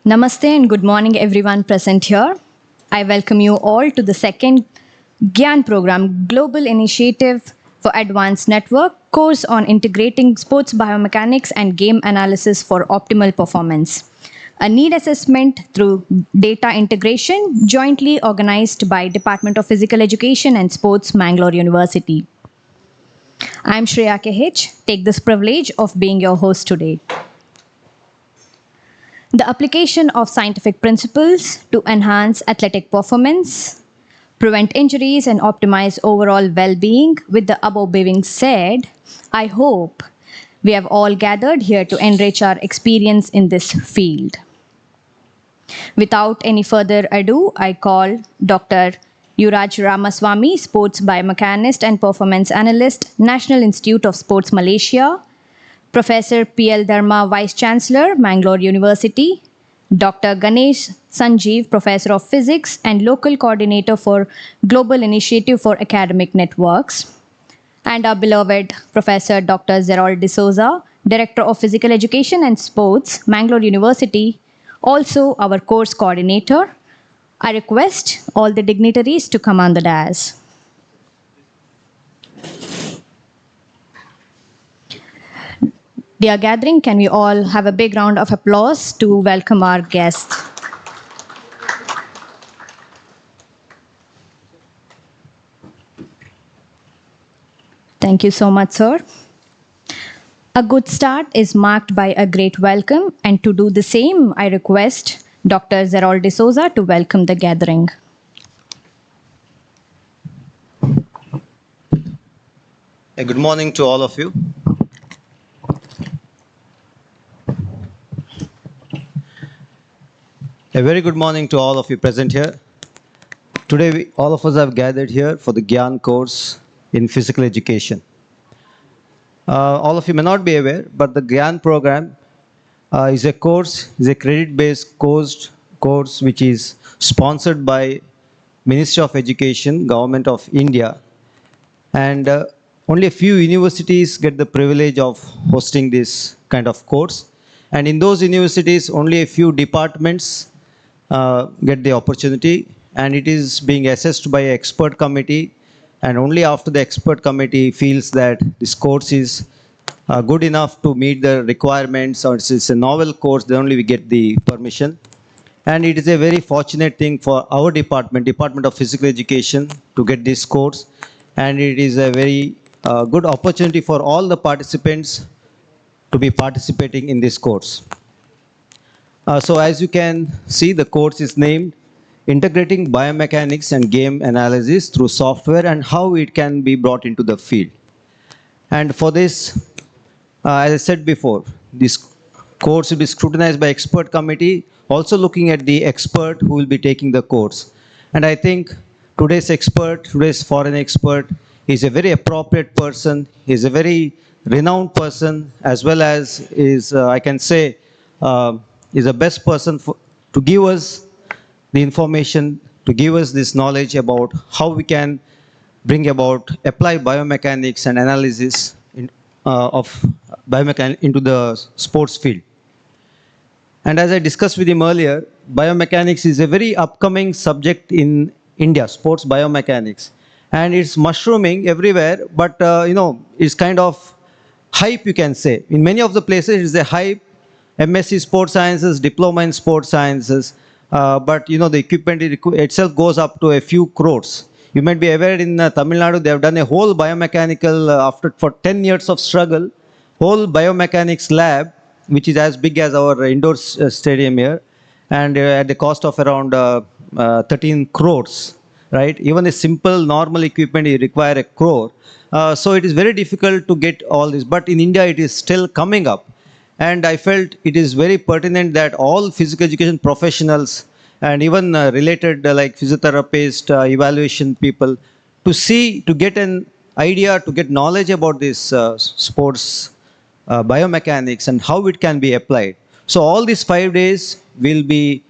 Namaste and good morning everyone present here. I welcome you all to the second GIAN program, Global Initiative for Advanced Network course on integrating sports biomechanics and game analysis for optimal performance. A need assessment through data integration jointly organized by Department of Physical Education and Sports, Mangalore University. I am Shreya KH, take this privilege of being your host today. The application of scientific principles to enhance athletic performance, prevent injuries, and optimize overall well-being. With the above being said, I hope we have all gathered here to enrich our experience in this field. Without any further ado, I call Dr. Yuraj Ramaswamy, Sports Biomechanist and Performance Analyst, National Institute of Sports Malaysia, Professor P.L. Dharma, Vice Chancellor, Mangalore University, Dr. Ganesh Sanjeev, Professor of Physics and Local Coordinator for Global Initiative for Academic Networks, and our beloved Professor Dr. Zerold D'Souza, Director of Physical Education and Sports, Mangalore University, also our course coordinator. I request all the dignitaries to come on the dais. Dear gathering, can we all have a big round of applause to welcome our guests? Thank you so much, sir. A good start is marked by a great welcome, and to do the same, I request Dr. Zerold D'Souza to welcome the gathering. Good morning to all of you. A very good morning to all of you present here. Today, all of us have gathered here for the GIAN course in physical education. All of you may not be aware, but the GIAN program is a credit-based course which is sponsored by Ministry of Education, Government of India. And only a few universities get the privilege of hosting this kind of course. And in those universities, only a few departments get the opportunity, and it is being assessed by an expert committee, and only after the expert committee feels that this course is good enough to meet the requirements, or it's a novel course, then only we get the permission. And it is a very fortunate thing for our Department of Physical Education, to get this course, and it is a very good opportunity for all the participants to be participating in this course. So as you can see, the course is named Integrating Biomechanics and Game Analysis through Software and How It Can Be Brought into the Field. And for this, as I said before, this course will be scrutinized by expert committee, also looking at the expert who will be taking the course. And I think today's foreign expert, is a very appropriate person, is a very renowned person, as well as is, I can say, is the best person to give us the information, to give us this knowledge about how we can apply biomechanics and analysis of biomechanics into the sports field. And as I discussed with him earlier, biomechanics is a very upcoming subject in India, sports biomechanics. And it's mushrooming everywhere, but it's kind of hype, you can say. In many of the places, it's a hype. MSc Sports Sciences, Diploma in Sports Sciences, but the equipment itself goes up to a few crores. You might be aware in Tamil Nadu, they have done a whole biomechanical, for 10 years of struggle, whole biomechanics lab, which is as big as our indoor stadium here, and at the cost of around 13 crores, right? Even a simple normal equipment, you require a crore. So it is very difficult to get all this, but in India, it is still coming up. And I felt it is very pertinent that all physical education professionals and even related like physiotherapists, evaluation people, to get an idea, to get knowledge about this sports biomechanics and how it can be applied. So all these 5 days will be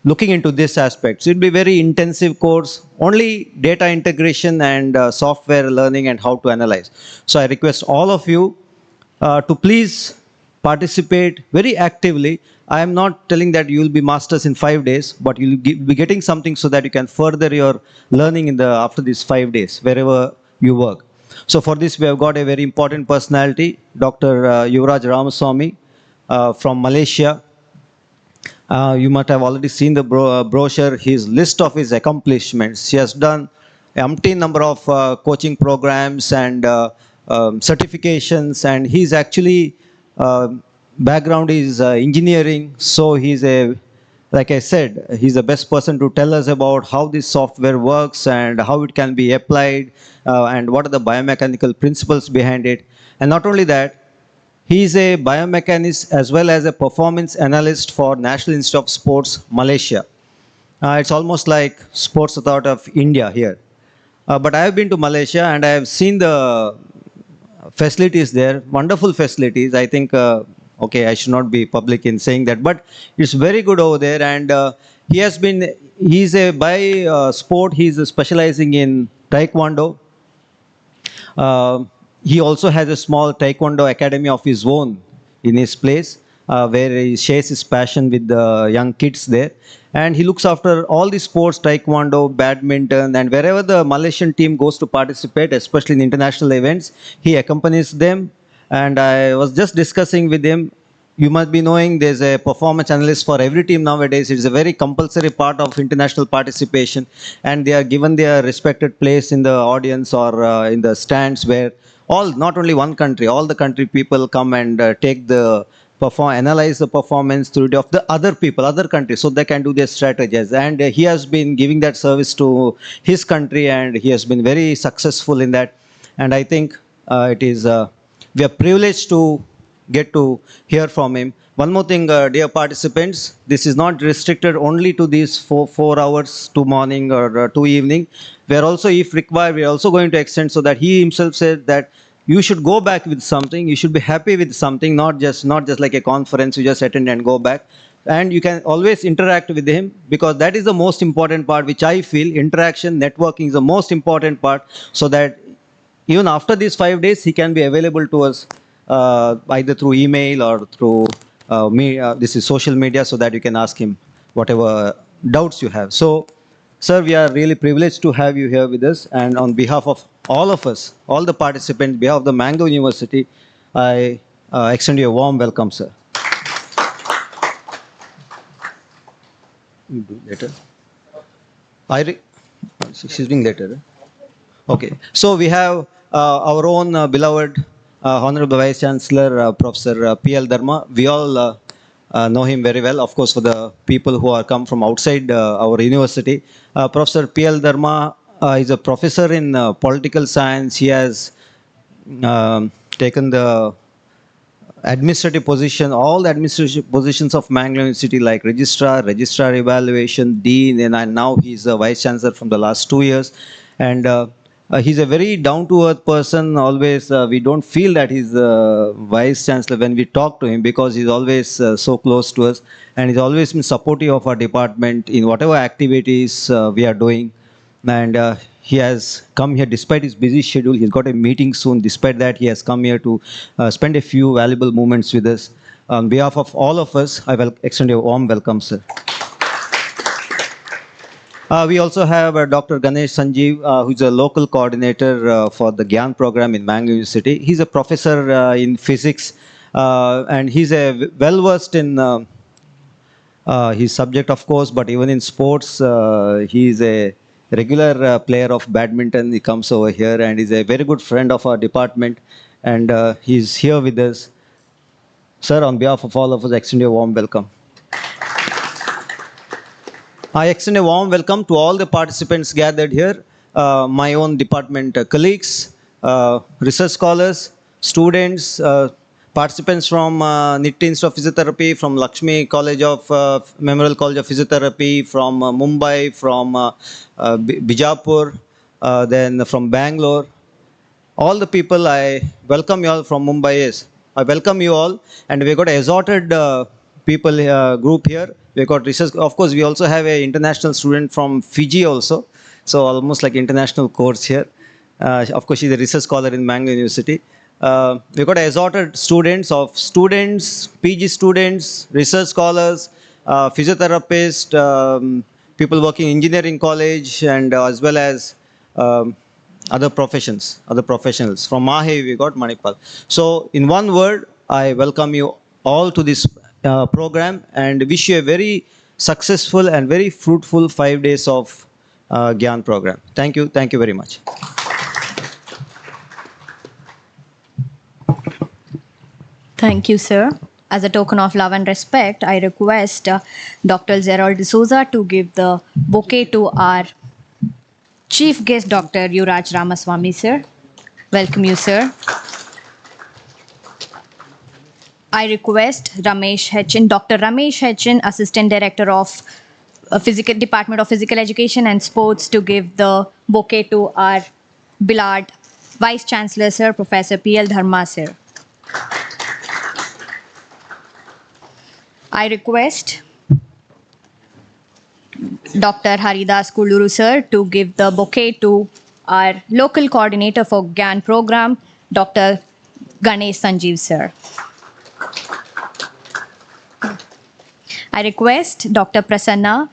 looking into this aspect. So it will be very intensive course, only data integration and software learning and how to analyze. So I request all of you to please participate very actively. I am not telling that you will be masters in 5 days, but you'll be getting something so that you can further your learning in the after these 5 days, wherever you work. So for this, we have got a very important personality, Dr. Yuvraj Ramaswamy from Malaysia. You might have already seen the brochure, his list of his accomplishments. He has done umpteen number of coaching programs and certifications, and he's actually background is engineering, so he's a, like I said, he's the best person to tell us about how this software works and how it can be applied and what are the biomechanical principles behind it. And not only that, he is a biomechanist as well as a performance analyst for National Institute of Sports, Malaysia. It's almost like Sports Authority of India here. But I have been to Malaysia and I have seen the facilities there, wonderful facilities. I think, okay, I should not be public in saying that, but it's very good over there. And he's a by sport, he's specializing in Taekwondo. He also has a small Taekwondo academy of his own in his place, where he shares his passion with the young kids there. And he looks after all the sports, Taekwondo, badminton, and wherever the Malaysian team goes to participate, especially in international events, he accompanies them. And I was just discussing with him, you must be knowing there's a performance analyst for every team nowadays. It's a very compulsory part of international participation, and they are given their respected place in the audience or in the stands where all, not only one country, all the country people come and take the analyze the performance through of the other people, other countries, so they can do their strategies. And he has been giving that service to his country, and he has been very successful in that. And I think it is we are privileged to get to hear from him. One more thing, dear participants, this is not restricted only to these four hours, to morning or to evening. We are also, if required, we are also going to extend, so that he himself said that you should go back with something, you should be happy with something, not just like a conference you just attend and go back. And you can always interact with him, because that is the most important part, which I feel interaction, networking is the most important part, so that even after these 5 days, he can be available to us either through email or through this is social media, so that you can ask him whatever doubts you have. So, sir, we are really privileged to have you here with us, and on behalf of all of us, all the participants, behalf of the Mango University, I extend you a warm welcome, sir. You do later. She's doing later. Okay, so we have our own beloved Honorable Vice Chancellor, Professor P.L. Dharma. We all know him very well, of course, for the people who are come from outside our university. Professor P.L. Dharma is a professor in political science. He has taken the administrative position, all the administrative positions of Mangalore University, like registrar evaluation, dean, and now he's a vice chancellor from the last 2 years. And he's a very down-to-earth person. Always, we don't feel that he's the vice chancellor when we talk to him, because he's always so close to us, and he's always been supportive of our department in whatever activities we are doing. And he has come here despite his busy schedule. He's got a meeting soon. Despite that, he has come here to spend a few valuable moments with us. On behalf of all of us, I will extend a warm welcome, sir. We also have Dr. Ganesh Sanjeev, who's a local coordinator for the GIAN program in Mangalore University. He's a professor in physics, and he's a well-versed in his subject, of course, but even in sports, he's a regular player of badminton. He comes over here and is a very good friend of our department, and he's here with us. Sir, on behalf of all of us, I extend you a warm welcome. I extend a warm welcome to all the participants gathered here, my own department colleagues, research scholars, students, participants from Nitty Institute of Physiotherapy, from Lakshmi College of Memorial College of Physiotherapy, from Mumbai, from Bijapur, then from Bangalore. All the people, I welcome you all from Mumbai. Yes, I welcome you all, and we got an assorted people group here. We got research. Of course, we also have an international student from Fiji also, so almost like international course here. Of course, she's a research scholar in Mangalore University. We've got assorted students, PG students, research scholars, physiotherapists, people working in engineering college, and as well as other professionals. From Mahe, we got Manipal. So, in one word, I welcome you all to this program and wish you a very successful and very fruitful 5 days of GIAN program. Thank you. Thank you very much. Thank you, sir. As a token of love and respect, I request Dr. Gerald D'Souza to give the bouquet to our chief guest, Dr. Yuraj Ramaswamy, sir. Welcome you, sir. I request Ramesh Hechin, Dr. Ramesh Hechin, Assistant Director of Department of Physical Education and Sports, to give the bouquet to our beloved Vice Chancellor, sir, Professor P.L. Dharma, sir. I request Dr. Haridas Kuluru, sir, to give the bouquet to our local coordinator for GIAN program, Dr. Ganesh Sanjeev, sir. I request Dr. Prasanna,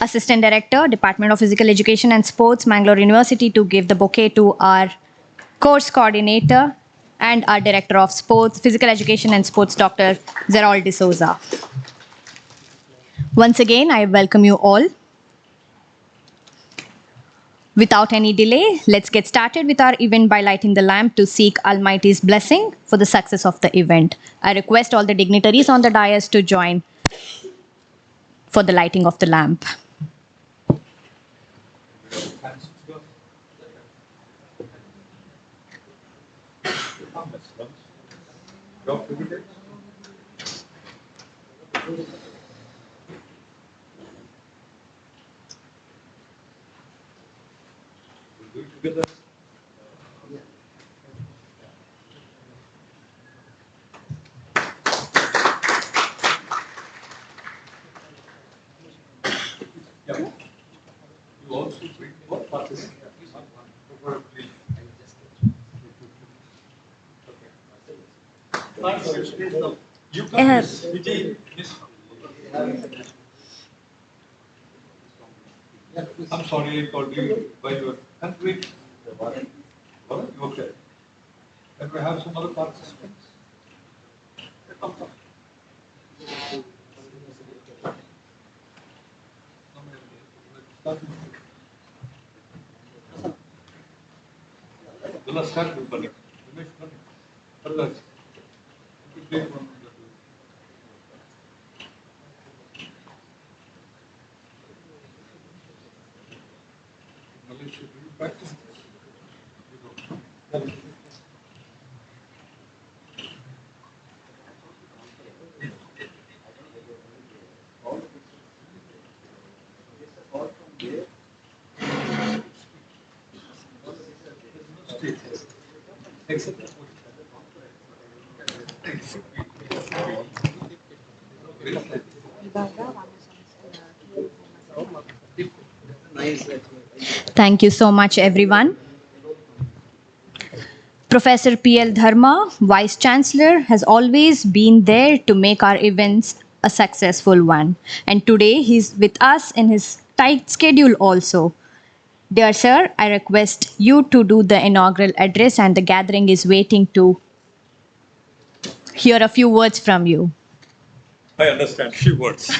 Assistant Director, Department of Physical Education and Sports, Mangalore University, to give the bouquet to our course coordinator and our Director of Sports, Physical Education and Sports, Dr. Gerald D'Souza. Once again, I welcome you all. Without any delay, let's get started with our event by lighting the lamp to seek Almighty's blessing for the success of the event. I request all the dignitaries on the dais to join for the lighting of the lamp. I'm sorry I called you by your country. Okay. Can we have some other participants? Let's start with Bani. Malaysia, do you practice this? You don't. Thank you so much, everyone. Professor P.L. Dharma, Vice Chancellor, has always been there to make our events a successful one. And today he's with us in his tight schedule also. Dear sir, I request you to do the inaugural address, and the gathering is waiting to hear a few words from you. I understand few words.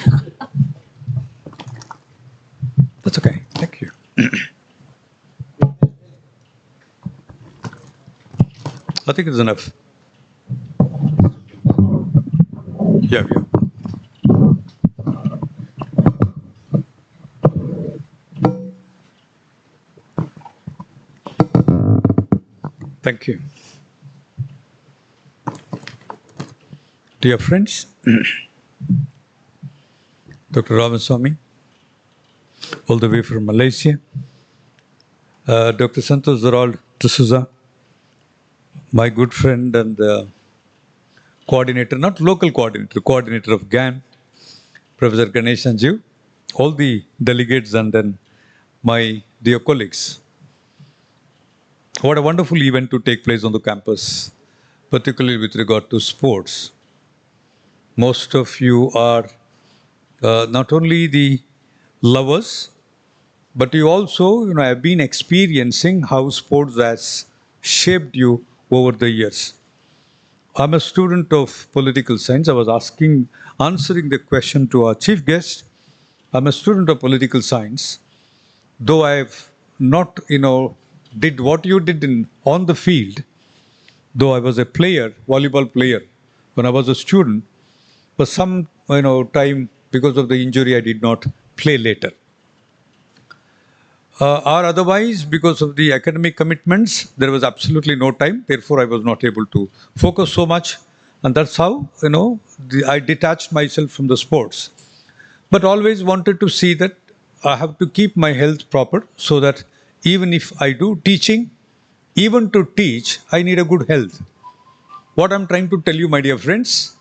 That's okay. Thank you. I think it's enough. Yeah. Thank you. Dear friends, Dr. Ramaswamy, all the way from Malaysia, Dr. Santosh Gerald D'Souza, my good friend and coordinator, not local coordinator, coordinator of GIAN, Professor Ganesh Sanjeev, all the delegates, and then my dear colleagues. What a wonderful event to take place on the campus particularly with regard to sports. Most of you are not only the lovers, but you also, have been experiencing how sports has shaped you over the years. I'm a student of political science. I was answering the question to our chief guest. I'm a student of political science. Though I've not, did what you did on the field, though I was a player, volleyball player, when I was a student, for some, time because of the injury, I did not play later. Or otherwise, because of the academic commitments, there was absolutely no time. Therefore, I was not able to focus so much. And that's how, I detached myself from the sports. But always wanted to see that I have to keep my health proper so that even if I do teaching, even to teach, I need a good health. What I'm trying to tell you, my dear friends,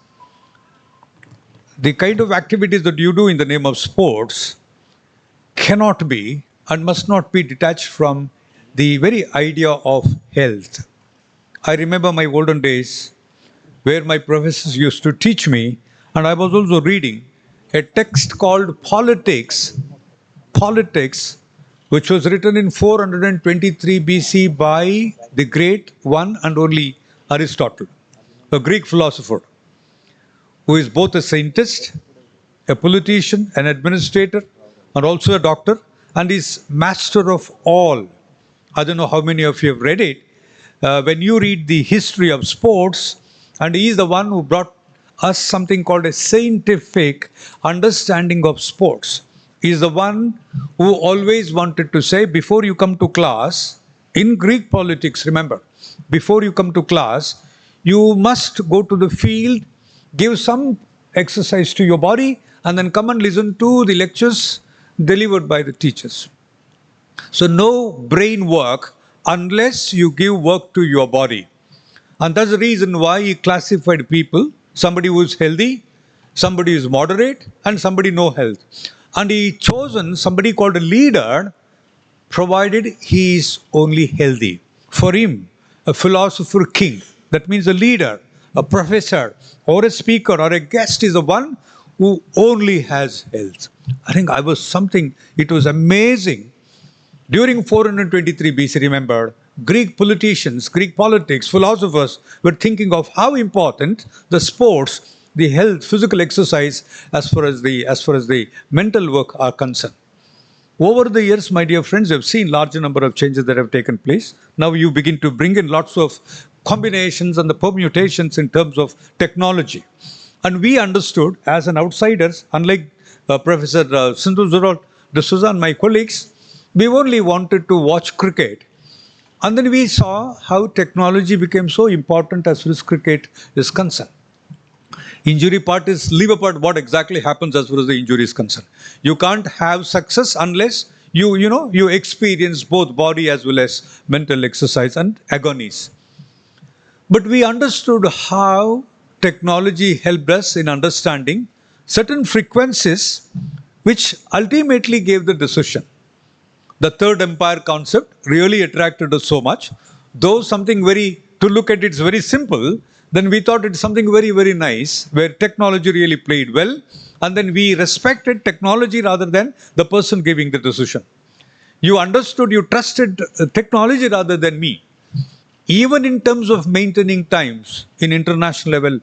the kind of activities that you do in the name of sports cannot be and must not be detached from the very idea of health. I remember my olden days where my professors used to teach me, and I was also reading a text called Politics, which was written in 423 BC by the great one and only Aristotle, a Greek philosopher, who is both a scientist, a politician, an administrator, and also a doctor, and is master of all. I don't know how many of you have read it. When you read the history of sports, and he is the one who brought us something called a scientific understanding of sports. He is the one who always wanted to say, before you come to class, in Greek politics, remember, before you come to class, you must go to the field, give some exercise to your body, and then come and listen to the lectures delivered by the teachers. So no brain work unless you give work to your body. And that's the reason why he classified people, somebody who is healthy, somebody who is moderate, and somebody no health. And he chosen somebody called a leader, provided he is only healthy. For him, a philosopher king, that means a leader, a professor, or a speaker, or a guest is the one who only has health. I think it was amazing. During 423 BC, remember, Greek politicians, Greek politics, philosophers were thinking of how important the sports, the health, physical exercise, as far as the mental work are concerned. Over the years, my dear friends, you have seen larger number of changes that have taken place. Now you begin to bring in lots of combinations and the permutations in terms of technology. And we understood as an outsiders, unlike Professor Sindhu D'Souza and my colleagues, we only wanted to watch cricket. And then we saw how technology became so important as far as cricket is concerned. Injury part is, leave apart what exactly happens as far as the injury is concerned. You can't have success unless you experience both body as well as mental exercise and agonies. But we understood how technology helped us in understanding certain frequencies which ultimately gave the decision. The third empire concept really attracted us so much. Though to look at it's very simple, then we thought it's something very, very nice, where technology really played well, and then we respected technology rather than the person giving the decision. You understood, you trusted technology rather than me. Even in terms of maintaining times in international level,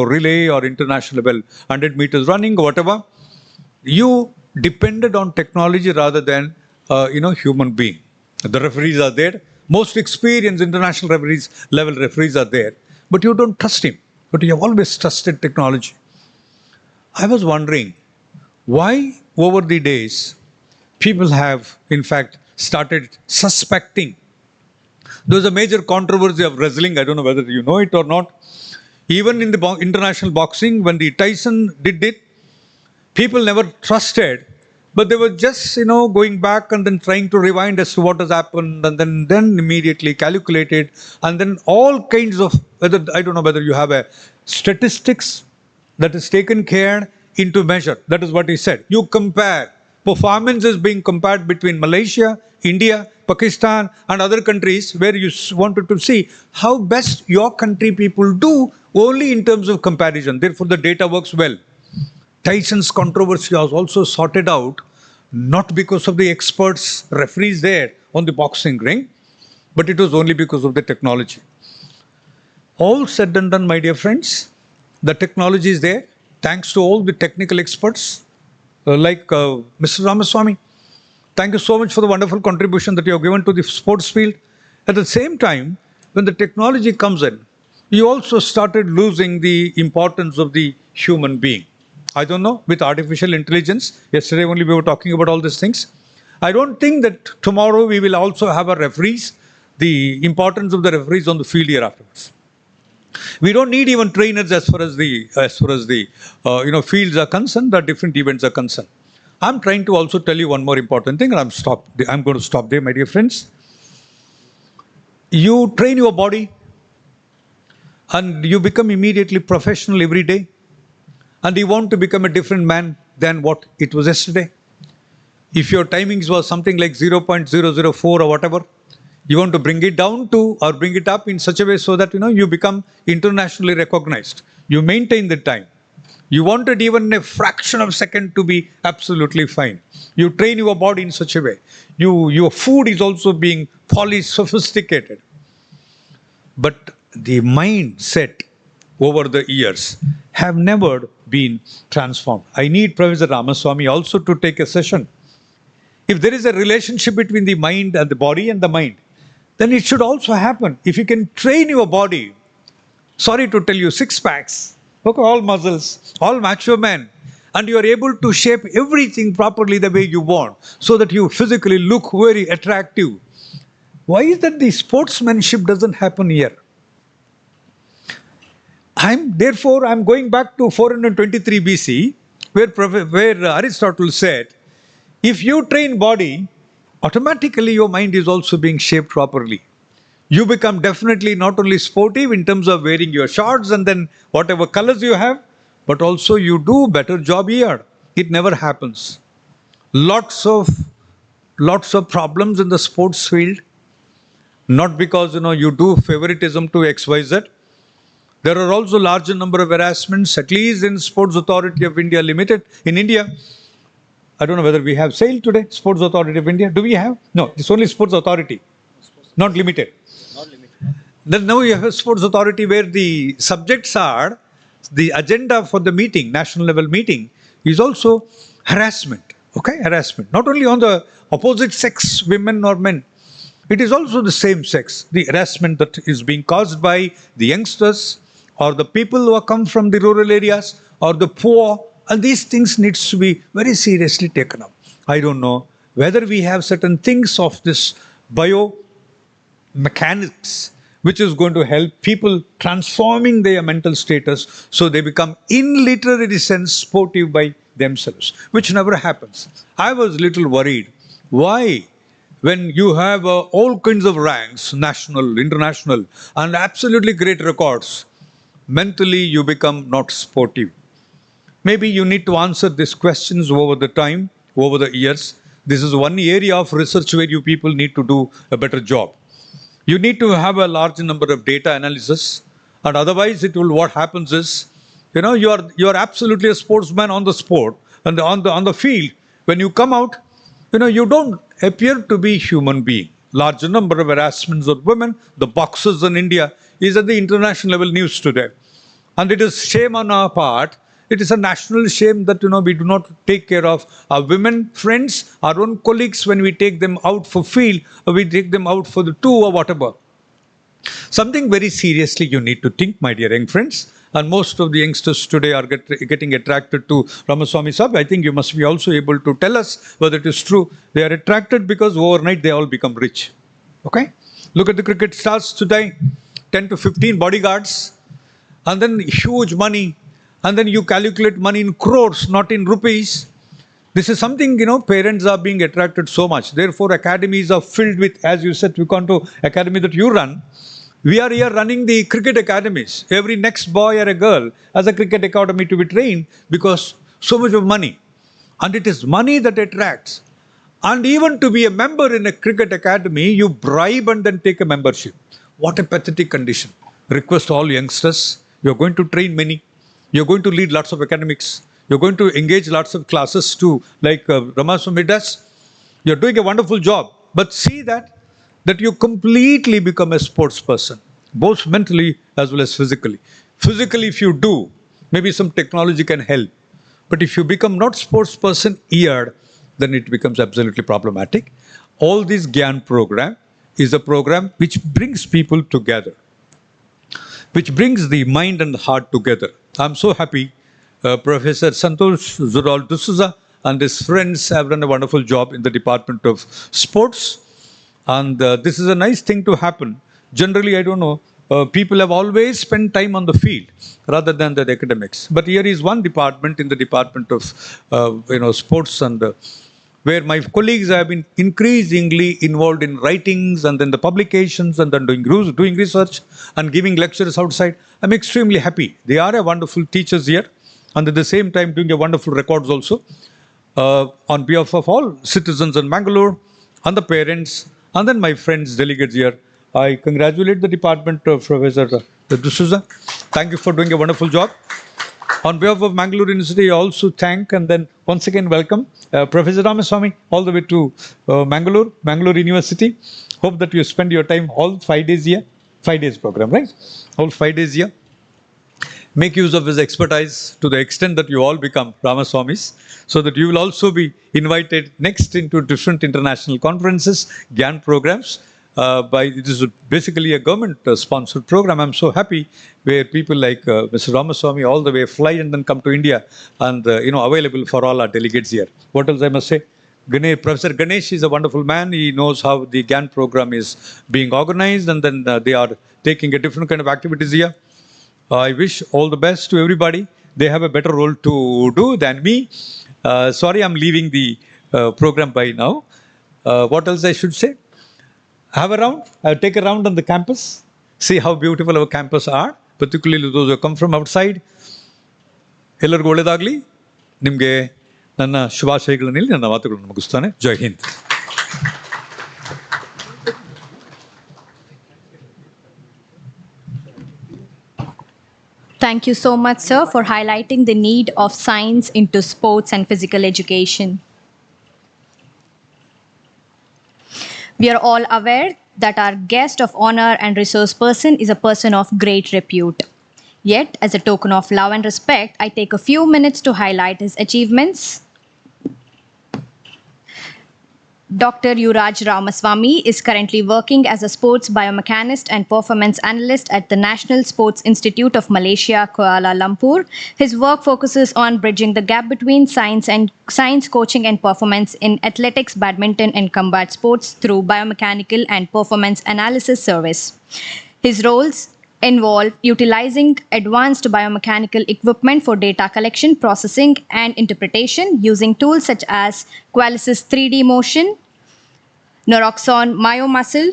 relay or international level, 100 meters running or whatever, you depended on technology rather than human being. The referees are there. Most experienced international level referees are there. But you don't trust him. But you have always trusted technology. I was wondering why over the days people have in fact started suspecting. There was a major controversy of wrestling. I don't know whether you know it or not. Even in the international boxing, when the Tyson did it, people never trusted. But they were just, going back and then trying to rewind as to what has happened, and then immediately calculated, and then all kinds of, I don't know whether you have a statistics that is taken care into measure. That is what he said. You compare performance is being compared between Malaysia, India, Pakistan, and other countries where you wanted to see how best your country people do only in terms of comparison. Therefore, the data works well. Tyson's controversy was also sorted out not because of the experts, referees there on the boxing ring, but it was only because of the technology. All said and done, my dear friends, the technology is there thanks to all the technical experts like Mr. Ramaswamy. Thank you so much for the wonderful contribution that you have given to the sports field. At the same time, when the technology comes in, you also started losing the importance of the human being. I don't know, with artificial intelligence, yesterday only we were talking about all these things. I don't think that tomorrow we will also have a referees, the importance of the referees on the field here afterwards. We don't need even trainers as far as the fields are concerned, the different events are concerned. I'm trying to also tell you one more important thing, and I'm going to stop there, my dear friends. You train your body, and you become immediately professional every day, and you want to become a different man than what it was yesterday. If your timings was something like 0.004 or whatever, you want to bring it down to or bring it up in such a way so that you become internationally recognized. You maintain the time. You wanted even a fraction of a second to be absolutely fine. You train your body in such a way. Your food is also being polished, sophisticated. But the mindset over the years have never been transformed. I need Professor Ramaswamy also to take a session. If there is a relationship between the mind and the body and the mind, then it should also happen. If you can train your body, sorry to tell you, 6 packs, okay, all muscles, all macho men, and you are able to shape everything properly the way you want, so that you physically look very attractive. Why is that the sportsmanship doesn't happen here? I'm going back to 423 BC, where Aristotle said, if you train body, automatically your mind is also being shaped properly. You become definitely not only sportive in terms of wearing your shorts and then whatever colors you have, but also you do better job here. It never happens. Lots of problems in the sports field, not because you do favoritism to XYZ. There are also larger number of harassments, at least in Sports Authority of India Limited. In India, I don't know whether we have SAIL today, Sports Authority of India. Do we have? No, it's only Sports Authority, not limited. Not limited. Then now you have a Sports Authority where the subjects are, the agenda for the meeting, national level meeting, is also harassment. Okay, harassment. Not only on the opposite sex, women or men. It is also the same sex. The harassment that is being caused by the youngsters or the people who have come from the rural areas or the poor. And these things needs to be very seriously taken up. I don't know whether we have certain things of this biomechanics which is going to help people transforming their mental status so they become in literary sense sportive by themselves, which never happens. I was little worried. Why? When you have all kinds of ranks, national, international, and absolutely great records, mentally you become not sportive. Maybe you need to answer these questions over the time, over the years. This is one area of research where you people need to do a better job. You need to have a large number of data analysis, and otherwise what happens is, you are absolutely a sportsman on the sport and on the field. When you come out, you don't appear to be human being. Larger number of harassments of women, the boxers in India is at the international level news today. And it is shame on our part. It is a national shame that we do not take care of our women friends, our own colleagues when we take them out for field, or we take them out for the tour or whatever. Something very seriously you need to think, my dear young friends. And most of the youngsters today are getting attracted to Ramaswamy Sahib. I think you must be also able to tell us whether it is true. They are attracted because overnight they all become rich. Okay? Look at the cricket stars today, 10 to 15 bodyguards, and then huge money. And then you calculate money in crores, not in rupees. This is something, parents are being attracted so much. Therefore, academies are filled with, as you said, Vikanto academy that you run. We are here running the cricket academies. Every next boy or a girl has a cricket academy to be trained because so much of money. And it is money that attracts. And even to be a member in a cricket academy, you bribe and then take a membership. What a pathetic condition. Request all youngsters, you're going to train many, you're going to lead lots of academics, you're going to engage lots of classes too, like Ramaswamy does. You're doing a wonderful job. But see that you completely become a sports person, both mentally as well as physically. Physically, if you do, maybe some technology can help. But if you become not sports person here, then it becomes absolutely problematic. All this GIAN program is a program which brings people together, which brings the mind and the heart together. I'm so happy Professor Santosh Zural D'Souza and his friends have done a wonderful job in the Department of Sports. And this is a nice thing to happen. Generally, I don't know, people have always spent time on the field rather than the academics. But here is one department in the Department of Sports, and where my colleagues have been increasingly involved in writings and then the publications and then doing research and giving lectures outside. I'm extremely happy. They are a wonderful teachers here, and at the same time doing a wonderful records also. On behalf of all citizens in Bangalore and the parents and then my friends delegates here, I congratulate the department of Professor D'Souza. Thank you for doing a wonderful job. On behalf of Mangalore University, I also thank and then once again welcome Professor Ramaswamy all the way to Mangalore University. Hope that you spend your time all 5 days here. 5 days program, right? All 5 days here. Make use of his expertise to the extent that you all become Ramaswamis, so that you will also be invited next into different international conferences, GIAN programs. It is basically a government-sponsored program. I'm so happy where people like Mr. Ramaswamy all the way fly and then come to India and available for all our delegates here. What else I must say? Professor Ganesh is a wonderful man. He knows how the GIAN program is being organized, and then they are taking a different kind of activities here. I wish all the best to everybody. They have a better role to do than me. Sorry, I'm leaving the program by now. What else I should say? Have a round, take a round on the campus, see how beautiful our campus are, particularly those who come from outside. ಎಲ್ಲರಿಗೂ ಒಳ್ಳೆಯದಾಗಲಿ. ನಿಮಗೆ ನನ್ನ ಶುಭಾಶಯಗಳನ್ನು ಹೇಳಿ ನನ್ನ ಮಾತುಗಳನ್ನು ಮುಗಿಸ್ತಾನೆ. ಜೈ Hind. Thank you so much, sir, for highlighting the need of science into sports and physical education. We are all aware that our guest of honor and resource person is a person of great repute. Yet, as a token of love and respect, I take a few minutes to highlight his achievements. Dr. Yuraj Ramaswamy is currently working as a sports biomechanist and performance analyst at the National Sports Institute of Malaysia, Kuala Lumpur. His work focuses on bridging the gap between science coaching and performance in athletics, badminton, and combat sports through biomechanical and performance analysis service. His roles involve utilizing advanced biomechanical equipment for data collection, processing, and interpretation using tools such as Qualisys 3D motion, Noroxon myomuscle,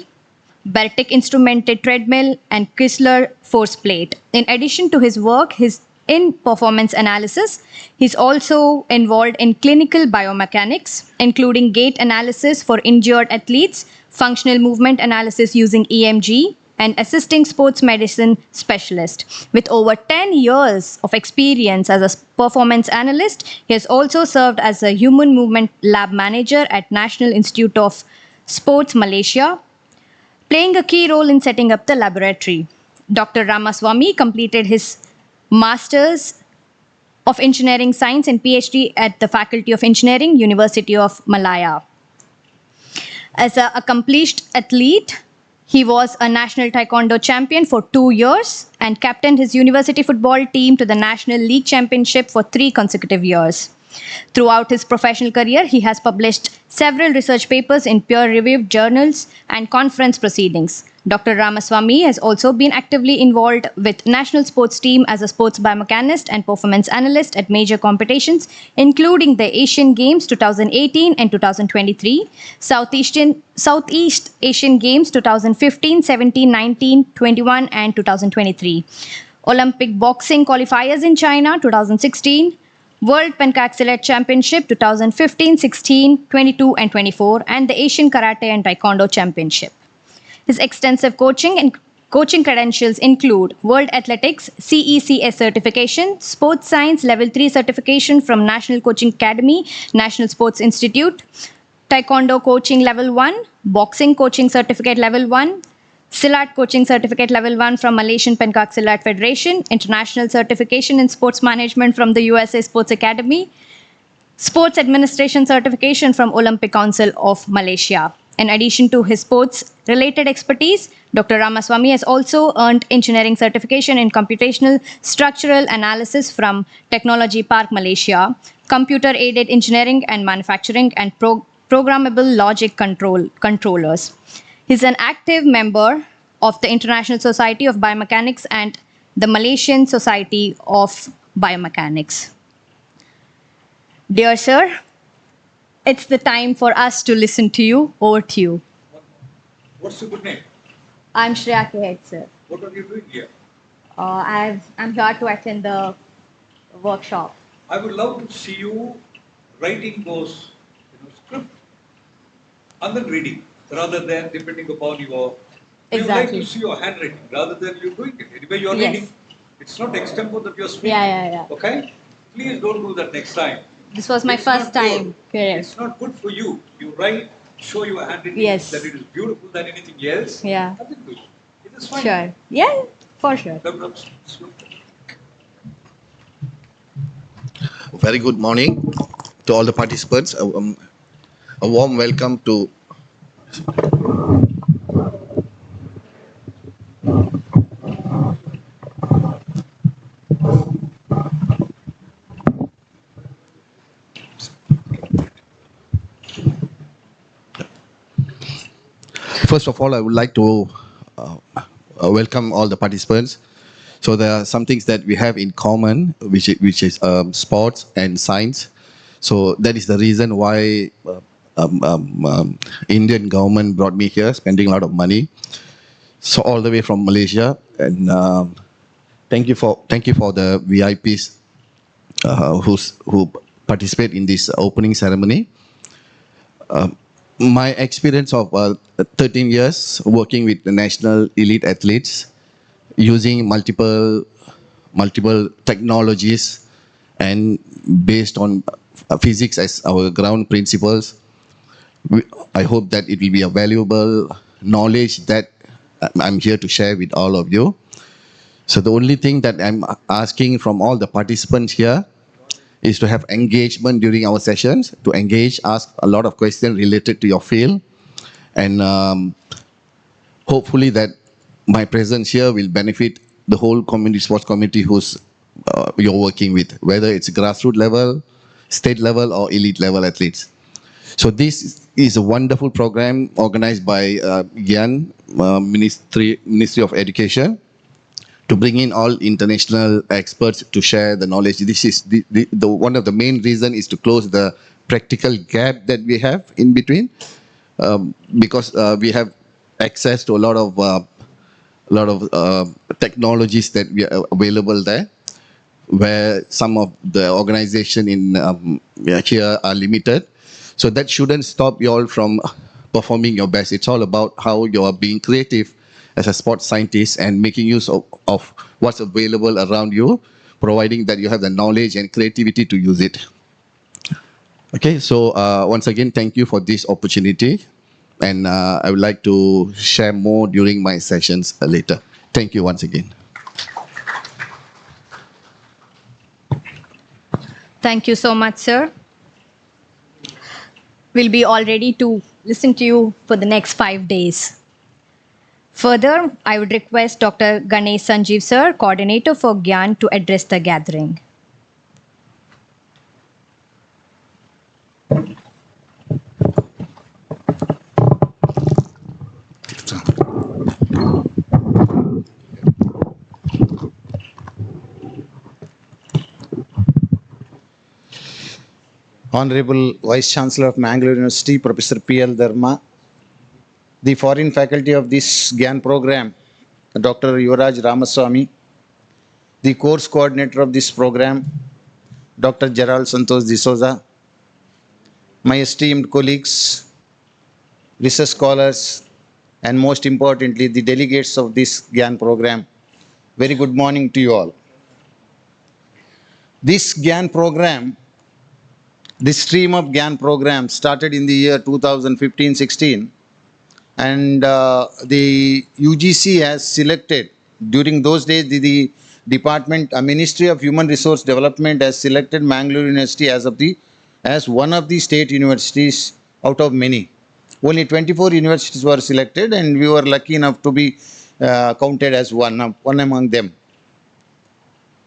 Bertic instrumented treadmill, and Chrysler force plate. In addition to his work in performance analysis, he's also involved in clinical biomechanics, including gait analysis for injured athletes, functional movement analysis using EMG, and assisting sports medicine specialist. With over 10 years of experience as a performance analyst, he has also served as a human movement lab manager at National Institute of Sports Malaysia, playing a key role in setting up the laboratory. Dr. Ramaswamy completed his Masters of Engineering Science and PhD at the Faculty of Engineering, University of Malaya. As an accomplished athlete, he was a national taekwondo champion for 2 years and captained his university football team to the National League Championship for 3 consecutive years. Throughout his professional career, he has published several research papers in peer-reviewed journals and conference proceedings. Dr. Ramaswamy has also been actively involved with national sports team as a sports biomechanist and performance analyst at major competitions, including the Asian Games 2018 and 2023, Southeast Asian Games 2015, 17, 19, 21, and 2023, Olympic boxing qualifiers in China 2016, World Pencastilat Championship 2015, 16, 22, and 24, and the Asian Karate and Taekwondo Championship. His extensive coaching credentials include World Athletics, CECS certification, Sports Science Level 3 certification from National Coaching Academy, National Sports Institute, Taekwondo Coaching Level 1, Boxing Coaching Certificate Level 1, Silat Coaching Certificate Level 1 from Malaysian Pencak Silat Federation, International Certification in Sports Management from the USA Sports Academy, Sports Administration Certification from Olympic Council of Malaysia. In addition to his sports-related expertise, Dr. Ramaswamy has also earned engineering certification in computational structural analysis from Technology Park, Malaysia, computer-aided engineering and manufacturing, and programmable logic controllers. He's an active member of the International Society of Biomechanics and the Malaysian Society of Biomechanics. Dear sir, it's the time for us to listen to you. Over to you. What's your good name? I'm Shreya Kehed, sir. What are you doing here? I'm here to attend the workshop. I would love to see you writing those script and then reading, rather than depending upon your. We would like Exactly. to see your handwriting rather than you doing it. Anyway, you are Yes. reading. It's not extempo that you are speaking. Yeah. Okay? Please don't do that next time. This was my It's first not time. good. Correct. It's not good for you. You write, show your handwriting Yes. that it is beautiful than anything else. Yeah. And then do it. It is fine. Sure. Yeah, for sure. Very good morning to all the participants. A warm welcome to First of all, I would like to welcome all the participants. So there are some things that we have in common, which is sports and science. So that is the reason why Indian government brought me here, spending a lot of money. So all the way from Malaysia, and thank you for the VIPs who participate in this opening ceremony. My experience of 13 years working with the national elite athletes, using multiple technologies and based on physics as our ground principles. I hope that it will be a valuable knowledge that I'm here to share with all of you. So the only thing that I'm asking from all the participants here is to have engagement during our sessions, to engage, ask a lot of questions related to your field, and hopefully that my presence here will benefit the whole community, sports community who's you're working with, whether it's grassroots level, state level, or elite level athletes. So this is a wonderful program organized by GIAN, Ministry of Education, to bring in all international experts to share the knowledge. This is the one of the main reason is to close the practical gap that we have in between, because we have access to a lot of technologies that we are available there, where some of the organization in here are limited. So that shouldn't stop you all from performing your best. It's all about how you are being creative as a sports scientist and making use of what's available around you, providing that you have the knowledge and creativity to use it. Okay, so once again, thank you for this opportunity. And I would like to share more during my sessions later. Thank you once again. Thank you so much, sir. We'll be all ready to listen to you for the next 5 days. Further, I would request Dr. Ganesh Sanjeev, sir, coordinator for GIAN, to address the gathering. Honorable Vice Chancellor of Mangalore University, Professor P.L. Dharma, the foreign faculty of this GIAN program, Dr. Yuvraj Ramaswamy, the course coordinator of this program, Dr. Gerald Santos D'Souza, my esteemed colleagues, research scholars, and most importantly, the delegates of this GIAN program. Very good morning to you all. This GIAN program, this stream of GIAN program started in the year 2015-16, and the UGC has selected, during those days, the Department, Ministry of Human Resource Development has selected Mangalore University as one of the state universities out of many. Only 24 universities were selected, and we were lucky enough to be counted as one among them.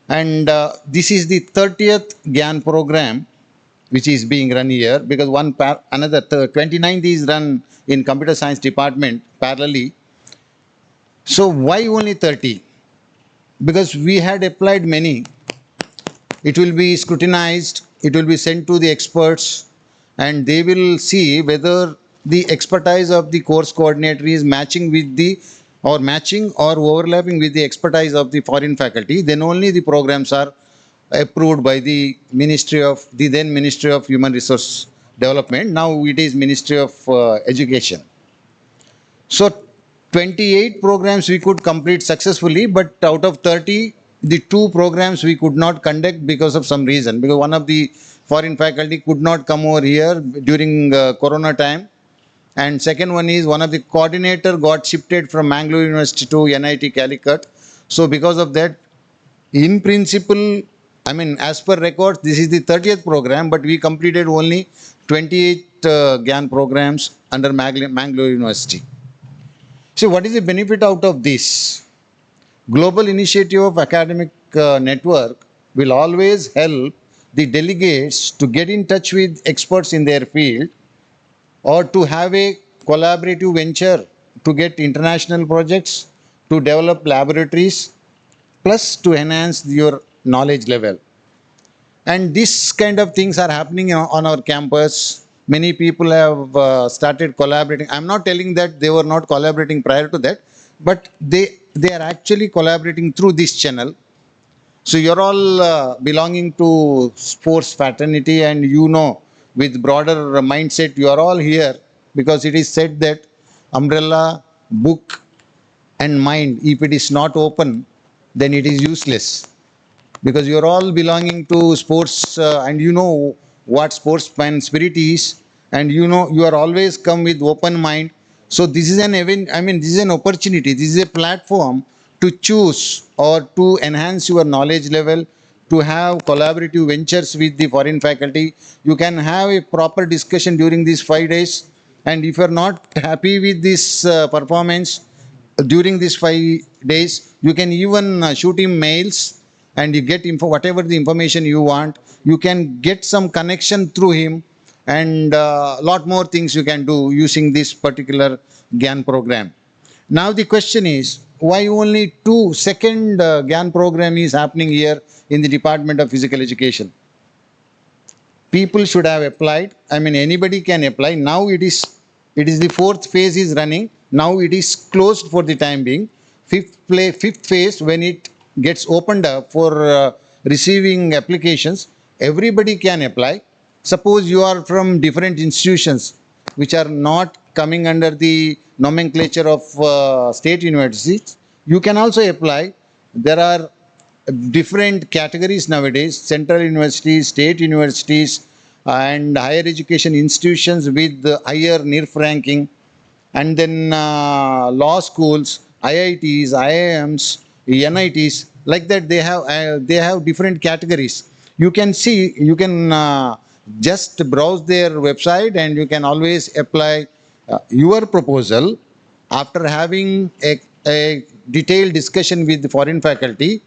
And this is the 30th GIAN program which is being run here, because another 29th is run in computer science department parallelly. So why only 30? Because we had applied many. It will be scrutinized, it will be sent to the experts, and they will see whether the expertise of the course coordinator is matching or overlapping with the expertise of the foreign faculty. Then only the programs are approved by the then Ministry of Human Resource Development. Now it is Ministry of Education. So 28 programs we could complete successfully, but out of 30, the 2 programs we could not conduct because of some reason. Because one of the foreign faculty could not come over here during Corona time. And second one is one of the coordinator got shifted from Mangalore University to NIT Calicut. So because of that, in principle, I mean, as per records, this is the 30th program, but we completed only 28 GIAN programs under Mangalore University. So what is the benefit out of this? Global initiative of academic network will always help the delegates to get in touch with experts in their field, or to have a collaborative venture to get international projects, to develop laboratories, plus to enhance your knowledge level. And this kind of things are happening on our campus. Many people have started collaborating. I'm not telling that they were not collaborating prior to that, but they are actually collaborating through this channel. So you're all belonging to sports fraternity, and with broader mindset, you are all here because it is said that umbrella, book and mind, if it is not open, then it is useless. Because you are all belonging to sports and you know what sportsman spirit is, and you are always come with open mind. So this is an event, this is an opportunity, this is a platform to choose or to enhance your knowledge level, to have collaborative ventures with the foreign faculty. You can have a proper discussion during these 5 days, and if you are not happy with this performance during these 5 days, you can even shoot him mails, and you get whatever the information you want. You can get some connection through him, and a lot more things you can do using this particular GIAN program. Now the question is, why only second GIAN program is happening here in the Department of Physical Education? People should have applied. Anybody can apply. Now it is the 4th phase is running. Now it is closed for the time being. 5th phase, when it gets opened up for receiving applications, everybody can apply. Suppose you are from different institutions which are not coming under the nomenclature of state universities, you can also apply. There are different categories nowadays: central universities, state universities, and higher education institutions with higher NIRF ranking, and then law schools, IITs, IIMs, NITs, like that. They have different categories. You can see, you can just browse their website, and you can always apply your proposal after having a detailed discussion with the foreign faculty.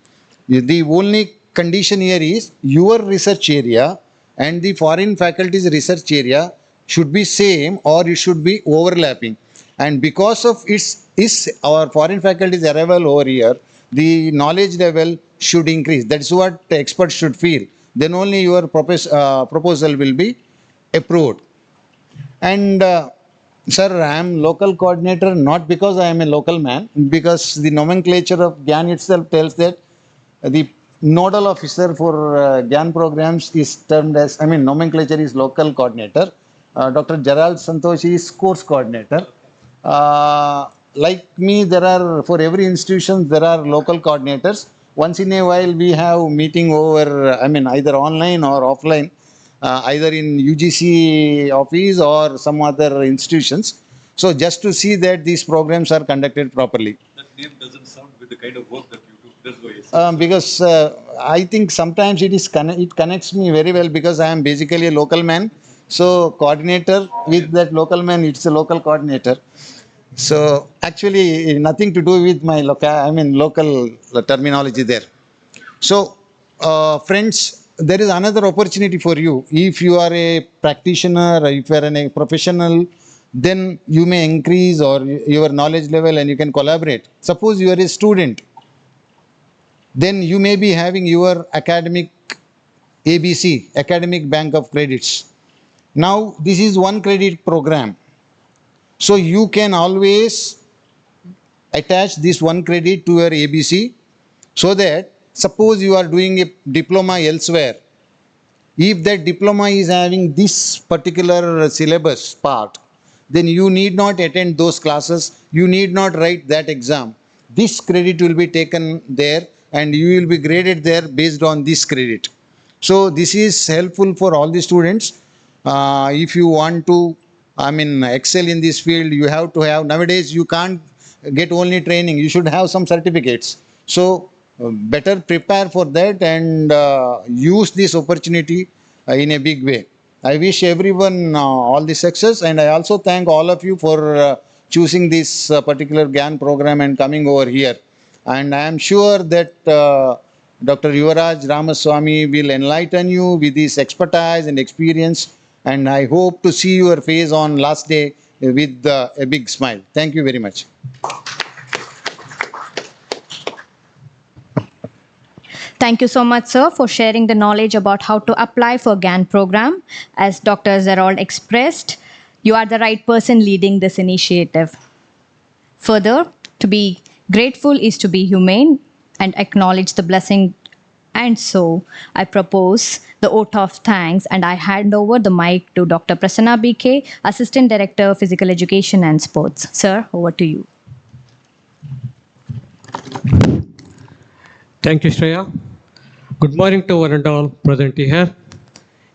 The only condition here is your research area and the foreign faculty's research area should be same, or it should be overlapping. And because of our foreign faculty's arrival over here, the knowledge level should increase. That's what experts should feel. Then only your proposal will be approved. And sir, I am local coordinator not because I am a local man, because the nomenclature of GIAN itself tells that the nodal officer for GIAN programs is termed as, nomenclature is local coordinator. Dr. Gerald Santoshi is course coordinator. Like me, for every institution, there are local coordinators. Once in a while, we have meeting over, either online or offline, either in UGC office or some other institutions. So just to see that these programs are conducted properly. That name doesn't sound with the kind of work that you do. That's why it's Because I think sometimes it connects me very well because I am basically a local man. So coordinator with that local man, it's a local coordinator. So actually nothing to do with my local terminology there. So friends, there is another opportunity for you. If you are a practitioner, or if you are a professional, then you may increase or your knowledge level and you can collaborate. Suppose you are a student, then you may be having your academic ABC, academic bank of credits. Now this is one credit program. So you can always attach this one credit to your ABC so that suppose you are doing a diploma elsewhere. If that diploma is having this particular syllabus part, then you need not attend those classes, you need not write that exam. This credit will be taken there and you will be graded there based on this credit. So this is helpful for all the students. If you want to, excel in this field, you have to have, nowadays you can't get only training, you should have some certificates. So better prepare for that and use this opportunity in a big way. I wish everyone all the success, and I also thank all of you for choosing this particular GIAN program and coming over here. And I am sure that Dr. Yuvaraj Ramaswamy will enlighten you with his expertise and experience, and I hope to see your face on last day with a big smile. Thank you very much. Thank you so much, sir, for sharing the knowledge about how to apply for GIAN program. As Dr. Zerold expressed, you are the right person leading this initiative. Further, to be grateful is to be humane and acknowledge the blessing. And so I propose the oath of thanks and I hand over the mic to Dr. Prasanna BK, Assistant Director, Physical Education and Sports. Sir, over to you. Thank you, Shreya. Good morning to one and all present here.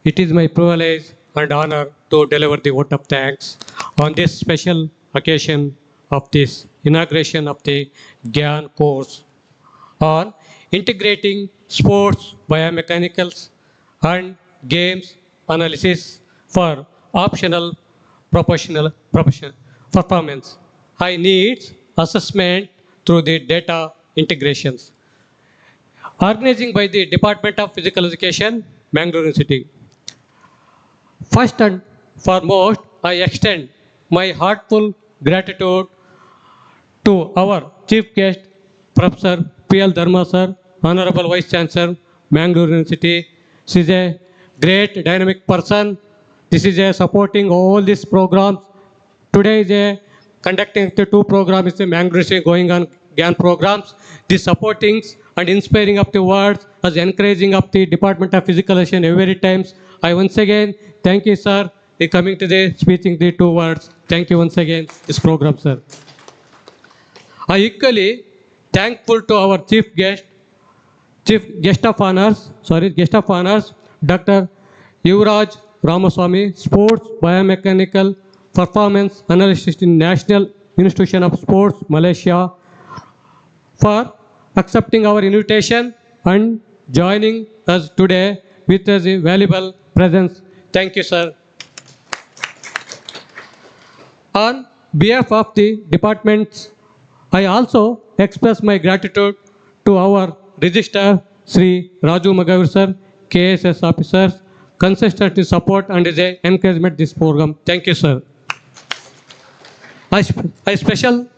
It is my privilege and honor to deliver the vote of thanks on this special occasion of this inauguration of the GIAN course on integrating sports, biomechanics, and games analysis for optional professional performance. I need assessment through the data integrations. Organizing by the Department of Physical Education, Mangalore University. First and foremost, I extend my heartfelt gratitude to our chief guest, Professor P.L. Dharma sir, Honorable Vice Chancellor, Mangalore University. She is a great dynamic person. This is a supporting all these programs. Today is a conducting the two programs, the Mangalore University going on GIAN programs. The supporting and inspiring of the words as encouraging of the Department of Physical Education every times. I once again thank you, sir, for coming today, speaking the two words. Thank you once again, this program, sir. I equally thankful to our chief guest of honors, Dr. Yuvraj Ramaswamy, Sports Biomechanical Performance Analyst in National Institution of Sports, Malaysia, for accepting our invitation and joining us today with a valuable presence. Thank you, sir. On behalf of the departments, I also express my gratitude to our registrar, Sri Raju Magavir sir, KSS officers, consistent support and encouragement this program. Thank you, sir. I special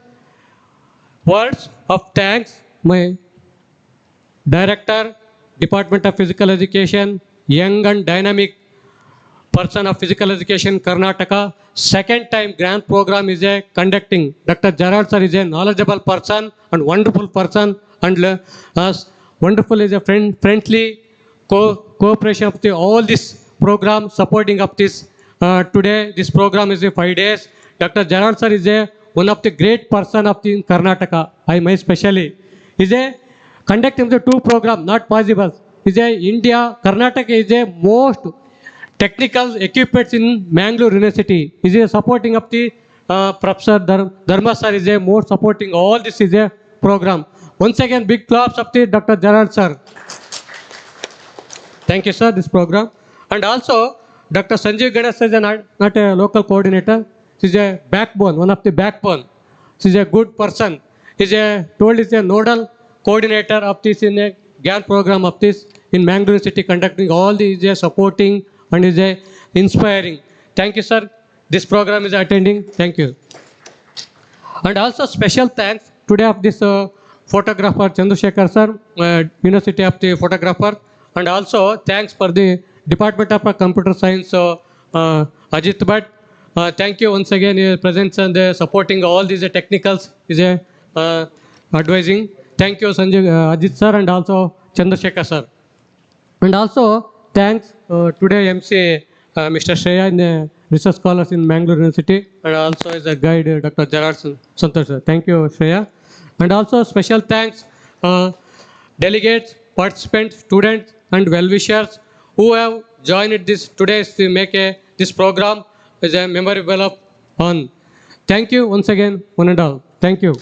words of thanks my Director, Department of Physical Education, young and dynamic person of Physical Education, Karnataka. Second time grant program is a conducting. Dr. Gerald sir is a knowledgeable person and wonderful person and wonderful is a friendly cooperation of all this program supporting of this. Today, this program is a 5 days. Dr. Gerald sir is one of the great person of the Karnataka. I may specially is a conducting the two program not possible. Is a India Karnataka is a most technical equipments in Mangalore University. Is a supporting of the Professor Dharma sir is a more supporting all this is a program. Once again, big claps of the Dr. Gerald sir. Thank you, sir, this program. And also, Dr. Sanjeev Ganesh is not a local coordinator. She is a backbone, one of the backbone. She is a good person. Is a told is a nodal coordinator of this in a GIAN program of this in Mangalore City, conducting all the is a supporting and is a inspiring. Thank you, sir. This program is attending. Thank you. And also special thanks today of this photographer Chandrasekhar sir, University of the Photographer, and also thanks for the Department of Computer Science, Ajit Bhatt. Thank you once again, your presence and supporting all these technicals is a advising. Thank you, Sanjay, Ajit sir, and also Chandrasekhar sir. And also, thanks today MC Mr. Shreya in research scholars in Mangalore University, and also as a guide Dr. Gerard Santosh. Sir. Thank you, Shreya. And also special thanks delegates, participants, students, and well-wishers who have joined this today to make this program as a memorable of on. Thank you once again, one and all. Thank you.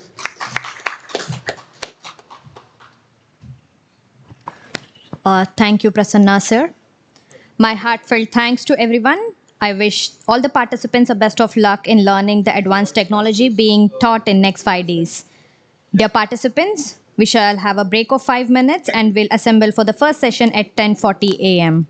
Thank you, Prasanna sir. My heartfelt thanks to everyone. I wish all the participants the best of luck in learning the advanced technology being taught in next 5 days. Dear participants, we shall have a break of 5 minutes and will assemble for the first session at 10:40 a.m.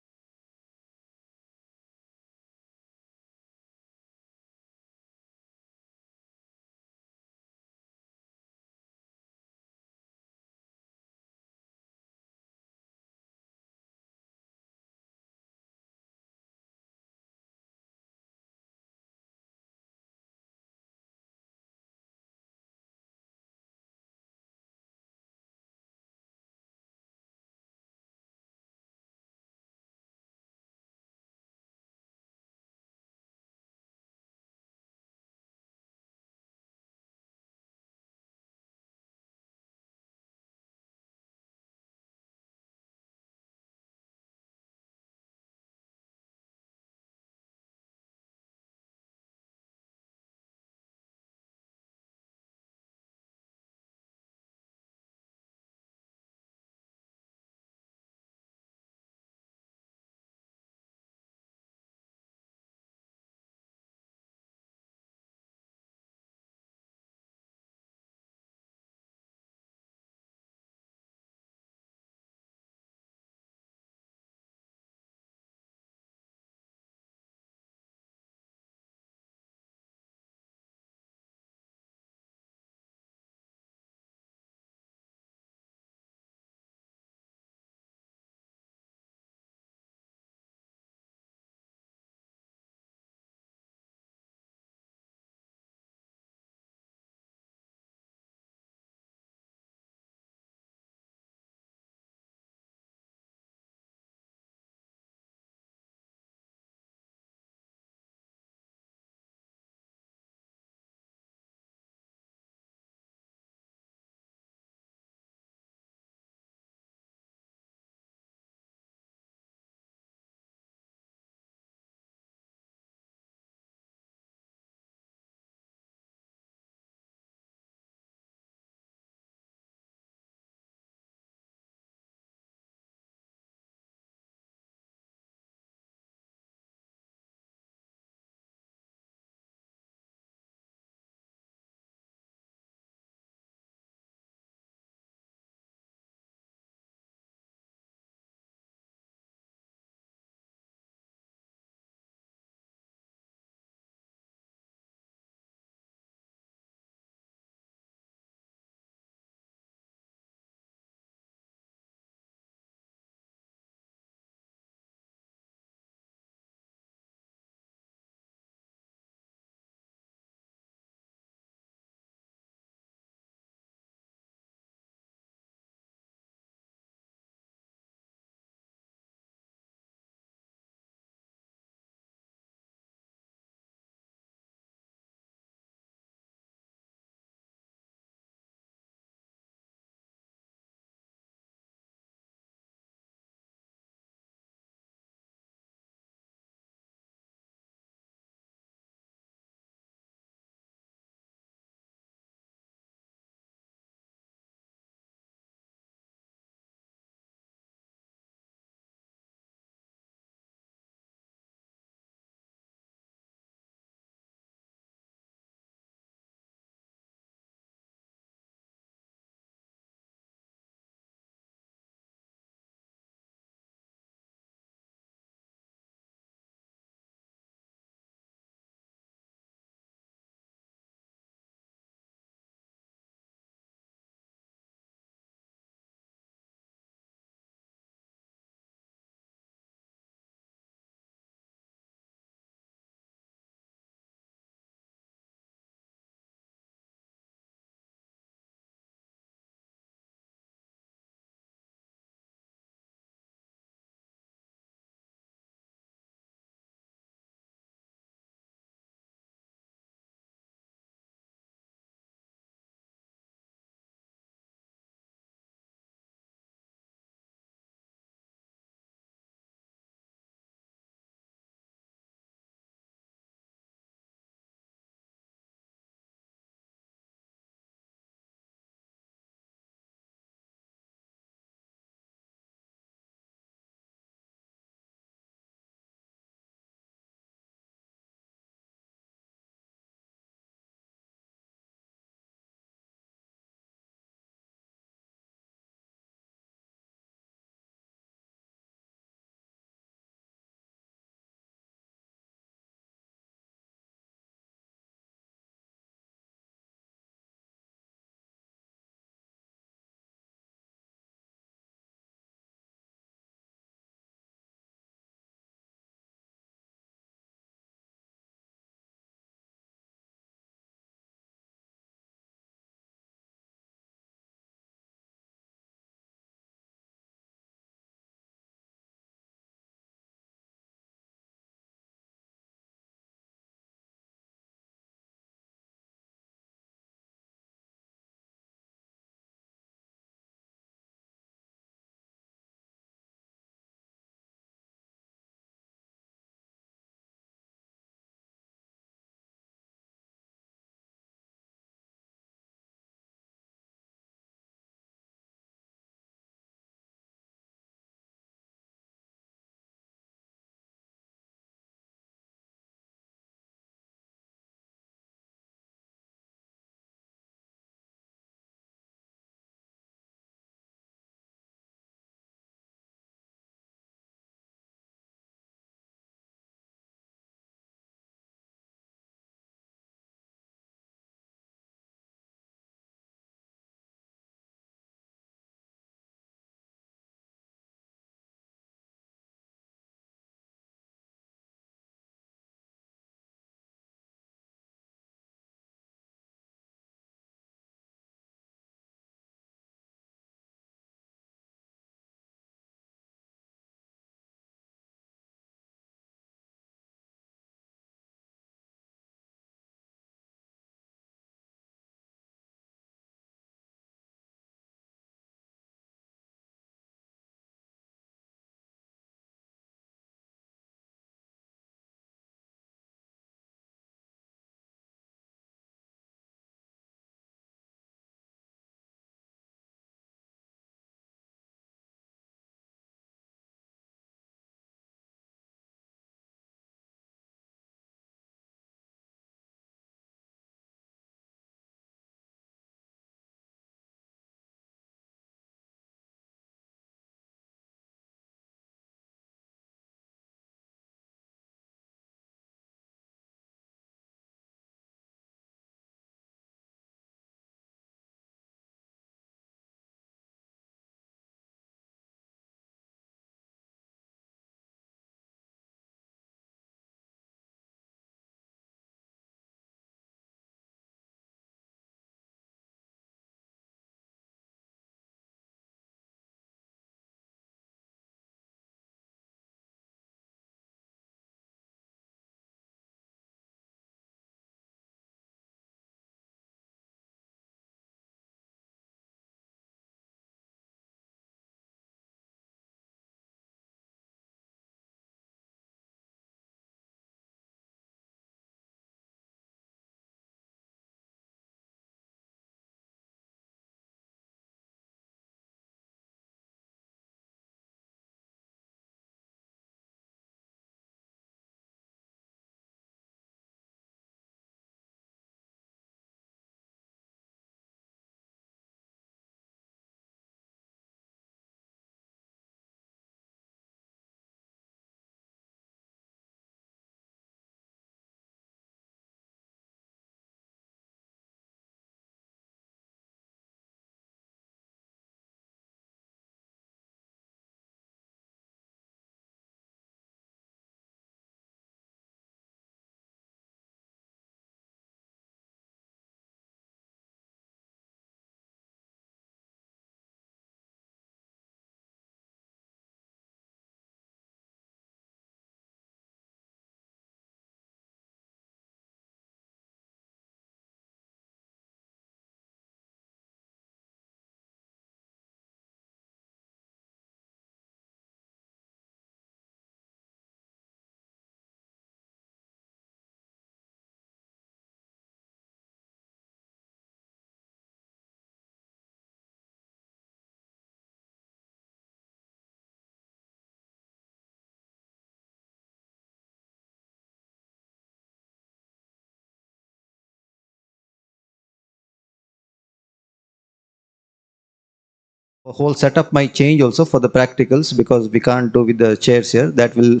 whole setup might change also for the practicals because we can't do with the chairs here. That will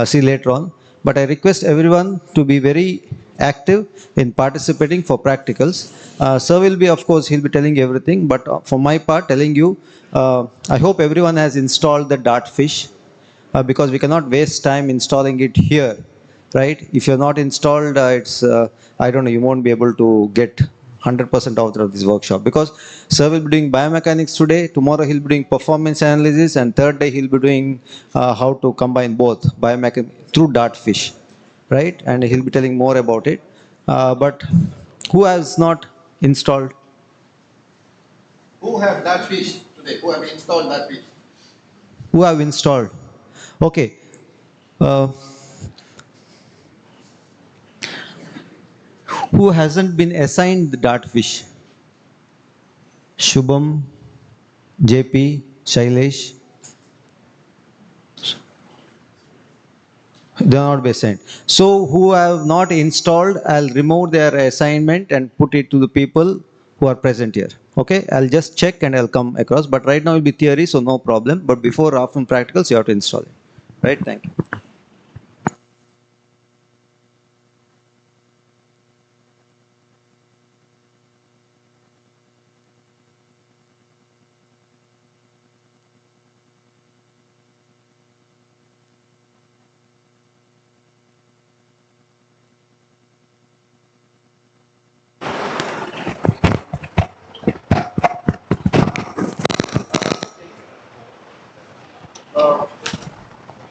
see later on. But I request everyone to be very active in participating for practicals. Sir will be, of course, he'll be telling you everything. But for my part, telling you, I hope everyone has installed the dartfish because we cannot waste time installing it here, right? If you're not installed, I don't know, you won't be able to get 100% out of this workshop because sir will be doing biomechanics today, tomorrow he'll be doing performance analysis, and third day he'll be doing how to combine both biomechanics through dartfish, right? And he'll be telling more about it. But who has not installed? Who have that fish today? Who have installed that fish? Who have installed? Okay. Uh, who hasn't been assigned the dartfish? Shubham, JP, Shailesh. They are not be assigned. So who have not installed, I'll remove their assignment and put it to the people who are present here. Okay, I'll just check and I'll come across. But right now it will be theory, so no problem. But before or after practicals, you have to install it. Right? Thank you.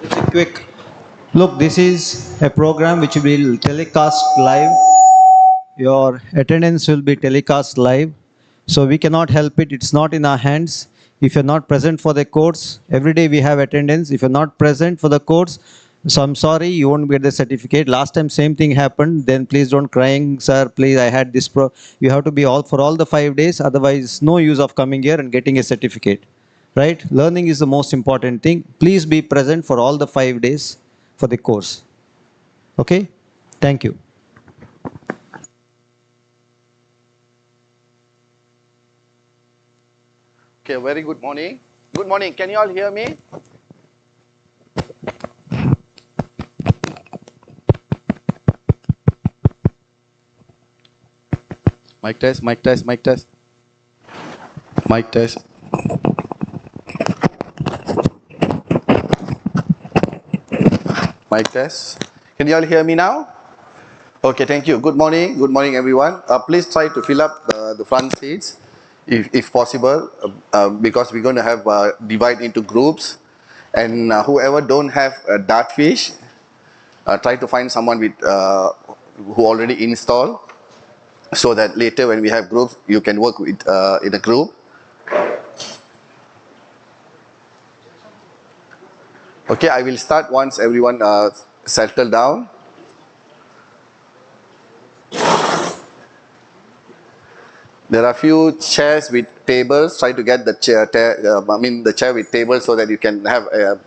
Just a quick look. This is a program which will telecast live. Your attendance will be telecast live. So we cannot help it. It's not in our hands. If you're not present for the course, every day we have attendance. If you're not present for the course, so I'm sorry, you won't get the certificate. Last time same thing happened. Then please don't crying, sir. Please, I had this You have to be all for all the 5 days. Otherwise, no use of coming here and getting a certificate. Right? Learning is the most important thing. Please be present for all the 5 days for the course. Okay? Thank you. Okay, very good morning. Good morning. Can you all hear me? Mic test, mic test, mic test. Mic test. Mic test. Can you all hear me now? Okay, thank you. Good morning. Good morning, everyone. Please try to fill up the front seats if possible because we're going to have divide into groups. And whoever don't have a dartfish, try to find someone with who already installed so that later when we have groups, you can work with in a group. Okay, I will start once everyone settle down. There are a few chairs with tables. Try to get the chair, the chair with tables so that you can have a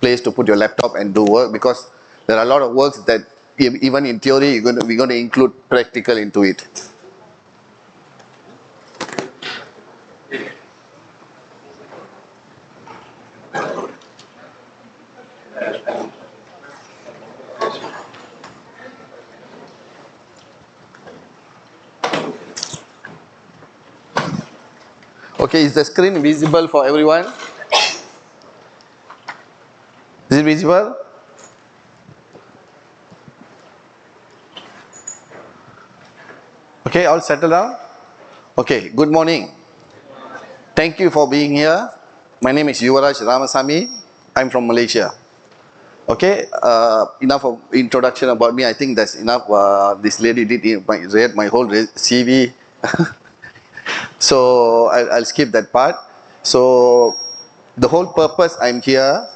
place to put your laptop and do work, because there are a lot of works that even in theory we're going to include practical into it. Okay, is the screen visible for everyone? Is it visible? Okay, all settle down? Okay, good morning. Thank you for being here. My name is Yuvaraj Ramasamy. I'm from Malaysia. Okay, enough of introduction about me. I think that's enough. This lady read my whole CV. So I'll skip that part. So the whole purpose I'm here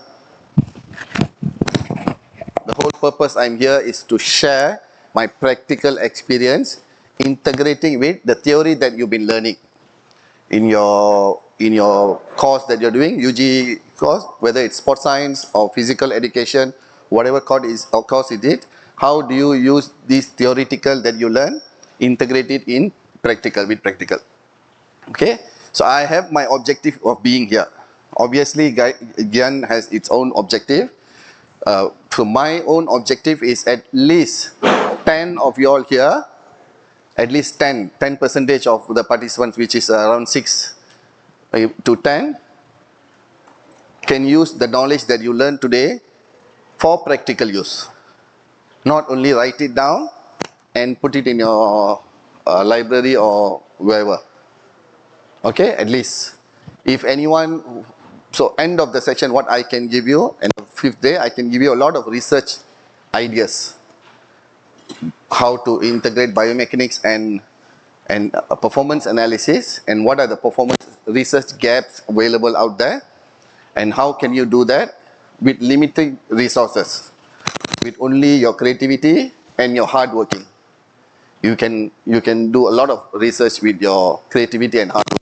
is to share my practical experience integrating with the theory that you've been learning in your course that you're doing, UG course, whether it's sports science or physical education, whatever course it is. How do you use this theoretical that you learn, integrate it in practical with practical? Okay, So I have my objective of being here. Obviously, GIAN has its own objective. So my own objective is at least 10 of you all here, at least 10% of the participants, which is around 6 to 10, can use the knowledge that you learned today for practical use. Not only write it down and put it in your library or wherever. Okay, at least. If anyone, so end of the session, what I can give you, and the 5th day, I can give you a lot of research ideas. How to integrate biomechanics and performance analysis, and what are the performance research gaps available out there, and how can you do that with limited resources, with only your creativity and your hard working. You can do a lot of research with your creativity and hard work.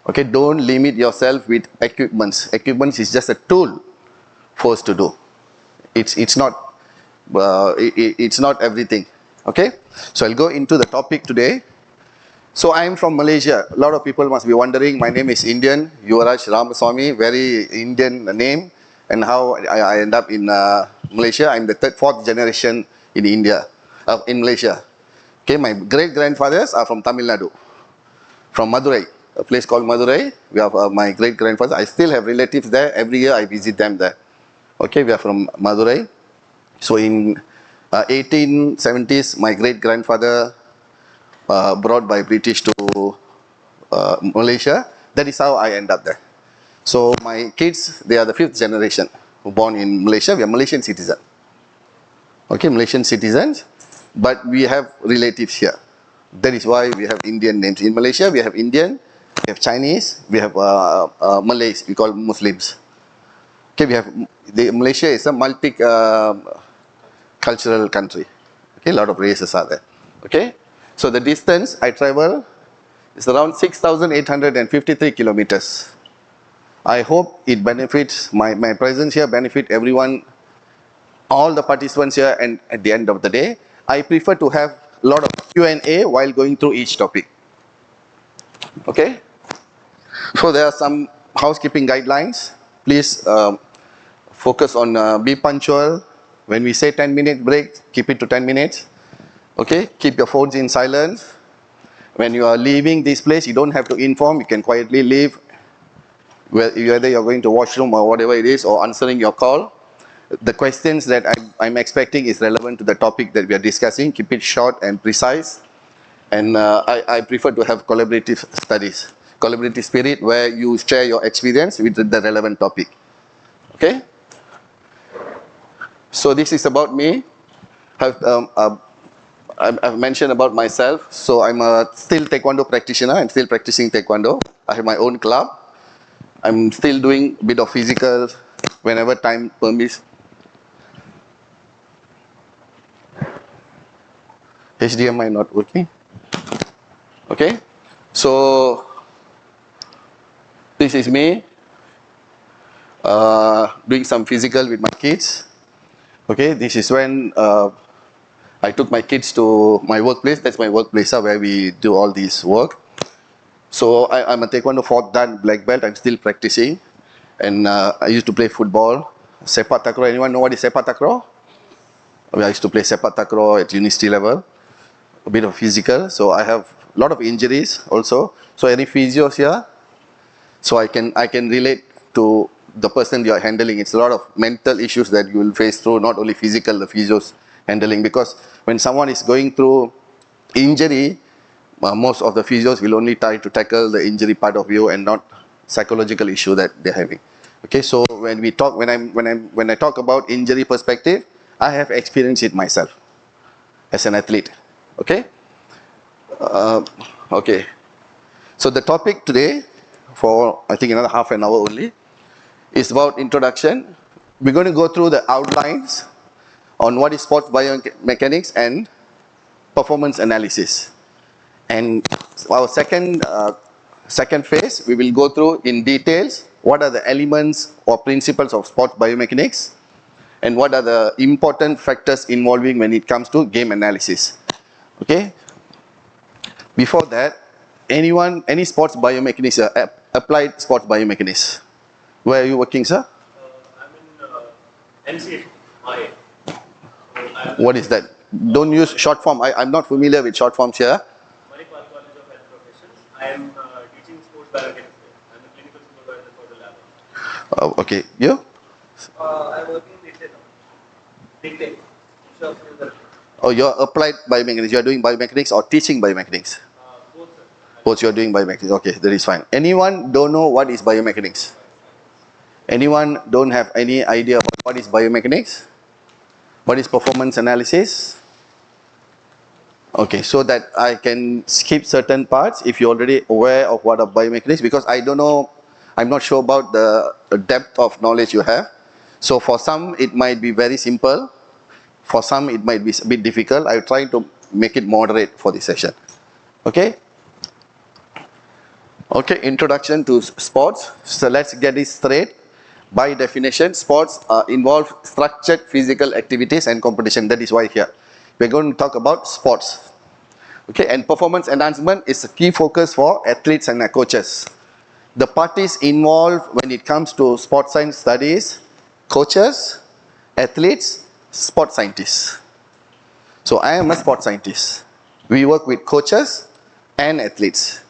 Okay, don't limit yourself with equipments. Equipments is just a tool for us to do. It's not everything. Okay, so I'll go into the topic today. So I am from Malaysia. A lot of people must be wondering, my name is Indian, Yuvaraj Ramaswamy, very Indian name, and how I end up in Malaysia. I'm the 4th generation in India, in Malaysia. Okay, my great-grandfathers are from Tamil Nadu, from Madurai, a place called Madurai. We have my great-grandfathers. I still have relatives there. Every year I visit them there. Okay, we are from Madurai. So in 1870s, my great-grandfather brought by British to Malaysia. That is how I end up there. So my kids, they are the 5th generation who born in Malaysia. We are Malaysian citizens. Okay, Malaysian citizens, but we have relatives here. That is why we have Indian names. In Malaysia, we have Indian, we have Chinese, we have Malays, we call Muslims. Okay, we have, Malaysia is a multi-cultural country. Okay, a lot of races are there. Okay. So the distance I travel is around 6,853 kilometers. I hope it benefits, my presence here benefit everyone, all the participants here, and at the end of the day, I prefer to have a lot of Q&A while going through each topic. Okay? So there are some housekeeping guidelines. Please focus on, be punctual. When we say 10-minute break, keep it to 10 minutes. Okay, keep your phones in silence. When you are leaving this place, you don't have to inform. You can quietly leave, whether you're going to washroom or whatever it is, or answering your call. The questions that I'm expecting is relevant to the topic that we are discussing. Keep it short and precise. And I prefer to have collaborative studies, collaborative spirit, where you share your experience with the relevant topic. Okay? So this is about me. I've mentioned about myself. So I'm a still Taekwondo practitioner. I'm still practicing Taekwondo. I have my own club. I'm still doing a bit of physical whenever time permits. HDMI not working. Okay. So this is me doing some physical with my kids. Okay. This is when I took my kids to my workplace. That's my workplace where we do all this work. So I'm a Taekwondo 4th Dan black belt. I'm still practicing. And I used to play football. Sepak takraw. Anyone know what is sepak takraw? I used to play sepak takraw at university level. A bit of physical. So I have a lot of injuries also. So any physios here? So I can relate to the person you are handling. It's a lot of mental issues that you will face through, not only physical, the physios handling, because when someone is going through injury, most of the physios will only try to tackle the injury part of you and not psychological issue that they're having. Okay, so when we talk, when I talk about injury perspective, I have experienced it myself as an athlete. Okay, okay. So the topic today, for I think another half an hour only, is about introduction. We're going to go through the outlines on what is sports biomechanics and performance analysis. And our second phase, we will go through in details what are the elements or principles of sports biomechanics and what are the important factors involving when it comes to game analysis. Okay. Before that, Anyone, any sports biomechanics, applied sports biomechanics? Where are you working, sir? I'm in MCA, MIA. What is that? Don't use short form. I'm not familiar with short forms here. Manipal College of Health Professions. I am teaching sports biomechanics there. I'm a clinical supervisor for the lab. Okay, you? I'm working in Dikte now. Dikte. Oh, you're applied biomechanics. You're doing biomechanics or teaching biomechanics? Both, sir. Both you're doing biomechanics. Okay, that is fine. Anyone don't know what is biomechanics? Anyone don't have any idea about what is biomechanics? What is performance analysis? Okay, so that I can skip certain parts if you're already aware of what are biomechanics, because I don't know, I'm not sure about the depth of knowledge you have. So for some, it might be very simple. For some, it might be a bit difficult. I'm trying to make it moderate for this session. Okay? Okay, introduction to sports. So let's get this straight. By definition, sports involve structured physical activities and competition. That is why here. We're going to talk about sports. Okay, and performance enhancement is a key focus for athletes and coaches. The parties involved when it comes to sports science studies, coaches, athletes, sports scientists. So I am a sports scientist. We work with coaches and athletes.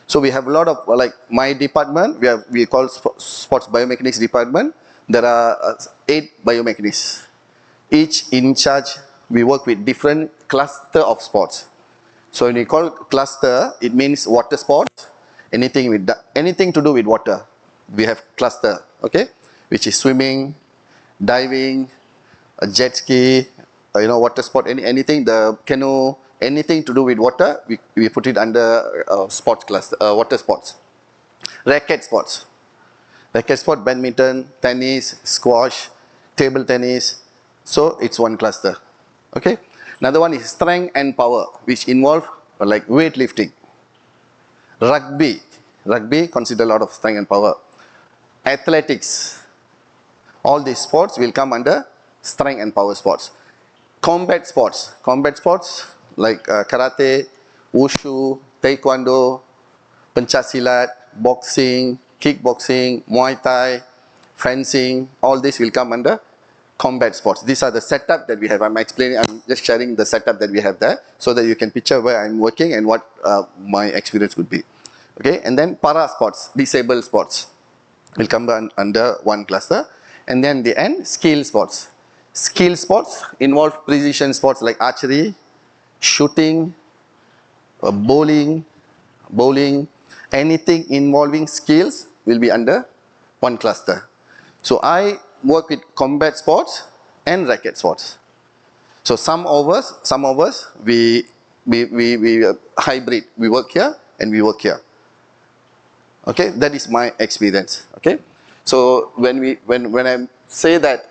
So we have a lot of, like my department, we call sports biomechanics department. There are 8 biomechanics. Each in charge, we work with different cluster of sports. So when we call cluster, it means water sports, anything to do with water. We have cluster, okay, which is swimming, diving, a jet ski, water sport, anything, the canoe, anything to do with water, we put it under sports cluster, water sports. Racket sports. Racket sport, badminton, tennis, squash, table tennis. So it's one cluster. Okay. Another one is strength and power, which involve like weightlifting. Rugby. Rugby consider a lot of strength and power. Athletics. All these sports will come under strength and power sports. Combat sports. Combat sports like karate, wushu, taekwondo, pencak boxing, kickboxing, muay thai, fencing, all this will come under combat sports. These are the setup that we have. I'm just sharing the setup that we have there so that you can picture where I'm working and what my experience would be. Okay, and then para sports, disabled sports will come under one cluster. And then the end, skill sports. Skill sports involve precision sports like archery, shooting, bowling, anything involving skills will be under one cluster. So I work with combat sports and racket sports. So some of us, we hybrid. We work here and we work here. Okay, that is my experience. Okay, so when I say that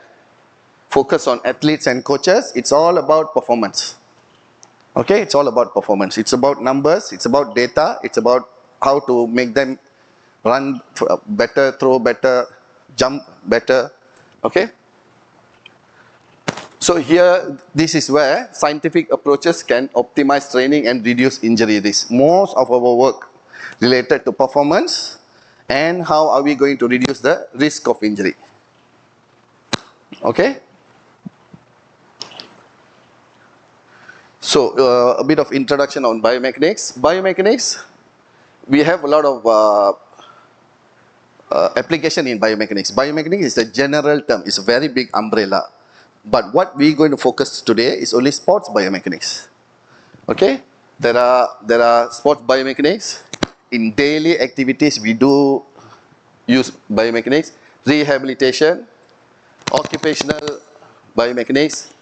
focus on athletes and coaches, it's all about performance. Okay, it's all about performance. It's about numbers, it's about data, it's about how to make them run better, throw better, jump better. Okay. So here, this is where scientific approaches can optimize training and reduce injury risk. Most of our work related to performance and how are we going to reduce the risk of injury. Okay. So a bit of introduction on biomechanics. Biomechanics, we have a lot of application in biomechanics. Biomechanics is a general term. It's a very big umbrella. But what we're going to focus today is only sports biomechanics. Okay? There are sports biomechanics. In daily activities, we do use biomechanics. Rehabilitation, occupational biomechanics,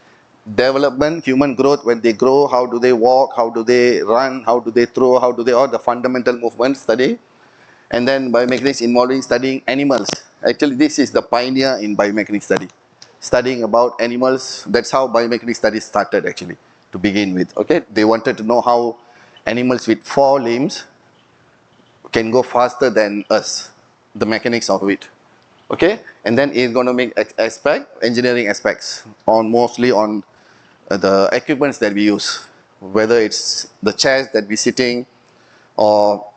development, human growth, when they grow, how do they walk, how do they run, how do they throw, all the fundamental movement study. And then biomechanics involving studying animals. Actually, this is the pioneer in biomechanics study. Studying about animals, that's how biomechanics studies started actually, to begin with. Okay, they wanted to know how animals with 4 limbs can go faster than us, the mechanics of it. Okay, and then it's going to make engineering aspects, mostly on the equipments that we use, whether it's the chairs that we're sitting, or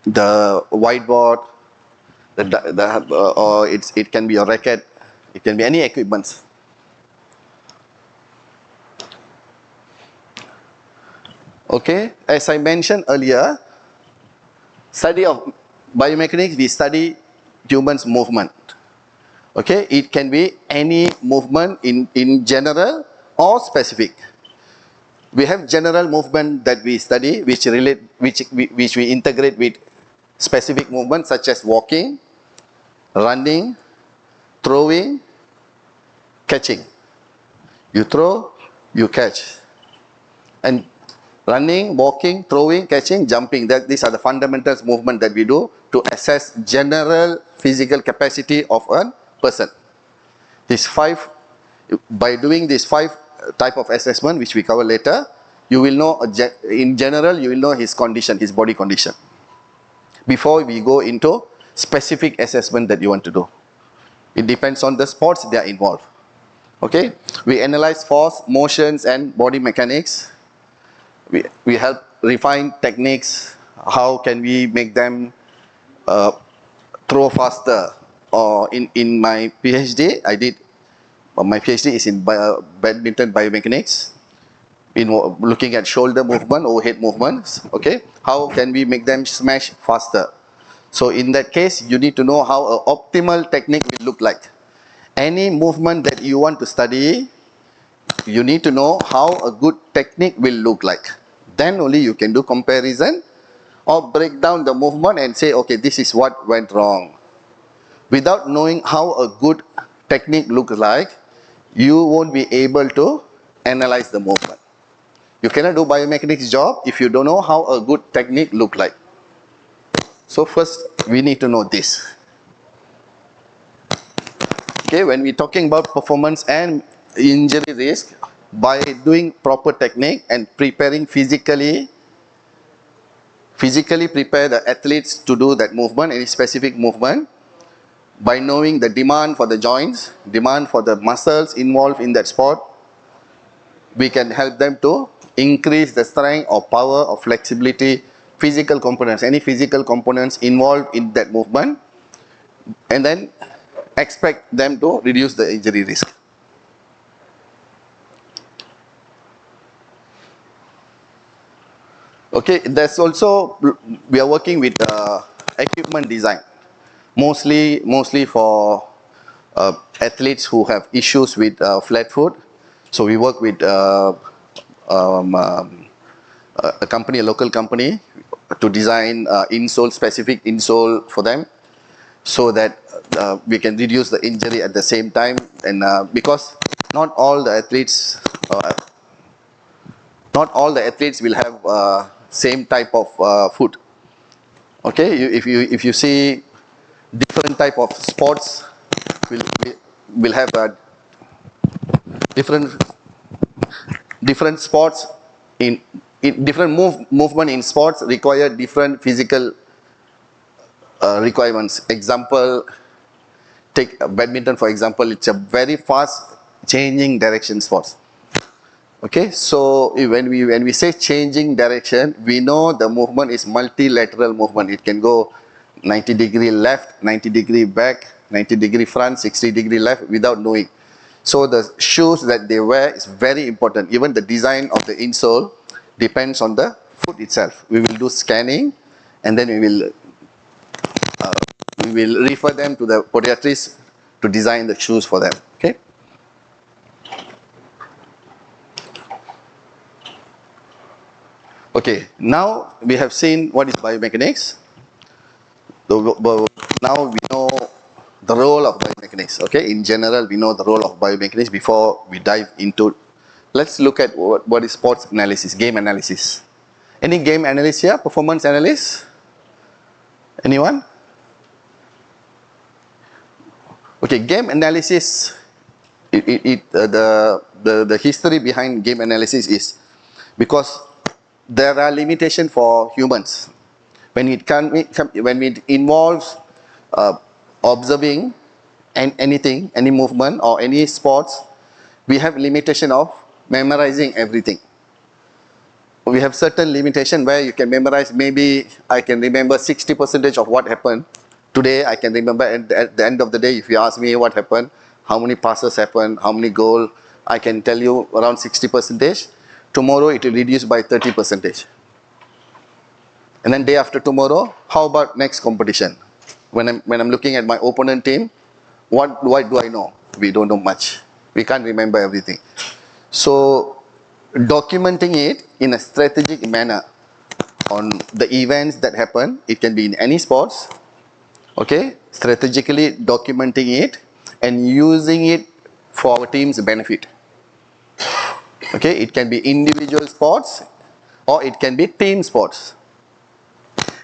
the whiteboard, or it can be a racket, it can be any equipment. Okay, as I mentioned earlier, study of biomechanics, we study humans' movement. Okay, it can be any movement in general or specific. We have general movement that we study, which we integrate with specific movements such as walking, running, throwing, catching. You throw, you catch. And running, walking, throwing, catching, jumping, these are the fundamentals movement that we do to assess general physical capacity of a person. By doing these 5 type of assessment, which we cover later, you will know, in general, you will know his condition, his body condition, before we go into specific assessment that you want to do. It depends on the sports they are involved. Okay, we analyze force, motions, and body mechanics. We help refine techniques. How can we make them throw faster? Or in my PhD, my PhD is in badminton biomechanics, in looking at shoulder movement, overhead movements. Okay, how can we make them smash faster? So in that case, you need to know how an optimal technique will look like. Any movement that you want to study, you need to know how a good technique will look like. Then only you can do comparison or break down the movement and say, okay, this is what went wrong. Without knowing how a good technique looks like, you won't be able to analyze the movement. You cannot do biomechanics job if you don't know how a good technique look like. So first, we need to know this. Okay, when we're talking about performance and injury risk, by doing proper technique and preparing physically prepare the athletes to do that movement, any specific movement, by knowing the demand for the joints, demand for the muscles involved in that sport, we can help them to increase the strength or power or flexibility, physical components, any physical components involved in that movement, and then expect them to reduce the injury risk. Okay, there's also, we are working with equipment design, mostly for athletes who have issues with flat foot. So we work with a local company, to design specific insole for them, so that we can reduce the injury at the same time. And because not all the athletes will have same type of foot. Okay, if you see different type of sports will have different sports in different movement in sports require different physical requirements. Example, take badminton for example. It's a very fast changing direction sports. Okay, so when we say changing direction, we know the movement is multilateral movement. It can go 90-degree left, 90-degree back, 90-degree front, 60-degree left without knowing. So the shoes that they wear is very important. Even the design of the insole depends on the foot itself. We will do scanning, and then we will refer them to the podiatrist to design the shoes for them. Okay. Okay, now we have seen what is biomechanics. Now we know the role of biomechanics. Okay, in general, we know the role of biomechanics. Before we dive into, let's look at what is sports analysis, game analysis. Any game analyst here? Performance analyst? Anyone? Okay, game analysis. The history behind game analysis is because there are limitations for humans when it involves observing anything, any movement or any sports. We have limitation of memorizing everything. we have certain limitation where you can memorize. Maybe I can remember 60% of what happened. Today I can remember at the end of the day, if you ask me what happened, how many passes happened, how many goal, I can tell you around 60%. Tomorrow it will reduce by 30%. And then day after tomorrow, how about next competition? When I'm looking at my opponent team, what do I know? We don't know much. We can't remember everything. So documenting it in a strategic manner on the events that happen, it can be in any sports, okay, strategically documenting it and using it for our team's benefit. Okay, it can be individual sports or it can be team sports.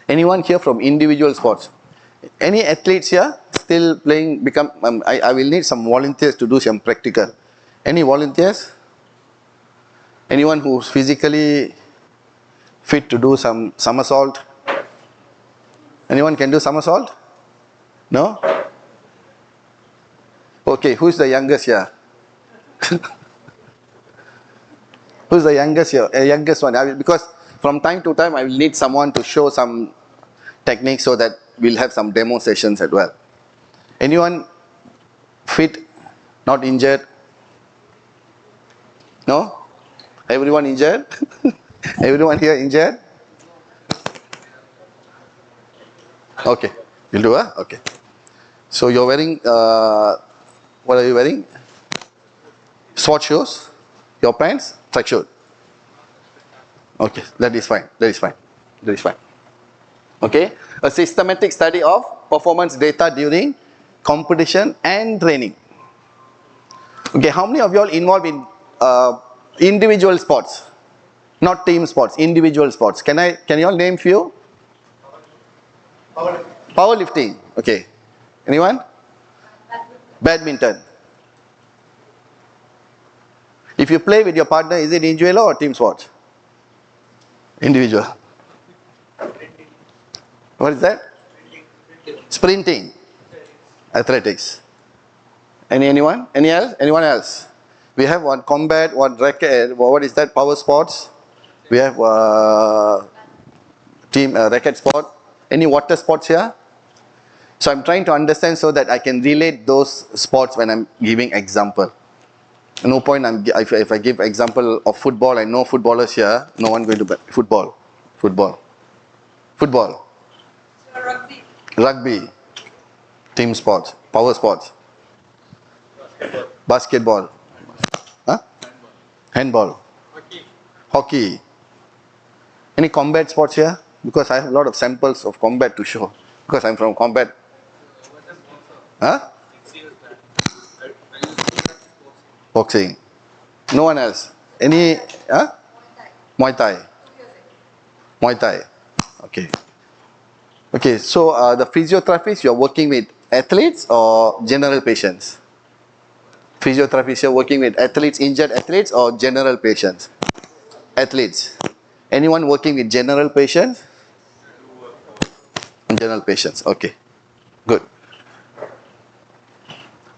Anyone here from individual sports? Any athletes here still playing? I will need some volunteers to do some practical. Any volunteers? Anyone who's physically fit to do some somersault? Anyone can do somersault? No? Okay, who's the youngest here? Who's the youngest here? Youngest one. Because from time to time I will need someone to show some techniques so that we'll have some demo sessions as well. Anyone fit, not injured? No? Everyone injured? Everyone here injured? Okay, you'll do it? Okay. So you're wearing, what are you wearing? Sport shoes? Your pants? Track shoe? Okay, that is fine. That is fine. That is fine. Okay, a systematic study of performance data during competition and training. Okay, how many of you all involved in individual sports? Not team sports, individual sports. Can you all name few? Powerlifting. Okay. Anyone? Badminton. If you play with your partner, is it individual or team sport? Individual. What is that? Sprinting. Athletics. Anyone? Anyone else? We have one combat, one racket. What is that? Power sports. We have team racket sport. Any water sports here? So I'm trying to understand so that I can relate those sports when I'm giving example. No point if I give example of football, I know footballers here. No one going to bet football. Rugby. Team sports. Power sports. Basketball. Huh? Handball. Hockey. Any combat sports here? Because I have a lot of samples of combat to show. Because I'm from combat. Huh? Boxing. No one else. Any? Huh? Muay Thai. Muay Thai. Okay. Okay. So the physiotherapists, you're working with athletes or general patients? Physiotherapists, you're working with athletes, injured athletes or general patients? Athletes. Anyone working with general patients? General patients. Okay. Good.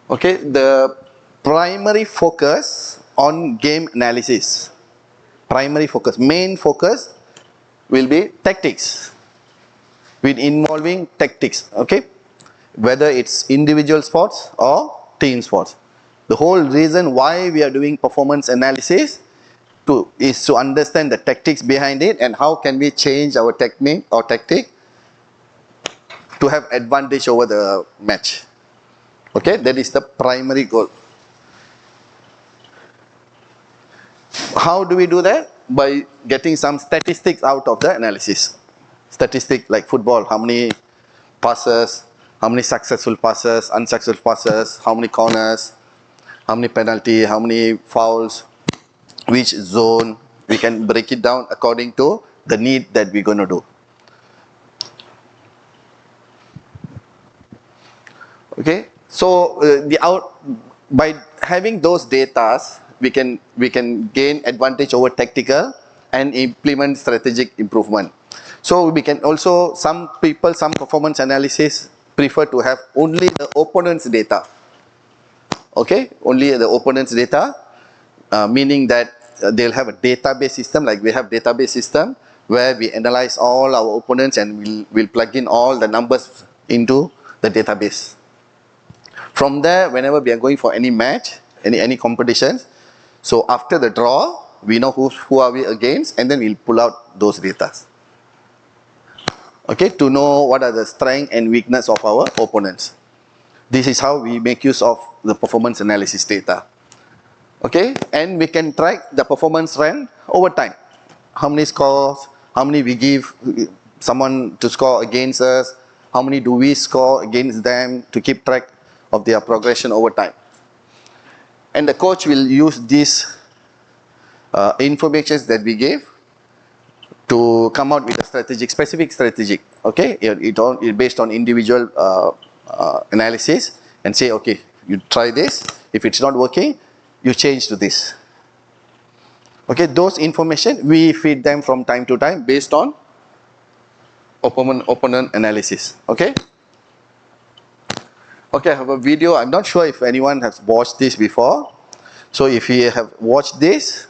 Okay. The primary focus on game analysis. Primary focus. Main focus will be tactics. With involving tactics. Okay. Whether it's individual sports or team sports. The whole reason why we are doing performance analysis is to understand the tactics behind it and how can we change our technique or tactic to have advantage over the match. Okay, that is the primary goal. How do we do that? By getting some statistics out of the analysis. Statistics like football, how many passes, how many successful passes, unsuccessful passes, how many corners, how many penalty, how many fouls, which zone. We can break it down according to the need that we're going to do. Okay, so by having those data, we can gain advantage over tactical and implement strategic improvement. So we can also, some performance analysis prefer to have only the opponent's data. Okay, only the opponent's data, meaning that they'll have a database system, like we have database system, where we analyze all our opponents and we'll plug in all the numbers into the database. From there, whenever we are going for any match, any competitions, so after the draw, we know who are we against, and then we'll pull out those data. Okay, to know what are the strength and weakness of our opponents. This is how we make use of the performance analysis data. Okay, and we can track the performance trend over time. How many scores, how many we give someone to score against us, how many do we score against them, to keep track of their progression over time. And the coach will use these information that we gave to come out with a specific strategic. Okay, it based on individual analysis, and say, okay, you try this. If it's not working, you change to this. Okay, those information we feed them from time to time based on opponent analysis. Okay. Okay, I have a video. I'm not sure if anyone has watched this before. So if you have watched this,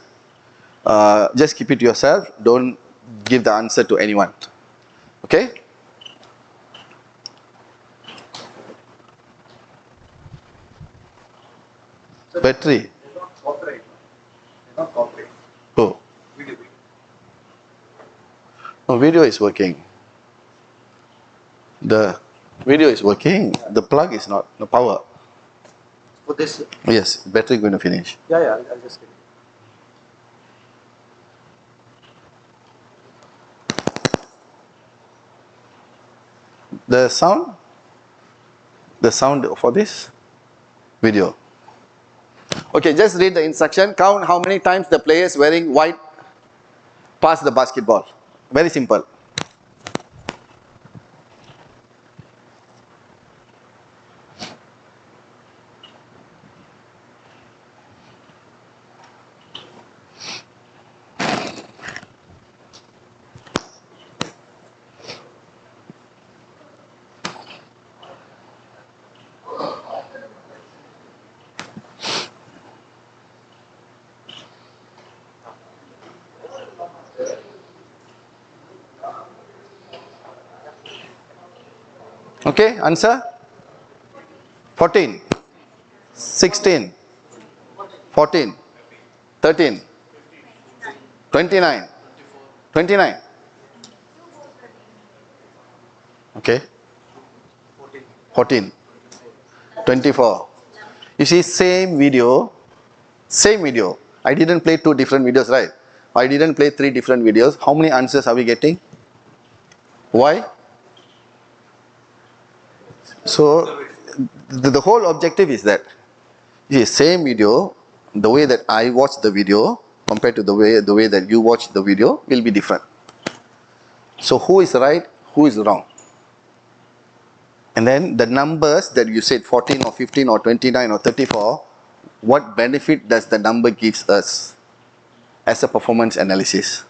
just keep it to yourself. Don't give the answer to anyone. Okay? Battery. Oh. No, video is working. The video is working. The plug is not. The power. For this, Yes, battery going to finish. yeah, I'll just get it. The sound for this video. Okay, just read the instruction. Count how many times the players wearing white pass the basketball. Very simple. Okay, answer? 14, 16, 14, 13, 29, 29. Okay, 14, 24. You see, same video. I didn't play 2 different videos, right? I didn't play 3 different videos. How many answers are we getting? Why? So, the whole objective is that, the same video, the way that I watch the video compared to the way that you watch the video will be different. So who is right, who is wrong? And then the numbers that you said 14 or 15 or 29 or 34, what benefit does the number gives us as a performance analysis?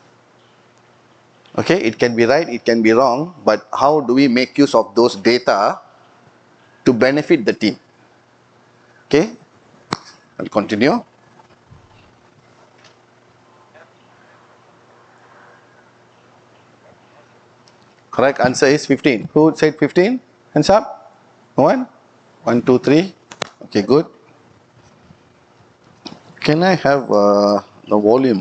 Okay, it can be right, it can be wrong, but how do we make use of those data to benefit the team? Okay, I'll continue. Correct answer is 15. Who said 15? Hands up. No one? 1, 2, 3. Okay, good. Can I have the volume?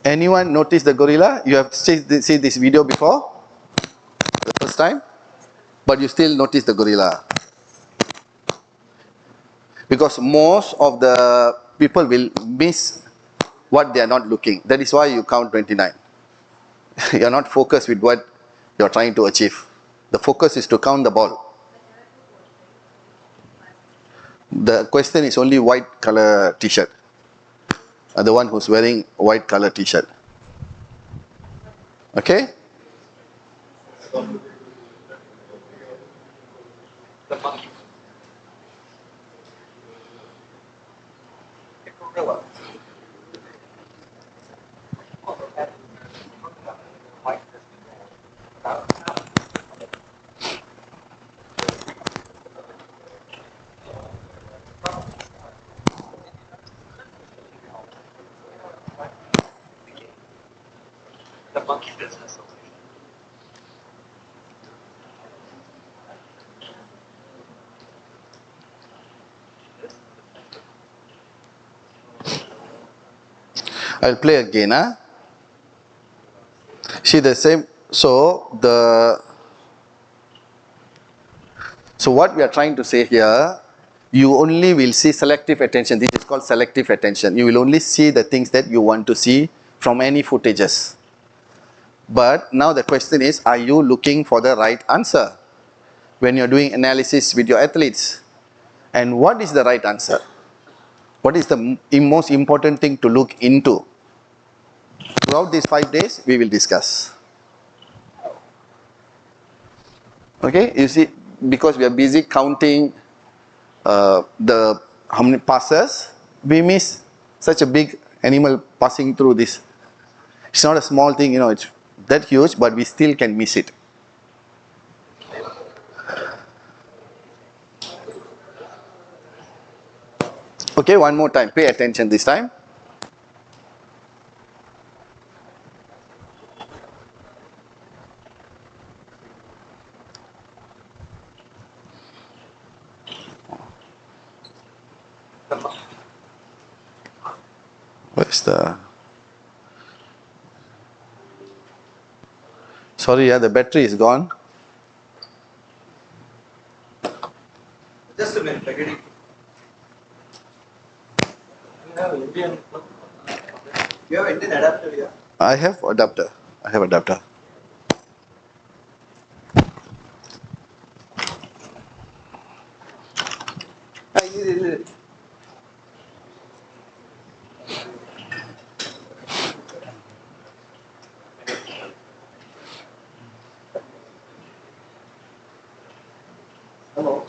Anyone notice the gorilla? You have seen this video before? The first time? But you still notice the gorilla. Because most of the people will miss what they are not looking. That is why you count 29. You are not focused with what you are trying to achieve. The focus is to count the ball. The question is only white color t-shirt. The one who's wearing white color t-shirt. Okay? I'll play again. Huh? See the same. So what we are trying to say here, you only will see selective attention. This is called selective attention. You will only see the things that you want to see from any footages. But now the question is, are you looking for the right answer when you're doing analysis with your athletes? And what is the right answer? What is the most important thing to look into? Throughout these 5 days, we will discuss. Okay, you see, because we are busy counting how many passes, we miss such a big animal passing through this. It's not a small thing, it's that huge, but we still can miss it. Okay, one more time, pay attention this time. Where's the... Sorry, the battery is gone. Just a minute, I'm getting. You have Indian adapter here? I have adapter. Hello.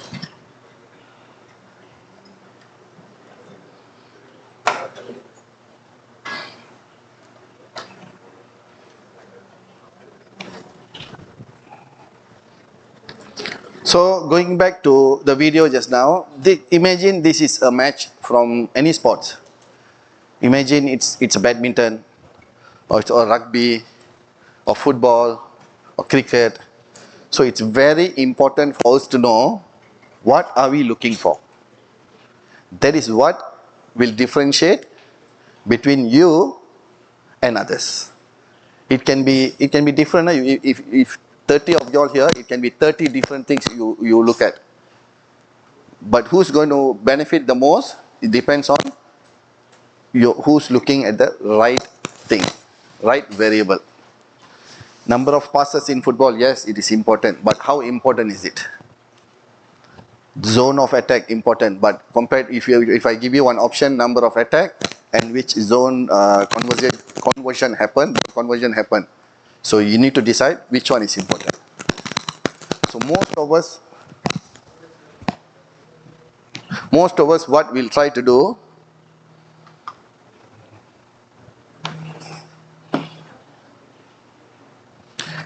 So going back to the video just now, imagine this is a match from any sports. Imagine it's a badminton, or it's a rugby, or football, or cricket. So it's very important for us to know what are we looking for. That is what will differentiate between you and others. It can be different. If 30 of y'all here, it can be 30 different things you look at. But who's going to benefit the most? It depends on who's looking at the right thing, right variable. Number of passes in football, yes, it is important. But how important is it? Zone of attack, important. But compared, if I give you one option, number of attack and which zone conversion happen. So you need to decide which one is important. So most of us, what we'll try to do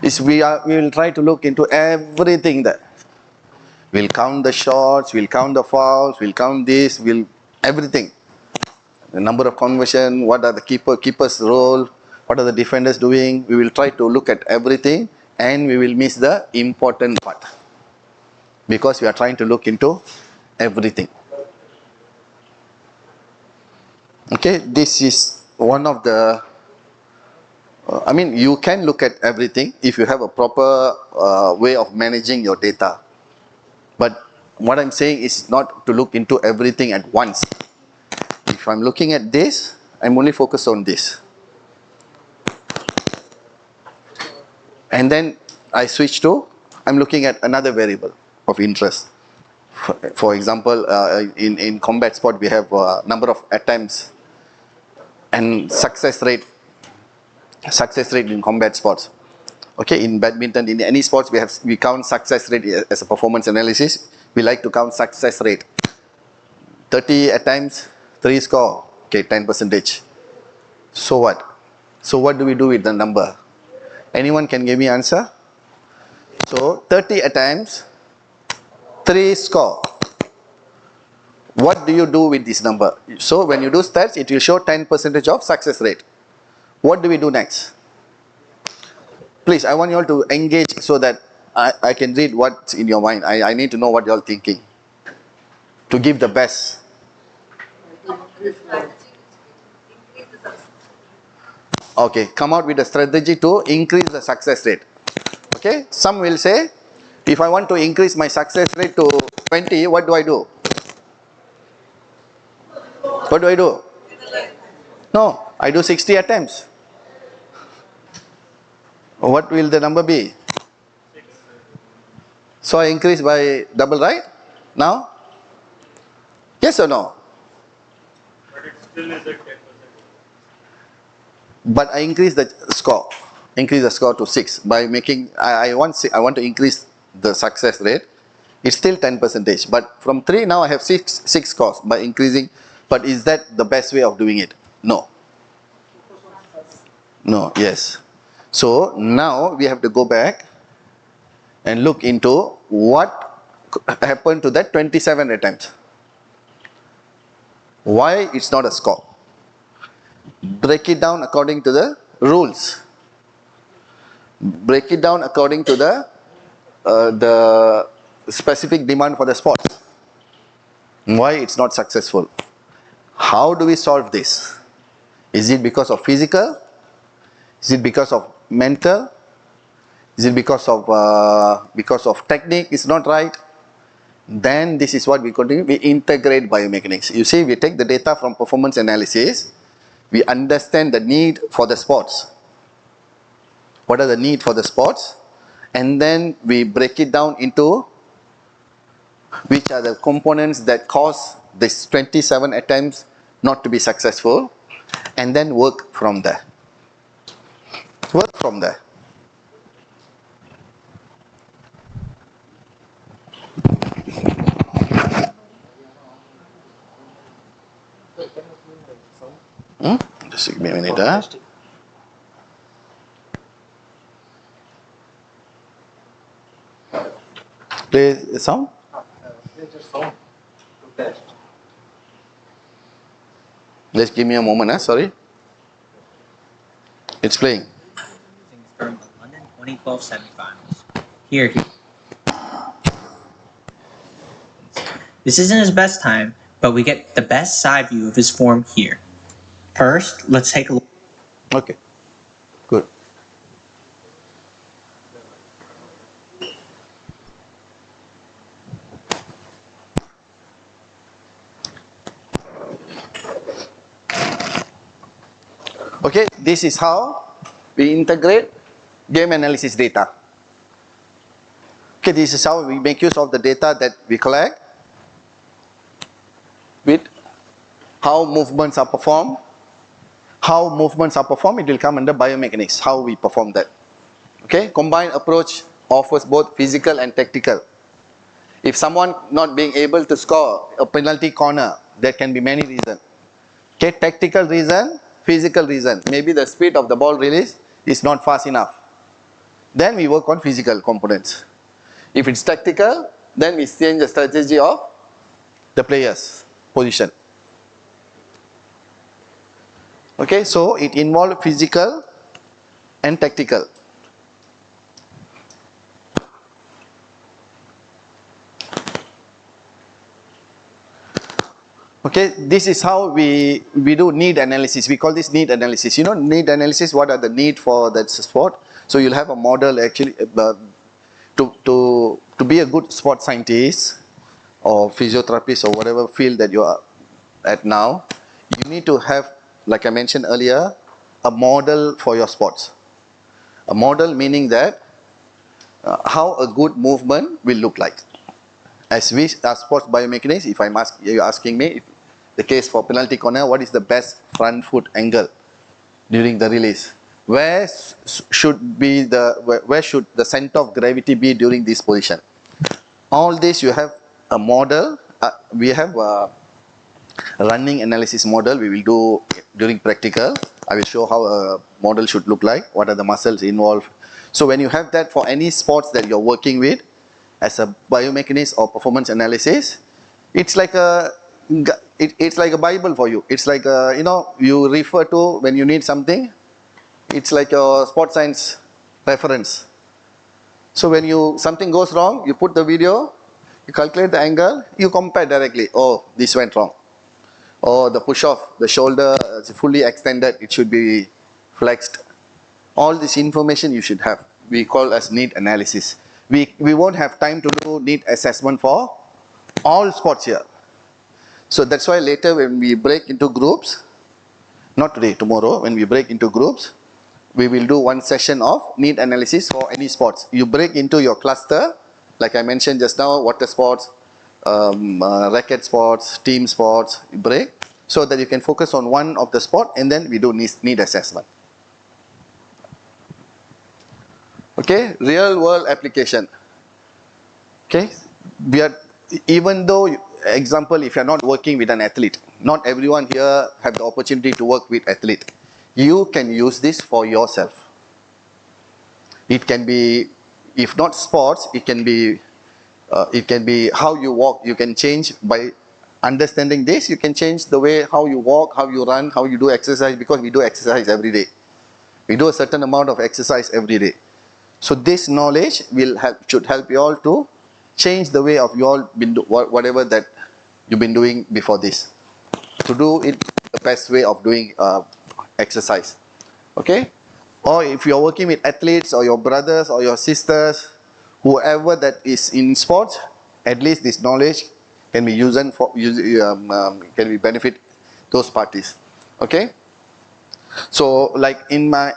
is we will try to look into everything there. We'll count the shots, we'll count the fouls, we'll count this, everything. The number of conversion, what are the keeper's role, what are the defenders doing. We will try to look at everything and we will miss the important part. Because we are trying to look into everything. Okay, this is one of the... you can look at everything if you have a proper way of managing your data. But what I'm saying is not to look into everything at once. If I'm looking at this, I'm only focused on this. And then I switch to, I'm looking at another variable of interest. For example, in combat sport, we have number of attempts and success rate in combat sports. Okay, in badminton, in any sports, we count success rate as a performance analysis. We like to count success rate. 30 attempts, 3 score. Okay, 10%. So what? So what do we do with the number? Anyone can give me answer? So 30 attempts, 3 score. What do you do with this number? So when you do stats, it will show 10% of success rate. What do we do next? Please, I want you all to engage so that I can read what's in your mind. I need to know what you all thinking. To give the best. Okay, come out with a strategy to increase the success rate. Okay, some will say, if I want to increase my success rate to 20, what do I do? What do I do? No, I do 60 attempts. What will the number be? So I increase by double, right? Now? Yes or no? But it still is at 10%. But I increase the score. Increase the score to 6 by making, I want to increase the success rate. It's still 10%, but from 3 now I have 6 scores by increasing. But is that the best way of doing it? No. No, yes. So now we have to go back and look into what happened to that 27 attempts. Why it's not a score? Break it down according to the rules. Break it down according to the specific demand for the sport. Why it's not successful? How do we solve this? Is it because of physical? Is it because of mental? Is it because of technique is not right? Then this is what we continue. We integrate biomechanics. You see, we take the data from performance analysis. We understand the need for the sports. What are the need for the sports? And then we break it down into which are the components that cause this 27 attempts not to be successful, and then work from there. Work from there. Just give me a minute. Play the sound. Just give me a moment, sorry. It's playing. From London 2012 semifinals. Here. This isn't his best time, but we get the best side view of his form here. First, let's take a look. Okay, good. Okay, this is how we integrate game analysis data. Okay, this is how we make use of the data that we collect with how movements are performed. How movements are performed, it will come under biomechanics, how we perform that. Okay, combined approach offers both physical and tactical. If someone not being able to score a penalty corner, there can be many reasons. Okay, tactical reason, physical reason. Maybe the speed of the ball release is not fast enough. Then we work on physical components. If it's tactical, then we change the strategy of the player's position. Okay, so it involves physical and tactical. Okay, this is how we do need analysis. We call this need analysis. You know, need analysis, what are the need for that sport? So you'll have a model actually to be a good sport scientist or physiotherapist or whatever field that you are at now. You need to have, like I mentioned earlier, a model for your sports. A model meaning that how a good movement will look like. As sports biomechanics, if you're asking me, the case for penalty corner, what is the best front foot angle during the release? Where should the center of gravity be during this position? All this you have a model. We have a running analysis model we will do during practical. I will show how a model should look like, what are the muscles involved. So when you have that for any sports that you're working with as a biomechanist or performance analysis, it's like a Bible for you. It's like you refer to when you need something. It's like a sports science reference. So when something goes wrong, you put the video, you calculate the angle, you compare directly. Oh, this went wrong. Or the push off, the shoulder is fully extended, it should be flexed. All this information you should have. We call as need analysis. We won't have time to do need assessment for all sports here. So that's why later when we break into groups, not today, tomorrow, when we break into groups, we will do one session of need analysis for any sports. You break into your cluster, like I mentioned just now, water sports, racket sports, team sports, you break, so that you can focus on one of the sport and then we do need assessment. Okay, real world application. Okay, even though, example, if you are not working with an athlete, not everyone here have the opportunity to work with athlete. You can use this for yourself. It can be, if not sports, it can be how you walk. You can change by understanding this. You can change the way how you walk, how you run, how you do exercise, because we do exercise every day. We do a certain amount of exercise every day. So this knowledge should help you all to change the way of you all whatever that you've been doing before this, to do it the best way of doing exercise. Okay, or if you're working with athletes or your brothers or your sisters, whoever that is in sports, at least this knowledge can be used for can be benefit those parties. Okay, so like in my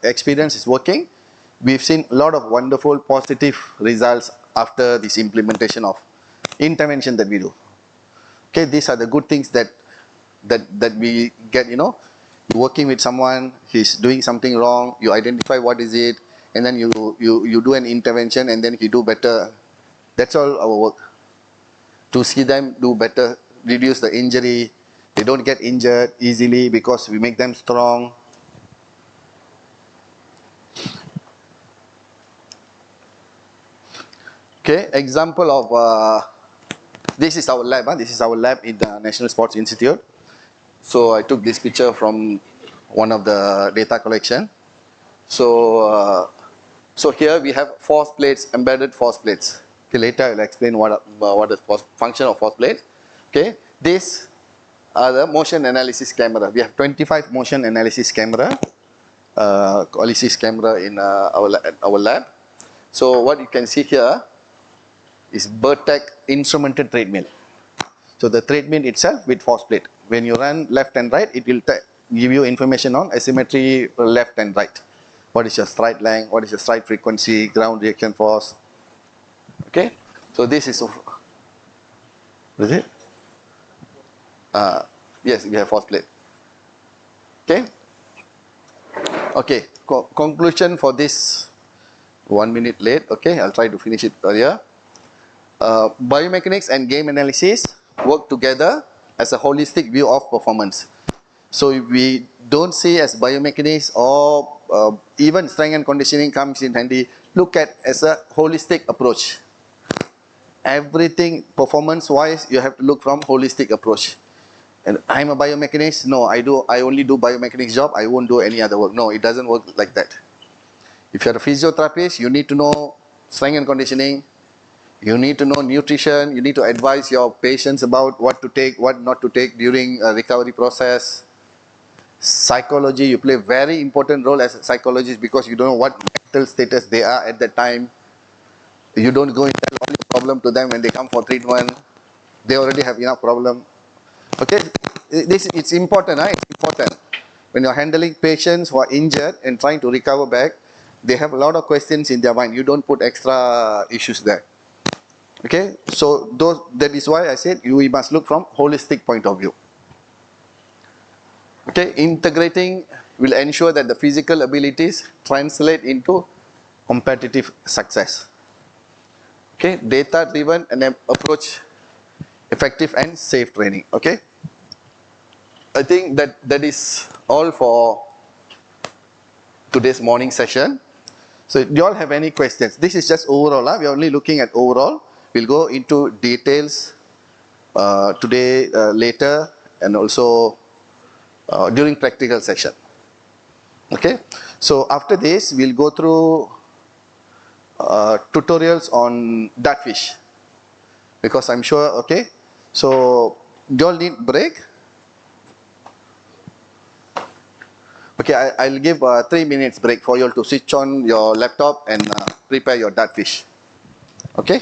experience is working, we've seen a lot of wonderful positive results after this implementation of intervention that we do. Okay, these are the good things that we get. You're working with someone, he's doing something wrong, you identify what is it, and then you do an intervention and then he do better. That's all our work. To see them do better, reduce the injury, they don't get injured easily because we make them strong. Okay, example of this is our lab. This is our lab in the National Sports Institute. So I took this picture from one of the data collection. So so here we have force plates, embedded force plates. Okay, later I'll explain what is function of force plates. Okay, these are the motion analysis camera. We have 25 motion analysis camera, in our lab. So what you can see here is Bertec instrumented treadmill. So the treadmill itself with force plate. When you run left and right, it will give you information on asymmetry left and right. What is your stride length? What is your stride frequency? Ground reaction force? Okay. So this is it? Yes, we have force plate. Okay. Okay. Conclusion for this. 1 minute late. Okay, I'll try to finish it earlier. Biomechanics and game analysis work together as a holistic view of performance. So if we don't see as biomechanics or even strength and conditioning comes in handy, look at as a holistic approach. Everything performance wise, you have to look from holistic approach. And I'm a biomechanist. No, I only do biomechanics job. I won't do any other work. No, it doesn't work like that. If you're a physiotherapist, you need to know strength and conditioning. You need to know nutrition. You need to advise your patients about what to take, what not to take during a recovery process. Psychology, you play a very important role as a psychologist because you don't know what mental status they are at that time. You don't go and tell all your problem to them when they come for treatment. They already have enough problem. Okay, it's important. It's important. When you're handling patients who are injured and trying to recover back, they have a lot of questions in their mind. You don't put extra issues there. Okay, so that is why I said we must look from holistic point of view. Okay, integrating will ensure that the physical abilities translate into competitive success. Okay, data driven and approach effective and safe training. Okay, I think that is all for today's morning session. So do you all have any questions? This is just overall. We are only looking at overall. We'll go into details today, later, and also during practical session. Okay. So after this, we'll go through tutorials on dartfish, because I'm sure. Okay. So do you all need break? Okay. Okay, I'll give a 3 minutes break for you all to switch on your laptop and prepare your dart fish. Okay?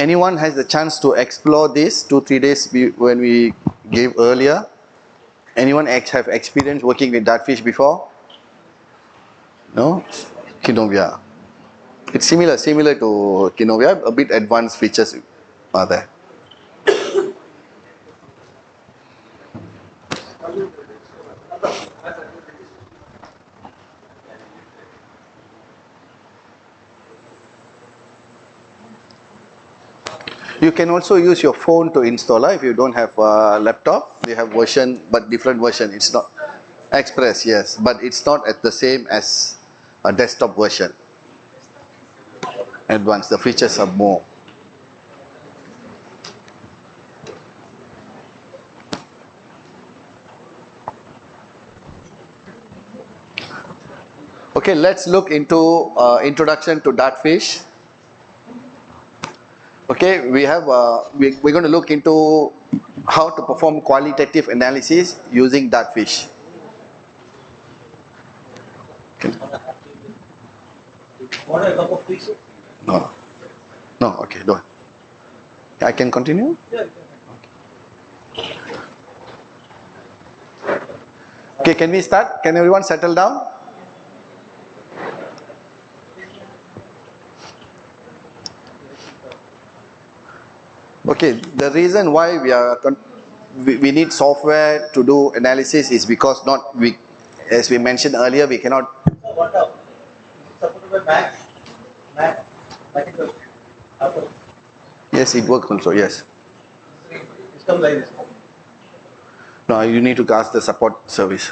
Anyone has the chance to explore this 2-3 days when we gave earlier? Anyone have experience working with dartfish before? No? Kinovia. It's similar to Kinovia, a bit advanced features are there. You can also use your phone to install if you don't have a laptop. They have version, but different version. It's not Express, yes, but it's not at the same as a desktop version. Advanced, the features are more. Okay, let's look into introduction to dartfish. Okay, we have we're going to look into how to perform qualitative analysis using dartfish. Okay. No, no, okay, don't. I can continue. Okay, can we start? Can everyone settle down? Okay, the reason why we need software to do analysis is because as we mentioned earlier, we cannot. Yes, it works also. Yes. No, you need to ask the support service.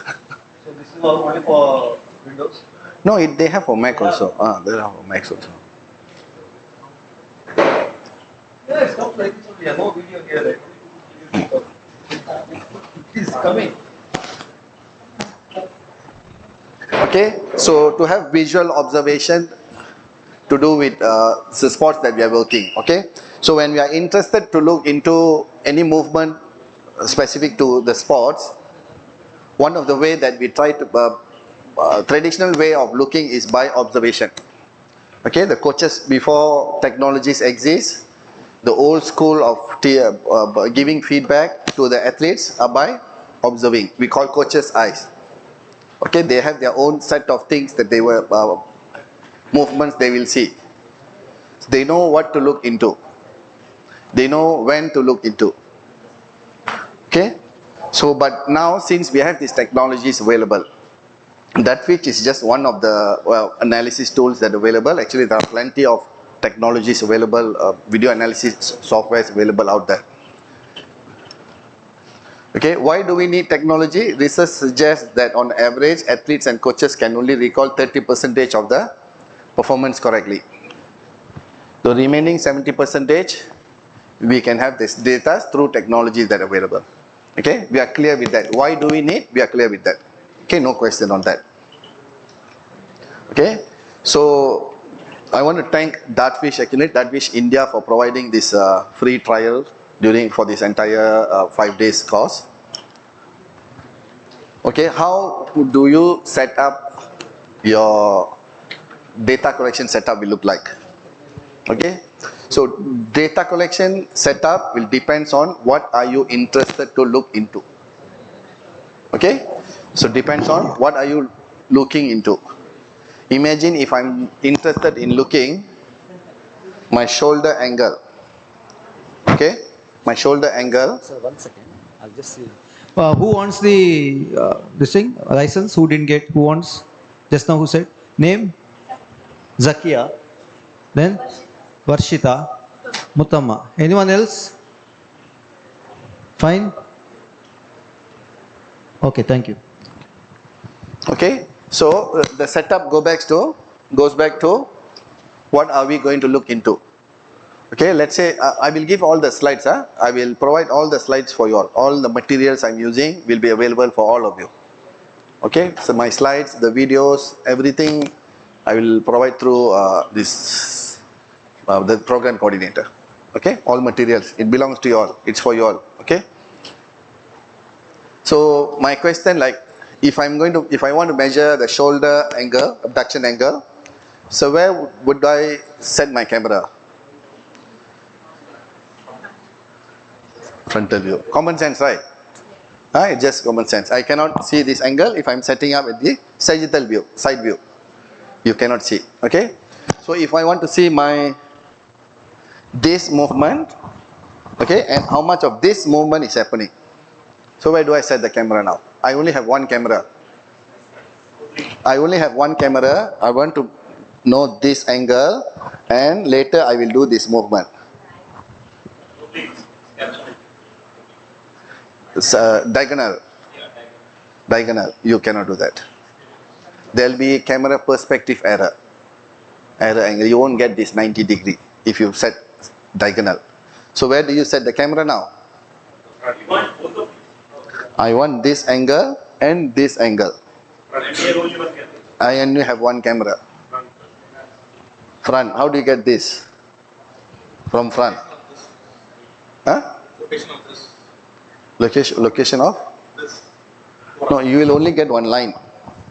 So this is all only for Windows? No, they have for Mac also. They have for Mac also. Yeah, it's not like this only. No video here, right? It is coming. Okay, so to have visual observation to do with the spots that we are working. Okay, so when we are interested to look into any movement specific to the spots, one of the way that we try to traditional way of looking is by observation. Okay, the coaches before technologies exist, the old school of giving feedback to the athletes are by observing. We call coaches' eyes. Okay, they have their own set of things that they were movements they will see. They know what to look into. They know when to look into. Okay, so but now since we have these technologies available, dartfish is just one of the analysis tools that are available. Actually, there are plenty of technologies available, video analysis software is available out there. Okay, why do we need technology? Research suggests that on average, athletes and coaches can only recall 30% of the performance correctly. The remaining 70%, we can have this data through technologies that are available. Okay, we are clear with that. Why do we need? We are clear with that. Okay, no question on that. Okay, so I want to thank Dartfish India for providing this free trial for this entire 5 days course. Okay, how do you set up your data collection setup will look like? Okay, so data collection setup will depends on what are you interested to look into. Okay, so depends on what are you looking into. Imagine if I'm interested in looking my shoulder angle. Okay, my shoulder angle. Sir, 1 second. I'll just see. Who wants the this thing license? Who didn't get? Who wants? Just now, who said name? Zakia. Then Varshita, Mutamma. Anyone else? Fine. Okay, thank you. Okay, so the setup goes back to what are we going to look into. Okay, let's say I will give all the slides. I will provide all the slides for you all. All the materials I'm using will be available for all of you. Okay, so my slides, the videos, everything I will provide through the program coordinator. Okay, all materials, it belongs to you all. It's for you all. Okay. So my question, like, if I want to measure the shoulder angle, abduction angle, so where would I set my camera? Frontal view. Common sense, right? It's just common sense. I cannot see this angle if I'm setting up at the sagittal view, side view. You cannot see. Okay? So if I want to see my this movement, okay, and how much of this movement is happening. So where do I set the camera now? I only have one camera. I only have one camera. I want to know this angle, and later I will do this movement. It's diagonal. Diagonal. You cannot do that. There will be camera perspective error. Error angle. You won't get this 90 degree if you set diagonal. So where do you set the camera now? I want this angle and this angle. I only have one camera. Front. How do you get this? From front. Huh? Location of? No, you will only get one line.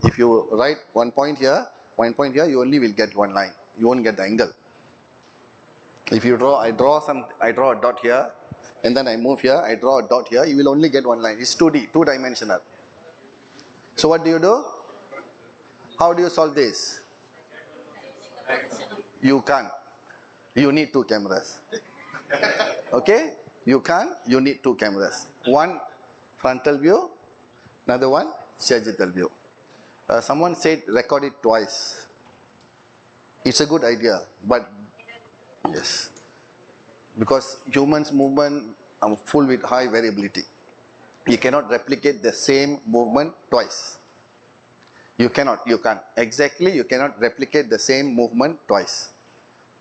If you write one point here, you only will get one line. You won't get the angle. If you draw, I draw a dot here, and then I move here, I draw a dot here, you will only get one line. It's 2D, two-dimensional. So what do you do? How do you solve this? You can't. You need two cameras. Okay? You can't. You need two cameras. One frontal view, another one sagittal view. Someone said record it twice. It's a good idea, but yes, because humans' movement are full with high variability. You cannot replicate the same movement twice. You cannot. You can't. Exactly, you cannot replicate the same movement twice.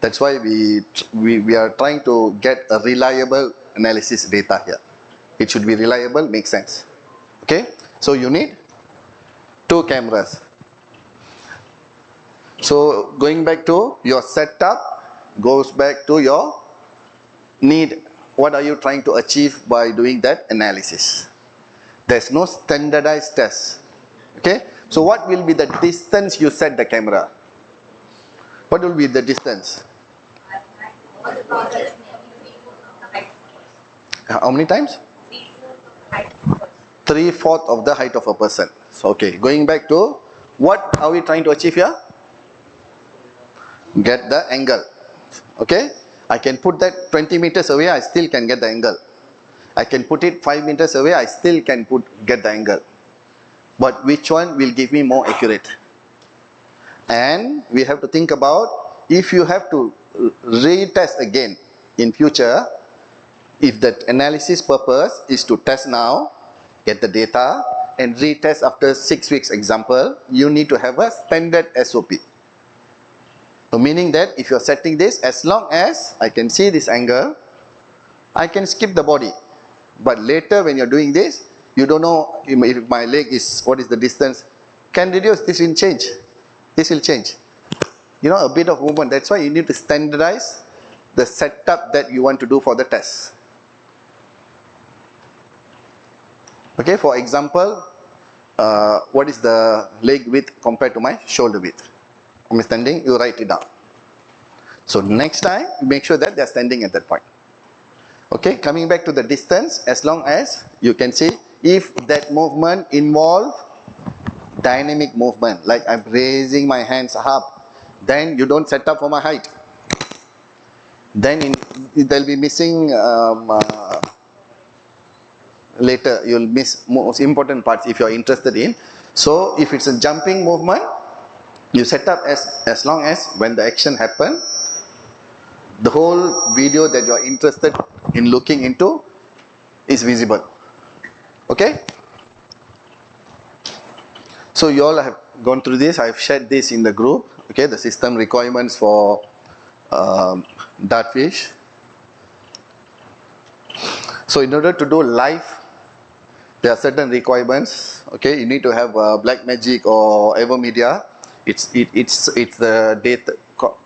That's why we are trying to get a reliable analysis data here. It should be reliable, make sense. Okay? So you need two cameras. So going back to your setup goes back to your need. What are you trying to achieve by doing that analysis? There's no standardized test. Okay? So what will be the distance you set the camera? What will be the distance? How many times? 3/4 of the height of a person. So, okay, going back to what are we trying to achieve here? Get the angle. Okay, I can put that 20 meters away, I still can get the angle. I can put it 5 meters away, I still can get the angle. But which one will give me more accurate? And we have to think about, if you have to retest again in future, if that analysis purpose is to test now, get the data, and retest after 6 weeks example, you need to have a standard SOP. So meaning that if you're setting this, as long as I can see this angle, I can skip the body. But later when you're doing this, you don't know if my leg is, what is the distance, can reduce, this will change. This will change. You know, a bit of movement. That's why you need to standardize the setup that you want to do for the test. Okay, for example, what is the leg width compared to my shoulder width? I'm standing, you write it down. So next time, make sure that they're standing at that point. Okay, coming back to the distance, as long as you can see, if that movement involves dynamic movement, like I'm raising my hands up, then you don't set up for my height. Then they'll be missing, later you'll miss most important parts if you're interested in. So if it's a jumping movement, you set up as long as when the action happens, the whole video that you're interested in looking into is visible. Okay? So you all have gone through this. I've shared this in the group. Okay, the system requirements for dartfish. So in order to do live, there are certain requirements. Okay, you need to have Blackmagic or Evermedia. It's the data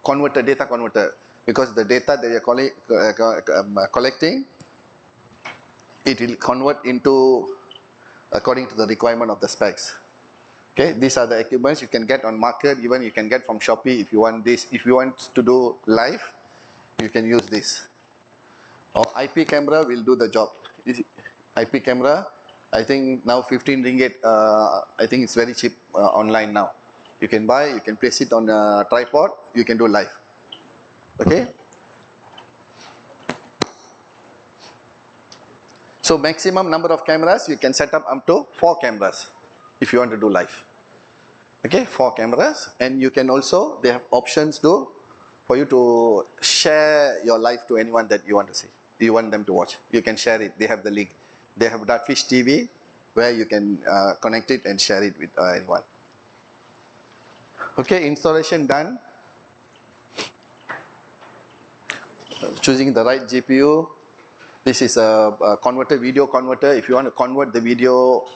converter, because the data that you're collecting, it will convert into according to the requirement of the specs. Okay, these are the equipments you can get on market. Even you can get from Shopee if you want this. If you want to do live, you can use this. Or IP camera will do the job. IP camera. I think now 15 ringgit. I think it's very cheap online now. You can buy, you can place it on a tripod, you can do live. Okay. So maximum number of cameras, you can set up to 4 cameras if you want to do live. Okay, 4 cameras, and you can also, they have options for you to share your live to anyone that you want to see. You want them to watch. You can share it. They have the link. They have Dartfish TV where you can connect it and share it with anyone. Okay, installation done. Choosing the right GPU. This is a converter, video converter. If you want to convert the video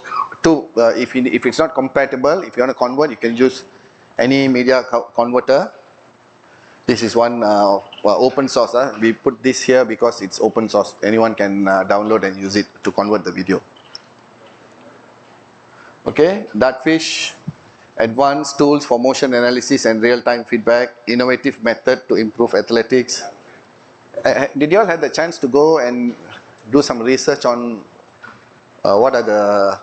to, if it's not compatible, if you want to convert, you can use any media converter. This is one open source. We put this here because it's open source. Anyone can download and use it to convert the video. Okay, Dartfish, advanced tools for motion analysis and real-time feedback, innovative method to improve athletics. Did you all have the chance to go and do some research on what are the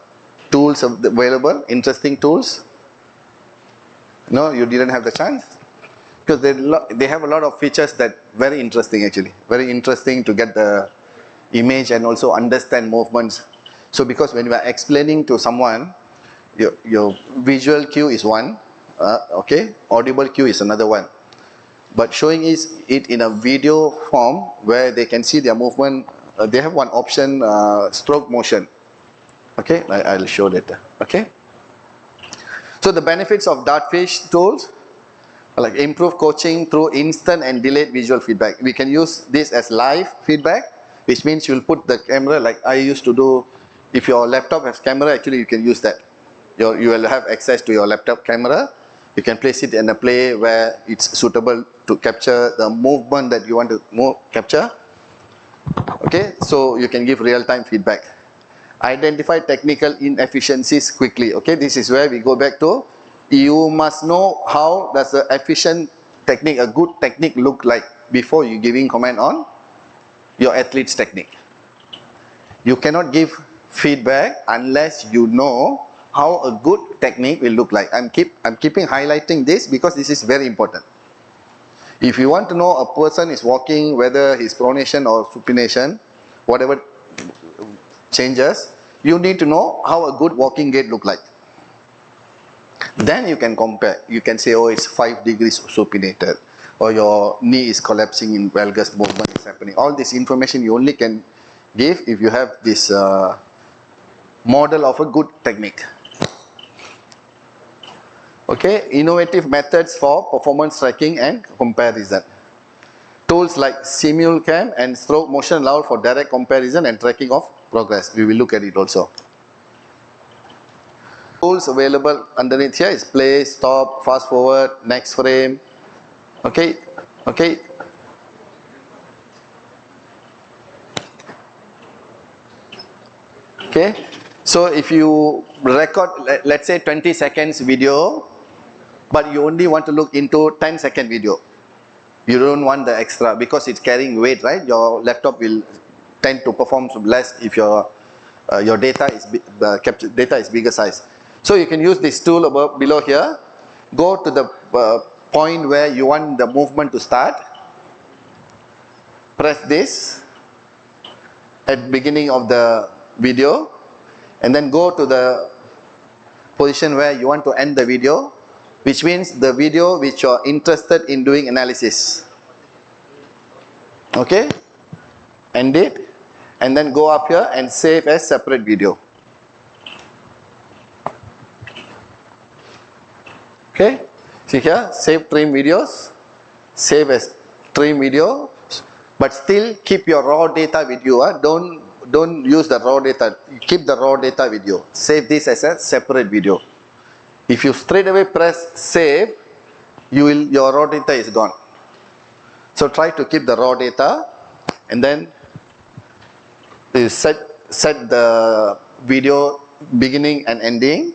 tools available, interesting tools? No, you didn't have the chance? Because they have a lot of features that very interesting actually. Very interesting to get the image and also understand movements. So because when you are explaining to someone, your visual cue is one, okay, audible cue is another one. But showing it in a video form where they can see their movement, they have one option, stroke motion. Okay, I'll show that. Okay. So the benefits of Dartfish tools, like improve coaching through instant and delayed visual feedback. We can use this as live feedback, which means you'll put the camera like I used to do. If your laptop has camera, actually you can use that. You will have access to your laptop camera. You can place it in a play where it's suitable to capture the movement that you want to capture. Okay, so you can give real-time feedback. Identify technical inefficiencies quickly. Okay, this is where we go back to, you must know how does the efficient technique, a good technique look like before you giving comment on your athlete's technique. You cannot give feedback unless you know how a good technique will look like. I'm keeping highlighting this because this is very important. If you want to know a person is walking, whether his pronation or supination, whatever changes, you need to know how a good walking gait look like. Then you can compare. You can say, oh, it's 5 degrees supinated, or your knee is collapsing in valgus movement is happening. All this information you only can give if you have this model of a good technique. Okay, innovative methods for performance tracking and comparison. Tools like Simulcam and stroke motion allow for direct comparison and tracking of progress. We will look at it also. Tools available underneath here is play, stop, fast forward, next frame. Okay, okay. Okay, so if you record, let's say 20 seconds video, but you only want to look into 10-second video. You don't want the extra because it's carrying weight, right? Your laptop will tend to perform less if your data is captured data is bigger size. So you can use this tool above below here. Go to the point where you want the movement to start. Press this at beginning of the video, and then go to the position where you want to end the video, which means the video which you are interested in doing analysis. Okay, end it, and then go up here and save as separate video. Okay, see here, save trim videos, save as trim video, but still keep your raw data with you. Don't use the raw data. Keep the raw data with you. Save this as a separate video. If you straight away press save, your raw data is gone. So try to keep the raw data, and then set the video beginning and ending.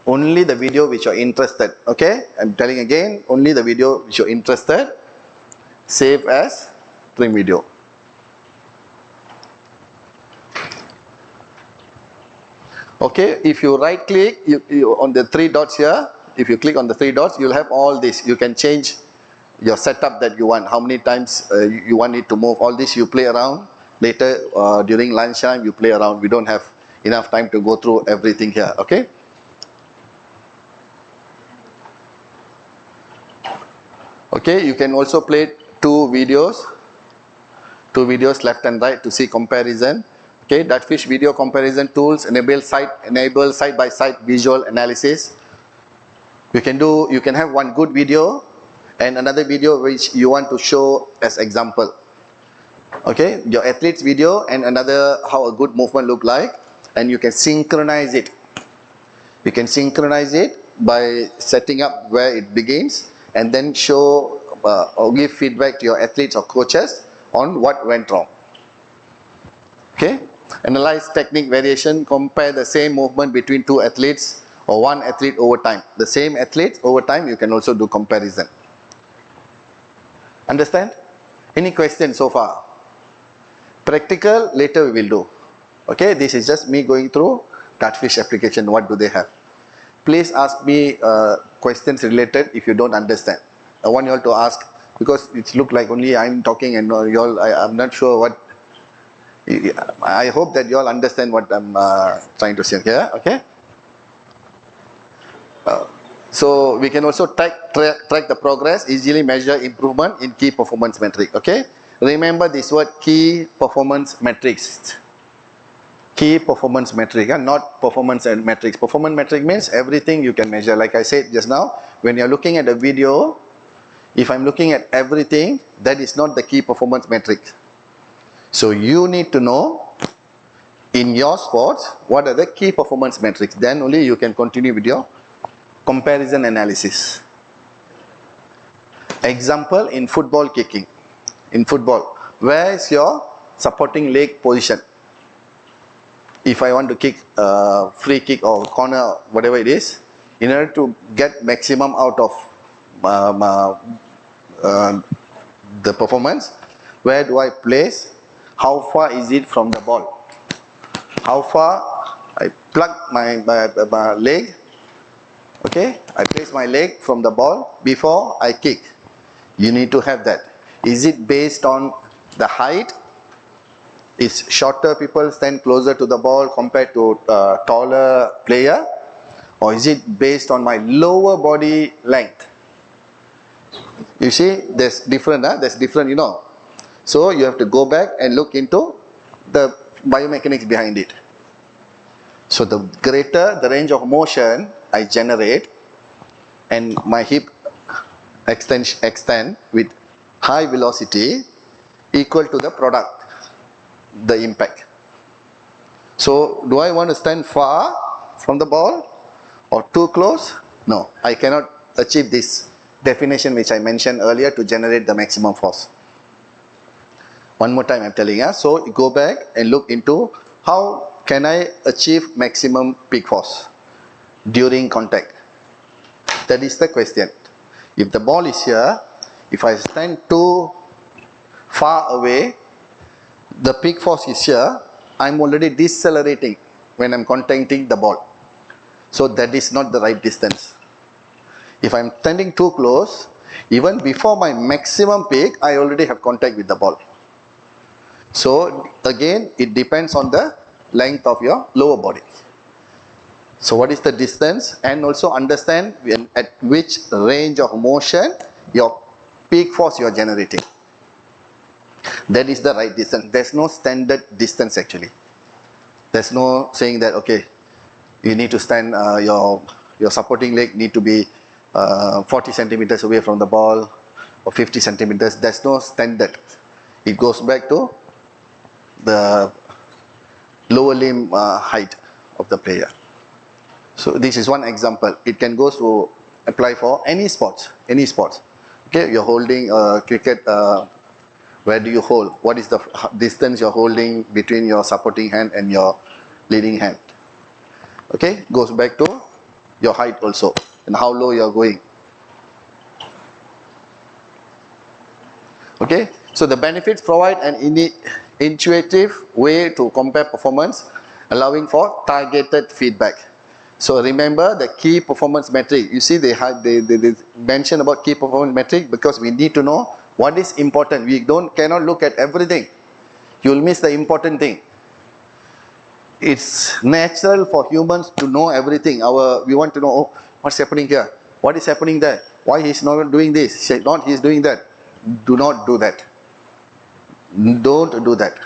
Only the video which you're interested. Okay, I'm telling again, only the video which you're interested. Save as trim video. Okay, if you right click on the three dots here, if you click on the three dots, you'll have all this. You can change your setup that you want, how many times you want it to move. All this you play around. Later during lunchtime you play around. We don't have enough time to go through everything here. Okay. Okay, you can also play two videos left and right to see comparison. Okay, that fish video comparison tools enable side by side visual analysis. You can have one good video and another video which you want to show as example. Okay, your athlete's video and another how a good movement look like, and you can synchronize it. You can synchronize it by setting up where it begins and then show or give feedback to your athletes or coaches on what went wrong. Okay, analyze technique variation, compare the same movement between two athletes or one athlete over time. The same athletes over time, you can also do comparison. Understand? Any questions so far? Practical later we will do. Okay, this is just me going through catfish application. What do they have? Please ask me questions related if you don't understand. I want you all to ask, because it look like only I'm talking and you all, I'm not sure what. I hope that you all understand what I'm trying to say here. Okay. So we can also track the progress, easily measure improvement in key performance metric. Okay. Remember this word, key performance metrics. Key performance metric, not performance and metrics. Performance metric means everything you can measure. Like I said just now, when you're looking at a video, if I'm looking at everything, that is not the key performance metric. So you need to know in your sports what are the key performance metrics. Then only you can continue with your comparison analysis. Example, in football kicking. In football, where is your supporting leg position? If I want to kick free kick or corner, whatever it is, in order to get maximum out of the performance, where do I place? How far is it from the ball? How far I plug my leg? Okay, I place my leg from the ball before I kick. You need to have that. Is it based on the height? Is shorter people stand closer to the ball compared to taller player? Or is it based on my lower body length? You see, there's different, there's different, you know. So you have to go back and look into the biomechanics behind it. So the greater the range of motion I generate and my hip extend with high velocity equal to the product, the impact. So do I want to stand far from the ball or too close? No, I cannot achieve this definition which I mentioned earlier to generate the maximum force. One more time I'm telling you. So you go back and look into how can I achieve maximum peak force during contact. That is the question. If the ball is here, if I stand too far away, the peak force is here, I'm already decelerating when I'm contacting the ball. So that is not the right distance. If I'm standing too close, even before my maximum peak, I already have contact with the ball. So again, it depends on the length of your lower body. So what is the distance? And also understand at which range of motion your peak force you are generating. That is the right distance. There's no standard distance actually. There's no saying that, okay, you need to stand, your supporting leg need to be 40 centimeters away from the ball or 50 centimeters. There's no standard. It goes back to the lower limb height of the player. So this is one example. It can go to apply for any sports. Okay, you're holding cricket. Where do you hold? What is the distance you're holding between your supporting hand and your leading hand? Okay, goes back to your height also and how low you're going. Okay, so the benefits provide an intuitive way to compare performance allowing for targeted feedback. So remember the key performance metric. You see they mention about key performance metric because we need to know what is important. We cannot look at everything. You will miss the important thing. It's natural for humans to know everything. We want to know, oh, what's happening here? What is happening there? Why he's not doing this? Not he's doing that. Do not do that. Don't do that.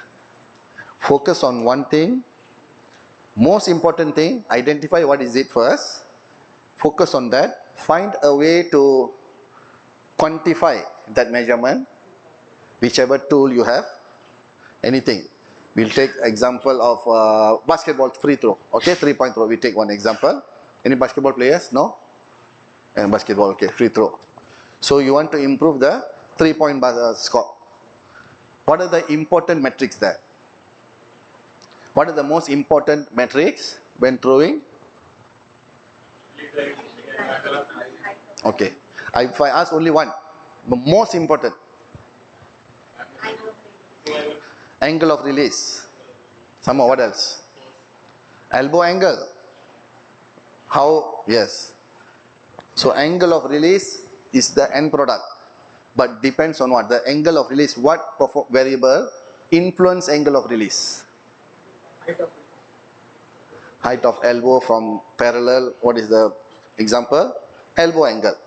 Focus on one thing. Most important thing, identify what is it first. Focus on that. Find a way to quantify that measurement. Whichever tool you have. Anything. We'll take example of basketball free throw. Okay, 3-point throw. We take one example. Any basketball players? No? And basketball, okay, free throw. So you want to improve the 3-point score. What are the important metrics there? What are the most important metrics when throwing? Okay. If I ask only one, the most important. Angle of release. Somehow, what else? Elbow angle. How? Yes. So angle of release is the end product. But depends on what? The angle of release. What variable influence angle of release? Height of elbow from parallel. What is the example? Elbow angle.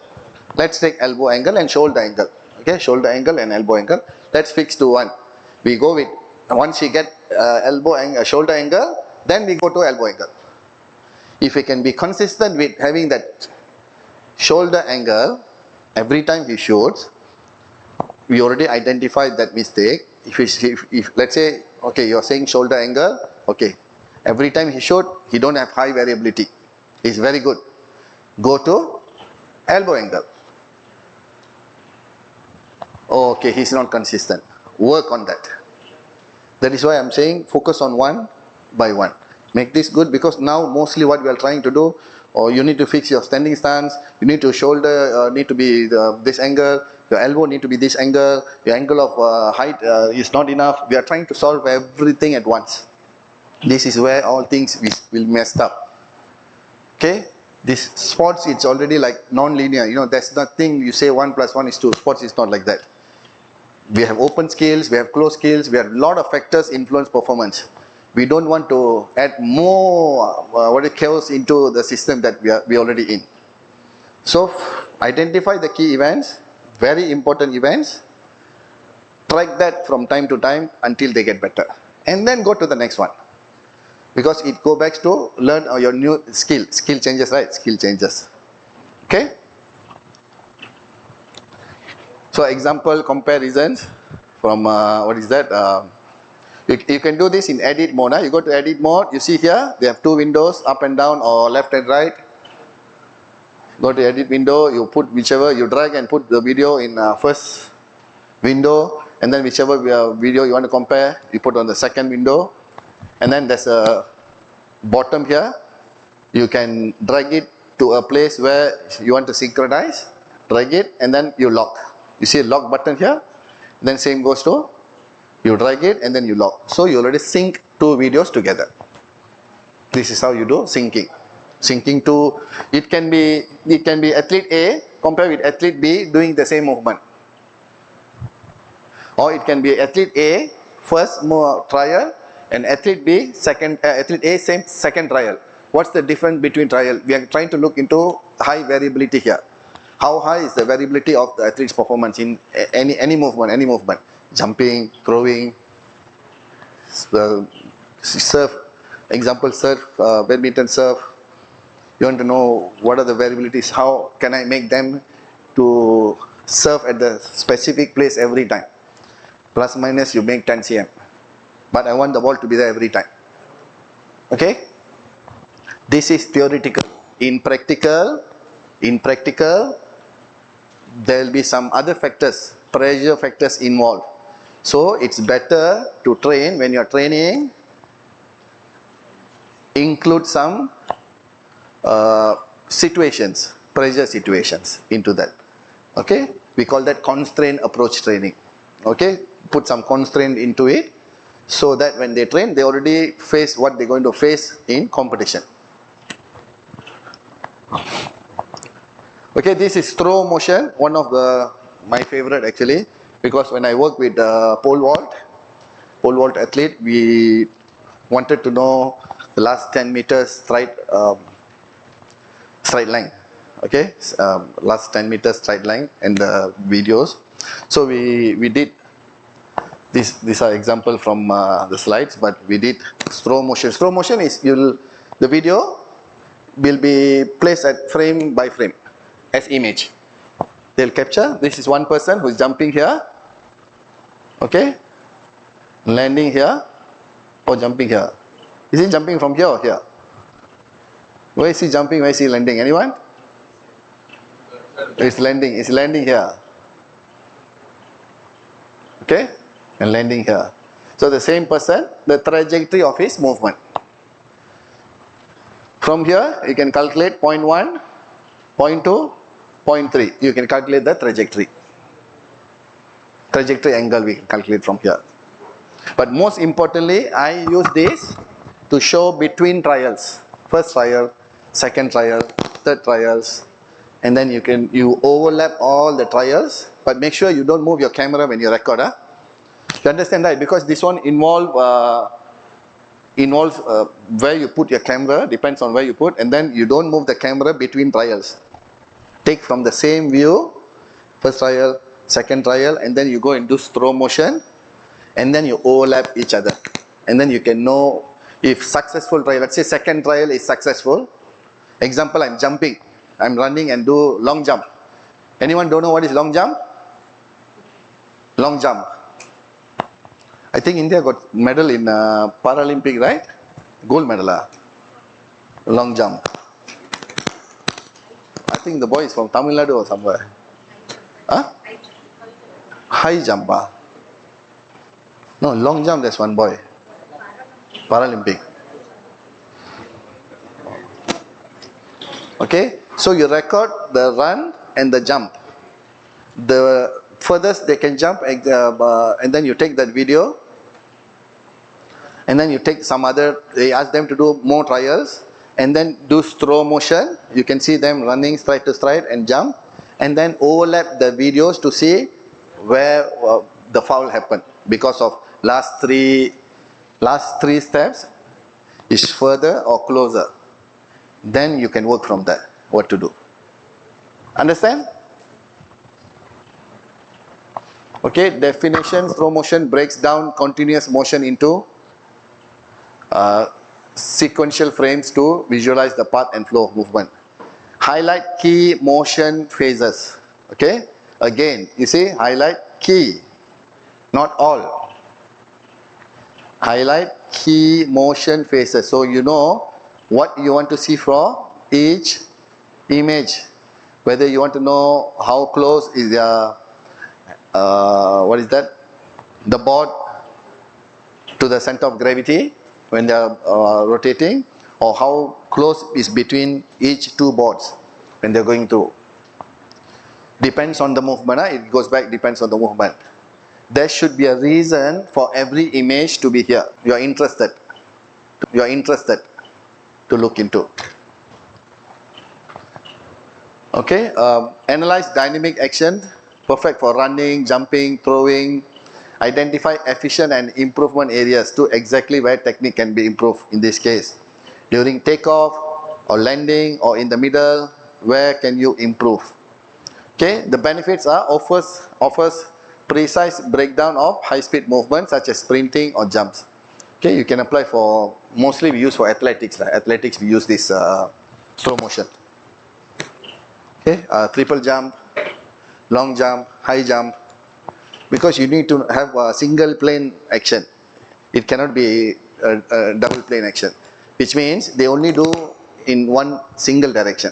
Let's take elbow angle and shoulder angle. Okay, shoulder angle and elbow angle. Let's fix to one. We go with, once we get elbow angle, shoulder angle, then we go to elbow angle. If we can be consistent with having that shoulder angle, every time he shoots, we already identified that mistake. If let's say, okay, you're saying shoulder angle, okay, every time he shoot, he don't have high variability. It's very good. Go to elbow angle. Okay, he's not consistent. Work on that. That is why I'm saying focus on one by one. Make this good, because now mostly what we are trying to do, or you need to fix your standing stance, you need to shoulder need to be this angle, your elbow need to be this angle, your angle of height is not enough. We are trying to solve everything at once. This is where all things will mess up. Okay? This sports, it's already like non-linear. You know, there's nothing you say 1 + 1 = 2. Sports is not like that. We have open scales, we have closed scales, we have a lot of factors influence performance. We don't want to add more chaos into the system that we already in. So identify the key events, very important events, track that from time to time until they get better, and then go to the next one, because it go back to learn your new skill changes, right? Skill changes. Okay. So example comparisons from what is that? You can do this in edit mode. You go to edit mode. You see here they have two windows, up and down or left and right. Go to edit window. You put whichever, you drag and put the video in first window, and then whichever video you want to compare, you put on the second window. And then there's a bottom here. You can drag it to a place where you want to synchronize. Drag it and then you lock. You see a lock button here. Then same goes to, you drag it and then you lock. So you already sync two videos together. This is how you do syncing. Syncing to, it can be athlete A compared with athlete B doing the same movement. Or it can be athlete A first trial and athlete B athlete A same second trial. What's the difference between trial? We are trying to look into high variability here. How high is the variability of the athlete's performance in any movement? Jumping, throwing, surf, example surf, badminton surf. You want to know what are the variabilities, how can I make them to surf at the specific place every time. Plus minus you make 10 cm. But I want the ball to be there every time. Okay? This is theoretical. In practical, there will be some other factors, pressure factors involved. So it's better to train, when you're training, include some situations, pressure situations into that. Okay? We call that constraint approach training. Okay? Put some constraint into it. so that when they train, they already face what they're going to face in competition. Okay, this is throw motion, one of my favorite actually, because when I work with pole vault athlete, we wanted to know the last 10 meters stride length. Okay, last 10 meters stride length and the videos. So we did this. These are example from the slides, but we did throw motion. Throw motion is the video will be placed at frame by frame as image. They'll capture. This is one person who is jumping here. Okay, landing here or jumping here. Is he jumping from here or here? Where is he jumping? Where is he landing? Anyone? It's landing. It's landing here. Okay, and landing here. So the same person, the trajectory of his movement. From here, you can calculate 0.1, 0.2, 0.3. You can calculate the trajectory. Trajectory angle we can calculate from here. But most importantly, I use this to show between trials. First trial, second trial, third trials, and then you overlap all the trials, but make sure you don't move your camera when you record. You understand that? Because this one involves where you put your camera, depends on where you put, and then you don't move the camera between trials. Take from the same view, first trial, second trial, and then you go and do throw motion, and then you overlap each other, and then you can know if successful trial. Let's say second trial is successful. Example, I'm jumping, I'm running and do long jump. Anyone don't know what is long jump? Long jump. I think India got medal in Paralympic, right? Gold medal. Long jump. I think the boy is from Tamil Nadu or somewhere. Huh? High jump. No, long jump, there's one boy. Paralympic. Okay, so you record the run and the jump. The furthest they can jump, and then you take that video, and then you take some other, they ask them to do more trials, and then do throw motion. You can see them running stride to stride and jump, and then overlap the videos to see where the foul happened, because of last three steps is further or closer. Then you can work from that, what to do. Understand? Okay, definition, throw motion breaks down continuous motion into sequential frames to visualize the path and flow of movement. Highlight key motion phases. Okay, again, you see, highlight key, not all. Highlight key motion phases, so you know what you want to see from each image. Whether you want to know how close is the what is that? The board to the center of gravity when they are rotating, or how close is between each two boards when they are going through. Depends on the movement. It goes back, depends on the movement. There should be a reason for every image to be here. You are interested. You are interested to look into. Okay, analyze dynamic action, perfect for running, jumping, throwing. Identify efficient and improvement areas to exactly where technique can be improved. In this case, during takeoff or landing or in the middle, where can you improve? Okay, the benefits are offers precise breakdown of high-speed movements such as sprinting or jumps. Okay, you can apply for, mostly we use for athletics. Athletics we use this throw motion. Okay, triple jump, long jump, high jump, because you need to have a single plane action. It cannot be a double plane action, which means they only do in one single direction.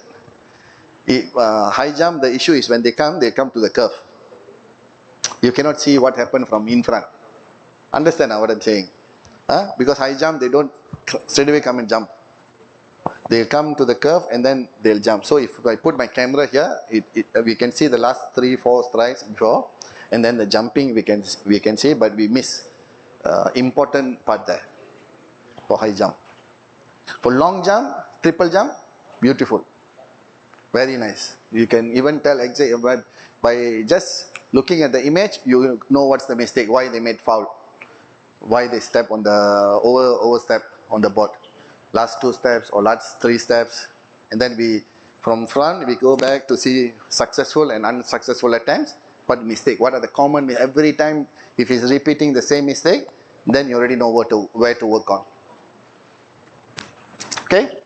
High jump, the issue is when they come to the curve. You cannot see what happened from in front. Understand what I'm saying? Because high jump, they don't straight away come and jump. They'll come to the curve and then they'll jump. So if I put my camera here, we can see the last 3-4 strides before, and then the jumping we can see, but we miss important part there for high jump. For long jump, triple jump, beautiful. Very nice. You can even tell exactly by just looking at the image, you know what's the mistake, why they made foul, why they step on the overstep on the board. Last 2 steps or last 3 steps, and then from front we go back to see successful and unsuccessful attempts. What mistake? What are the common? Every time if he's repeating the same mistake, then you already know where to work on. Okay.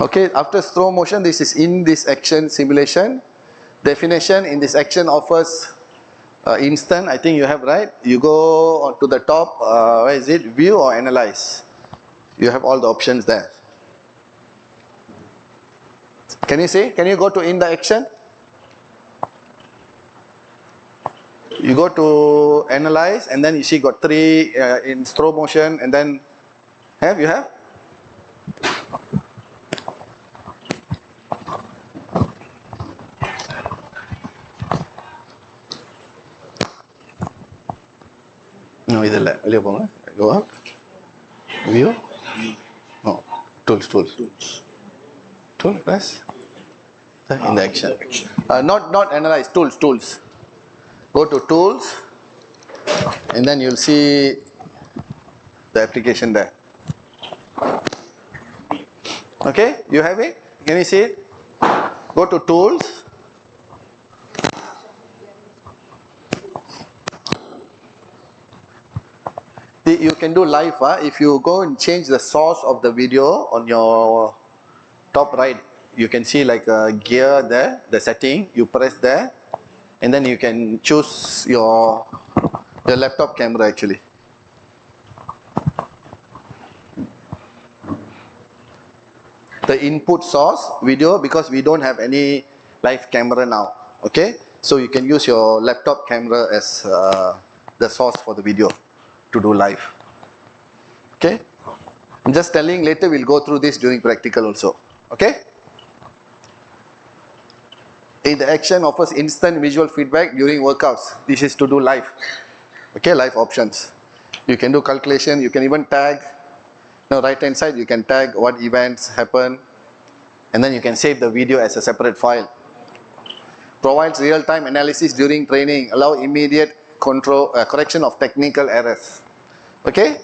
Okay, after slow motion, this is in this action simulation. Definition in this action offers instant, I think you have, right? You go to the top, where is it? View or analyze. You have all the options there. Can you see? Can you go to in the action? You go to analyze, and then you see got 3 in slow motion, and then you have? No, இதல்ல வெளிய போங்க. Go up. View. No. Tools. Tool, press. In the action. Not analyze. Tools. Go to tools, and then you'll see the application there. Okay, you have it? Can you see it? Go to tools. You can do live. If you go and change the source of the video on your top right, you can see like a gear there, the setting. You press there, and then you can choose your laptop camera actually. The input source video, because we don't have any live camera now. Okay, so you can use your laptop camera as the source for the video to do live. Okay, I'm just telling, later we'll go through this during practical also. Okay. In the action offers instant visual feedback during workouts. This is to do live. Okay, live options. You can do calculation, you can even tag. Right hand side you can tag what events happen, and then you can save the video as a separate file. Provides real-time analysis during training, allow immediate correction of technical errors. Okay,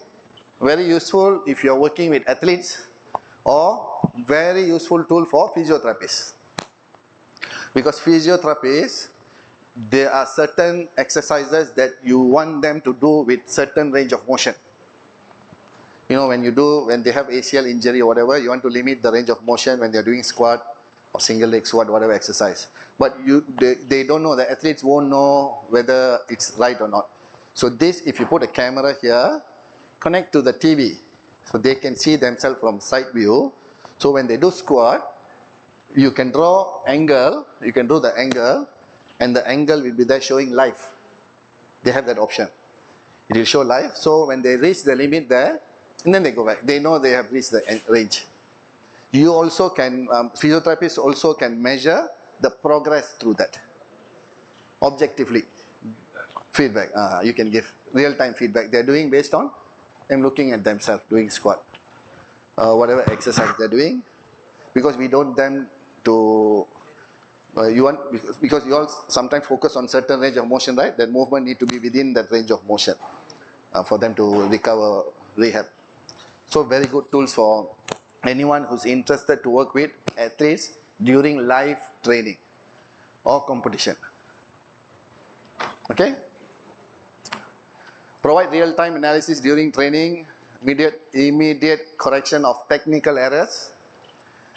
very useful if you are working with athletes, or very useful tool for physiotherapists. Because physiotherapists, there are certain exercises that you want them to do with certain range of motion. You know, when they have ACL injury or whatever, you want to limit the range of motion when they're doing squat or single leg squat, whatever exercise. But they don't know, the athletes won't know whether it's right or not. So this, if you put a camera here, connect to the TV, so they can see themselves from side view. So when they do squat, you can draw angle, you can do the angle, and the angle will be there showing live. They have that option. It will show live. So when they reach the limit there, and then they go back, they know they have reached the range. You also can, physiotherapists also can measure the progress through that. Objectively. Feedback, you can give real-time feedback. They're doing based on them looking at themselves, doing squat. Whatever exercise they're doing. Because we don't them to, because you all sometimes focus on certain range of motion, right? That movement need to be within that range of motion for them to recover, rehab. So very good tools for anyone who's interested to work with athletes during live training or competition. Okay? Provide real-time analysis during training, immediate correction of technical errors,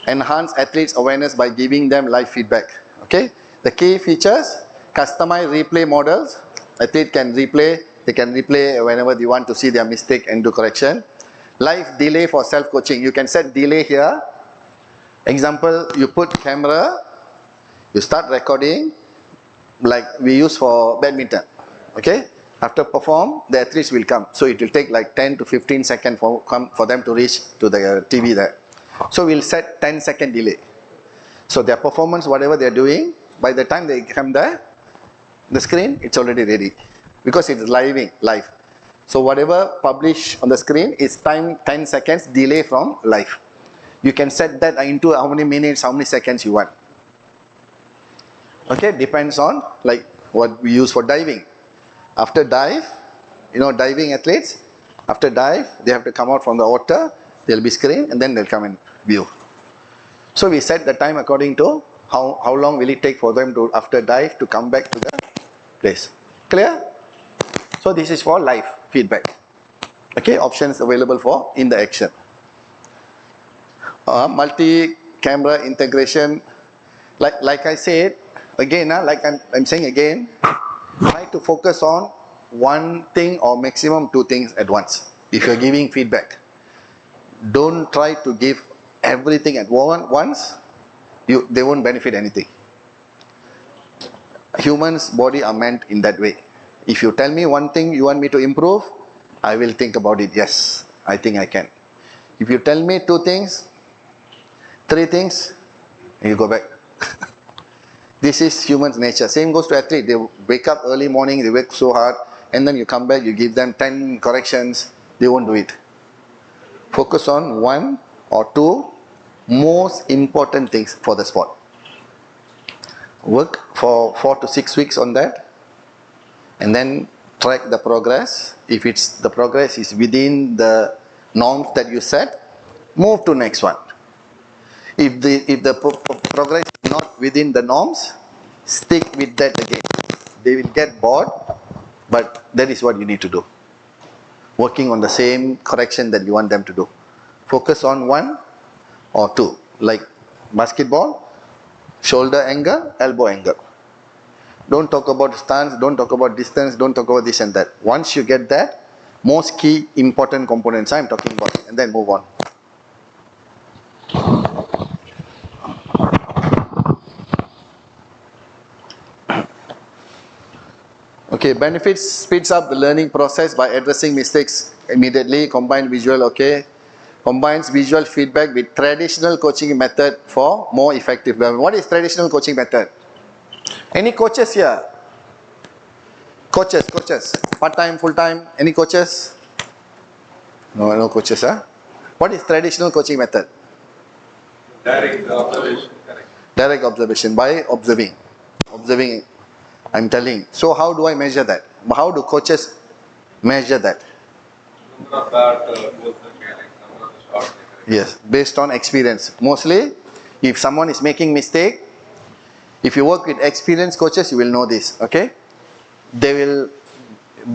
enhance athletes' awareness by giving them live feedback. Okay? The key features, customize replay models. Athlete can replay, they can replay whenever they want to see their mistake and do correction. Live delay for self-coaching. You can set delay here. Example, you put camera, you start recording, like we use for badminton. Okay? After perform, the athletes will come. So it will take like 10 to 15 seconds for them to reach to the TV there. So we'll set 10-second delay. So their performance, whatever they're doing, by the time they come there, the screen, it's already ready. Because it's live. So whatever published on the screen is time 10 seconds delay from live. You can set that into how many minutes, how many seconds you want. Okay, depends on like what we use for diving. After dive, diving athletes, after dive, they have to come out from the water, there'll be screen and then they'll come in view. So we set the time according to how long will it take for them to, after dive, to come back to the place. Clear? So this is for live feedback. Okay, options available for in the action. Multi-camera integration, like I said, again, like I'm saying again, try to focus on one thing or maximum two things at once. If you're giving feedback, don't try to give everything at once. They won't benefit anything. Humans' body are meant in that way. If you tell me one thing you want me to improve, I will think about it. Yes, I think I can. If you tell me two things, three things, you go back. This is human's nature. Same goes to athlete. They wake up early morning, they work so hard, and then you come back, you give them 10 corrections, they won't do it. Focus on one or two most important things for the sport. Work for 4 to 6 weeks on that, and then track the progress. If the progress is within the norms that you set, move to next one. If the progress is not within the norms, stick with that again. They will get bored, but that is what you need to do. Working on the same correction that you want them to do. Focus on one or two. Like basketball, shoulder angle, elbow angle. Don't talk about stance, don't talk about distance, don't talk about this and that. Once you get that, most key important components I'm talking about, and then move on. Okay, benefits speeds up the learning process by addressing mistakes immediately. Combined visual, okay. Combines visual feedback with traditional coaching method for more effective learning. What is traditional coaching method? Any coaches here? Coaches. Part-time, full-time, any coaches? No coaches, huh? What is traditional coaching method? Direct observation. Correct. Direct observation, by observing. Observing, I'm telling. So how do I measure that? How do coaches measure that? Number of that goals mechanics, number of the shots. Yes, based on experience. Mostly, if someone is making mistake, if you work with experienced coaches, you will know this, okay? They will,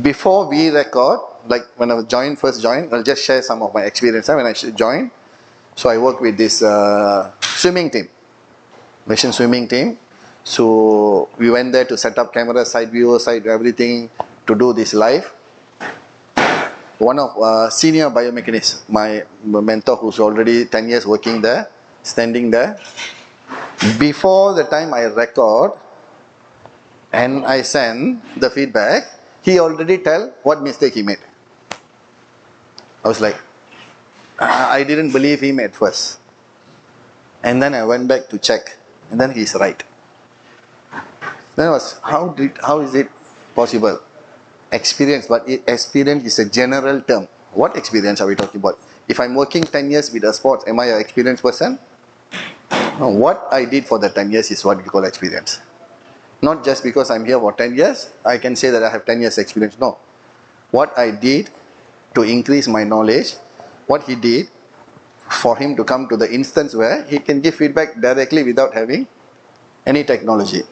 before we record, like when I first joined, I'll just share some of my experience when I joined. So I work with this swimming team, Malaysian swimming team. So we went there to set up camera, side view, side everything to do this live. One of senior biomechanics, my mentor who's already 10 years working there, standing there. Before the time I record and I send the feedback, he already tell what mistake he made. I was like, I didn't believe him at first. And then I went back to check, and then he's right. Then I was, how is it possible? Experience, but experience is a general term. What experience are we talking about? If I'm working 10 years with a sport, am I an experienced person? No, what I did for the 10 years is what we call experience. Not just because I'm here for 10 years, I can say that I have 10 years experience. No. What I did to increase my knowledge, what he did for him to come to the instance where he can give feedback directly without having any technology.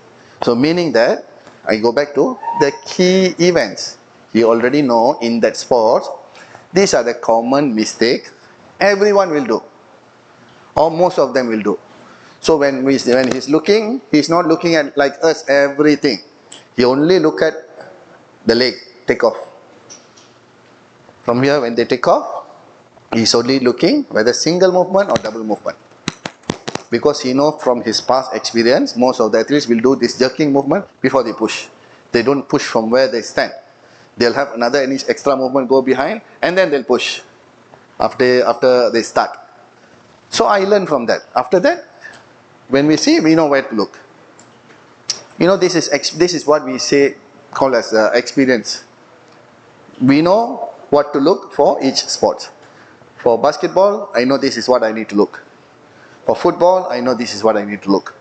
So meaning that, I go back to the key events. You already know in that sport, these are the common mistakes everyone will do. Or most of them will do. So when he's looking, he's not looking at like us everything. He only look at the leg, take off. From here when they take off, he's only looking whether single movement or double movement. Because he knows from his past experience, most of the athletes will do this jerking movement before they push. They don't push from where they stand. They'll have another extra movement go behind and then they'll push after they start. So I learned from that. After that, when we see, we know where to look. You know, this is what we say, call as experience. We know what to look for each sport. For basketball, I know this is what I need to look. For football, I know this is what I need to look.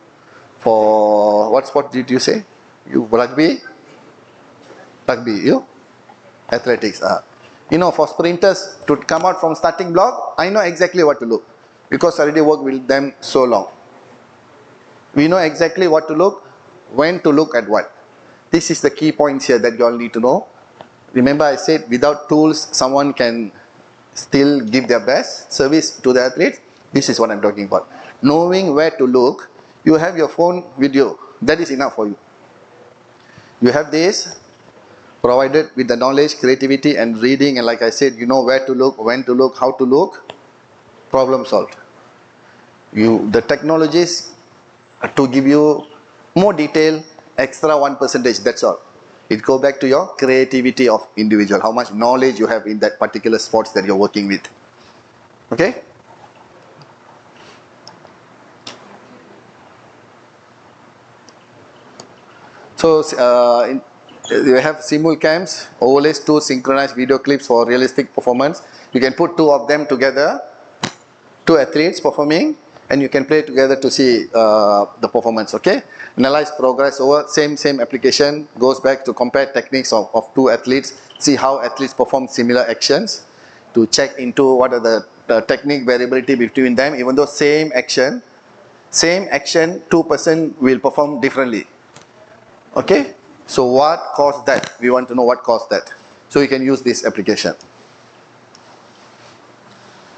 For what sport did you say? You rugby? Rugby, you? Athletics. You know, for sprinters to come out from starting block, I know exactly what to look because I already worked with them so long. We know exactly what to look, when to look at what. This is the key points here that you all need to know. Remember I said without tools, someone can still give their best service to the athletes. This is what I'm talking about. Knowing where to look, you have your phone video. That is enough for you. You have this, provided with the knowledge, creativity and reading, and like I said, you know where to look, when to look, how to look, problem solved. The technologies to give you more detail, extra 1%, that's all. It go back to your creativity of individual, how much knowledge you have in that particular sports that you're working with. Okay? So you have simulcams, overlays, 2 synchronized video clips for realistic performance. You can put 2 of them together, 2 athletes performing, and you can play together to see the performance. Okay? Analyze progress over same application, goes back to compare techniques of 2 athletes, see how athletes perform similar actions, to check into what are the technique variability between them. Even though same action, 2% will perform differently. Okay, so what caused that? We want to know what caused that. So you can use this application.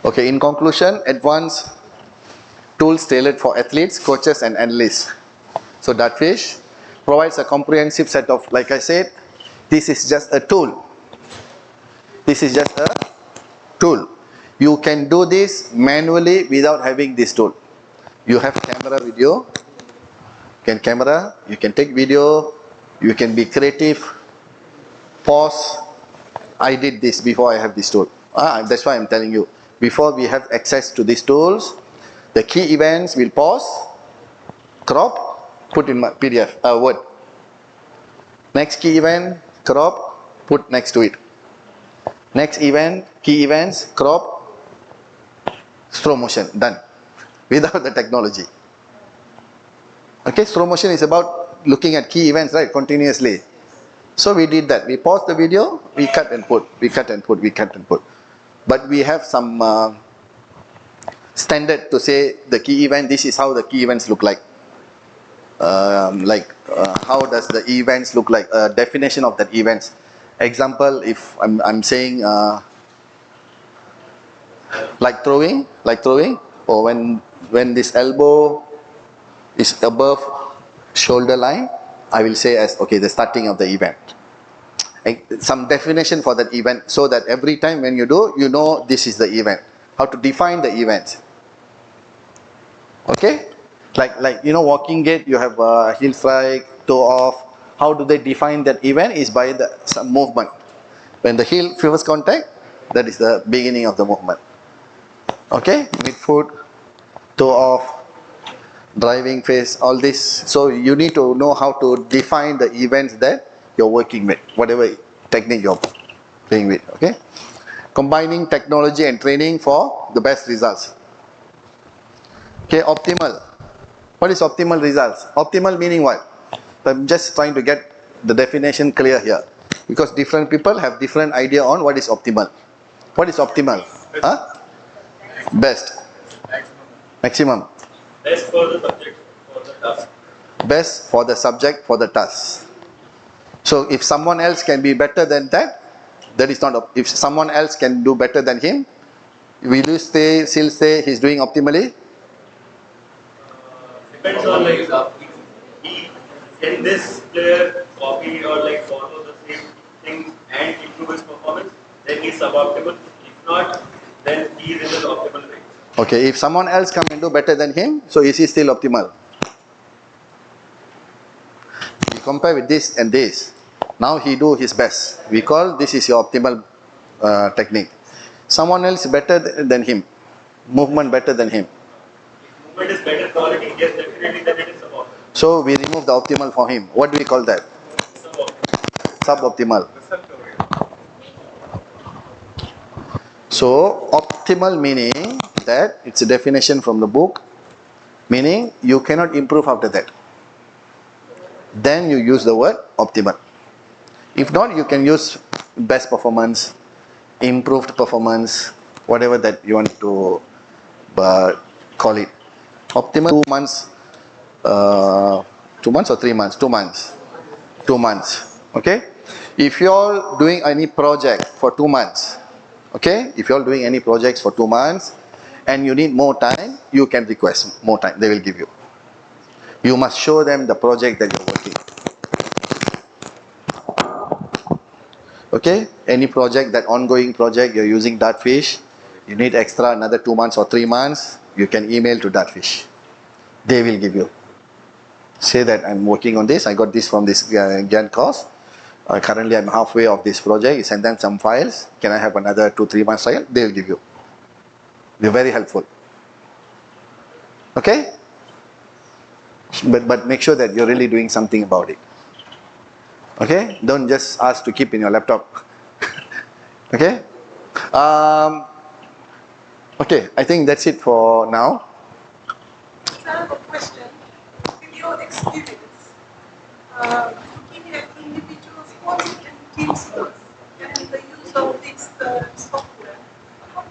Okay, in conclusion, advanced tools tailored for athletes, coaches and analysts. So Dartfish provides a comprehensive set of, like I said, this is just a tool. This is just a tool. You can do this manually without having this tool. You have camera, video, you can take video, you can be creative, pause. I did this before I have this tool. That's why I'm telling you. Before we have access to these tools, the key events will pause, crop, put in my PDF, Word. Next key event, crop, put next to it. Next event, key events, crop, slow motion, done. Without the technology. Okay, slow motion is about looking at key events, right, continuously. So we did that. We paused the video, we cut and put, we cut and put, we cut and put. But we have some standard to say the key event, this is how the key events look like. How does the events look like? Definition of that events. Example, if I'm saying like throwing, or when this elbow is above shoulder line, I will say as, okay, the starting of the event. Some definition for that event, so that every time when you do, you know this is the event. How to define the event. Okay? Like you know, walking gait, you have heel strike, toe off. How do they define that event? Is by some movement. When the heel first contact, that is the beginning of the movement. Okay? Midfoot, toe off, driving face, all this. So you need to know how to define the events that you're working with, whatever technique you're playing with. Okay? Combining technology and training for the best results. Okay, optimal. What is optimal results? Optimal meaning what? I'm just trying to get the definition clear here, because different people have different idea on what is optimal. What is optimal? Huh? Best. Maximum. Best for the subject, for the task. Best for the subject, for the task. So if someone else can be better than that, that is not, if someone else can do better than him, will you still say he's doing optimally? Depends on can this player copy or follow the same thing and improve his performance, then he's suboptimal. If not, then he is in the optimal range. Okay, if someone else come and do better than him, so is he still optimal? We compare with this and this. Now he do his best. We call this is your optimal technique. Someone else better than him, movement better than him. movement is better quality, yes, definitely then it is suboptimal. So we remove the optimal for him. What do we call that? Suboptimal. So optimal meaning that it's a definition from the book, meaning you cannot improve after that. Then you use the word optimal. If not, you can use best performance, improved performance, whatever that you want to call it. Optimal 2 months, 2 months or 3 months? 2 months. 2 months. Okay. If you're doing any project for 2 months, okay, if you're doing any projects for 2 months and you need more time, you can request more time. They will give you. You must show them the project that you're working. Okay, any project, that ongoing project you're using Dartfish, you need extra another 2 months or 3 months, you can email to Dartfish. They will give you. Say that I'm working on this, I got this from this GIAN course. Currently I'm halfway of this project, you send them some files, can I have another 2-3 months trial? They will give you. They're very helpful. Okay? But make sure that you're really doing something about it. Okay? Don't just ask to keep in your laptop. Okay? Okay, I think that's it for now. I have a question. With your experience, looking at individual sports and team sports, and the use of this software, how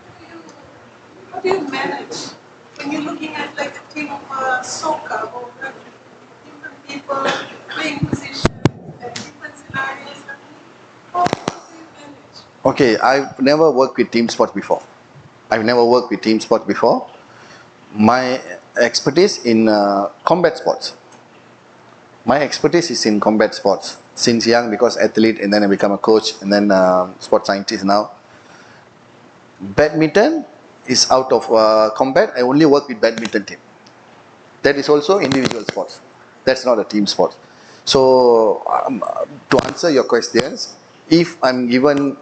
do you manage when you're looking at like a team of soccer or rugby, different people playing positions and different scenarios happening? How do you manage? Okay, I've never worked with team sport before. My expertise in combat sports. My expertise is in combat sports since young, because athlete, and then I become a coach, and then sports scientist now. Badminton is out of combat. I only work with badminton team. That is also individual sports. That's not a team sport. So to answer your questions, if I'm given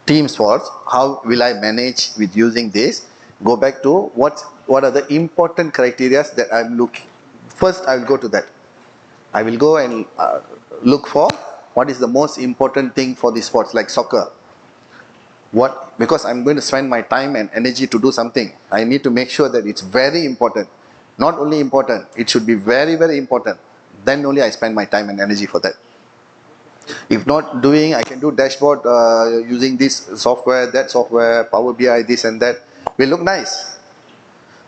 team sports, how will I manage with using this? Go back to what are the important criteria that I'm looking. First, I will go to that. I will go and look for what is the most important thing for the sports, like soccer. Because I'm going to spend my time and energy to do something, I need to make sure that it's very important. Not only important, it should be very, very important. Then only I spend my time and energy for that. If not doing, I can do dashboard using this software, that software, Power BI, this and that. Will look nice.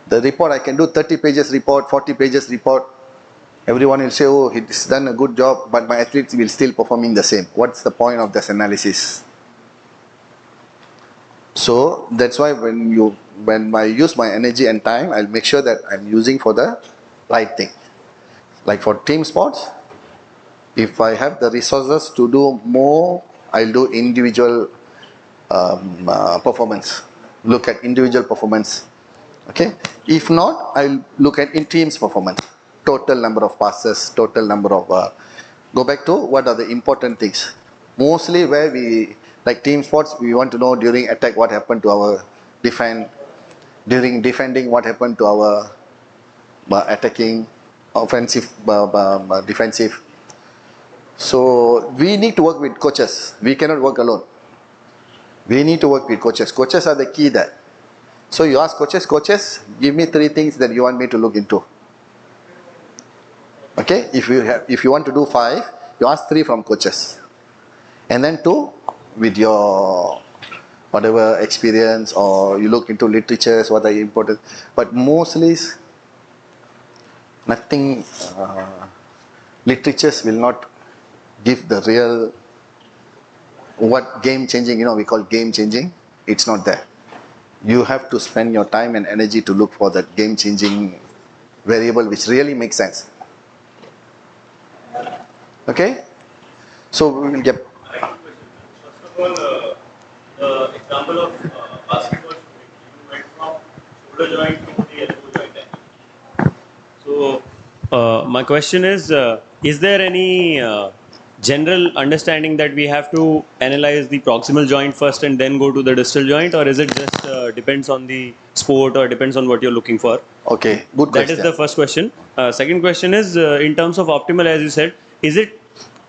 The report, I can do 30 pages report, 40 pages report. Everyone will say, oh, he's done a good job, but my athletes will still performing the same. What's the point of this analysis? So that's why when I use my energy and time, I'll make sure that I'm using for the right thing. Like for team sports, if I have the resources to do more, I'll do individual performance. Look at individual performance. Okay. If not, I'll look at in teams performance. Total number of passes, total number of. Go back to what are the important things. Mostly where we, like team sports, we want to know during attack what happened to our defend. During defending, what happened to our attacking, offensive, defensive. So we need to work with coaches. We cannot work alone. We need to work with coaches. Coaches are the key there. So you ask coaches, give me 3 things that you want me to look into. Okay, if you want to do 5, you ask 3 from coaches. And then 2 with your whatever experience, or you look into literatures, what are important. But mostly nothing, literatures will not give the real, what game changing, we call game changing, it's not there. You have to spend your time and energy to look for that game changing variable which really makes sense. Okay? So we will get. I have a question. First of all, the example of basketball shooting, you went from shoulder joint to the elbow joint angle. So my question is there any general understanding that we have to analyze the proximal joint first and then go to the distal joint, or is it just depends on the sport or depends on what you're looking for? Okay, good That is question. the first question. Second question is in terms of optimal, as you said, is it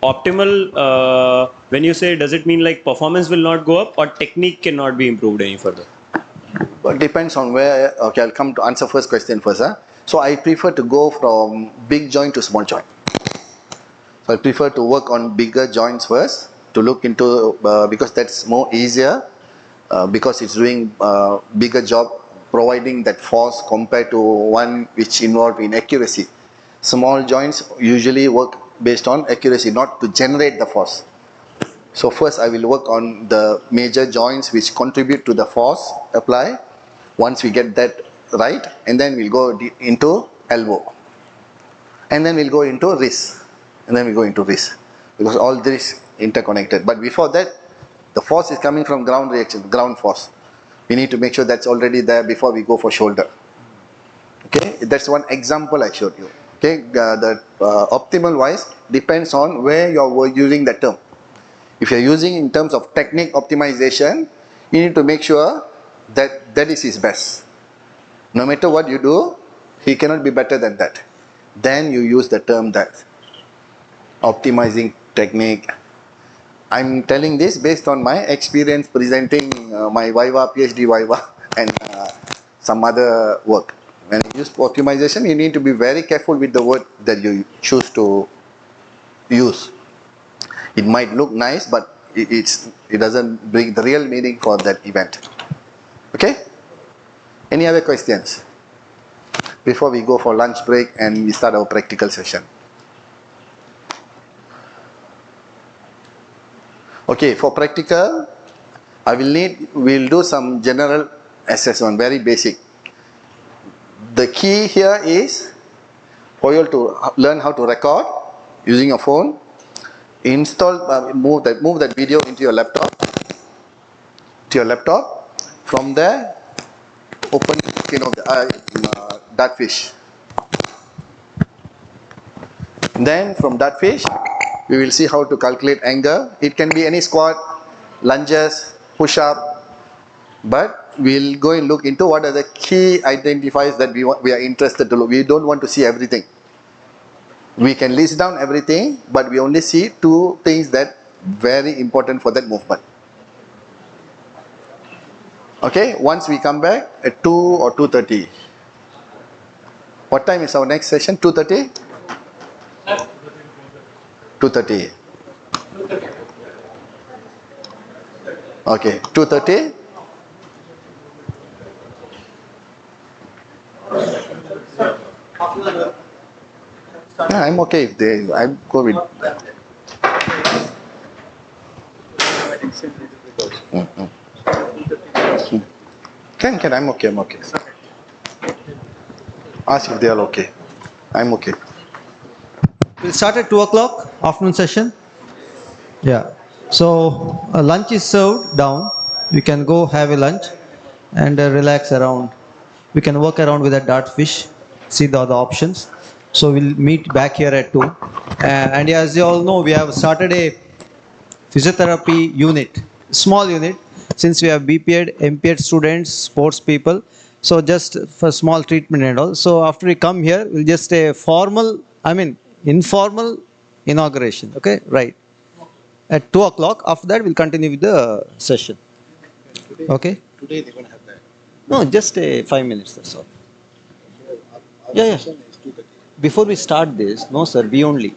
optimal when you say, does it mean like performance will not go up or technique cannot be improved any further? But depends on where. Okay, I'll come to answer first question first. So I prefer to go from big joint to small joint. So I prefer to work on bigger joints first to look into because that's more easier because it's doing bigger job providing that force compared to one which involved in accuracy. Small joints usually work based on accuracy, not to generate the force. So first I will work on the major joints which contribute to the force apply. Once we get that right, and then we'll go into elbow. And then we'll go into wrist. And then we go into wrist. Because all this interconnected. But before that, the force is coming from ground reaction, ground force. We need to make sure that's already there before we go for shoulder. Okay, that's one example I showed you. Okay, the optimal wise depends on where you're using the term. If you're using in terms of technique optimization, you need to make sure that that is his best. No matter what you do, he cannot be better than that. Then you use the term that optimizing technique. I'm telling this based on my experience presenting my Viva, PhD Viva and some other work. When you use optimization, you need to be very careful with the word that you choose to use. It might look nice, but it doesn't bring the real meaning for that event. Okay? Any other questions? Before we go for lunch break and we start our practical session. Okay, for practical, we'll do some general assessment, very basic. The key here is for you to learn how to record using your phone. Move that video into your laptop. From there, open Dartfish. Then from Dartfish, we will see how to calculate angle. It can be any squat, lunges, push-up, but we'll go and look into what are the key identifiers that we are interested to look. We don't want to see everything. We can list down everything, but we only see two things that very important for that movement. Okay, once we come back at 2 or 2:30. What time is our next session? 2:30? 2:30. Okay, 2:30. Yeah, I'm okay if I go with. Can, I'm okay, Ask if they are okay. I'm okay. We'll start at 2 o'clock, afternoon session. Yeah. So lunch is served down. You can go have a lunch and relax around. We can work around with that Dartfish, see the other options. So we'll meet back here at 2. And as you all know, we have started a physiotherapy unit, small unit, since we have BPED, MPED students, sports people. So just for small treatment and all. So after we come here, we'll just a informal inauguration. Okay, right. At 2 o'clock. After that, we'll continue with the session. Okay? Today they're going to have that. No, just 5 minutes, that's all. Yeah. Before we start this, no sir, we only.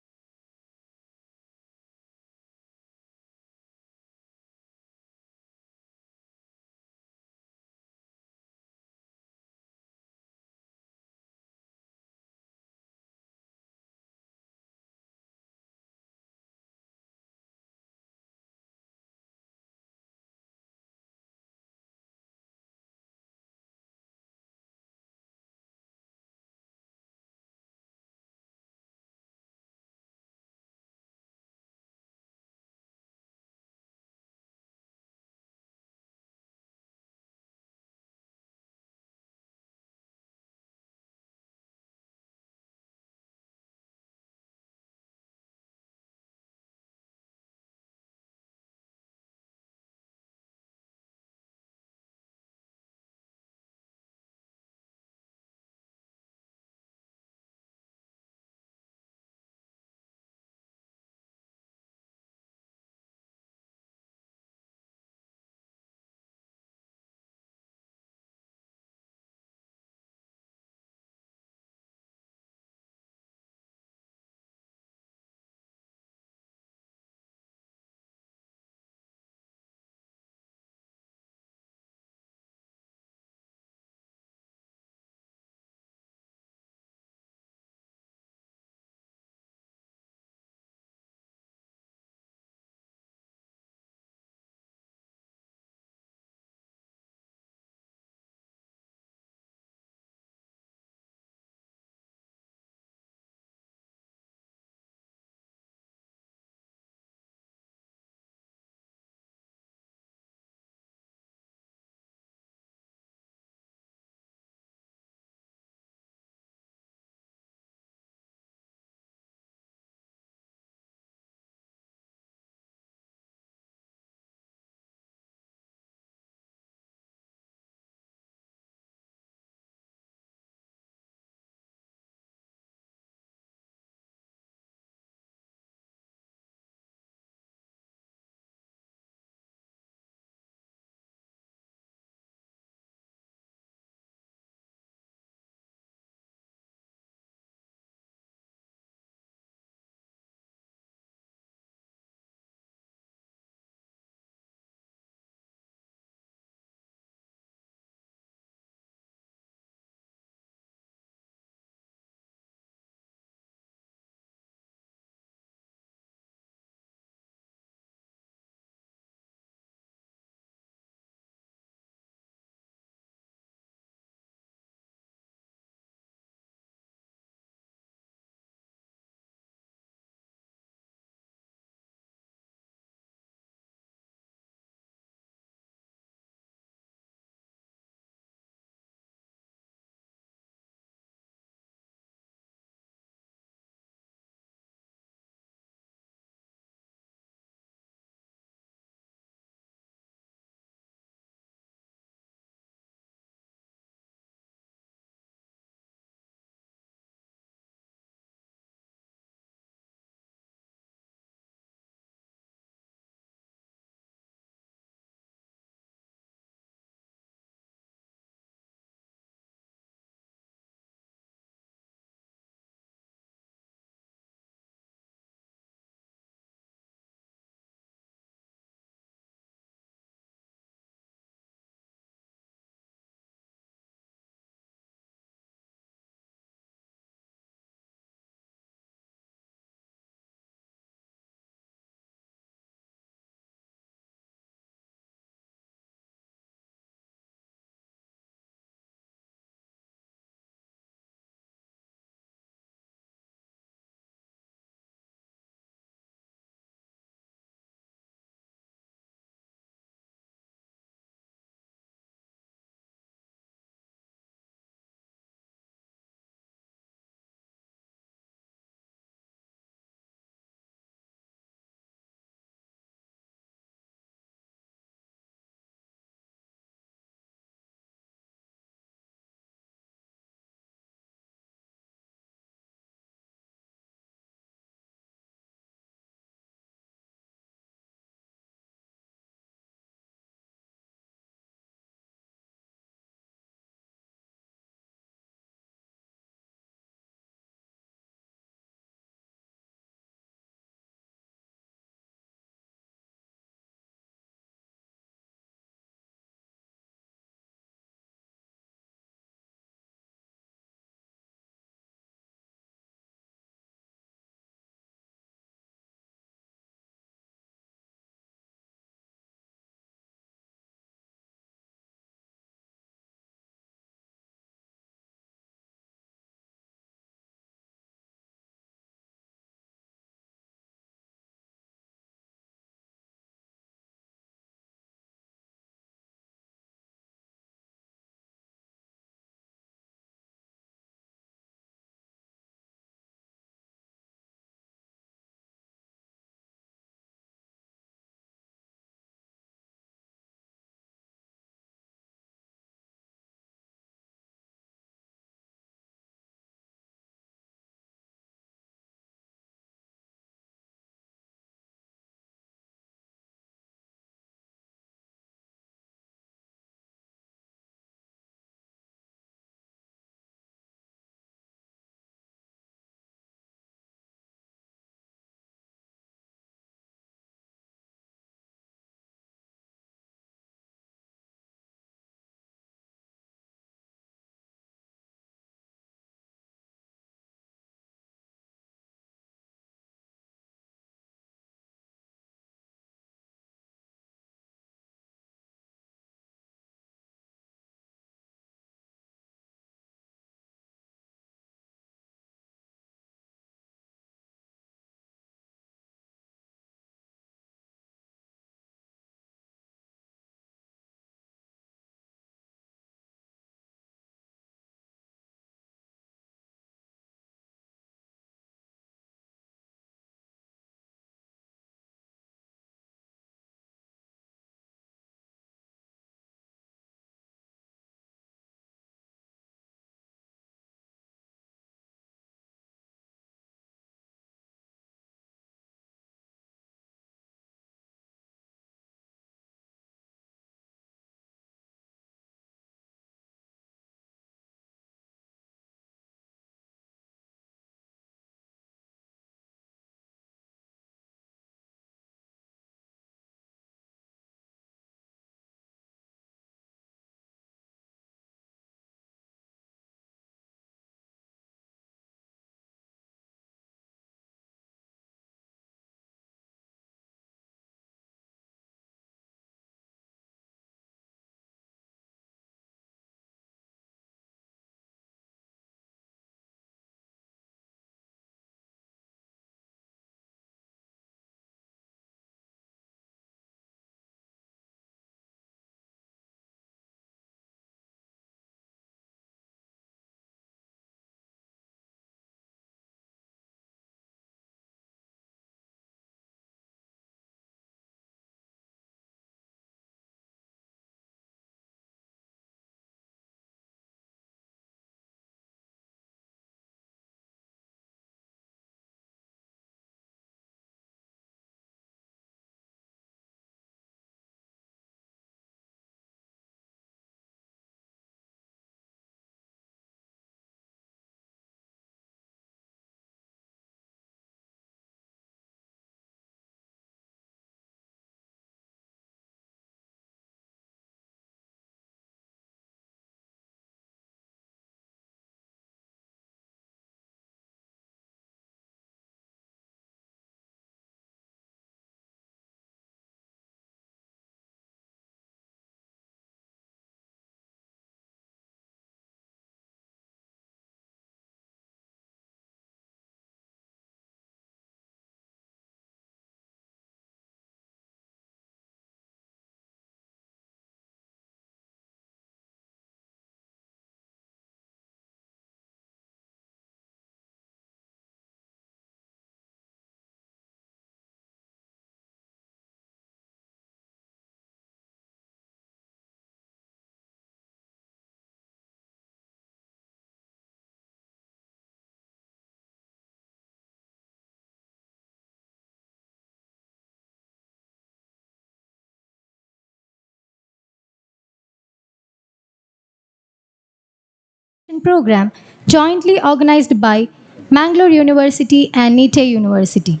Rehabilitation Program jointly organized by Mangalore University and Nite University.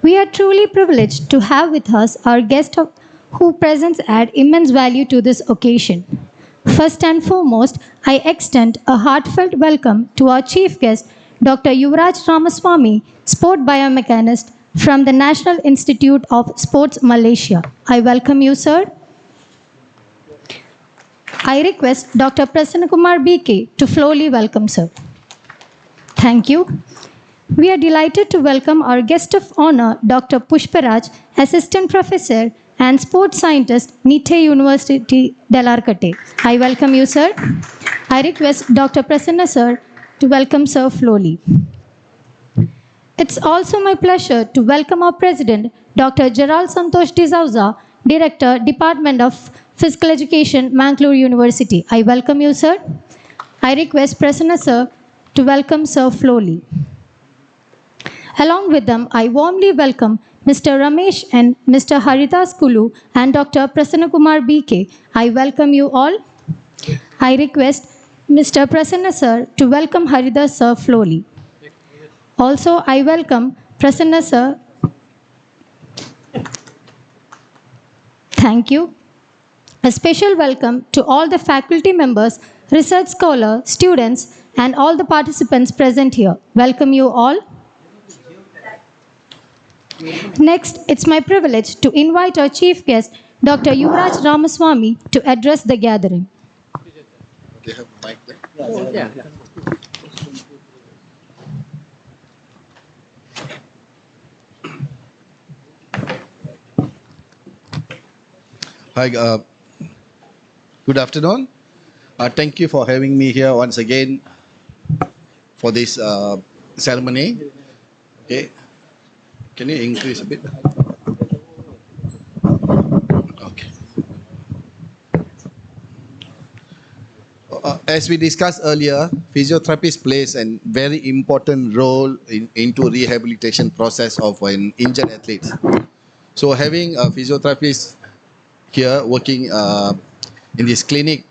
We are truly privileged to have with us our guest who presents add immense value to this occasion. First and foremost, I extend a heartfelt welcome to our chief guest, Dr. Yuvraj Ramaswamy, sport biomechanist from the National Institute of Sports Malaysia. I welcome you, sir. I request Dr. Prasanna Kumar BK to flowly welcome, sir. Thank you. We are delighted to welcome our guest of honor, Dr. Pushparaj, Assistant Professor and Sports Scientist, Nite University, Delarkate. I welcome you, sir. I request Dr. Prasanna, sir, to welcome sir flowly. It's also my pleasure to welcome our President, Dr. Gerald Santosh D'Souza, Director, Department of Physical Education, Mangalore University. I welcome you, sir. I request Prasanna, sir, to welcome sir flowly. Along with them, I warmly welcome Mr. Ramesh and Mr. Haridas Kulu and Dr. Prasanna Kumar BK. I welcome you all. I request Mr. Prasanna sir to welcome Haridas sir flowly. Also, I welcome Prasanna sir. Thank you. A special welcome to all the faculty members, research scholars, students, and all the participants present here. Welcome you all. Next, it's my privilege to invite our chief guest, Dr. Yuvraj Ramaswamy, to address the gathering. They have mic there? Hi, good afternoon. Thank you for having me here once again for this ceremony. Okay. Can you increase a bit? Okay. As we discussed earlier, physiotherapist plays a very important role into rehabilitation process of an injured athlete. So having a physiotherapist here working in this clinic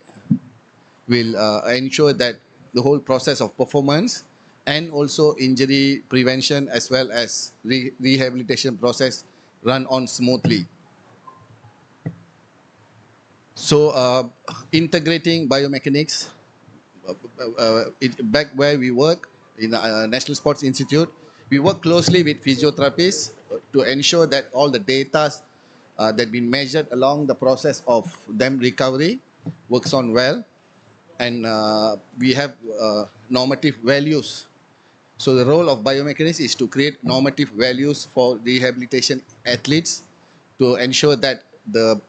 will ensure that the whole process of performance and also injury prevention as well as rehabilitation process run on smoothly. So integrating biomechanics, back where we work in the National Sports Institute, we work closely with physiotherapists to ensure that all the data that been measured along the process of them recovery works on well, and we have normative values. So the role of biomechanics is to create normative values for rehabilitation athletes to ensure that the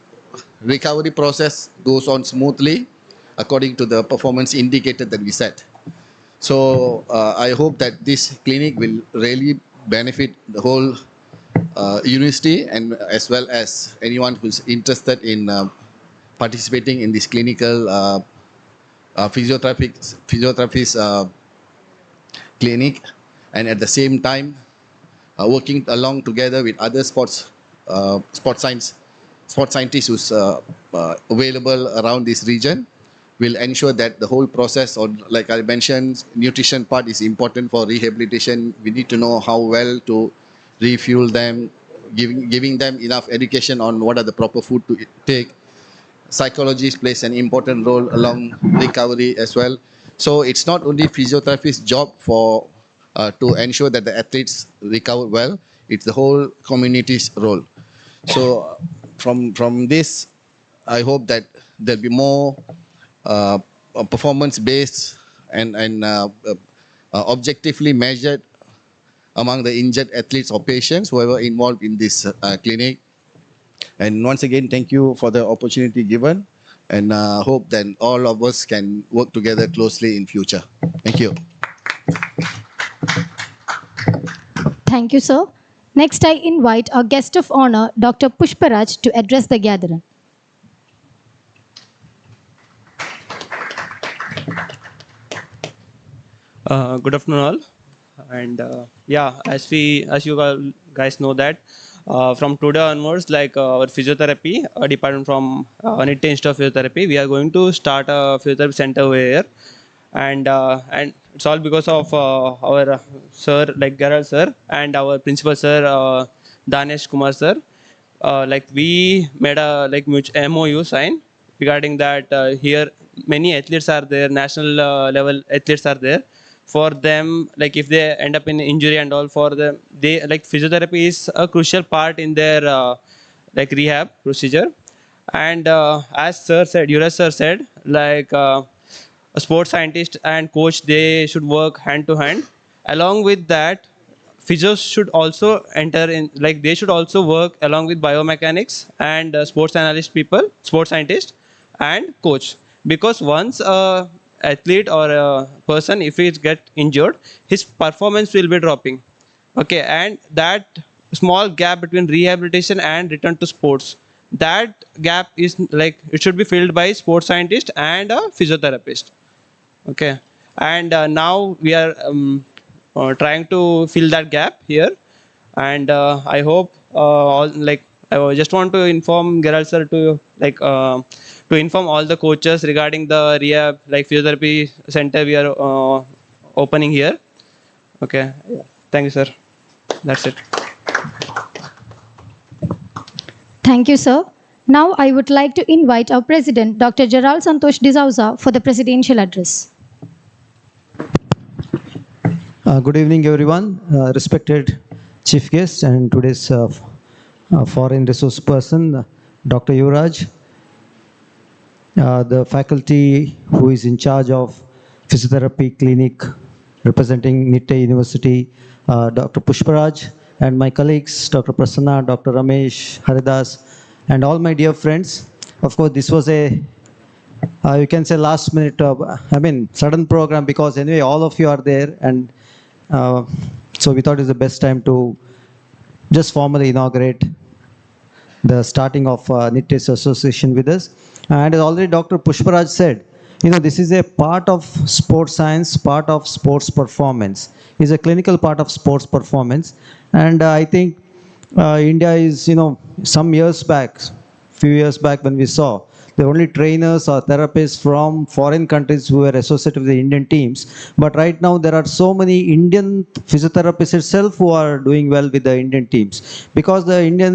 recovery process goes on smoothly according to the performance indicator that we set. So I hope that this clinic will really benefit the whole university and as well as anyone who's interested in participating in this clinical physiotherapist clinic, and at the same time working along together with other sports scientists who's available around this region will ensure that the whole process, or like I mentioned, nutrition part is important for rehabilitation. We need to know how well to refuel them, giving them enough education on what are the proper food to take. Psychology plays an important role along recovery as well. So it's not only physiotherapist's job for to ensure that the athletes recover well, it's the whole community's role. So from this, I hope that there'll be more performance-based and objectively measured among the injured athletes or patients who are involved in this clinic. And once again, thank you for the opportunity given, and hope that all of us can work together closely in future. Thank you. Thank you, sir. Next, I invite our guest of honor, Dr. Pushparaj, to address the gathering. Good afternoon all, and yeah, as you all guys know that from today onwards, like our physiotherapy department from Nite Institute of Physiotherapy, we are going to start a physiotherapy center over here, and it's all because of our sir, like Garal sir, and our principal sir, Danesh Kumar sir. Like we made a like MOU sign regarding that. Here many athletes are there, national level athletes are there. For them, like if they end up in injury and all, for them, they like physiotherapy is a crucial part in their like rehab procedure. And as sir said, Yuras sir said, like a sports scientist and coach, they should work hand to hand. Along with that, physios should also enter in, like they should also work along with biomechanics and sports analyst people, sports scientist and coach. Because once a athlete or a person, if he get injured, his performance will be dropping. Okay, and that small gap between rehabilitation and return to sports, that gap is like it should be filled by sports scientist and a physiotherapist. Okay, and now we are trying to fill that gap here, and I hope all like I just want to inform Gerald sir to like to inform all the coaches regarding the rehab like physiotherapy center we are opening here. Okay, yeah. Thank you, sir. That's it. Thank you, sir. Now I would like to invite our President, Dr. Gerald Santosh D'Souza, for the presidential address. Good evening, everyone. Respected chief guest and today's foreign resource person, Dr. Yuvraj, the faculty who is in charge of physiotherapy clinic representing Nitte University, Dr. Pushparaj, and my colleagues, Dr. Prasanna, Dr. Ramesh, Haridas, and all my dear friends. Of course, this was a you can say last minute, sudden program, because anyway, all of you are there, and so we thought it's the best time to just formally inaugurate the starting of Nitte's association with us. And as already Dr. Pushparaj said, this is a part of sports science, part of sports performance. It's a clinical part of sports performance. And I think India is, some years back, few years back when we saw, the only trainers or therapists from foreign countries who were associated with the Indian teams. But right now there are so many Indian physiotherapists itself who are doing well with the Indian teams. Because the Indian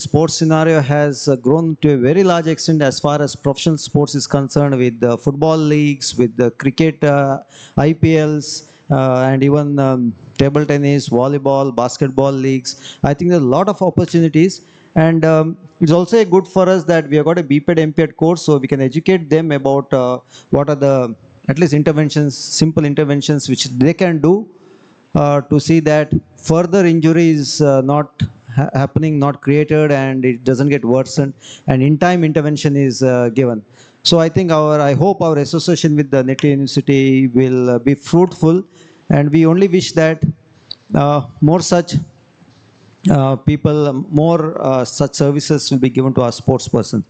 sports scenario has grown to a very large extent as far as professional sports is concerned, with the football leagues, with the cricket IPLs, and even table tennis, volleyball, basketball leagues. I think there are a lot of opportunities, and it's also good for us that we have got a BPED MPED course, so we can educate them about what are the at least interventions, simple interventions which they can do to see that further injury is not happening, not created, and it doesn't get worsened, and in time intervention is given. So I hope our association with the Nitte University will be fruitful, and we only wish that more such more such services will be given to our sports persons.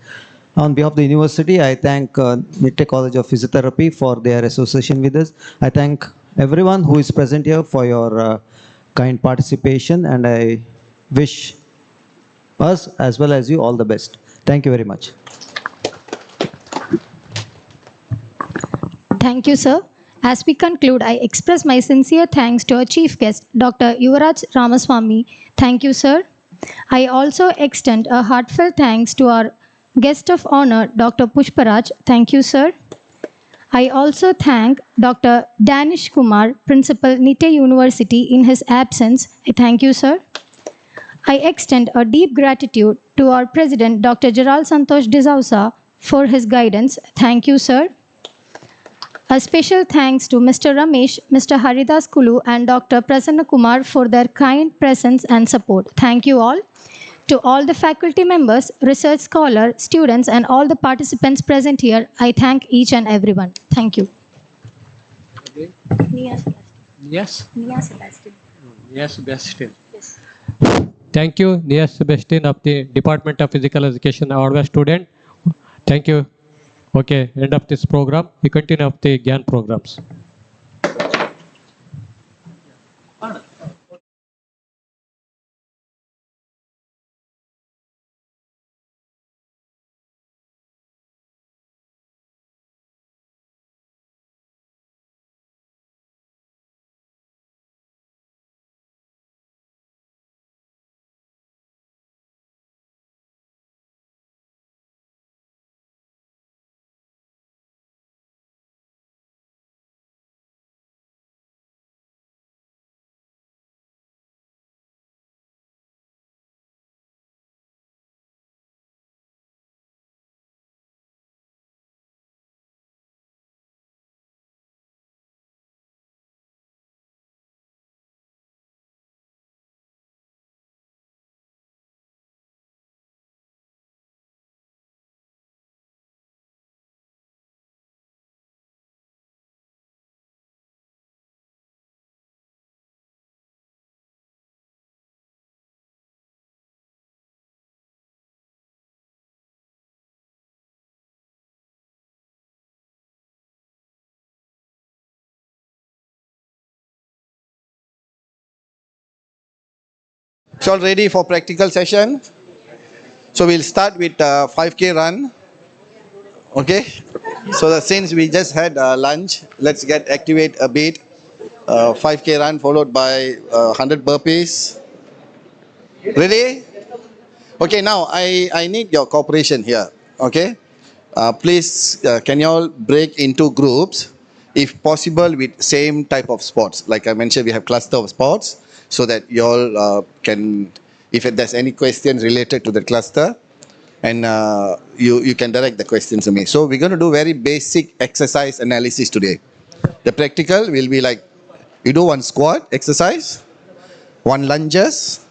On behalf of the university, I thank Nitte College of Physiotherapy for their association with us. I thank everyone who is present here for your kind participation, and I wish us as well as you all the best. Thank you very much. Thank you, sir. As we conclude, I express my sincere thanks to our chief guest, Dr. Yuvraj Ramaswamy. Thank you, sir. I also extend a heartfelt thanks to our guest of honor, Dr. Pushparaj. Thank you, sir. I also thank Dr. Danish Kumar, Principal, Nitte University, in his absence. I thank you, sir. I extend a deep gratitude to our President, Dr. Gerald Santosh D'Souza, for his guidance. Thank you, sir. A special thanks to Mr. Ramesh, Mr. Haridas Kulu, and Dr. Prasanna Kumar for their kind presence and support. Thank you all. To all the faculty members, research scholars, students, and all the participants present here, I thank each and everyone. Thank you. Yes. Yes, Sebastian. Yes. Thank you, Nia Sebastian of the Department of Physical Education, our student. Thank you. Okay, end of this program. We continue of the GIAN programs. So all ready for practical session? So we'll start with 5K run. Okay. So since we just had lunch, let's get activate a bit. 5K run followed by 100 burpees. Ready? Okay, now I need your cooperation here. Okay. Please, can you all break into groups, if possible, with same type of sports? Like I mentioned, we have cluster of sports, so that you all can, if there's any questions related to the cluster, and you can direct the questions to me. So we're going to do very basic exercise analysis today. The practical will be like, you do one squat exercise, one lunges,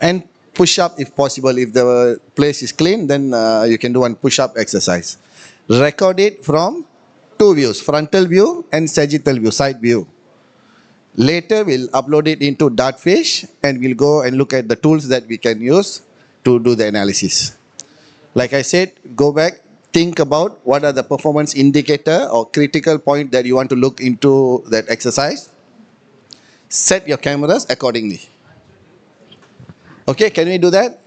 and push up if possible. If the place is clean, then you can do one push up exercise. Record it from two views, frontal view and sagittal view, side view. Later we'll upload it into Dartfish and we'll go and look at the tools that we can use to do the analysis. Like I said, go back, think about what are the performance indicator or critical point that you want to look into that exercise. Set your cameras accordingly. Okay, can we do that?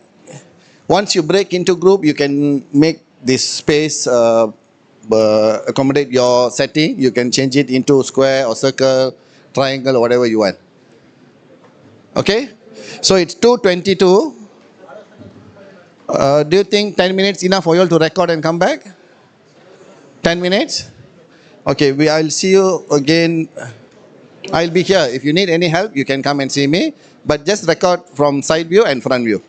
Once you break into group, you can make this space accommodate your setting. You can change it into square or circle, triangle, or whatever you want. Okay? So it's 2:22. Do you think 10 minutes enough for you all to record and come back? 10 minutes? Okay, I'll see you again. I'll be here. If you need any help, you can come and see me. But just record from side view and front view.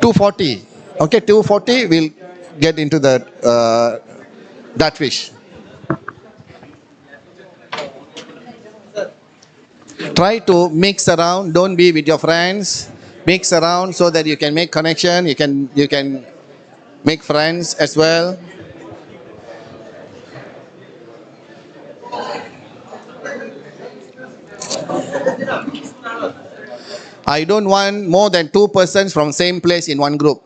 2:40. Okay, 2:40 we'll get into the that fish. Try to mix around. Don't be with your friends. Mix around so that you can make connection. You can make friends as well. I don't want more than 2 persons from same place in one group.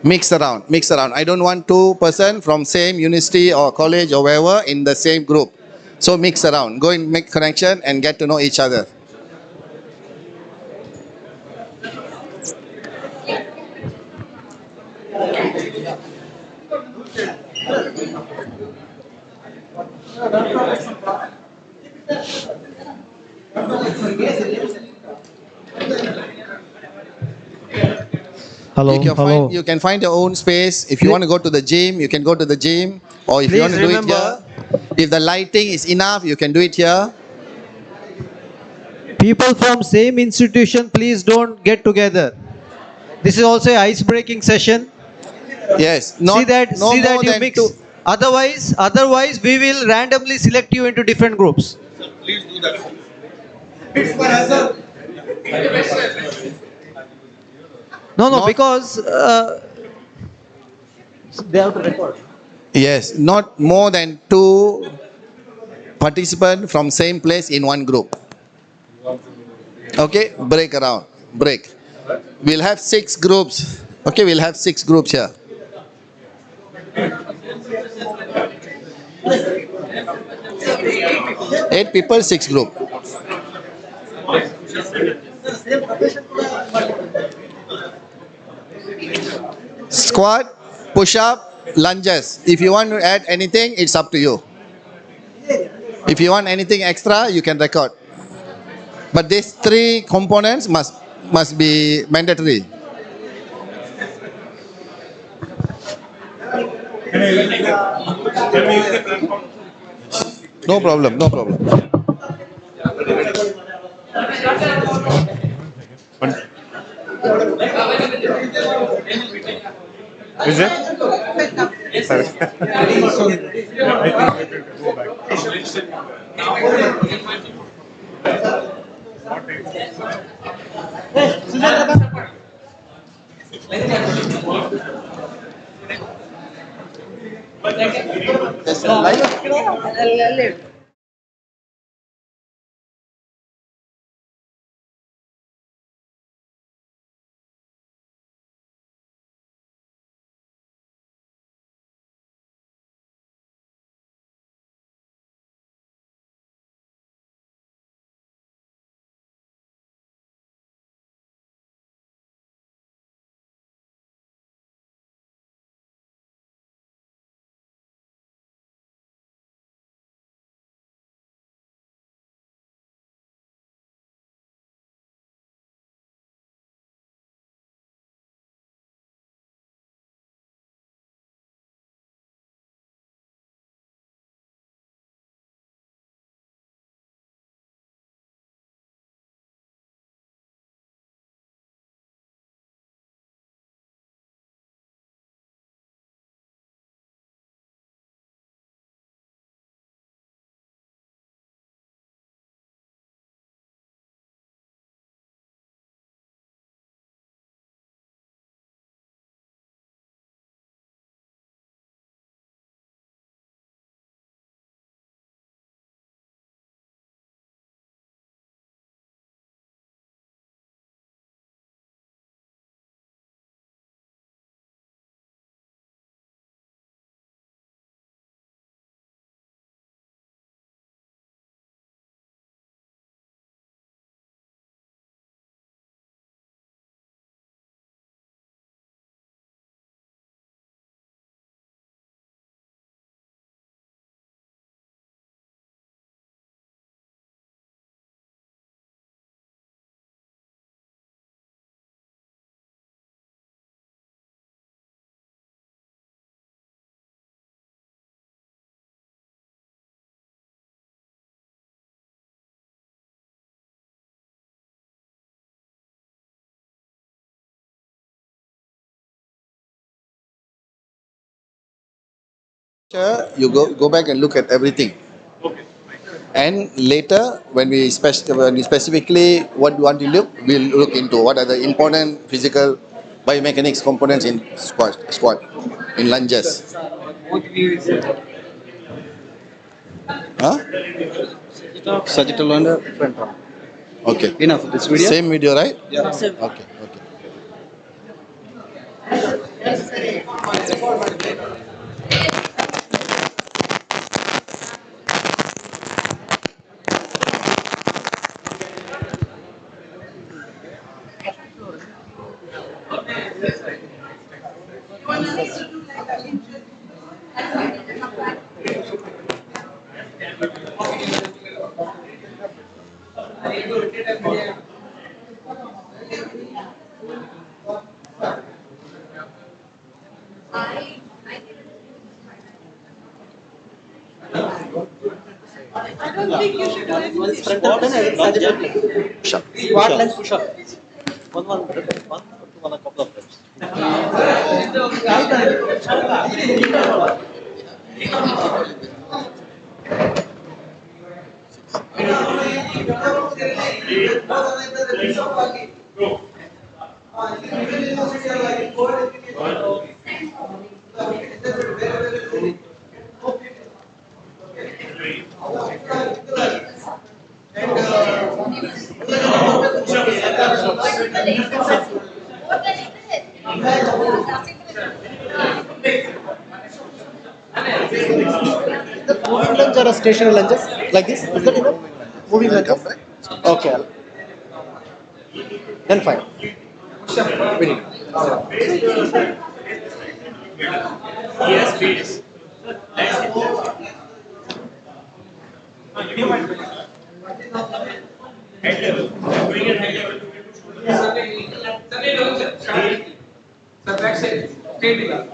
Mix around, mix around. I don't want 2 persons from same university or college or wherever in the same group. So mix around. Go and make connection and get to know each other. Hello, hello. You can find your own space. If you want to go to the gym, you can go to the gym. Or if you want to do it here, if the lighting is enough, you can do it here. People from same institution, please don't get together. This is also an ice-breaking session. Yes. See that you mix. Otherwise, we will randomly select you into different groups. Please do that. No, because they have to record. Yes, not more than 2 participants from same place in one group. Okay, break around, break. We'll have 6 groups. Okay, we'll have 6 groups here. Eight people, 6 group. Squat, push up, lunges. If you want to add anything, it's up to you. If you want anything extra, you can record. But these 3 components must be mandatory. No problem, no problem. Is it? Sorry. I think we go back. You go back and look at everything. And later, when we specifically what we want to look, we'll look into what are the important physical biomechanics components in squat, in lunges. Huh? Sagittal on the front arm. Okay. Enough of this video. Same video, right? Yeah. Okay. Okay. I don't think you should do anything. Squat lunge push up. One, a couple of reps. Moving lunge or a stationary lunges like this? Is that enough? Moving lunges? Okay. Then fine. Very good.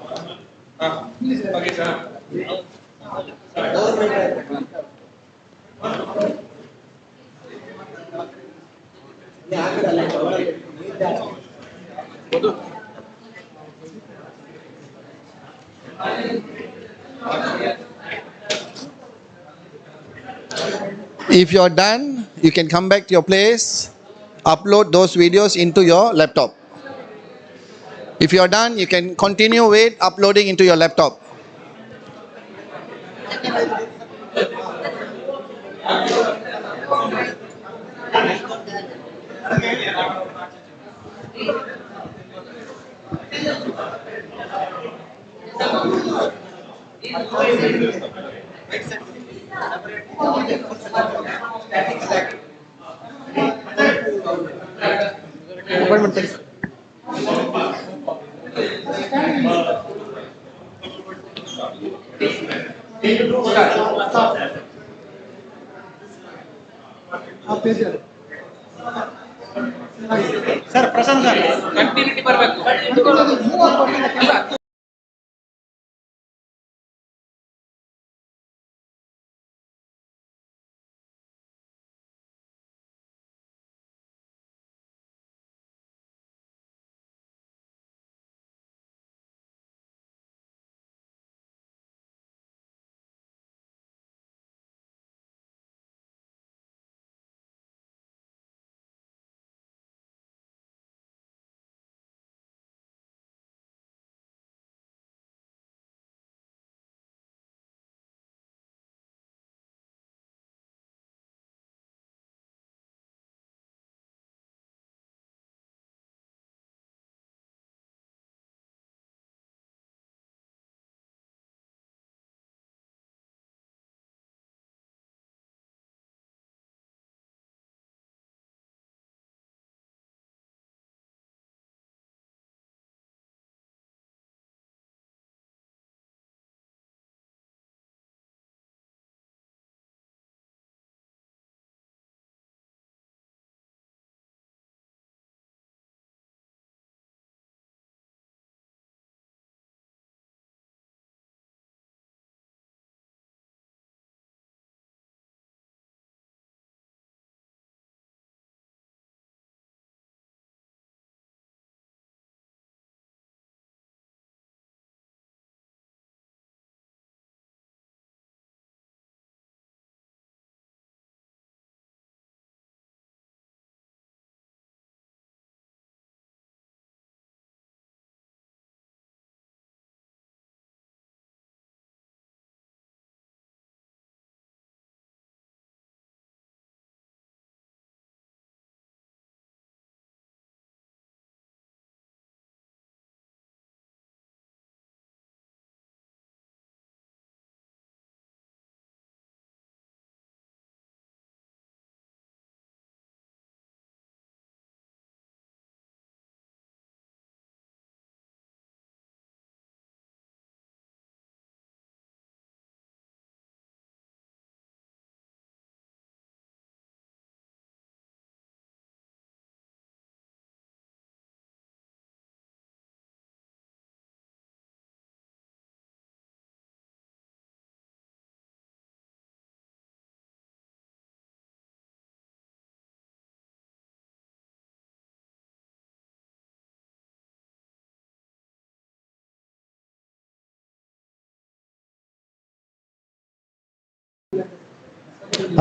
If you're done, you can come back to your place, upload those videos into your laptop. If you're done, you can continue with uploading into your laptop. Appointment, please. Sir, Prasanth sir. Continuity ಬರಬೇಕು.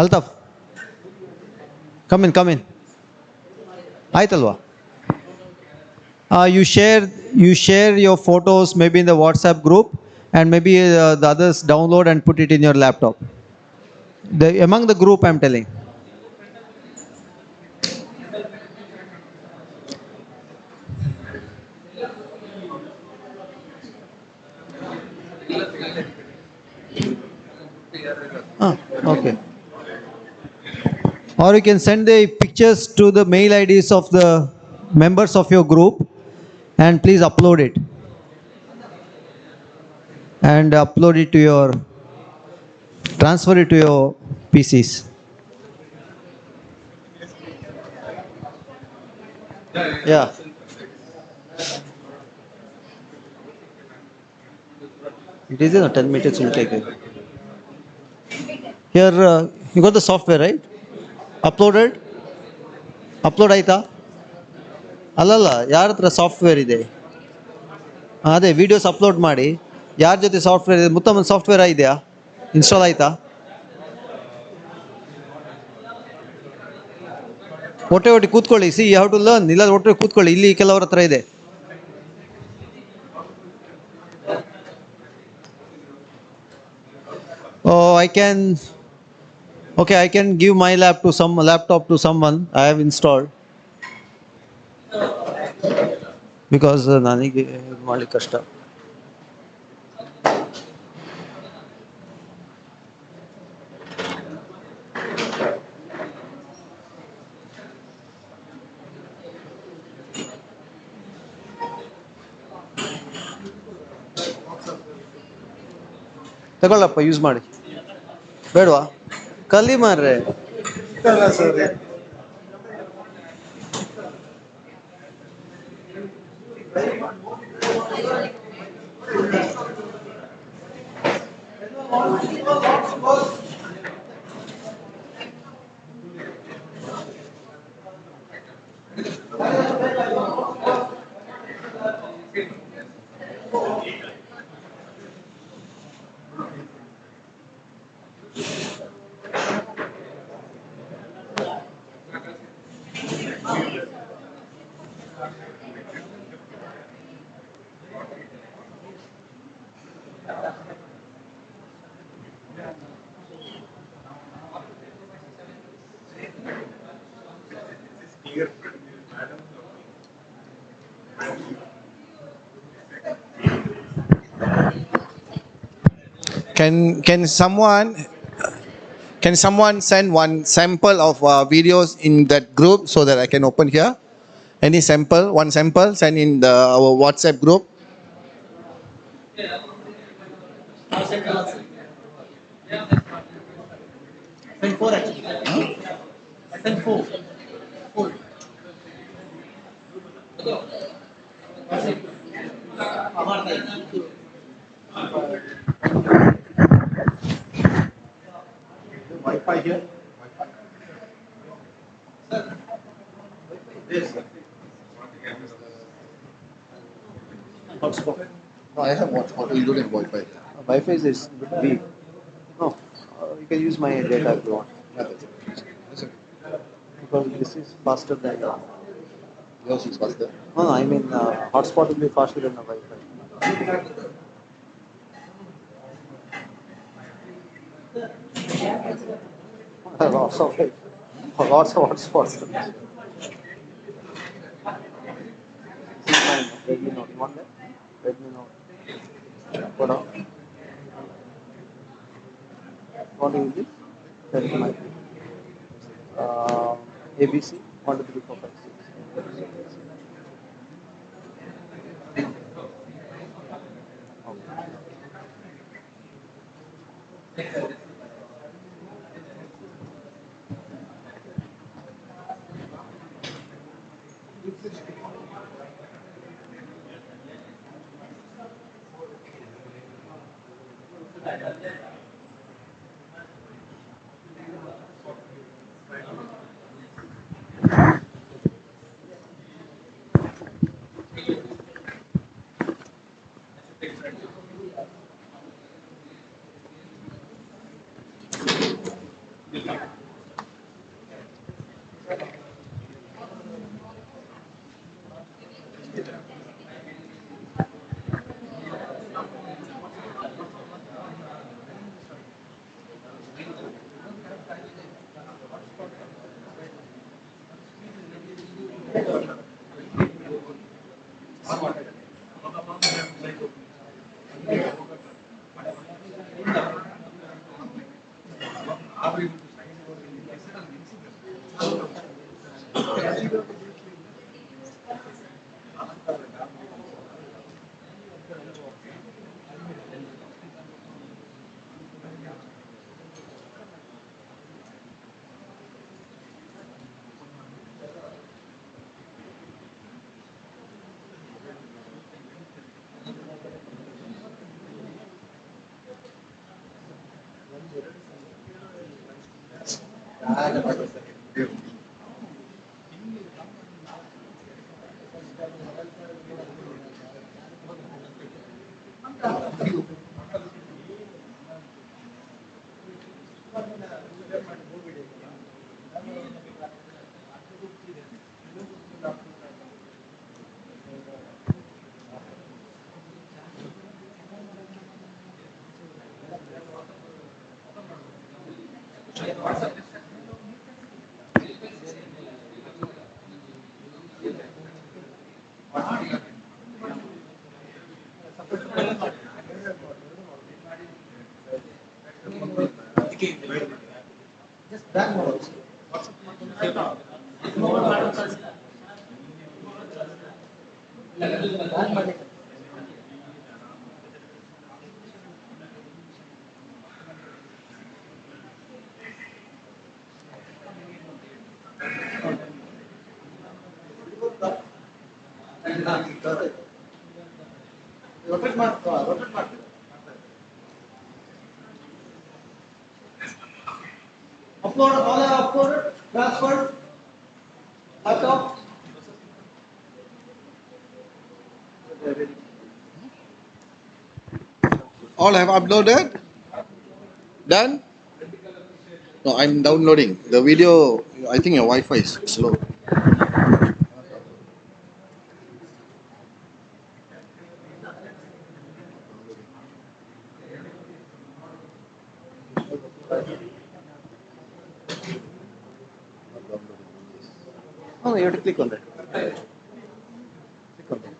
Altaf, come in, come in. Aitalwa. You share your photos maybe in the WhatsApp group, and maybe the others download and put it in your laptop. Among the group, I'm telling. Okay. Or you can send the pictures to the mail IDs of the members of your group, and please upload it. And upload it to your, transfer it to your PCs. Yeah. It is 10 minutes will take it. Here, you got the software, right? Uploaded? Upload ಆಯ್ತಾ? ಅಲ್ಲಲ್ಲ, ಯಾರ ಹತ್ರ software ಇದೆ? ಅದೇ videos upload ಮಾಡಿ, ಯಾರ ಜೊತೆ software ಇದೆ, ಮುತ್ತಮ್ಮನ ಸಾಫ್ಟ್ವೇರ್ ಇದೆಯಾ? ಇನ್ಸ್ಟಾಲ್ ಆಯ್ತಾ? ಒಟ್ಟೆ ಕೂತ್ಕೊಳ್ಳಿ. See you have to learn. ಇಲ್ಲ ಒಟ್ಟೆ ಕೂತ್ಕೊಳ್ಳಿ, ಇಲ್ಲಿ ಕೆಲವರ ಹತ್ರ ಇದೆ. I can, okay, I can give my laptop to someone I have installed. Because ನನಗೆ ಮಾಡಲಿಕ್ಕೆ ಕಷ್ಟ. ತಗೊಳ್ಳಪ್ಪ, ಯೂಸ್ ಮಾಡಿ. ಬೇಡವಾ? ಕಲಿ ಮಾರ್ರೆ. Can someone send one sample of videos in that group so that I can open here? Any sample, one sample, send in our WhatsApp group. Send four actually. Send four. Wi-Fi here. Yes. Hotspot. No, I have hotspot. You don't have Wi-Fi. Wi-Fi is a bit weak. No, you can use my data if you want. Because this is faster than yours is faster. No, I mean hotspot will be faster than the Wi-Fi. Lots of it. Lots of hotspots. This is mine. Redmi Note. You want that? Redmi Note. Go down. Want to use this? That is mine. ABC. 1, 2, 3, 4, 5, 6. All have uploaded? Done? No, I'm downloading. The video, I think your Wi-Fi is slow. Oh, you have to click on that. Click on that.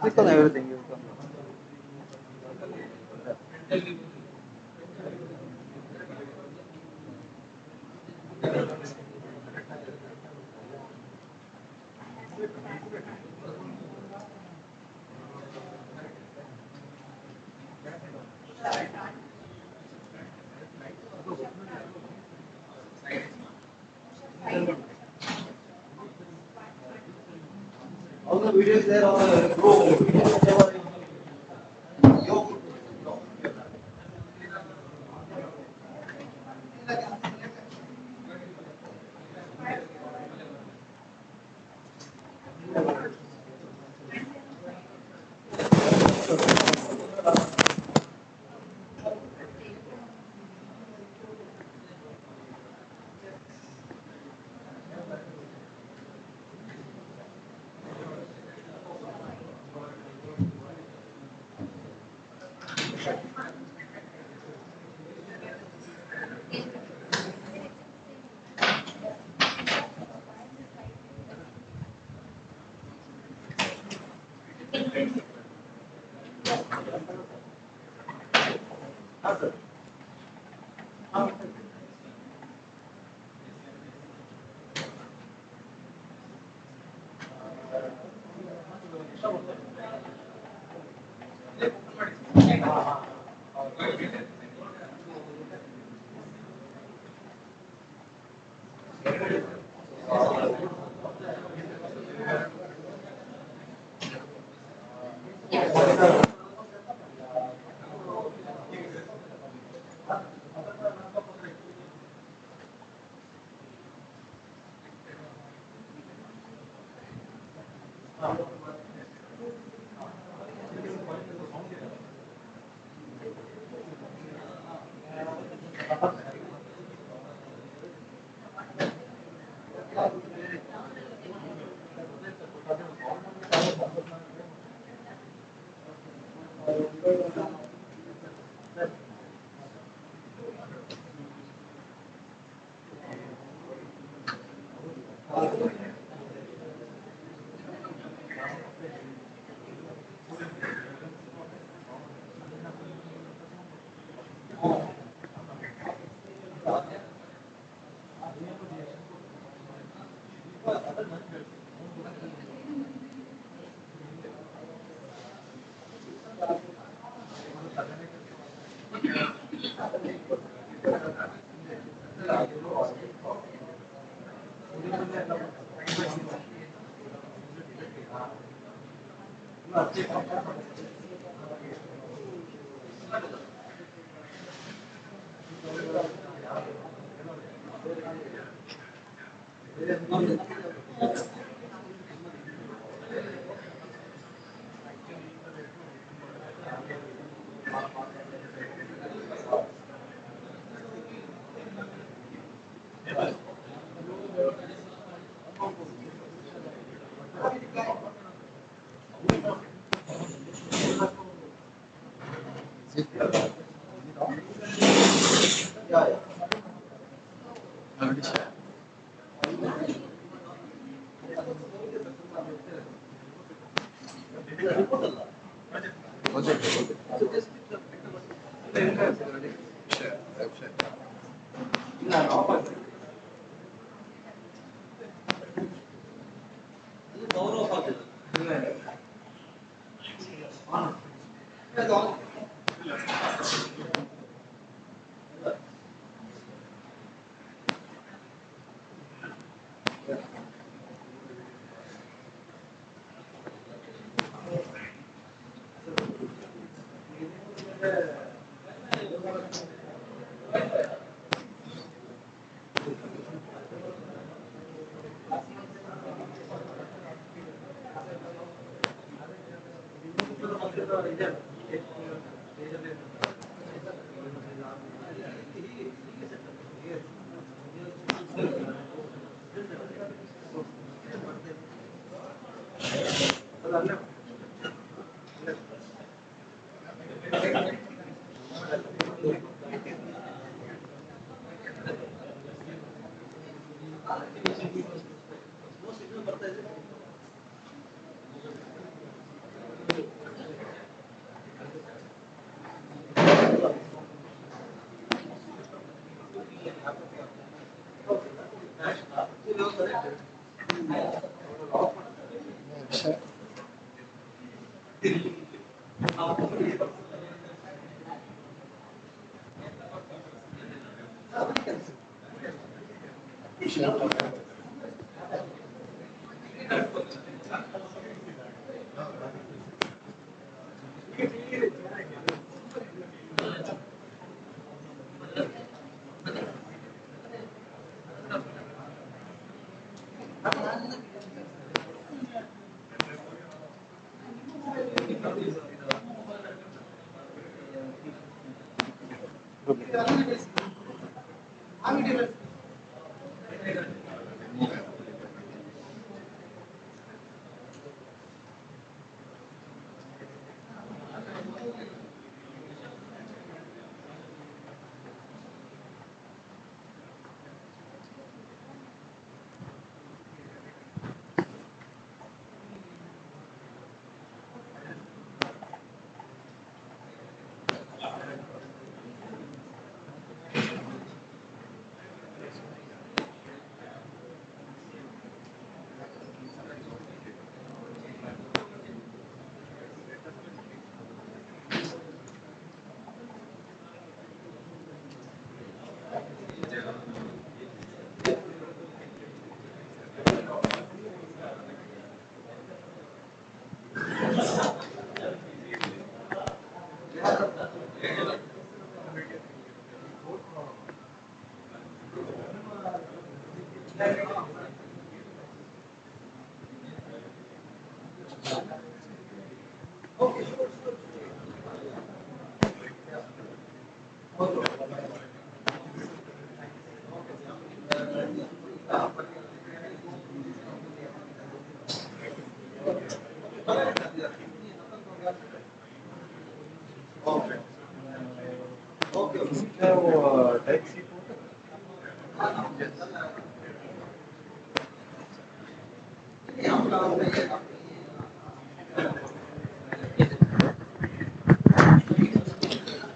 Click on everything. You will come. All the videos there on the group.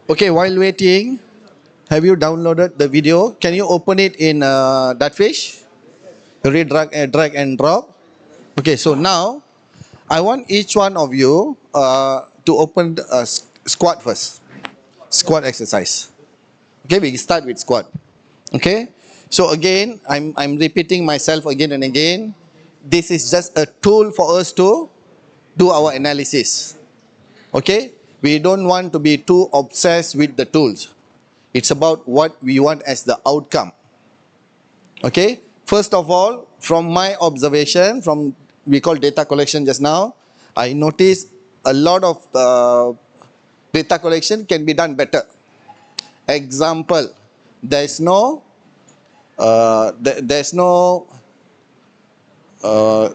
Okay, while waiting, have you downloaded the video? Can you open it in that fish? Drag and drop. Okay, so now I want each one of you to open a squat first. Squat exercise. Okay, we start with squat. Okay, so again, I'm repeating myself again and again. This is just a tool for us to do our analysis. Okay, we don't want to be too obsessed with the tools. It's about what we want as the outcome. Okay, first of all, from my observation, from we call data collection just now, I noticed a lot of data collection can be done better. Example, there's no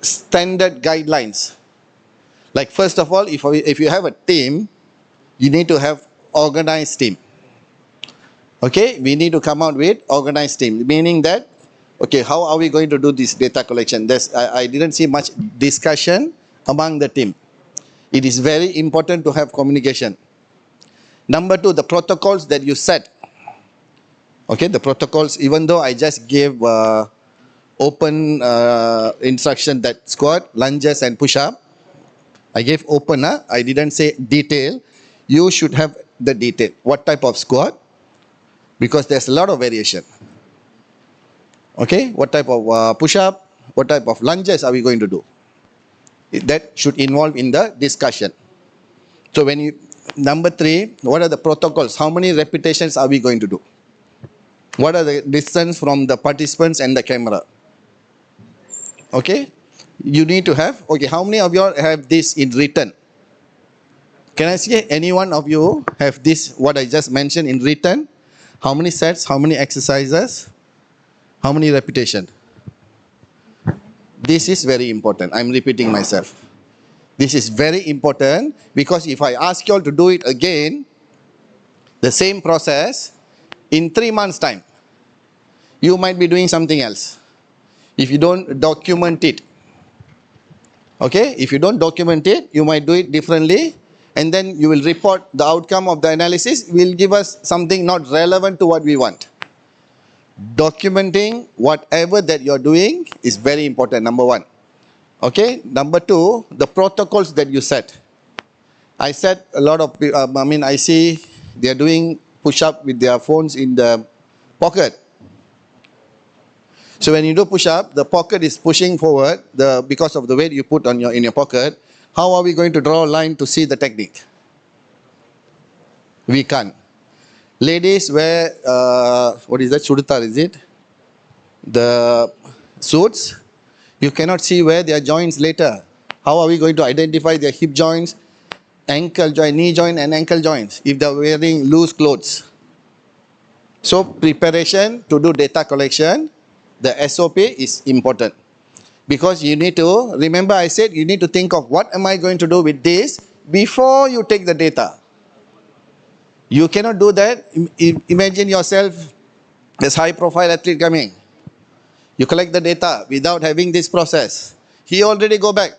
standard guidelines. Like first of all, if you have a team, you need to have organized team. Okay, we need to come out with organized team, meaning that, okay, how are we going to do this data collection? I didn't see much discussion among the team. It is very important to have communication. Number two, the protocols that you set. Okay, the protocols, even though I just gave open instruction that squat, lunges and push-up, I gave open, I didn't say detail. You should have the detail. What type of squat? Because there's a lot of variation. Okay, what type of push-up? What type of lunges are we going to do? That should involve in the discussion. So when you, number three, what are the protocols? How many repetitions are we going to do? What are the distance from the participants and the camera? Okay, you need to have, okay, how many of you all have this in written? Can I see any one of you have this, what I just mentioned in written? How many sets, how many exercises, how many repetition? This is very important. I'm repeating myself. This is very important because if I ask you all to do it again, the same process, in 3 months' time, you might be doing something else. If you don't document it. Okay, if you don't document it, you might do it differently, and then you will report the outcome of the analysis will give us something not relevant to what we want. Documenting whatever that you're doing is very important, number one. Okay, number two, the protocols that you set. I set a lot of, I see they're doing push-up with their phones in the pocket. So when you do push-up, the pocket is pushing forward because of the weight you put on in your pocket. How are we going to draw a line to see the technique? We can't. Ladies wear, what is that, chuditar is it? The suits. You cannot see where their joints later. How are we going to identify their hip joints, ankle joint, knee joint and ankle joints if they're wearing loose clothes? So preparation to do data collection, the SOP is important. Because you need to, remember I said you need to think of what am I going to do with this before you take the data. You cannot do that. Imagine yourself as high profile athlete coming. You collect the data without having this process. He already go back.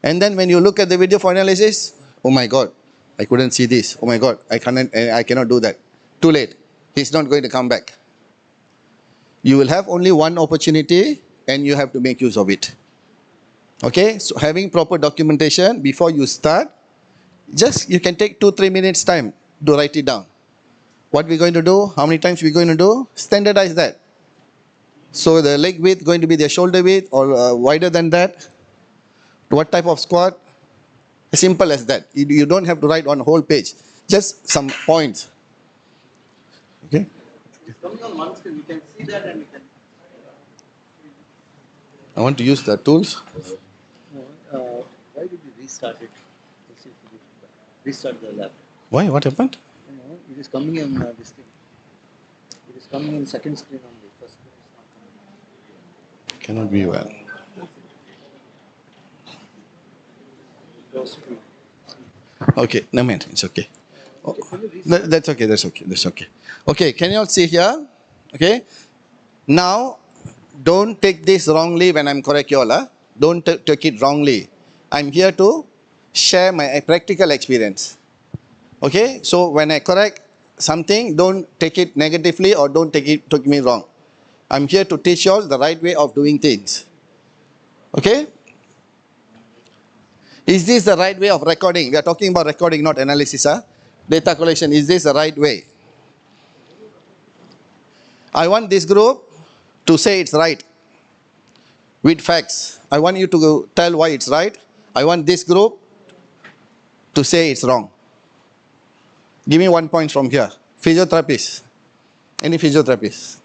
And then when you look at the video for analysis, oh my God, I couldn't see this. Oh my God, I cannot do that. Too late. He's not going to come back. You will have only one opportunity and you have to make use of it. Okay, so having proper documentation before you start, just you can take 2-3 minutes time to write it down. What we're going to do, how many times we're going to do, standardize that. So the leg width going to be the shoulder width or wider than that. What type of squat? As simple as that. You don't have to write on a whole page. Just some points. Okay. It's coming on one screen. We can see that and we can. I want to use the tools. Why did you restart it? Let's see if you restart the lab. Why? What happened? No, it is coming in this thing. It is coming in second screen only. First screen is not coming. Cannot be well. Okay, no man, it's okay. Oh, that's okay, that's okay, that's okay. Okay, can you all see here? Okay. Now, don't take this wrongly when I'm correct you all. Don't take it wrongly. I'm here to share my practical experience. Okay, so when I correct something, don't take it negatively or don't take me wrong. I'm here to teach you all the right way of doing things. Okay? Is this the right way of recording? We are talking about recording, not analysis. Data collection, is this the right way? I want this group to say it's right with facts. I want you to tell why it's right. I want this group to say it's wrong. Give me 1 point from here. Physiotherapist. Any physiotherapist?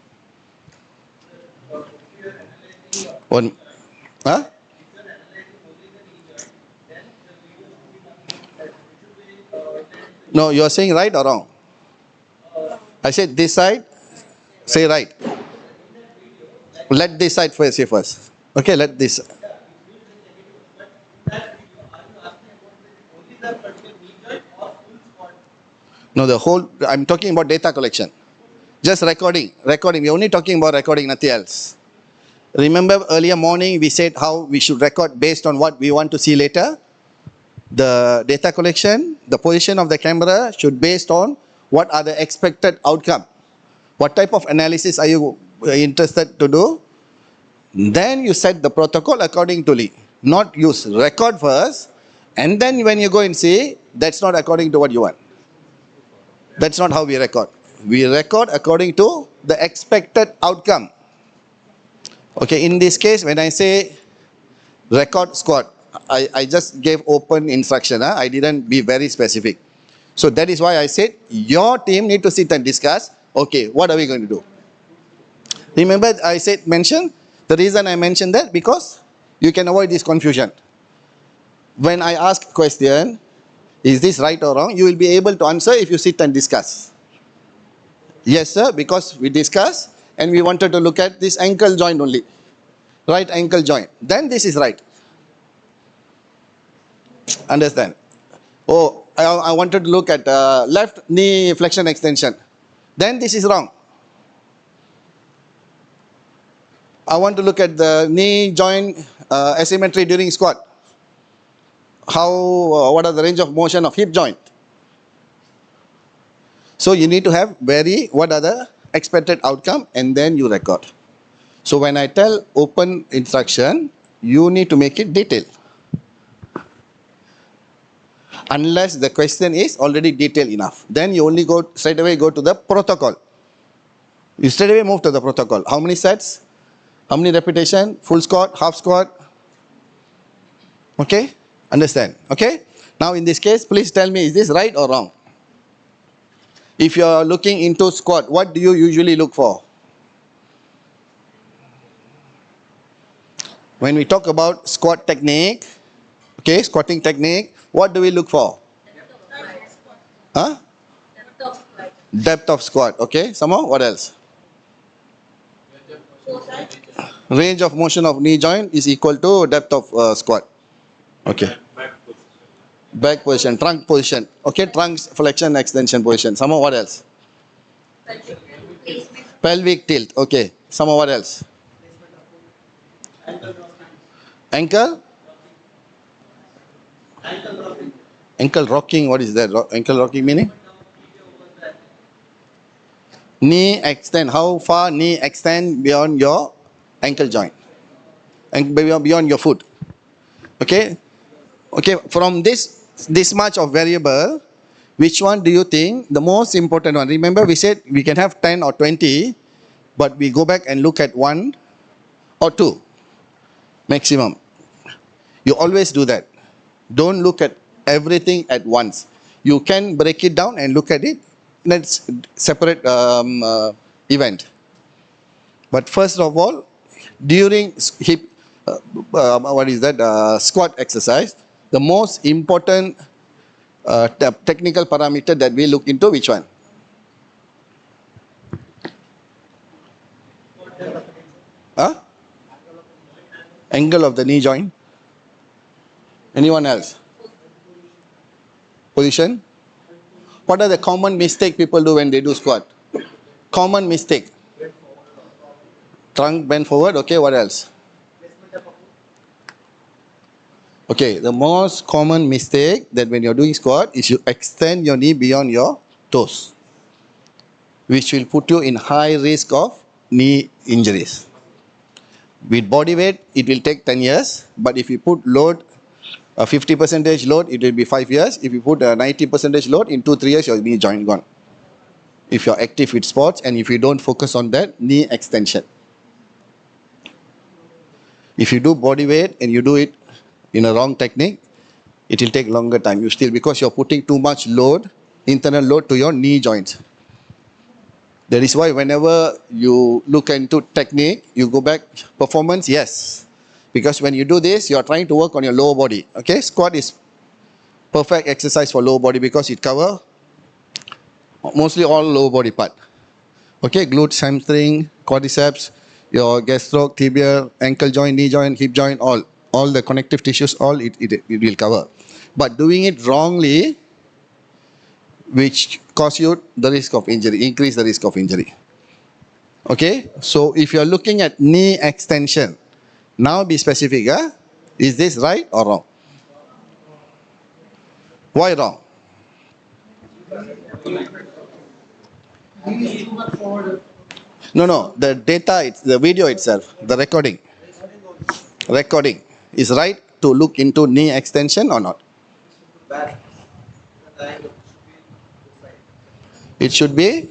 One. Huh? No, you are saying right or wrong? I said this side, say right. Let this side first say first. Okay, let this. No, the whole, I'm talking about data collection. Just recording. We're only talking about recording, nothing else. Remember earlier morning we said how we should record based on what we want to see later? The data collection, the position of the camera should based on what are the expected outcome. What type of analysis are you interested to do? Then you set the protocol accordingly. Not use record first, and then when you go and see, that's not according to what you want. That's not how we record. We record according to the expected outcome. Okay, in this case, when I say record squat, I just gave open instruction. I didn't be very specific. So that is why I said, your team need to sit and discuss, okay, what are we going to do? Remember I said, the reason I mentioned that, because you can avoid this confusion. When I ask question, is this right or wrong? You will be able to answer if you sit and discuss. Yes, sir, because we discussed and we wanted to look at this ankle joint only. Right ankle joint. Then this is right. Understand? Oh, I wanted to look at left knee flexion extension. Then this is wrong. I want to look at the knee joint asymmetry during squat. What are the range of motion of hip joint? So you need to have what are the expected outcome, and then you record. So when I tell open instruction, you need to make it detailed. Unless the question is already detailed enough. Then you only straight away go to the protocol. You straight away move to the protocol. How many sets? How many repetition? Full squat, half squat? Okay? Understand? Okay? Now in this case, please tell me, is this right or wrong? If you are looking into squat, what do you usually look for? When we talk about squat technique, okay, squatting technique, what do we look for? Huh? Depth of squat. Okay, some more? What else? Range of motion of knee joint is equal to depth of squat. Okay. Back position, trunk position. Okay, trunk flexion extension position. Some more? What else? Pelvic tilt. Okay. Some more? What else? Ankle? Ankle rocking. What is that? Ankle rocking meaning? Knee extend. How far knee extend beyond your ankle joint? And beyond your foot. Okay? Okay, from this much of variable, which one do you think the most important one? Remember we said we can have 10 or 20, but we go back and look at 1 or 2 maximum. You always do that. Don't look at everything at once. You can break it down and look at it. That's separate event. But first of all, during hip, squat exercise, the most important technical parameter that we look into, which one? Huh? Angle of the knee joint. Anyone else? Position. What are the common mistake people do when they do squat? Common mistake. Trunk bend forward. Okay, what else? Okay, the most common mistake that when you're doing squat is you extend your knee beyond your toes, which will put you in high risk of knee injuries. With body weight, it will take 10 years, but if you put load, a 50% load, it will be 5 years. If you put a 90% load, in 2-3 years, your knee joint gone. If you're active with sports and if you don't focus on that, knee extension. If you do body weight and you do it in a wrong technique, it will take longer time. You still, because you're putting too much load, internal load to your knee joints. That is why whenever you look into technique, you go back, performance, yes. Because when you do this, you are trying to work on your lower body. Okay, squat is perfect exercise for lower body because it covers mostly all lower body part. Okay, glutes, hamstring, quadriceps, your gastroc, tibia, ankle joint, knee joint, hip joint, all the connective tissues, all it will cover. But doing it wrongly, which cause you the risk of injury, increase the risk of injury. Okay, so if you are looking at knee extension, now be specific. Is this right or wrong? Why wrong? No, the data, it's the video itself, the recording is right to look into knee extension or not? It should be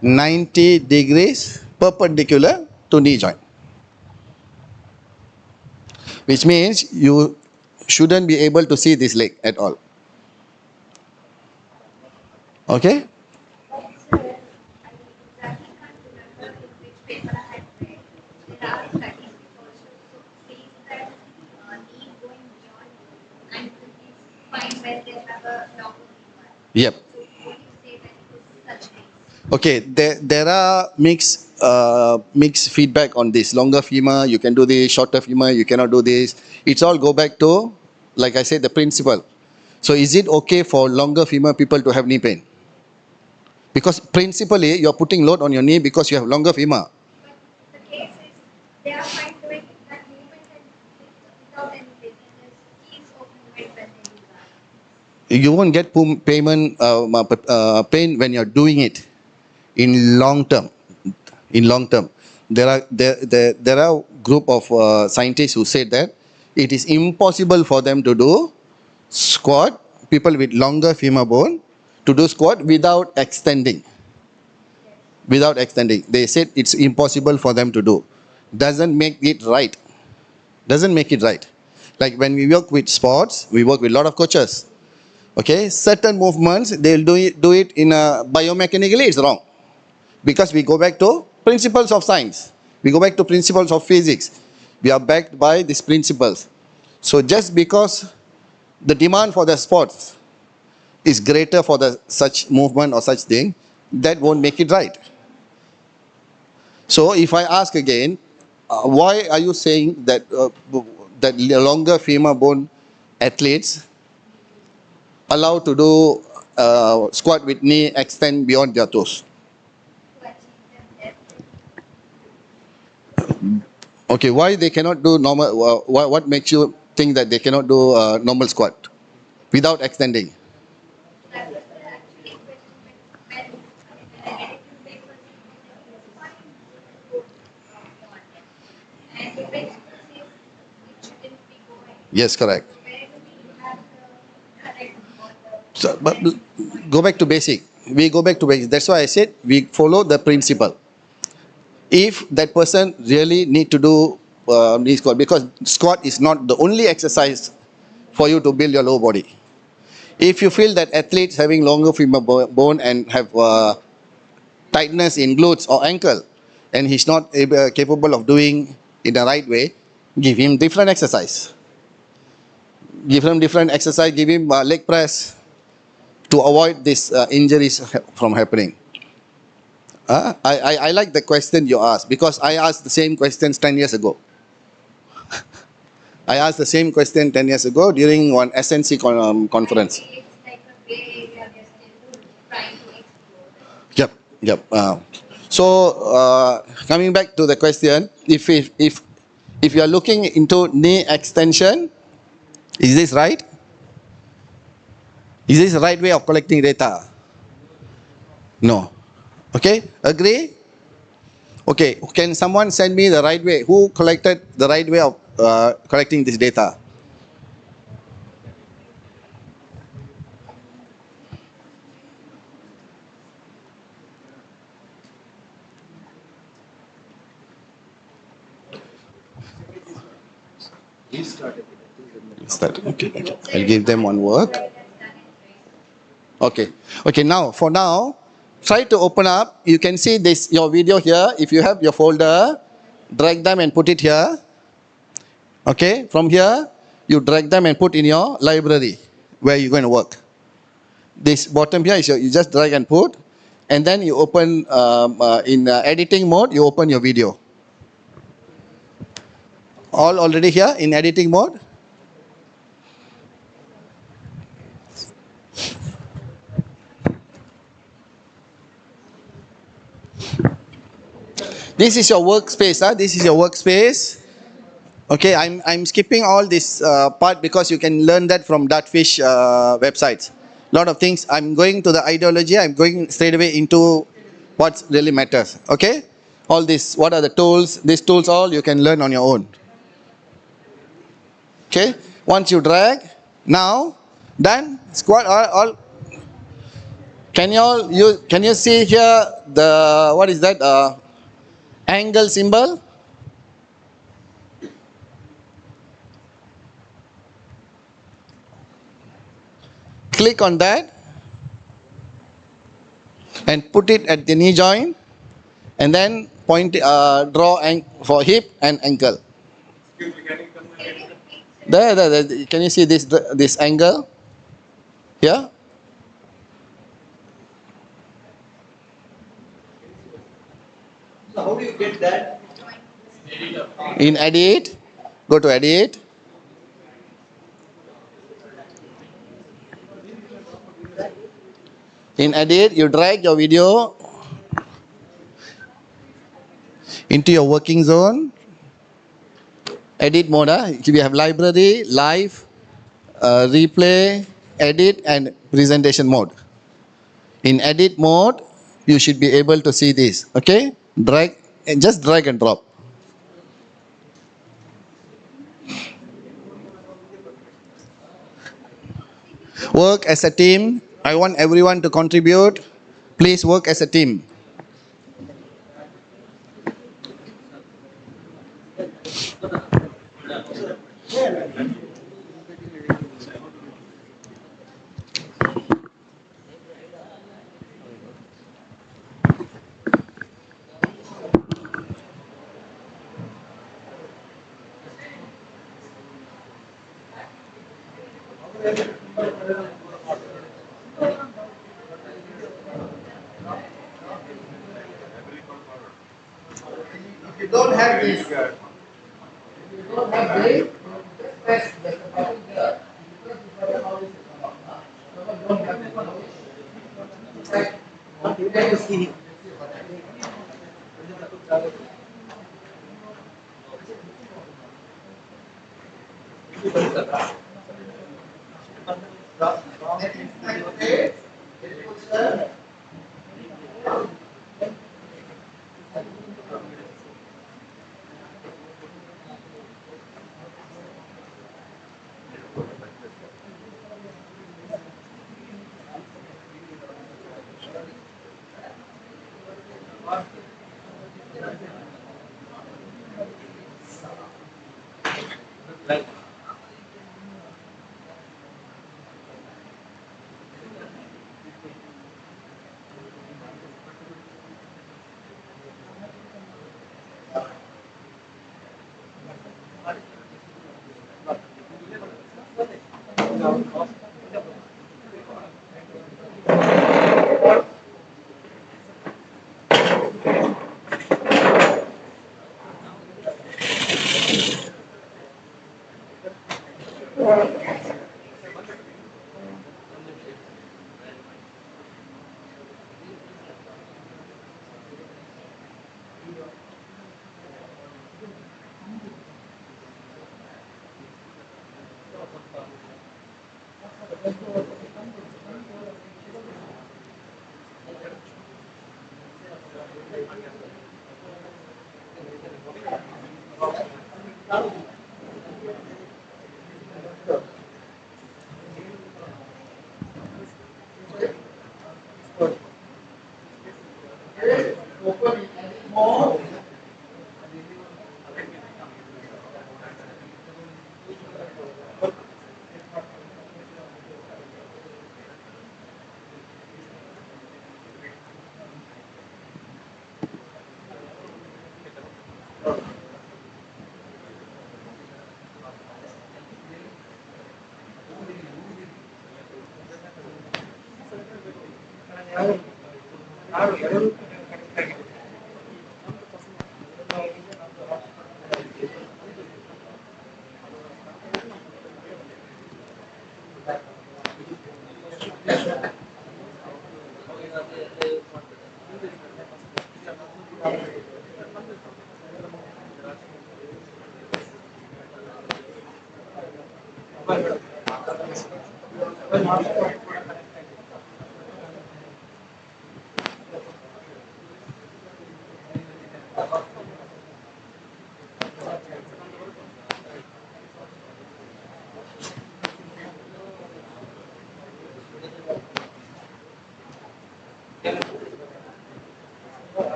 90 degrees perpendicular to knee joint, which means you shouldn't be able to see this leg at all. Okay? Yep. Okay, there are mixed feedback on this. Longer femur, you can do this. Shorter femur, you cannot do this. It's all go back to, like I said, the principle. So is it okay for longer femur people to have knee pain? Because principally, you're putting load on your knee because you have longer femur. You won't get pain when you're doing it in long term. In long term, there are group of scientists who said that it is impossible for them to do squat, people with longer femur bone, to do squat without extending. Without extending. They said it's impossible for them to do. Doesn't make it right. Doesn't make it right. Like when we work with sports, we work with a lot of coaches. Okay, certain movements, they'll do it in a biomechanically, it's wrong. Because we go back to principles of science. We go back to principles of physics. We are backed by these principles. So just because the demand for the sports is greater for the such movement or such thing, that won't make it right. So if I ask again, why are you saying that that longer femur bone athletes allowed to do squat with knee extend beyond their toes? Okay, why they cannot do normal? What makes you think that they cannot do normal squat without extending? Yes, correct. So, but go back to basic. We go back to basic. That's why I said we follow the principle. If that person really need to do knee squat, because squat is not the only exercise for you to build your lower body. If you feel that athletes having longer femur bone and have tightness in glutes or ankle, and he's not capable of doing in the right way, give him different exercise. Give him different exercise, give him leg press to avoid these injuries from happening. I like the question you asked because I asked the same questions 10 years ago. I asked the same question 10 years ago during one SNC conference. Yep. So coming back to the question, if you are looking into knee extension, is this right? Is this the right way of collecting data? No. Okay, agree? Okay, can someone send me the right way? Who collected the right way of collecting this data? Okay. I'll give them one work. Okay. Now, for now, try to open up. You can see this, your video here. If you have your folder, drag them and put it here. Okay. From here, you drag them and put in your library where you're going to work. This bottom here is you just drag and put, and then you open in editing mode. You open your video. All already here in editing mode. This is your workspace. This is your workspace. Okay, I'm skipping all this part because you can learn that from Dartfish websites. Lot of things. I'm going to the ideology. I'm going straight away into what really matters. Okay, all this. What are the tools? These tools all you can learn on your own. Okay, once you drag, now done. Squat all. Can you see here the what is that angle symbol? Click on that and put it at the knee joint, and then point draw for hip and ankle. There. Can you see this angle here? So how do you get that? In edit, go to edit. In edit, you drag your video into your working zone. Edit mode, we have library, live, replay, edit, and presentation mode. In edit mode, you should be able to see this. Okay, drag and just drag and drop. Work as a team. I want everyone to contribute. Please work as a team. If you don't have this, just press the button here. Press the button, how is it come up? Don't have it. Right. Then you see.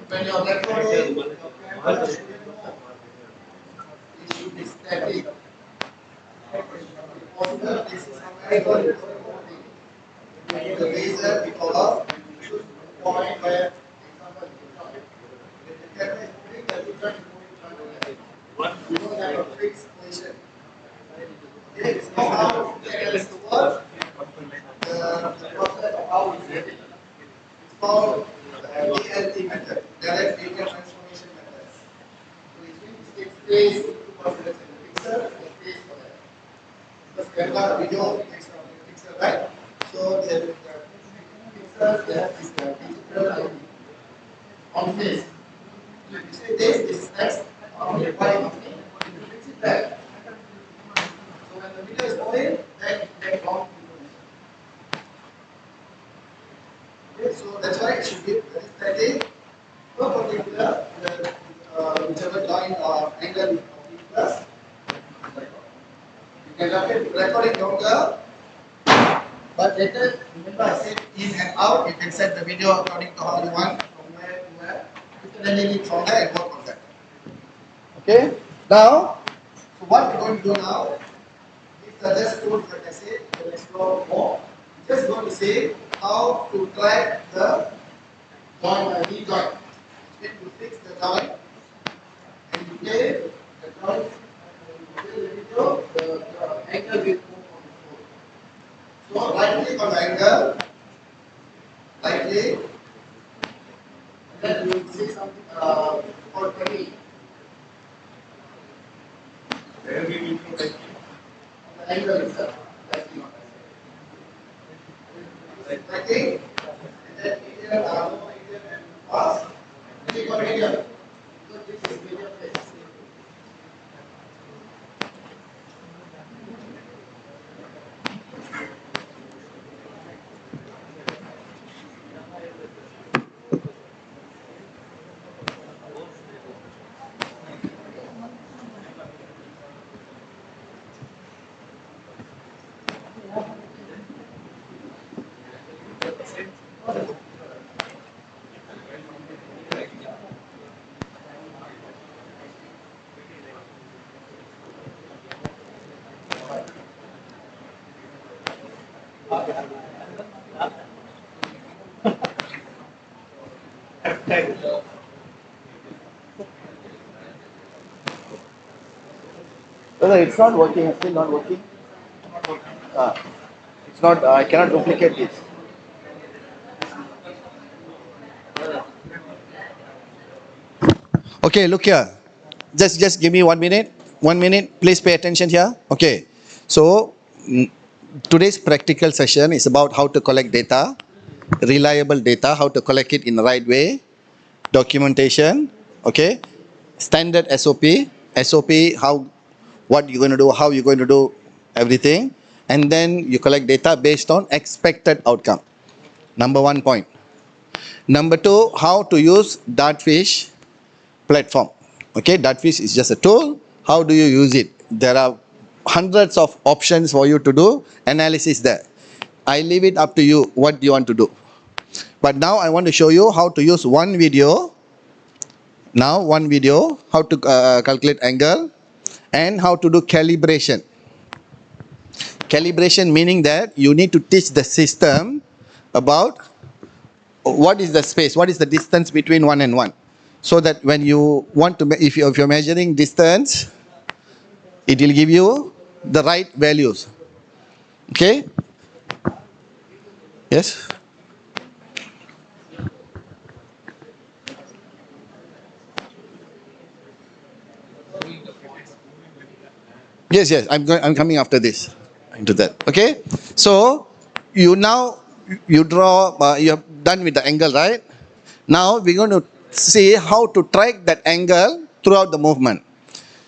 When you're recording, your camera should be more. It should be static. If possible, this is somewhere going to recording. And the laser, because you choose the point where, example, if the camera is moving, the laser is moving. You don't have a fixed position. Okay, so how the camera is to work? The process of how it's getting. It's called DLT method, direct linear transformation method. So it means it takes place in two coordinates in the pixel, and the space for that. Because camera video takes from the pixel, right? So the pixel there is the digital ID on face. So if you say this is X on the Y on me, you fix it back. So when the video is moving, then it takes long information. Okay, so that's why it should be very static, perpendicular, whichever line or angle of the plus. You can record it longer, but later, remember I said in and out, you can set the video according to how you want, from where to where. You can edit it from there and work on that. Okay, now, so what we're going to do now, these are just tools, like I said, we'll explore more. Just going to say how to track the joint, knee joint. When you fix the joint and you play the joint, and you play the video, the angle will move on the floor. So right click on the angle, right click, and then you will see something called penny. Where we will put it on the angle itself. Right click on that. Right click, and then medium, low, medium, and fast. Click on medium. So this is medium place. Brother, it's not working. It's still not working. It's not. I cannot duplicate this. Okay, look here. Just give me 1 minute. 1 minute. Please pay attention here. Okay. So today's practical session is about how to collect data, reliable data, how to collect it in the right way, documentation. Okay. Standard SOP. SOP. What you're going to do, how you're going to do everything, and then you collect data based on expected outcome. Number 1 point. Number 2, how to use Dartfish platform. Okay, Dartfish is just a tool. How do you use it? There are hundreds of options for you to do analysis there. I leave it up to you what you want to do. But now I want to show you how to use one video. Now one video, how to calculate angle and how to do calibration. Calibration meaning that you need to teach the system about what is the space, what is the distance between one and one. So that when you want to, if you're measuring distance, it will give you the right values. Okay? Yes? Yes, I'm coming after this, into that. Okay? So, you draw, you have done with the angle, right? Now, we're going to see how to track that angle throughout the movement.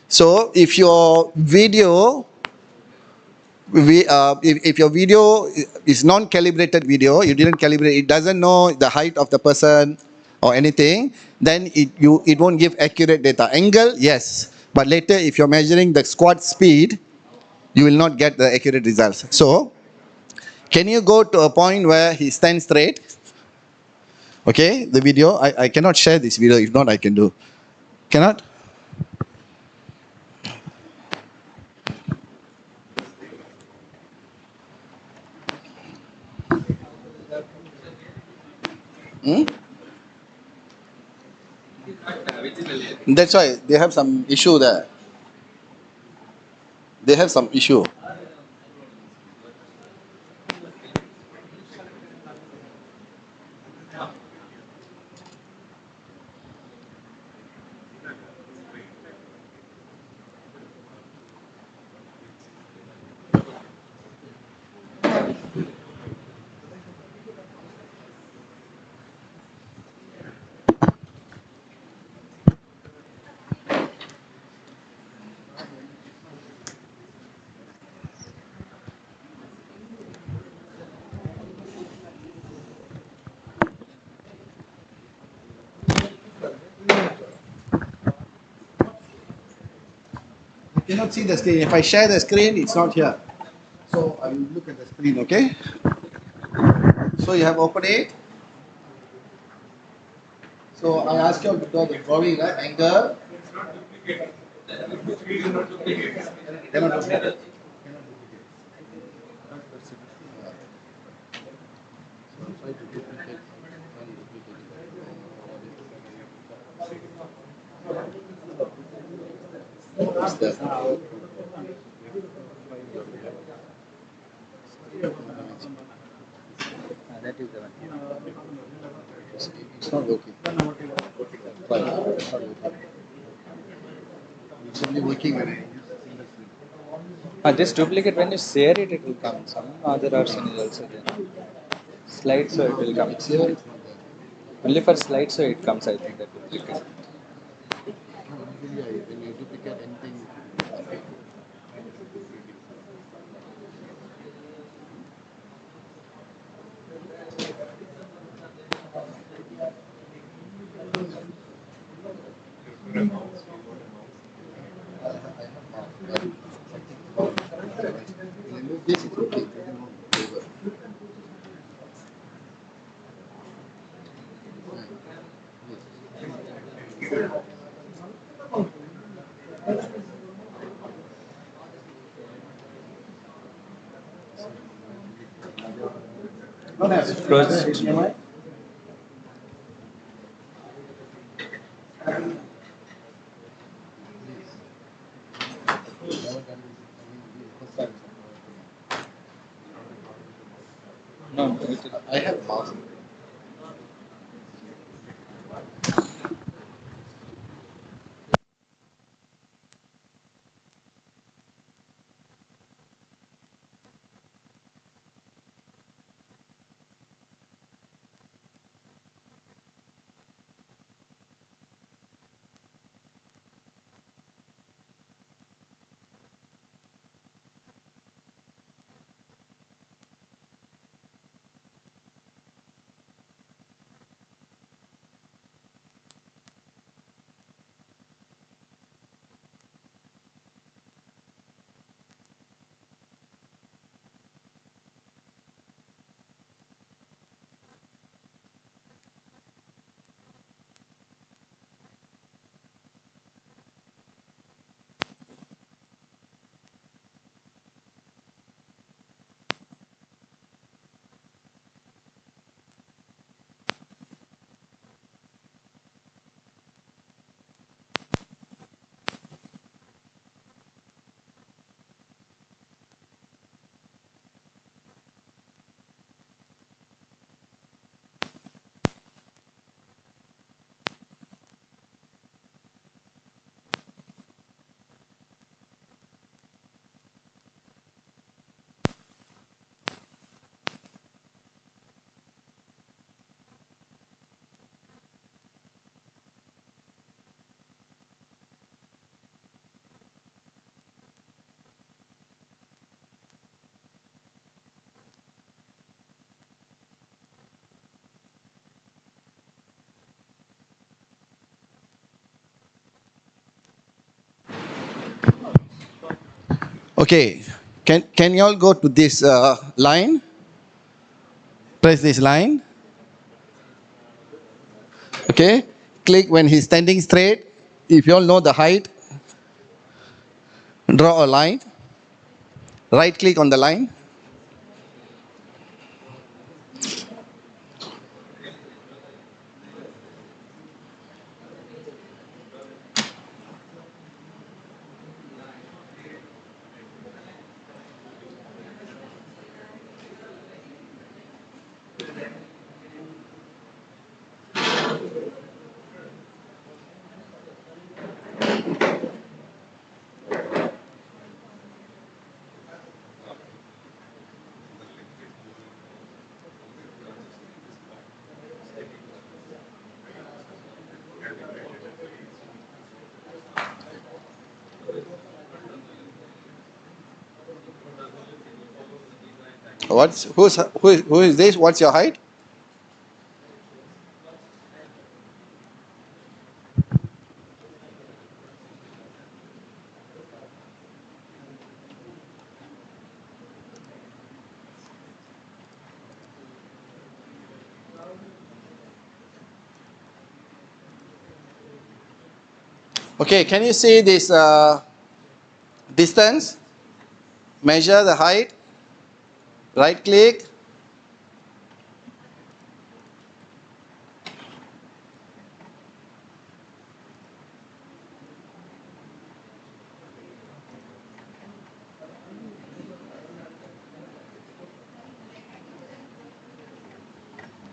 So, if your video, if your video is non-calibrated video, you didn't calibrate, it doesn't know the height of the person or anything, then it won't give accurate data. Angle, yes, but later if you're measuring the squat speed, you will not get the accurate results. So, can you go to a point where he stands straight? Okay, the video, I cannot share this video, if not I can do. Cannot? Hmm? That's why they have some issue there. They have some issue. You cannot see the screen. If I share the screen, it's not here. So I will look at the screen, okay? So you have opened it. So I ask you to do the drawing, right? Angle. Cannot duplicate. What's that? That is the one. It's not working. Try. It's not working. It's only working when I use the single screen. Just duplicate when you share it, it will come. Some other option is also there. Slide so it will come. It's here, it's not there. Only for slide so it comes, I think, that duplicate. Usually when you duplicate anything, remove this, it's okay. It doesn't move over. Close. No, I have mouse. Okay, can you all go to this line? Press this line. Okay, click when he's standing straight. If you all know the height, draw a line. Right click on the line. Who is this? What's your height? Okay, can you see this distance? Measure the height. Right click.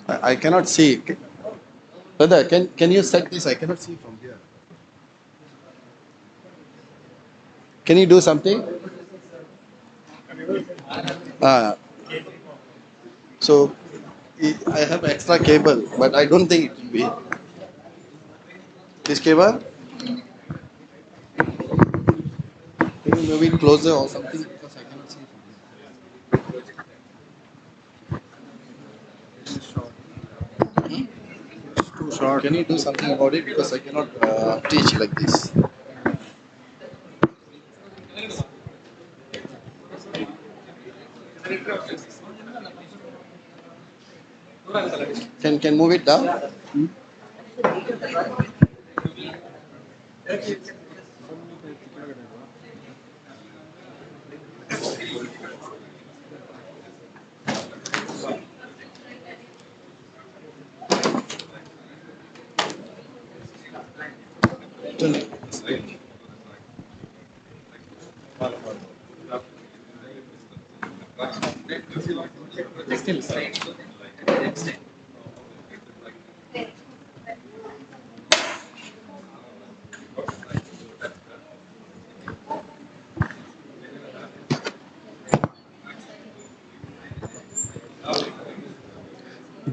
I cannot see. Brother, can you set this? I cannot see from here. Can you do something? Uh, so I have extra cable, but I don't think it will be. This cable? Can you move it closer or something? Because I cannot see from here. It's too short. Can you do something about it? Because I cannot teach like this. Can move it down?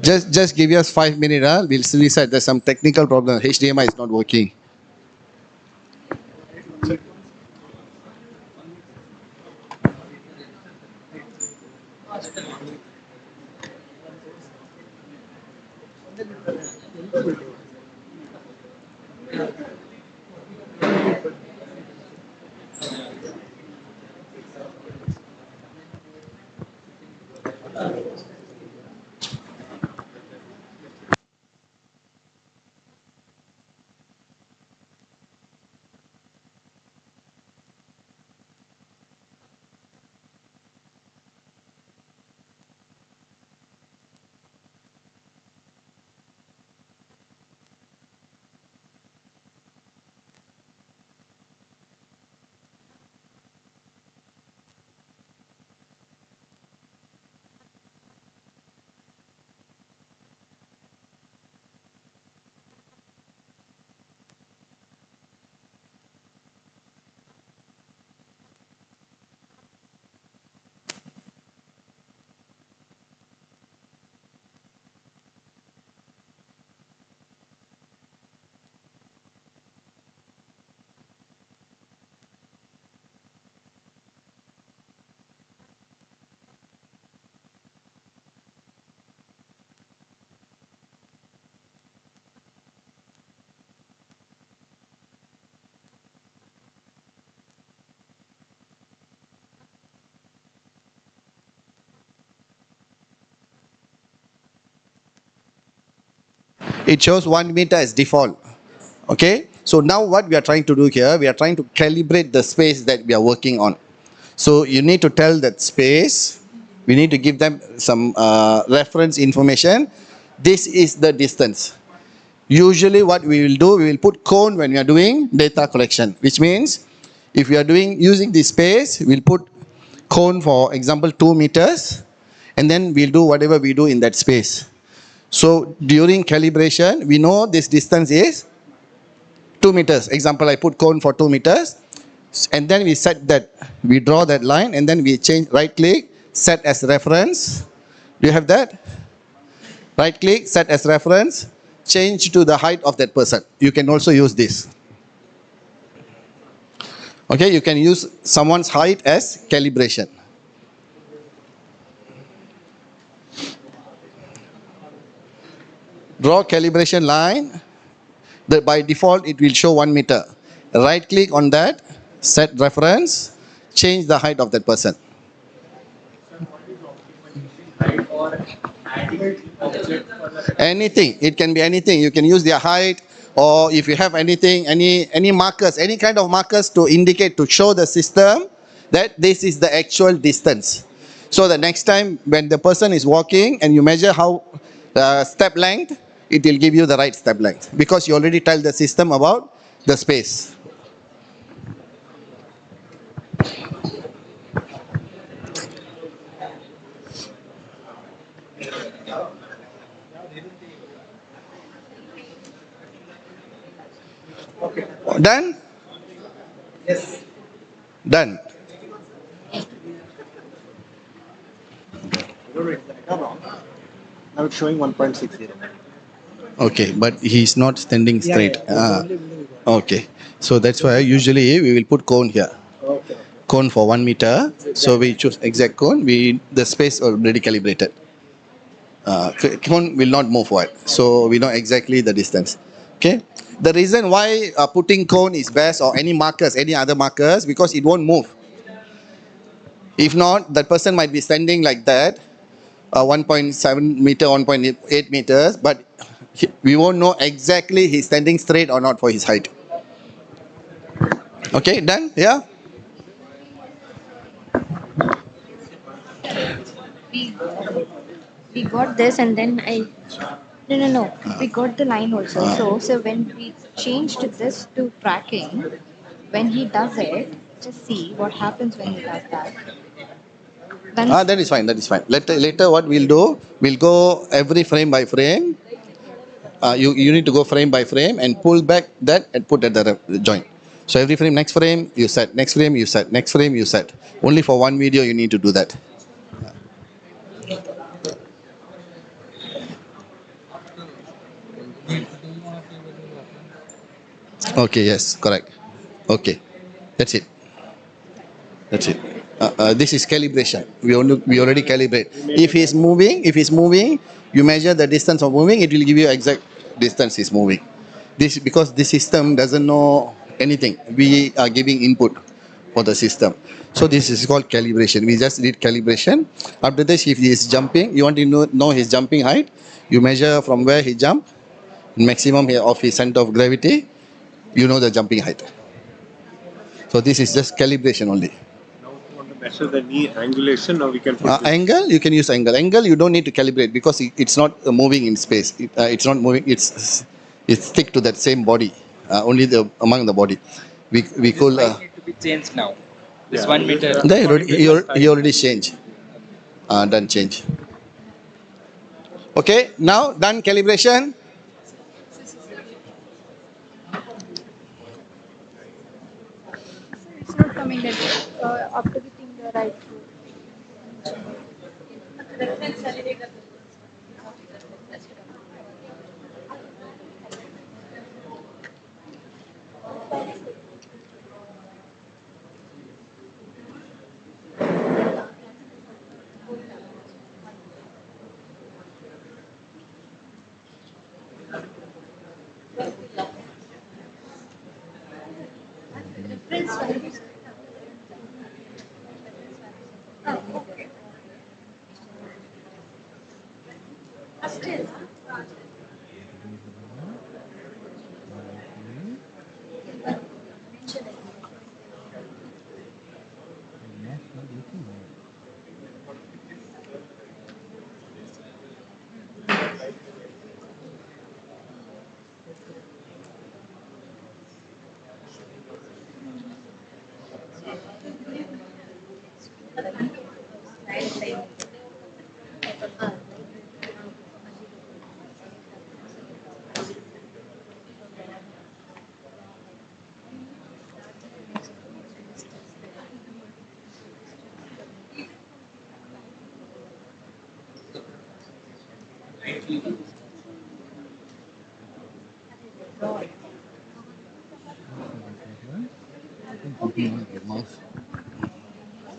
Just give us 5 minutes. We'll reset. There's some technical problem. HDMI is not working. It shows 1 meter as default. Okay, so now what we are trying to do here, we are trying to calibrate the space that we are working on. So you need to tell that space, we need to give them some reference information. This is the distance. Usually what we will do, we will put cone when we are doing data collection, which means if we are using this space, we'll put cone, for example 2 meters, and then we'll do whatever we do in that space. So during calibration, we know this distance is 2 meters. Example, I put cone for 2 meters, and then we set that, we draw that line, and then we change, right click, set as reference. Do you have that? Right click, set as reference, change to the height of that person. You can also use this. Okay, you can use someone's height as calibration. Draw calibration line. That by default it will show 1 meter. Right click on that, set reference, change the height of that person. Anything, it can be anything. You can use their height, or if you have anything, any markers, any kind of markers to indicate, to show the system that this is the actual distance. So the next time when the person is walking and you measure how step length, it will give you the right step length, because you already tell the system about the space. Done? Yes. Done. Now it's showing 1.60. Okay, but he's not standing Yeah, straight. yeah, yeah. Okay, so that's why usually we will put cone here. Okay. Cone for 1 meter. So we choose exact cone. The space already calibrated. Cone will not move forward, so we know exactly the distance. Okay. The reason why putting cone is best, or any markers, any other markers, because it won't move. If not, that person might be standing like that, 1.7 meter, 1.8 meters, but we won't know exactly he's standing straight or not for his height. Okay, done? Yeah? We got this, and then no, we got the line also. So when we changed this to tracking, when he does it, just see what happens when he does that. Then That is fine, that is fine. Later what we'll do, we'll go every frame by frame. You need to go frame by frame and pull back that and put at the joint. So every frame, next frame you set, next frame you set, next frame you set. Only for one video you need to do that. Okay, yes, correct. Okay, that's it. That's it. This is calibration. We already calibrate. If he's moving, you measure the distance of moving. It will give you exact distance he's moving. This, because the system doesn't know anything. We are giving input for the system. So this is called calibration. We just did calibration. After this, if he is jumping, you want to know his jumping height. You measure from where he jumped, maximum of his center of gravity. You know the jumping height. So this is just calibration only. Measure the knee angulation, or we can put Angle, you can use angle. Angle, you don't need to calibrate, because it's not moving in space. It's not moving. It's stick to that same body. Only among the body. We call. Need to be changed now. This 1 meter. He already changed. Done change. Okay, now done calibration. it's not coming that after getting the right.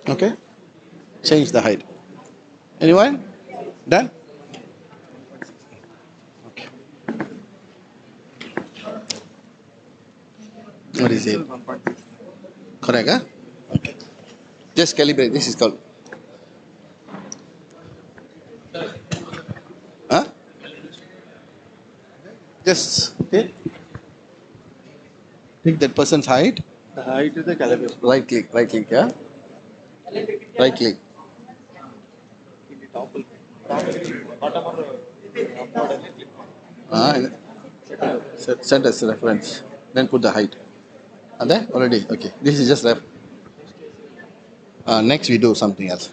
Okay, change the height. Anyone? Done? What is it? Correct, huh? Okay. Just calibrate. This is called. Huh? Just pick that person's height. The height is the calibration. Right click, yeah? Right click. And set as reference. Then put the height. Are there? Already? Okay. This is just ref. Next we do something else.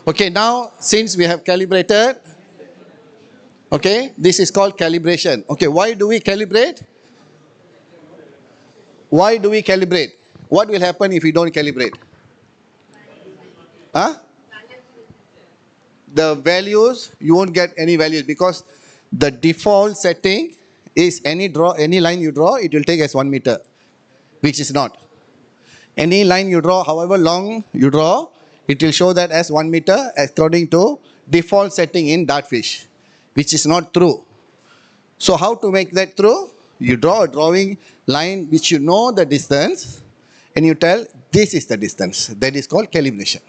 Okay, now since we have calibrated, okay, this is called calibration. Okay, why do we calibrate? Why do we calibrate? What will happen if we don't calibrate? Huh? The values, you won't get any values because the default setting is any line you draw, it will take as 1 meter, which is not. Any line you draw, however long you draw, it will show that as 1 meter according to default setting in Dartfish, which is not true. So how to make that true? You draw a drawing line which you know the distance and you tell this is the distance. That is called calibration.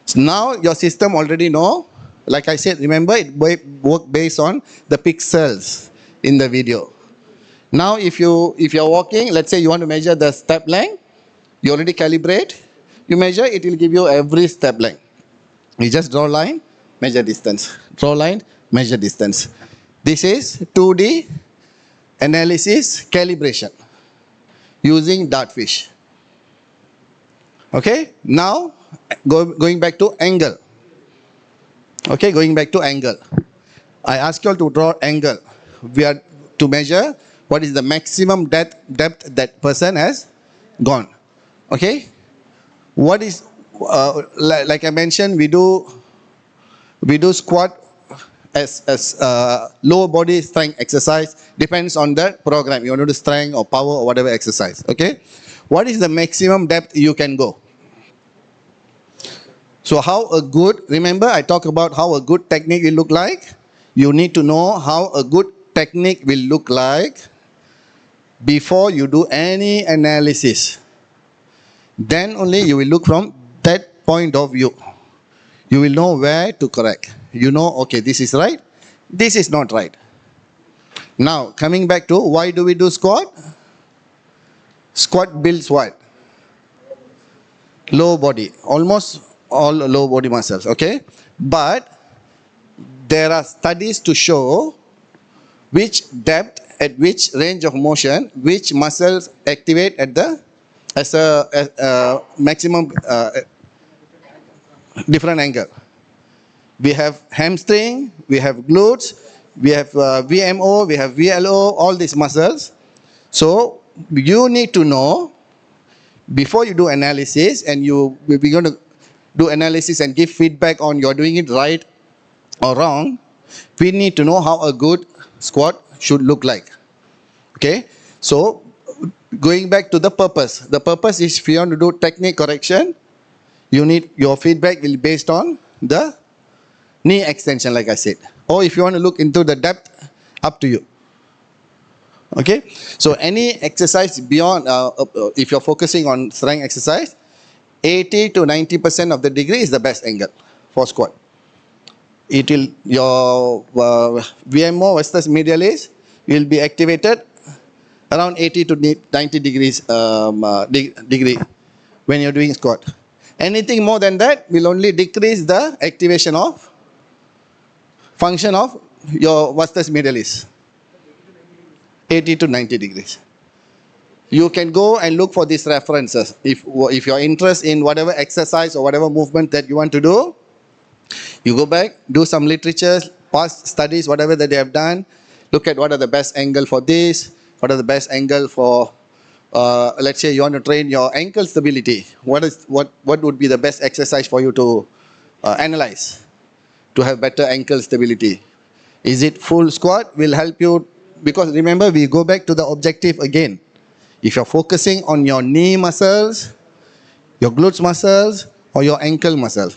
So now your system already know. Like I said, remember it work based on the pixels in the video. Now if you're walking, let's say you want to measure the step length, you already calibrate, you measure, it will give you every step length. You just draw line, measure distance. Draw line, measure distance. This is 2D analysis calibration using Dartfish. Okay, now going back to angle. Okay, going back to angle. I ask you all to draw angle. We are to measure what is the maximum depth that person has gone. Okay, what is like I mentioned, we do squat as lower body strength exercise, depends on the program. You want to do strength or power or whatever exercise. Okay, what is the maximum depth you can go? So remember I talked about how a good technique will look like. You need to know how a good technique will look like before you do any analysis. Then only you will look from that point of view. You will know where to correct. You know, okay, this is right, this is not right. Now, coming back to why do we do squat? Squat builds what? Lower body. Almost all lower body muscles, okay? But there are studies to show which depth, at which range of motion, which muscles activate at the as a maximum different angle. We have hamstring, we have glutes, we have VMO, we have VLO, all these muscles. So you need to know before you do analysis, and we're going to do analysis and give feedback on you're doing it right or wrong. We need to know how a good squat should look like. Okay, so going back to the purpose. The purpose is if you want to do technique correction, your feedback will be based on the knee extension, like I said. Or if you want to look into the depth, up to you. Okay, so any exercise beyond, if you're focusing on strength exercise, 80 to 90% of the degree is the best angle for squat. It will, your VMO versus medialis will be activated around 80 to 90 degrees degree when you're doing squat. Anything more than that will only decrease the activation of function of your vastus medialis. 80 to 90 degrees. You can go and look for these references. If you're interested in whatever exercise or whatever movement that you want to do, you go back, do some literature, past studies, whatever that they have done, look at what are the best angle for this, what are the best angle for, let's say you want to train your ankle stability. What would be the best exercise for you to analyze to have better ankle stability? Is it full squat will help you, because remember we go back to the objective again. If you're focusing on your knee muscles, your glutes muscles, or your ankle muscle.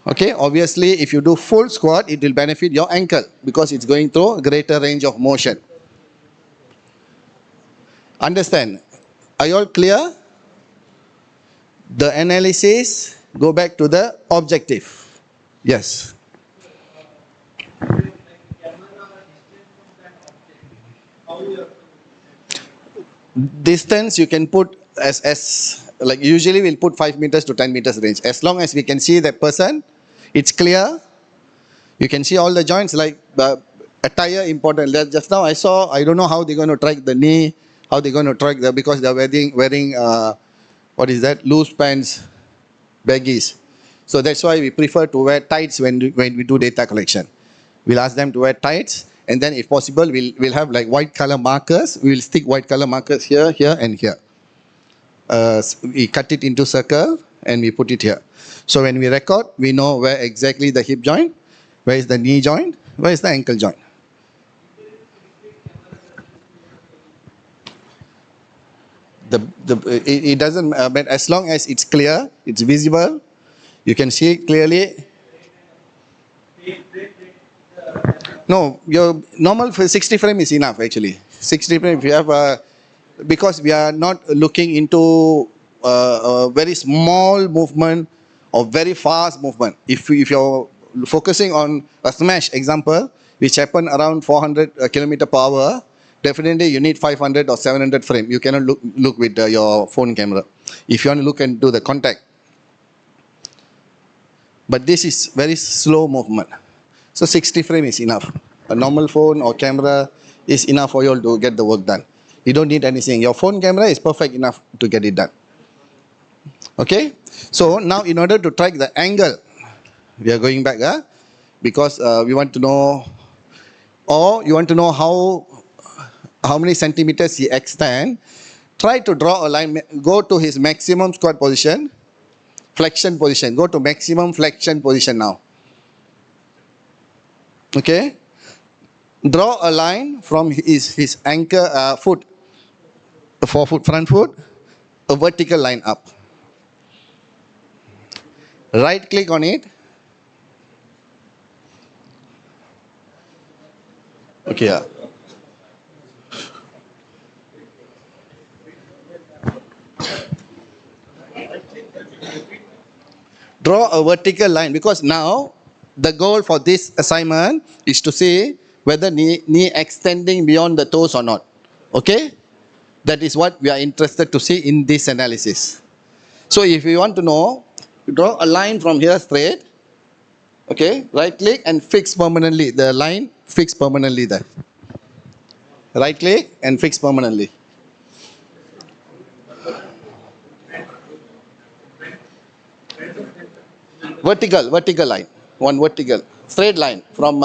Okay, obviously, if you do full squat, it will benefit your ankle because it's going through a greater range of motion. Understand? Are you all clear? The analysis, go back to the objective. Yes. Distance you can put as like usually we'll put 5 meters to 10 meters range. As long as we can see that person, it's clear. You can see all the joints like attire important. Just now I saw, I don't know how they're going to track the knee, how they're going to track the, because they're wearing what is that, loose pants, baggies. So that's why we prefer to wear tights when we do data collection. We'll ask them to wear tights, and then if possible, we'll have like white color markers. We'll stick white color markers here, here, and here. We cut it into circle and we put it here. So when we record, we know where exactly the hip joint, where is the knee joint, where is the ankle joint. It doesn't, but as long as it's clear, it's visible, you can see it clearly. No, your normal 60 frame is enough actually. 60 frame, if you have because we are not looking into a very small movement or very fast movement. If you're focusing on a smash example, which happen around 400 kilometer per hour, definitely you need 500 or 700 frame. You cannot look with your phone camera. If you want to look and do the contact. But this is very slow movement. So 60 frame is enough. A normal phone or camera is enough for you all to get the work done. You don't need anything. Your phone camera is perfect enough to get it done. Okay? So now in order to track the angle, we are going back because we want to know, or you want to know how many centimeters he extend. Try to draw a line, go to his maximum squat position, flexion position. Go to maximum flexion position now. Okay? Draw a line from his ankle foot, the forefoot, front foot, a vertical line up. Right click on it. Okay, yeah. Draw a vertical line because now the goal for this assignment is to see whether knee extending beyond the toes or not. Okay? That is what we are interested to see in this analysis. So if you want to know, draw a line from here straight. Okay? Right click and fix permanently. The line fix permanently there. Right click and fix permanently. Vertical line. One vertical. Straight line from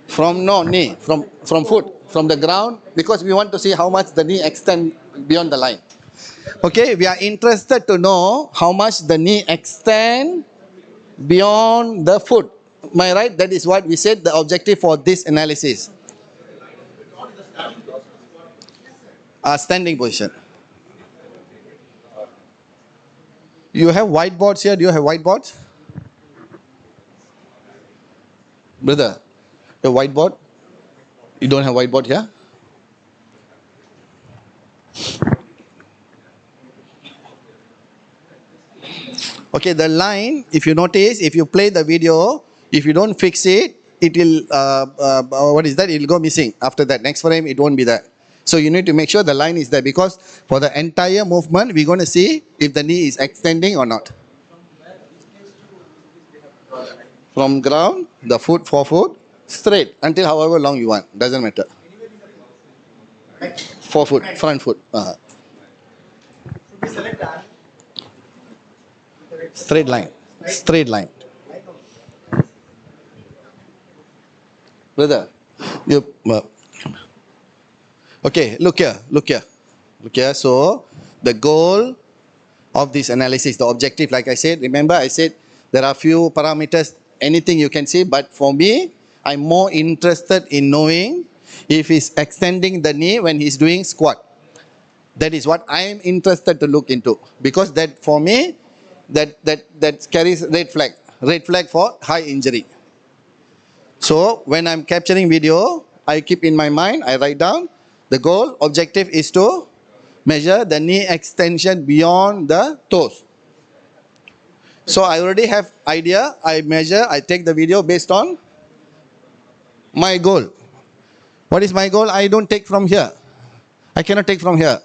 from knee, from foot, from the ground, because we want to see how much the knee extend beyond the line. Okay, we are interested to know how much the knee extend beyond the foot. Am I right? That is what we said the objective for this analysis. Standing position. You have whiteboards here. Do you have whiteboards? Brother, a whiteboard? You don't have whiteboard here? Okay, the line, if you notice, if you play the video, if you don't fix it, it will, what is that? It will go missing. After that, next frame, it won't be there. So you need to make sure the line is there because for the entire movement, we're going to see if the knee is extending or not. From ground, the foot, forefoot, straight until however long you want. Doesn't matter. Forefoot, front foot. Straight line. Straight line. Brother, you. Okay, look here, look here. Look here. So, the goal of this analysis, the objective, like I said, remember I said there are few parameters, anything you can see, but for me, I'm more interested in knowing if he's extending the knee when he's doing squat. That is what I am interested to look into, because that for me, that carries red flag for high injury. So when I'm capturing video, I keep in my mind, I write down the goal, objective is to measure the knee extension beyond the toes. So I already have idea, I measure, I take the video based on my goal. What is my goal? I don't take from here. I cannot take from here.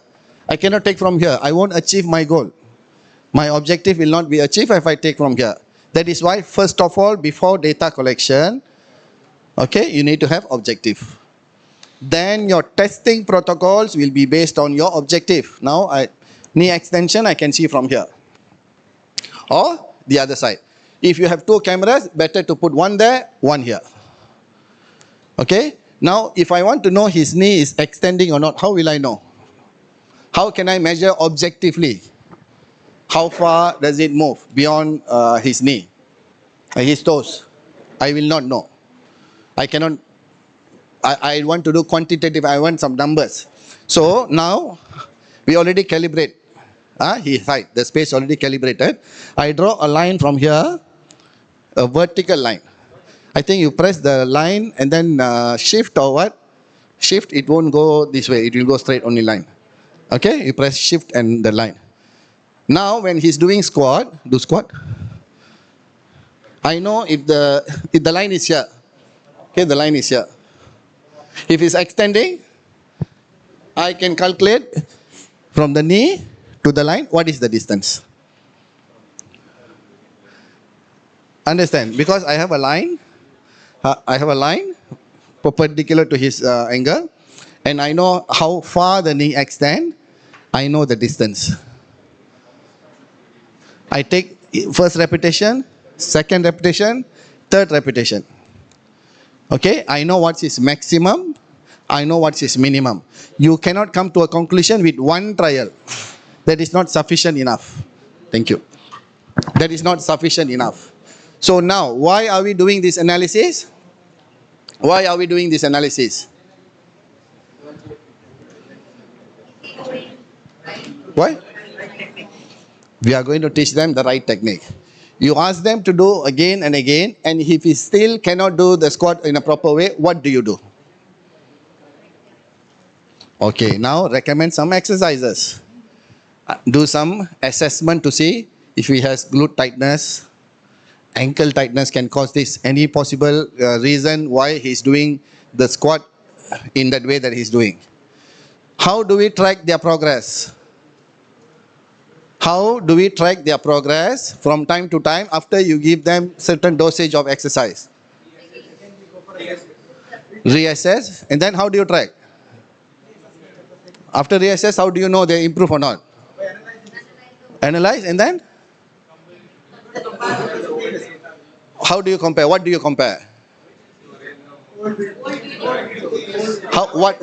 I cannot take from here. I won't achieve my goal. My objective will not be achieved if I take from here. That is why, first of all, before data collection, okay, you need to have objective. Then your testing protocols will be based on your objective. Now, knee extension, I can see from here. Or the other side. If you have two cameras, better to put one there, one here. Okay? Now, if I want to know his knee is extending or not, how will I know? How can I measure objectively? How far does it move beyond his knee, his toes? I will not know. I cannot, I want to do quantitative, I want some numbers. So now, we already calibrate his height, the space already calibrated. I draw a line from here, a vertical line. I think you press the line and then shift or what? Shift, it won't go this way, it will go straight only line. Okay, you press shift and the line. Now when he's doing squat, do squat. I know if the line is here. Okay, the line is here. If he's extending, I can calculate from the knee to the line, what is the distance? Understand? Because I have a line. I have a line perpendicular to his angle, and I know how far the knee extends. I know the distance. I take first repetition, second repetition, third repetition. Okay, I know what's his maximum, I know what's his minimum. You cannot come to a conclusion with one trial. That is not sufficient enough. Thank you. That is not sufficient enough. So now, why are we doing this analysis? Why are we doing this analysis? Why? We are going to teach them the right technique. You ask them to do again and again, and if he still cannot do the squat in a proper way, what do you do? Okay, now recommend some exercises. Do some assessment to see if he has glute tightness, ankle tightness can cause this, any possible reason why he's doing the squat in that way that he's doing. How do we track their progress? How do we track their progress from time to time after you give them certain dosage of exercise? Reassess, and then how do you track? After reassess, how do you know they improve or not? Analyze, and then? How do you compare? What do you compare?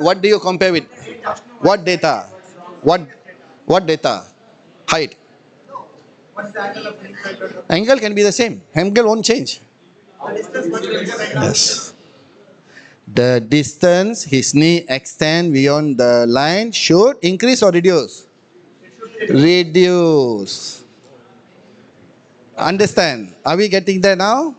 What do you compare with? What data? What data? Height. Angle can be the same. Angle won't change. Yes. The distance his knee extend beyond the line should increase or reduce? Reduce. Understand? Are we getting there now?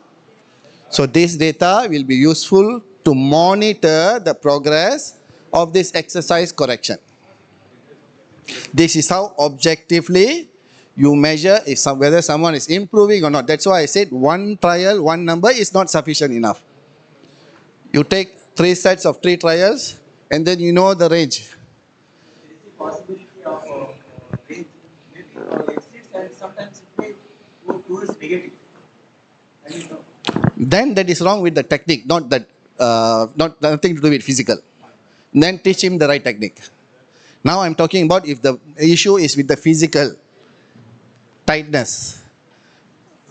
So this data will be useful to monitor the progress of this exercise correction. This is how objectively you measure if whether someone is improving or not. That's why I said one trial, one number is not sufficient enough. You take 3 sets of 3 trials and then you know the range. Possibility of range exceeds and sometimes it may go towards negative. Then that is wrong with the technique, not nothing to do with physical. Then teach him the right technique. Now I'm talking about if the issue is with the physical tightness,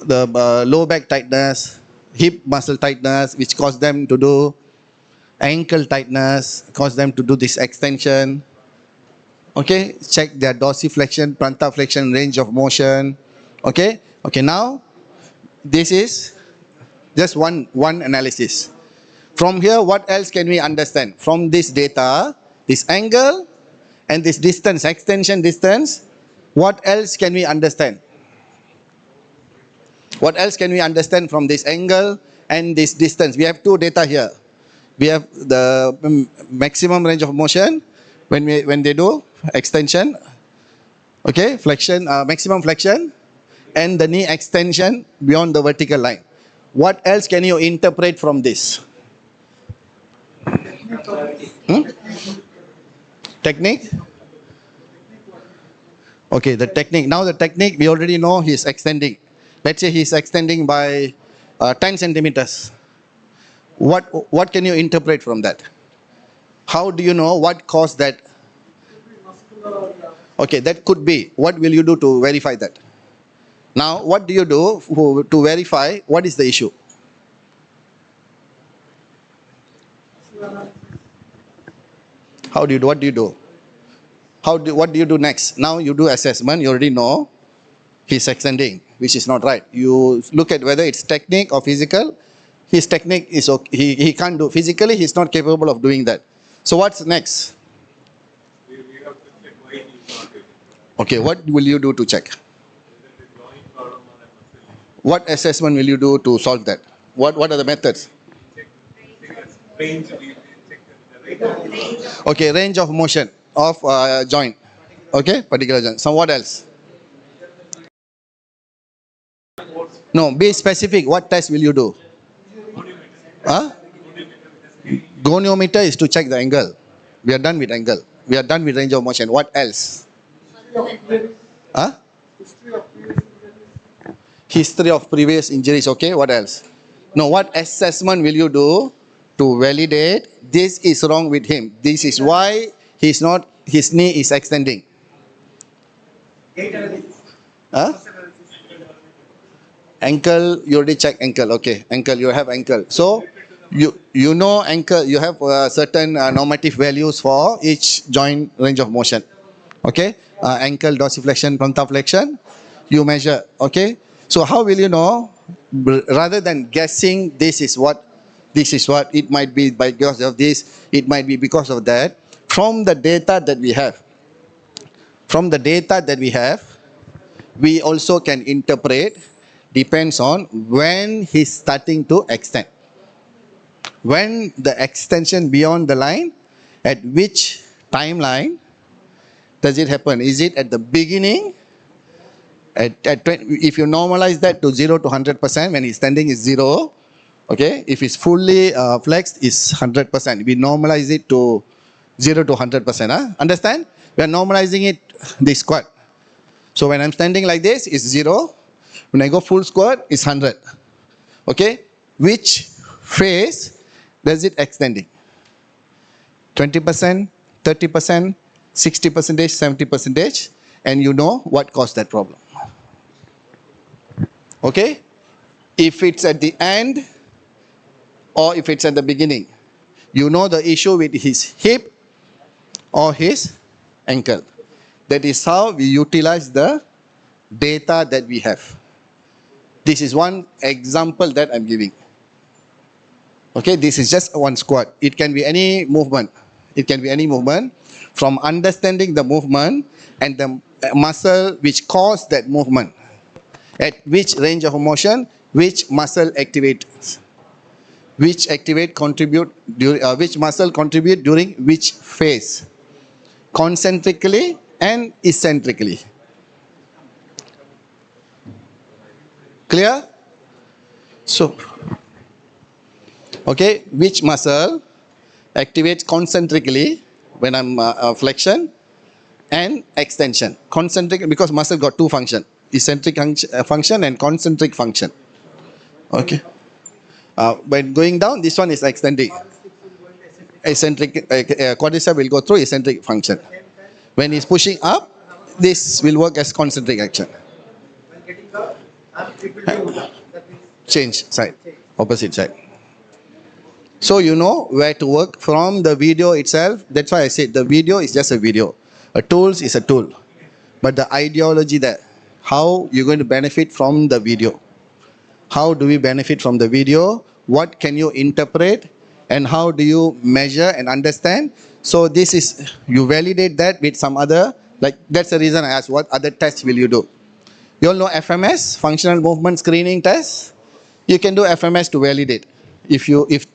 the low back tightness, hip muscle tightness, which cause them to do ankle tightness, cause them to do this extension. Okay, check their dorsiflexion, plantar flexion, range of motion. Okay, now this is just one analysis. From here, what else can we understand? From this data, this angle and this distance, extension distance, what else can we understand? What else can we understand from this angle and this distance? We have two data here. We have the maximum range of motion when they do extension, okay, flexion, maximum flexion, and the knee extension beyond the vertical line. What else can you interpret from this? Technique? Okay, the technique. Now the technique, we already know he's extending. Let's say he's extending by 10 centimeters. What can you interpret from that? How do you know what caused that? Okay, that could be. What will you do to verify that? Now, what do you do to verify what is the issue? How do you do? What do you do? What do you do next? Now you do assessment. You already know he's extending, which is not right. You look at whether it's technique or physical. His technique is okay. He can't do physically. He's not capable of doing that. So what's next? Okay, what will you do to check? What assessment will you do to solve that? What are the methods? Okay, range of motion of joint. Okay, particular joint. So what else? No, be specific. What test will you do? Huh? Goniometer is to check the angle. We are done with angle. We are done with range of motion. What else? Huh? History of previous injuries. Okay, what else? No, what assessment will you do to validate this is wrong with him? This is why his knee is extending. Huh? Ankle, you already checked ankle. Okay, ankle, you have ankle. So you know ankle, you have certain normative values for each joint range of motion. Okay, ankle dorsiflexion, frontalflexion, you measure. Okay, so how will you know? Rather than guessing this is what, it might be because of this, it might be because of that. From the data that we have, we also can interpret, depends on when he's starting to extend. When the extension beyond the line, at which timeline does it happen? Is it at the beginning? If you normalize that to 0 to 100%, when he's standing is 0. Okay, if it's fully flexed, it's 100%. We normalize it to 0 to 100%. Huh? Understand? We are normalizing it this squat. So when I'm standing like this, it's 0. When I go full squat, it's 100. Okay? Which phase does it extending? 20%, 30%, 60%, 70%, and you know what caused that problem. Okay? If it's at the end or if it's at the beginning, you know the issue with his hip or his ankle. That is how we utilize the data that we have. This is one example that I'm giving. Okay, this is just one squat. It can be any movement. It can be any movement. From understanding the movement and the muscle which caused that movement, at which range of motion, which muscle activates, which muscle contribute during which phase, concentrically and eccentrically. Clear? So, okay, which muscle activates concentrically when I'm flexion and extension. Concentric, because muscle got two functions, eccentric function and concentric function. Okay. When going down, this one is extending. Eccentric, quadricep will go through eccentric function. When he's pushing up, this will work as concentric action. Change side, opposite side. So you know where to work from the video itself. That's why I said the video is just a video. A tool is a tool. But the ideology there, how you're going to benefit from the video. How do we benefit from the video? What can you interpret? and how do you measure and understand. So this is, you validate that with some other, like that's the reason I asked what other tests will you do. You all know FMS, functional movement screening test. You can do FMS to validate. If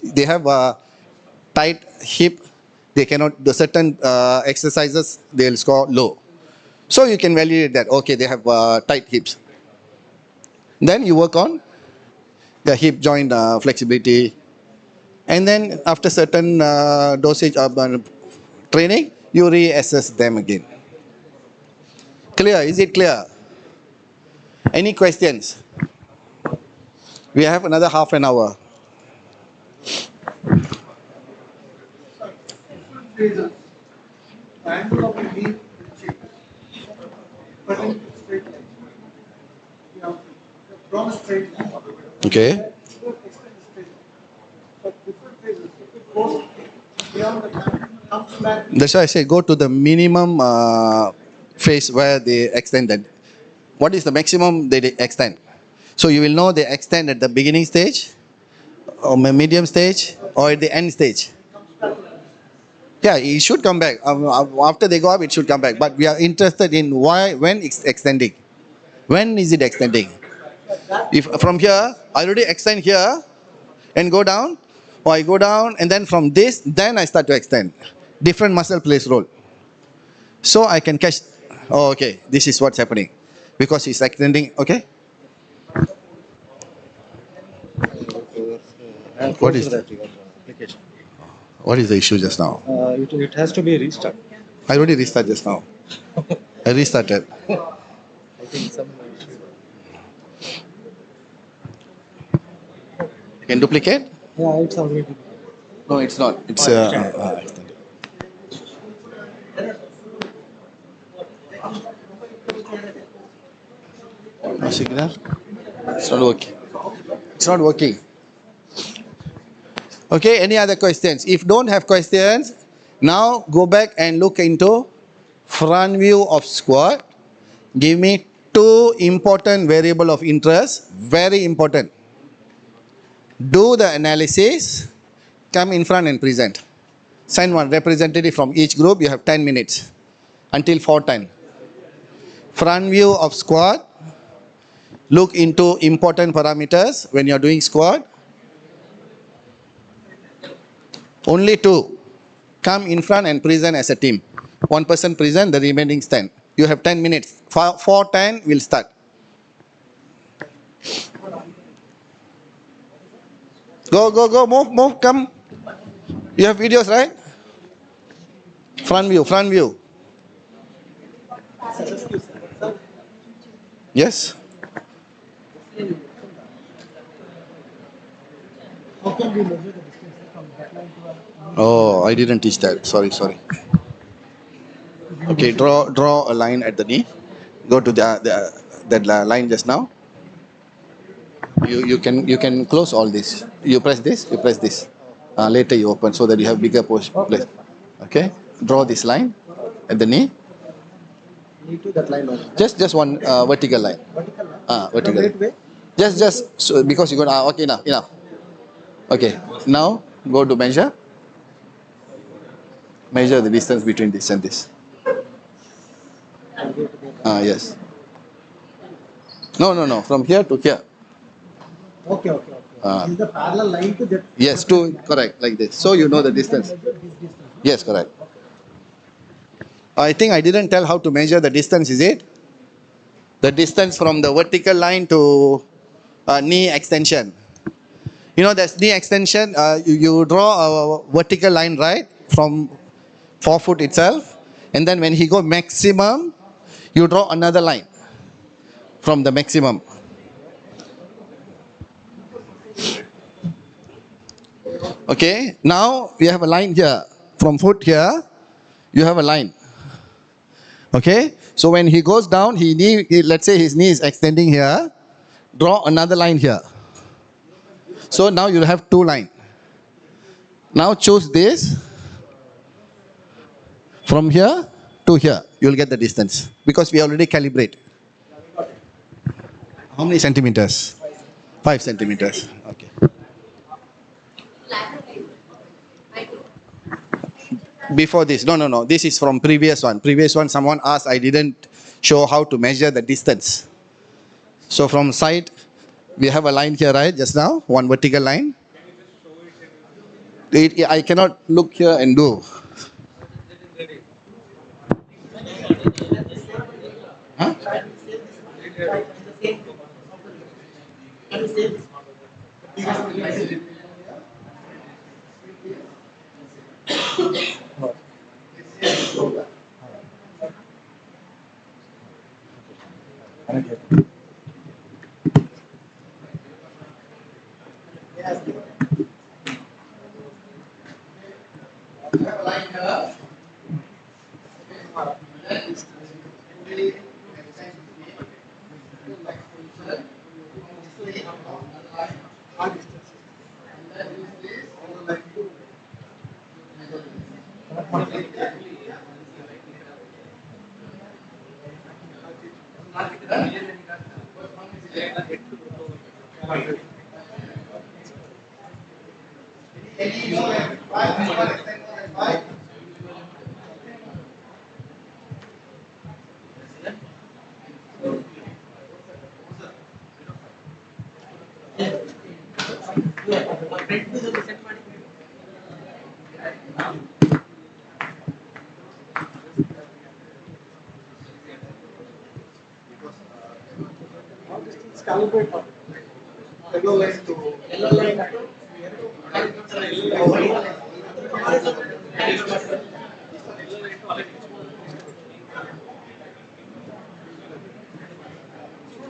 they have a tight hip, they cannot do certain exercises, they'll score low. So you can validate that, okay, they have tight hips. Then you work on the hip joint flexibility. And then after certain dosage of training, you reassess them again. Clear? Is it clear? Any questions? We have another half an hour. Angle of the knee will change. Pertaining to straight line. From a straight line. Okay. Extend the straight line. But different phases, if it goes beyond the line, comes back. That's why I say go to the minimum phase where they extended. What is the maximum they extend? So you will know they extend at the beginning stage, or medium stage, or at the end stage. Yeah, it should come back. After they go up, it should come back. But we are interested in when it's extending. When is it extending? If from here, I already extend here and go down, or I go down and then from this, then I start to extend. Different muscle plays role. So I can catch, oh, okay, this is what's happening. Because it's extending, okay? What is that? Application. What is the issue just now? It has to be restarted. I already restarted just now. I restarted. I think some issue. You can duplicate? Yeah, it's already. No, it's not. It's extended. No signal? It's not working. It's not working. Okay, any other questions? If don't have questions, now go back and look into front view of squat. Give me two important variable of interest, very important. Do the analysis, come in front and present. Send one representative from each group, you have 10 minutes until 4:10. Front view of squat, look into important parameters when you are doing squat. Only two. Come in front and present as a team. One person present, the remaining stand. You have 10 minutes. 4:10 will start. Go, go, go, move, come. You have videos, right? Front view, front view. Yes? How can we measure the distance from that line to a Oh, I didn't teach that. Sorry, sorry. Okay, draw a line at the knee. Go to that line just now. You can close all this. You press this. You press this. Later you open so that you have bigger place. Okay. Draw this line at the knee. knee to that line only? Just one vertical line. Vertical line? Vertical. From right way? Just so because you got okay enough. Okay. Now go to measure. Measure the distance between this and this. Yes. No. From here to here. Okay. Is the parallel line to that? Yes, correct, like this. So you know the distance. Yes, correct. I think I didn't tell how to measure the distance, is it? The distance from the vertical line to knee extension. You know, that's knee extension. You draw a vertical line, right, from forefoot itself, and then when he go maximum, you draw another line from the maximum. Okay, now we have a line here. From foot here, you have a line. Okay, so when he goes down, let's say his knee is extending here, draw another line here. So now you'll have two lines. Now choose this. From here to here, you'll get the distance because we already calibrate. How many centimeters? 5 centimeters. Okay. Before this, no. This is from previous one. Previous one, someone asked, I didn't show how to measure the distance. So from side, we have a line here, right? Just now, one vertical line. I cannot look here and do.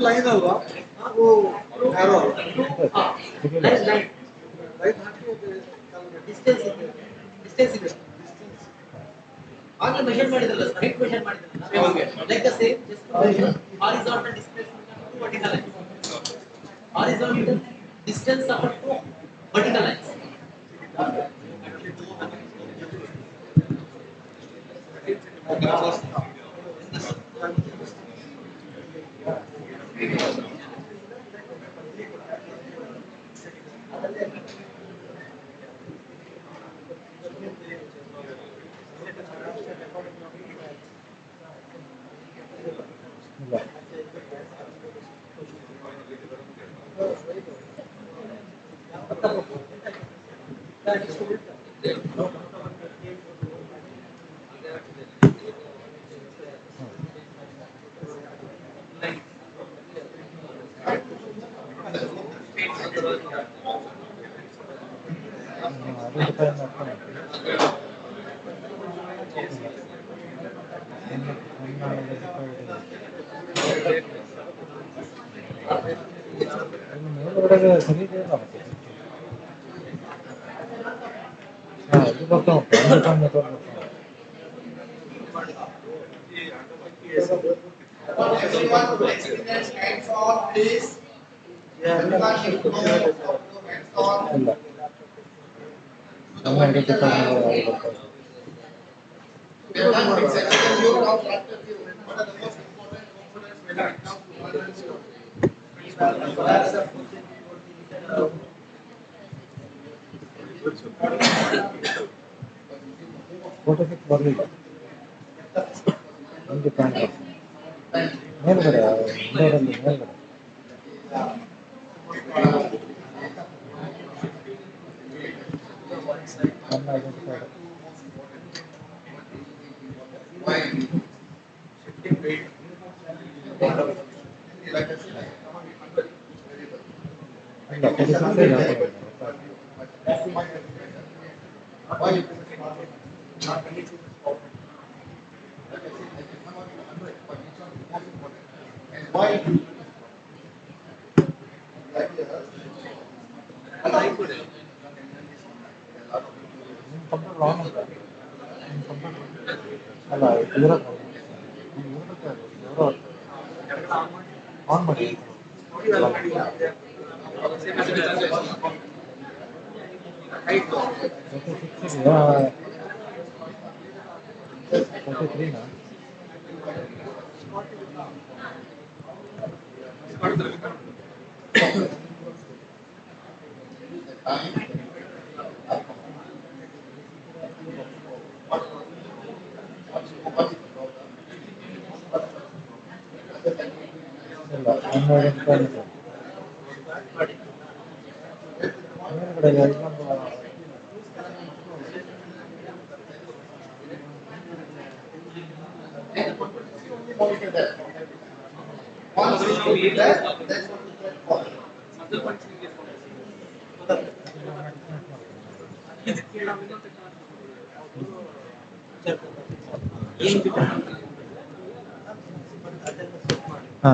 Line ಅಲ್ವಾ ನಾವು arrow. Right distance ಇದೆ distance ಇದೆ ಆಗಲೇ measure ಮಾಡಿದ್ರಲ್ಲ height measure ಮಾಡಿದ್ರಲ್ಲ like the same just horizontal displacement to vertical lines. Horizontal distance of two vertical lines.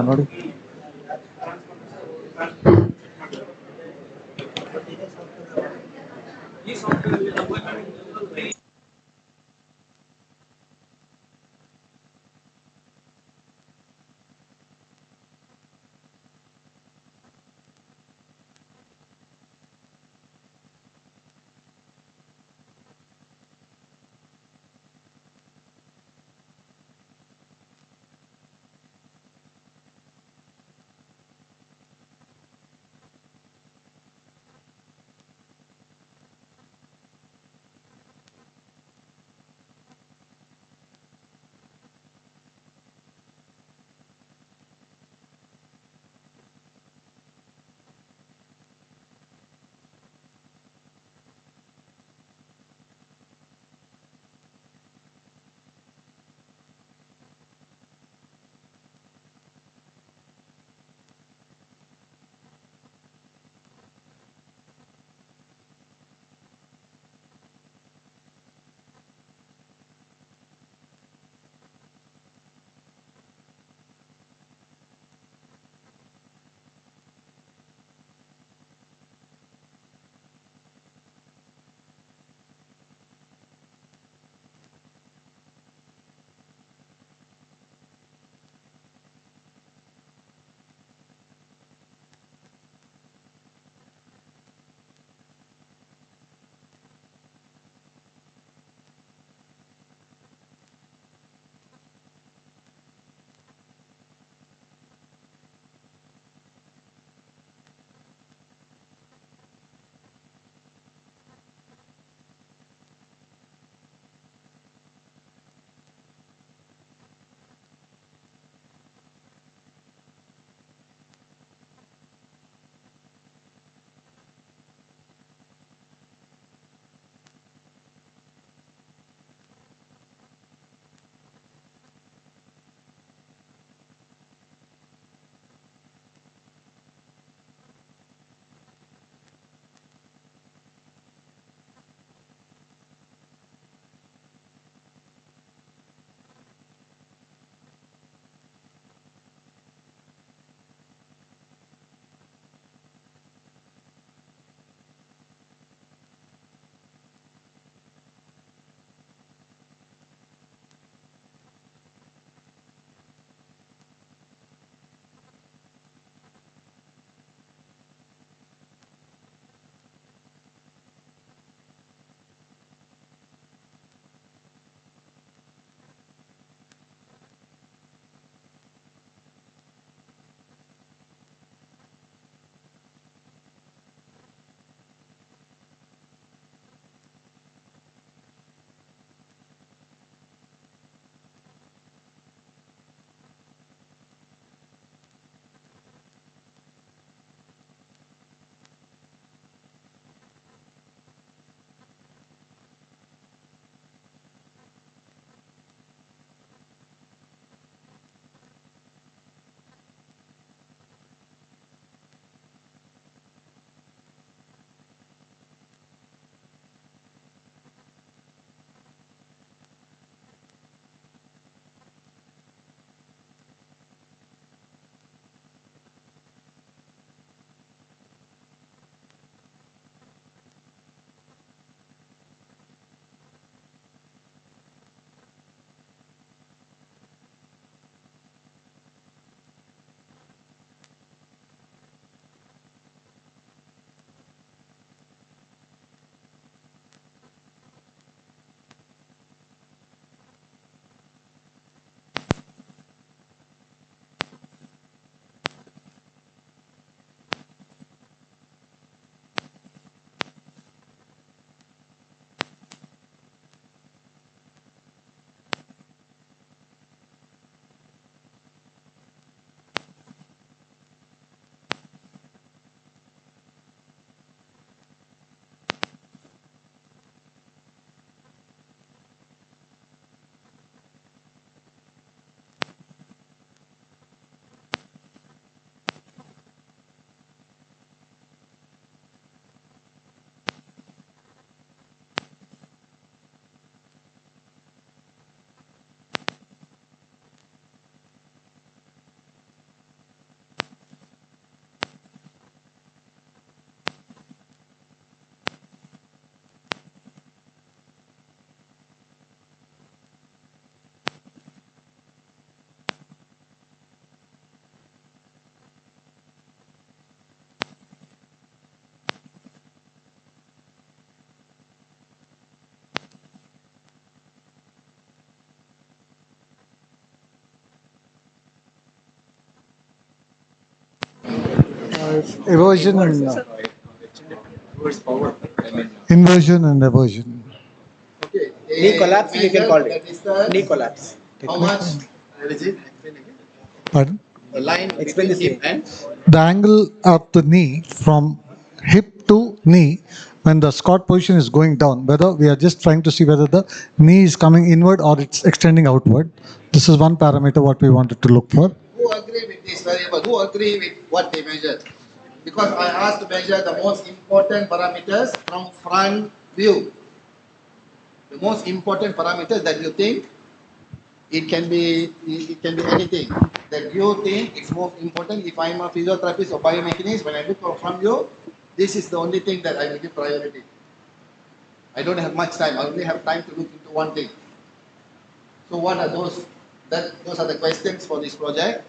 ನೋಡಿ. Erosion and inversion and erosion. Knee collapse, you can call it. Knee collapse. How much? What is it? Pardon? A line Explain between the hip and The angle of the knee from hip to knee when the squat position is going down, whether we are just trying to see whether the knee is coming inward or it's extending outward. This is one parameter what we wanted to look for. who agree with this variable? Who agree with what they measured? Because I asked to measure the most important parameters from front view. The most important parameters that you think it can be anything that you think it's most important. If I'm a physiotherapist or biomechanist, when I look from view, this is the only thing that I will give priority. I don't have much time. I only have time to look into one thing. So what are those? Those are the questions for this project.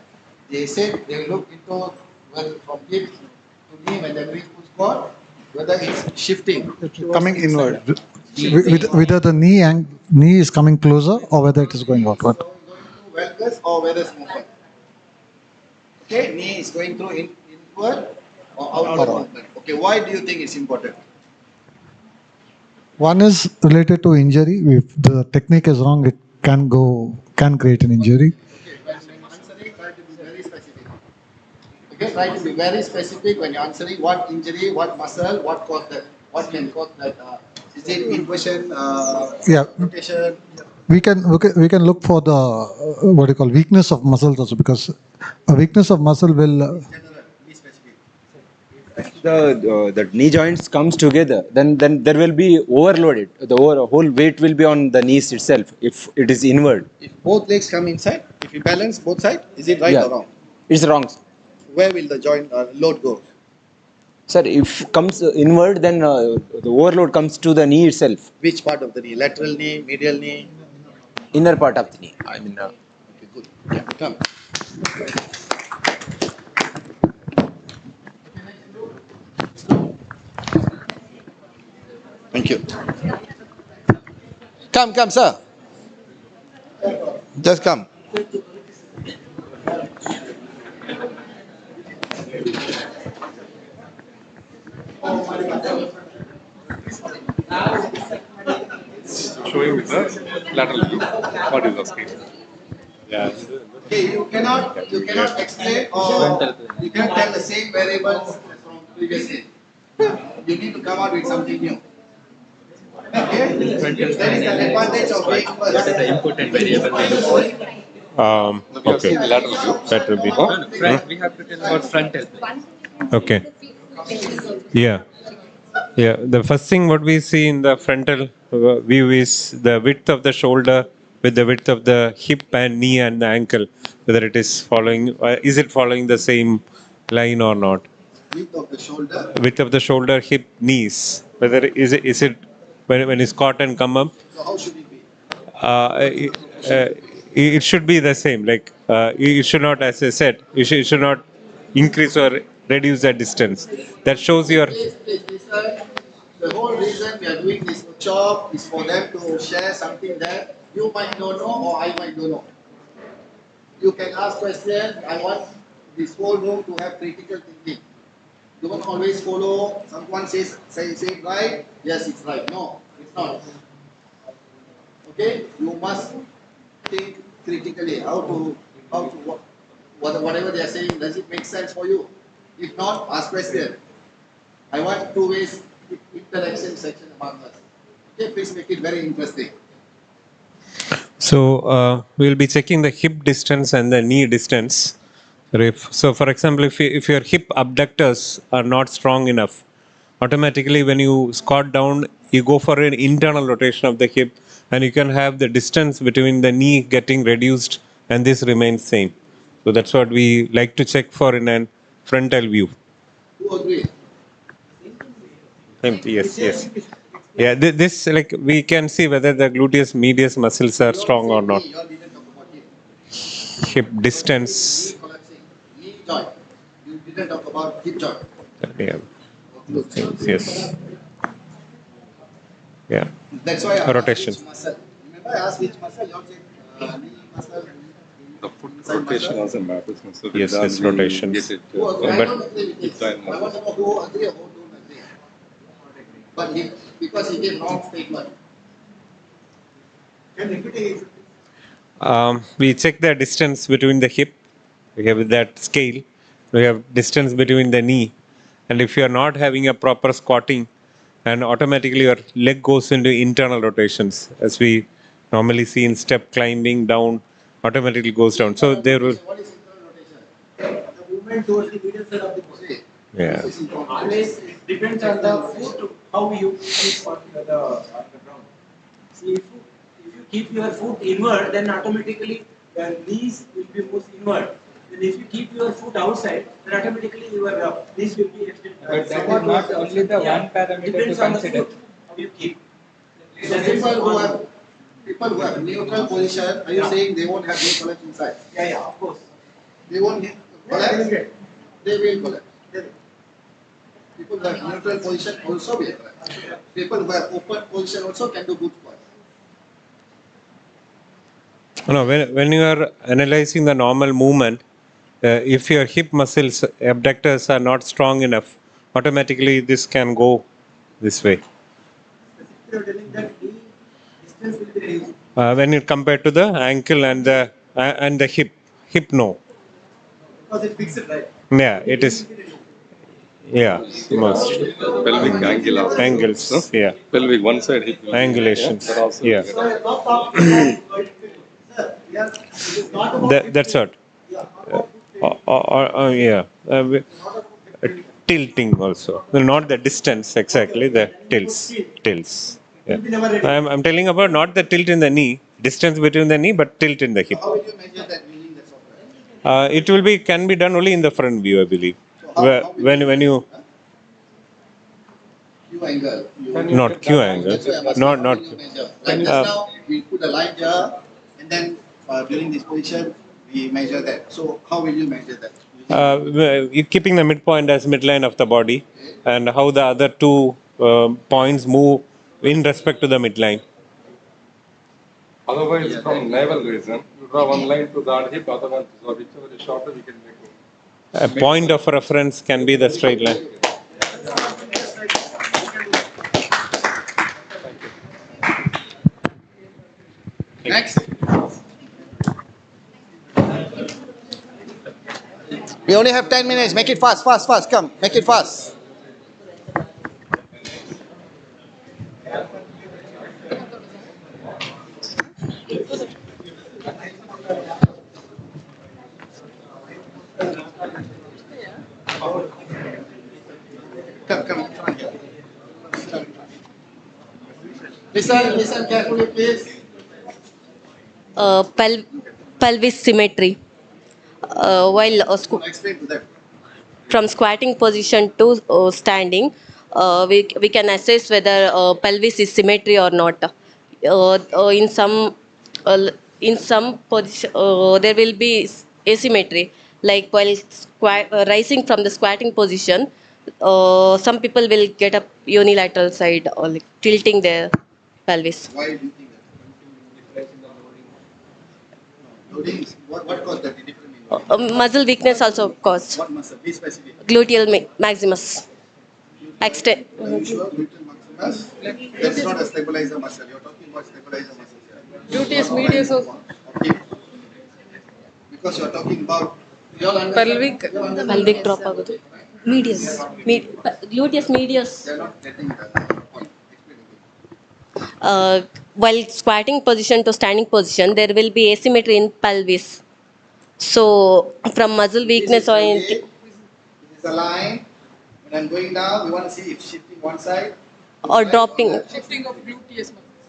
They said they will look into whether from hip to knee when they're doing full squat, whether it's shifting. Coming inward. Whether the knee is coming closer or whether it is going outward. Valgus or whether it's movement. Okay, knee is going through inward or outward movement. Okay, why do you think it's important? One is related to injury. If the technique is wrong, it can create an injury. Okay, when answering, try to be very specific. Okay, try to be very specific when you're answering what injury, what muscle, what caused that, what can cause that. Is it inversion, Yeah. rotation? We can look for the what you call weakness of muscles also, because a weakness of muscle will the knee joints comes together, then there will be overloaded. The whole weight will be on the knees itself if it is inward. If both legs come inside, if you balance both sides, is it right Yeah. or wrong? It's wrong. Where will the joint load go? Sir, if comes inward, then the overload comes to the knee itself. Which part of the knee? Lateral knee, medial knee? Inner part of the knee. I mean. Okay, good. Yeah, come. Thank you. Come, sir. Just come. Showing with the lateral view. What is the scale? Yeah. Okay, you cannot explain or you cannot tell the same variables as from previously. You need to come out with something new. Okay? That is the advantage of being first. What is the important variable? Okay. Lateral view. That will be front. We have to tell about frontal. Okay. Yeah. Yeah. The first thing what we see in the frontal view is the width of the shoulder with the width of the hip and knee and the ankle. Whether it is following, is it following the same line or not? Width of the shoulder. Width of the shoulder, hip, knees. Whether is it when you squat and come up? So how should it be? It should be the same. Like it should not, as I said, it should not increase or reduce that distance. That shows your. Please listen. The whole reason we are doing this workshop is for them to share something that you might not know or I might not know. You can ask questions. I want this whole room to have critical thinking. Don't always follow someone say it right. Yes, it's right. No, it's not. Okay, you must think critically. Whatever they are saying, does it make sense for you? If not, ask question. I want two ways interaction section among us. Okay, please make it very interesting. So we'll be checking the hip distance and the knee distance. So for example, if your hip abductors are not strong enough, automatically when you squat down, you go for an internal rotation of the hip, and you can have the distance between the knee getting reduced and this remains same. So that's what we like to check for in a frontal view. Who agree? Yes. Yeah, this like we can see whether the gluteus medius muscles are strong or not. Hip distance. Knee joint. You didn't talk about hip joint. Yeah. Yes. Yeah. That's why I asked rotation. which muscle. Remember I asked which muscle? You all said knee muscle. The foot rotation also matters. So Yes, yes, rotations. Get it, But hip joint I want to muscles. know who agree or who don't agree. But because he gave wrong statement. Can you repeat it? we check the distance between the hip. We have that scale. We have distance between the knee. And if you are not having a proper squatting, and automatically your leg goes into internal rotations, as we normally see in step climbing down, automatically goes down. So there will, What is internal rotation? The movement towards the medial side of the body. yeah. Always it depends on the foot, how you keep on the ground. See, if you keep your foot inward, then automatically the knees will be pushed inward. And if you keep your foot outside, then automatically your knees will be extended. But that is not only the one parameter to Depends on the consider. foot, how you keep. So people who have neutral position, are you saying they won't have knee collapse inside? Yeah, of course. They won't collapse? They will collapse. People who have neutral position also will collapse. People who have open position also can do good squat. No, when you are analyzing the normal movement, if your hip muscles, abductors are not strong enough, automatically this can go this way. You are telling that knee distance will be reduced. When you compare to the ankle and the hip no. Because it's fixed, right? Yeah, it is. Yeah, must. Pelvic angle also. Angles, yeah. Pelvic one side hip. Angulations, That also. yeah. That's what. Yeah. Tilting also. Well, not the distance exactly, the tilts. Yeah. I'm telling about not the tilt in the knee, distance between the knee, but tilt in the hip. How will you measure that using the software? It can be done only in the front view, I believe. When you Q angle. not Q angle, not. Like just now, we put a line here, and then during this position, we measure that. So how will you measure that? Keeping the midpoint as midline of the body, and how the other two points move in respect to the midline. Otherwise, from navel region, you draw one line to the hip, other one to the whichever is shorter, we can make it. A point of reference can be the straight line. Next. We only have 10 minutes. Make it fast, fast, fast. Come, make it fast. Come here. Listen carefully, please. Pelvis symmetry. While Explain to that. from squatting position to standing, we can assess whether pelvis is symmetry or not. Uh, in some position, there will be asymmetry. Like while rising from the squatting position, some people will get up unilateral side or like tilting their pelvis. Why do you think that? Loading, what caused that? Muscle weakness also caused. What muscle? Be specific. Gluteal maximus. Extend. Are you sure gluteal maximus? That's not a stabilizer muscle. You're talking about stabilizer muscles here. Gluteus medius also. Okay. Because you're talking about Pelvic. Pelvic drop ಆಗೋದು. Medius. Gluteus medius. They're not getting the point. While squatting position to standing position, there will be asymmetry in pelvis. So, from muscle weakness or This is a line. When I'm going down, we want to see if shifting one side or dropping Shifting of gluteus muscles.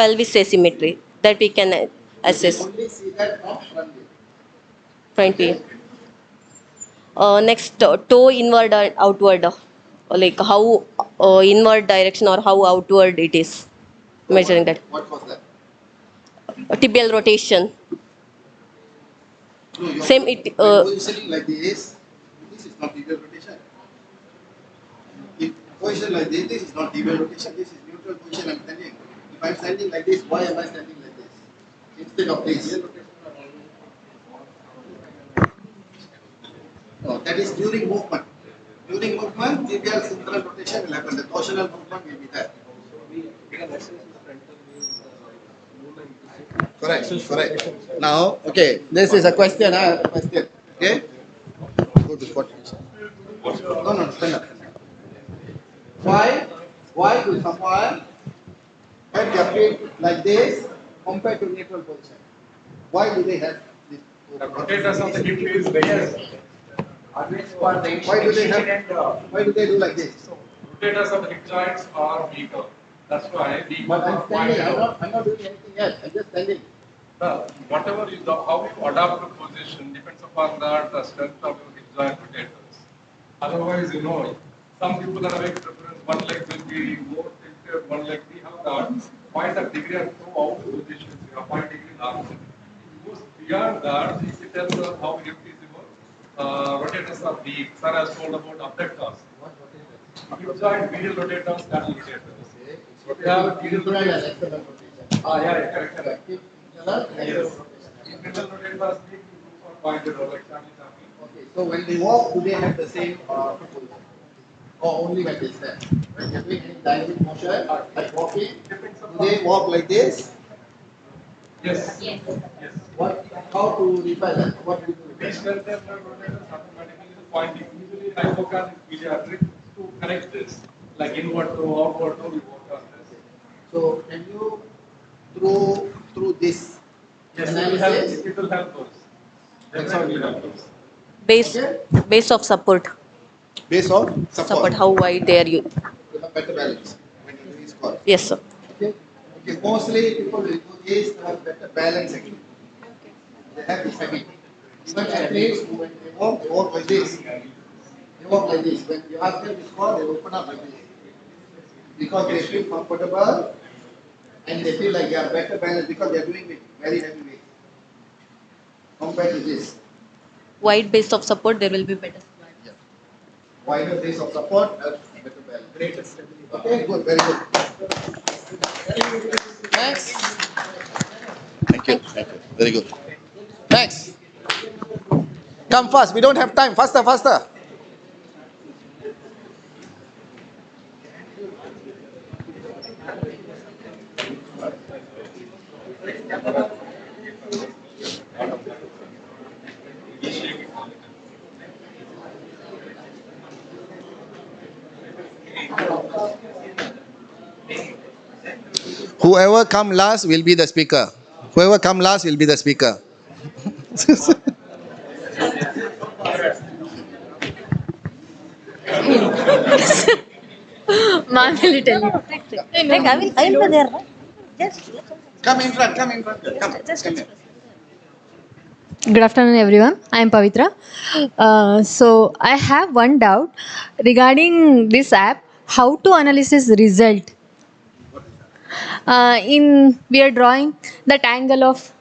pelvis asymmetry that we can assess. only see that from front view. Front view. Next, toe inward and outward, like how inward direction or how outward it is. Measuring that. What was that? Tibial rotation. No, you're Same it. positioning like this. This is not tibial rotation. If position like this is not tibial rotation. This is neutral position. I'm standing. If I'm standing like this, why am I standing like this instead of this? That is during movement. During movement, tibial central rotation will happen. The torsional movement will be there. Correct, correct. Now, okay, this is a question. Question. Okay? Go to spot. No, no, stand up. Why do someone have their feet like this compared to neutral position? Why do they have this? The rotators of the hip is less. Why do they do like this? Rotators of the hip joints are weaker. That's why we But I'm standing. I'm not doing anything else. I'm just standing. Whatever you do, how you adapt the position depends upon the strength of your hip joint rotators. Otherwise, some people are having preference. One leg will be more tilted, one leg we have that. Find a degree and throughout the positions. You have 5 degree arm. If it goes beyond that, it tells us how hip is rotators are weak. Sir has told about abductors. Hip joint medial rotators, lateral rotators. So we have medial rotators. Yeah, correct. Yes. Internal rotators need to do for pointed or like Okay, so when they walk, do they have the same position? Or only when they stand? When they're doing any dynamic motion, like walking, do they walk like this? Yes. How to repel that? What do you do? We strengthen the rotators automatically the pointing. Usually I work on pediatric to correct this. Like inward throw, outward throw, we work on this. So can you through this Yes, analysis? it will help us. That's how we help us. Base of support. Base of Support. How wide they are you? You have better balance when you do squat. Yes, sir. Okay. Mostly people will do this to have better balance actually. They have this habit. Even athletes who when they walk like this. They walk like this. When you ask them to squat, they open up like this. Because they feel comfortable and they feel like they are better balanced because they are doing it very heavy weight. Compared to this. Wide base of support, there will be better. Wider base of support helps better balance. Greater stability. Okay, good, very good. Next. Thank you. Very good. Next. Come fast. We don't have time. Faster, faster. Whoever come last will be the speaker. Whoever come last will be the speaker. Ma'am will tell you. Like, I will be there. No? Just Come in front. Come in front. Come. Come here. Good afternoon, everyone. I am Pavitra. So I have one doubt regarding this app. How to analyze this result? We are drawing that angle of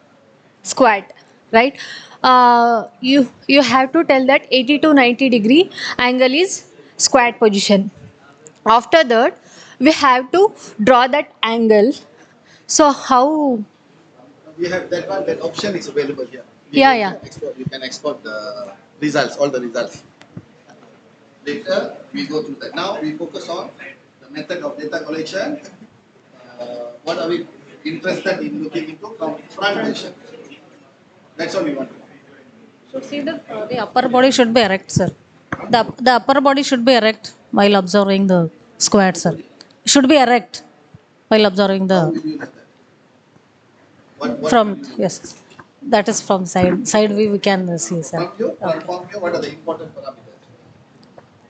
squat, right? You have to tell that 80 to 90 degree angle is squat position. After that, we have to draw that angle. So how? We have that one. That option is available here. Yeah. You can export the results, all the results. Later we go through that. Now we focus on the method of data collection. What are we interested in looking into from front position? That's all we want to know. So see the upper body should be erect, sir. The upper body should be erect while observing the squat, sir. Should be erect while observing the from yes. That is from side view we can see, sir. From view, what are the important parameters?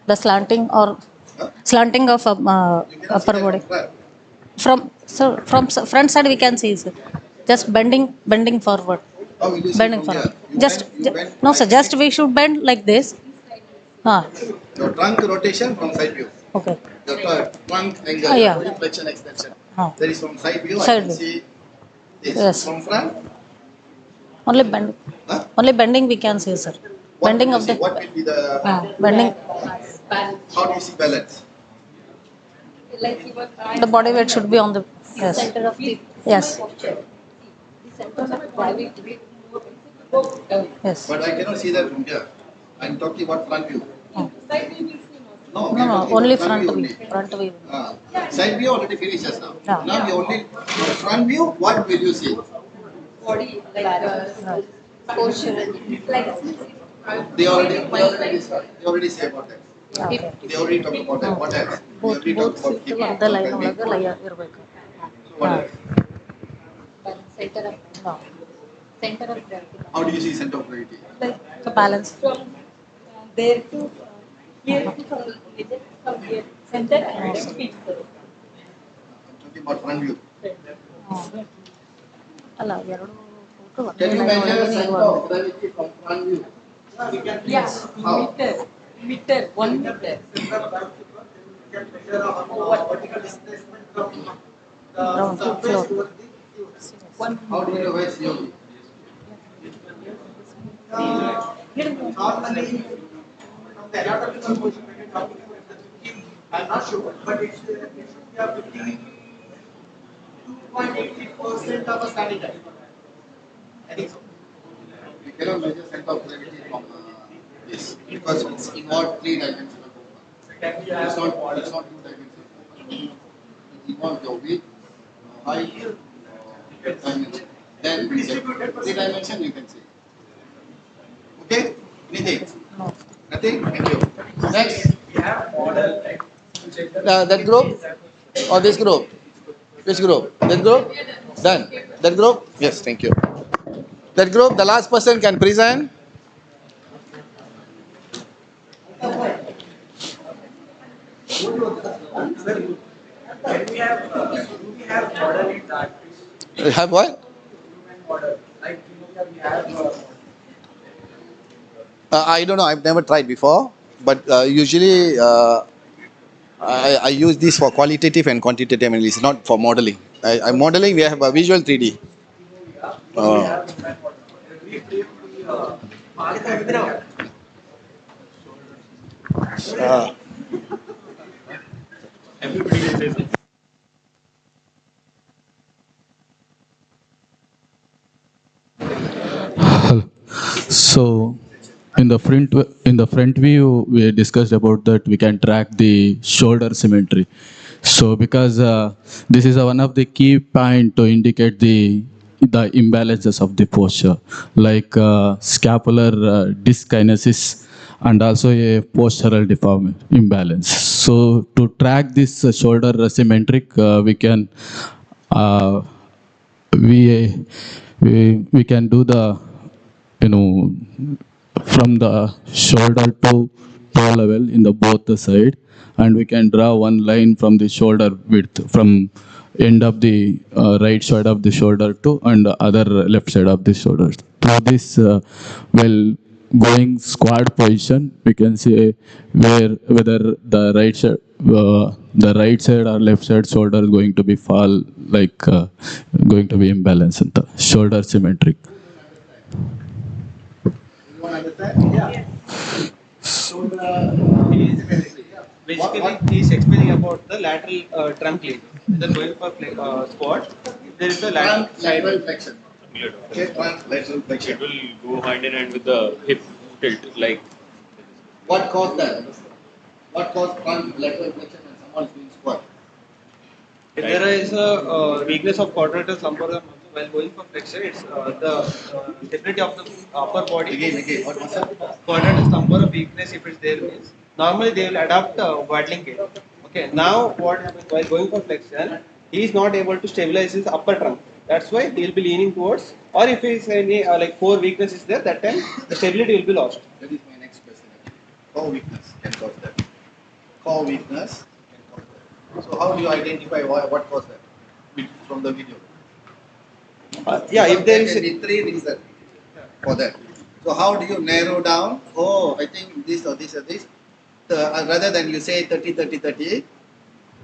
The slanting of upper body. From front side we can see, sir. Just bending forward. How will you see Bending from forward. here? No, sir. Just we should bend like this. Your trunk rotation from side view. Okay. The trunk angle, Yeah. flexion extension. Ah. That is from side view. Side I can view. see this. Yes. From front, Only bending. Only bending we can see, sir. Bending of the. what will be the Bending. how do you see balance? The body weight should be on the yes. Center of the Yes. center of gravity. Yes. But I cannot see that from here. I'm talking about front view. Side view will see No, No, no, only front view. Front view. Side view already finishes now. Yeah. Now we only front view. What will you see? body, like posture, like They already say about that. Okay. They already talk about that. What else? They Both already talk about hip. ಒಂದೇ line ಒಳಗೆ ಲಯ ಇರಬೇಕು. What else? center of center of gravity. How do you see center of gravity? So balance. From there to here to from here center and feet. Talking about front view. ಅಲ್ಲ ಎರಡು photo Can you measure center of gravity from front view? Yeah, meter, 1 meter. Vertical displacement from the surface towards the How do you know where CO? normally from the anatomical position when you're talking about the booking, I'm not sure, but it should be a 52.88% of a standing time. I think so. We cannot measure center of gravity from this because it's involved 3-dimensional movement. It's not 2-dimensional movement. It involves your weight, height, dimension. Then we say 3-dimension you can see. Okay? Anything? No. Nothing? Thank you. Next. We have model, right? That group or this group? Which group? That group? Done. That group? Yes, thank you. That group, the last person can present. When we have, do we have model in that? Have what? Model, like we have. I don't know. I've never tried before, but usually I use this for qualitative and quantitative analysis, not for modeling. Modeling, we have a visual 3D. Everybody will say something. So in the front view, we discussed about that we can track the shoulder symmetry. So because this is one of the key point to indicate the imbalances of the posture, like scapular dyskinesis and also a postural imbalance. So to track this shoulder symmetric, we can we can do the from the shoulder to toe level in the both the side, and we can draw one line from the shoulder width from end of the right side of the shoulder to and the other left side of the shoulder. Through this, well, going squat position, we can see whether the right side or left side shoulder is going to be fall, like going to be imbalanced in the shoulder symmetric. You want to understand? Yeah. So basically he is explaining about the lateral trunk lead. Then going for squat, there is a lateral flexion. It will go hand in hand with the hip tilt, like. What caused that? What caused front lateral flexion when someone is doing squat? If there is a weakness of quadratus lumborum while going for flexion, it's the stability of the upper body. Again, what was that? Quadratus lumborum weakness, if it's there, means normally they will adopt waddling gait. Okay, now what happens while going for flexion, he is not able to stabilize his upper trunk. That's why he will be leaning towards, or if he is any like core weakness is there, that time the stability will be lost. That is my next question. Core weakness can cause that. Core weakness can cause that. So how do you identify what caused that from the video? Yeah, if there is three reasons for that. So how do you narrow down? Oh, I think this or this or this. Rather than you say 30, 30, 30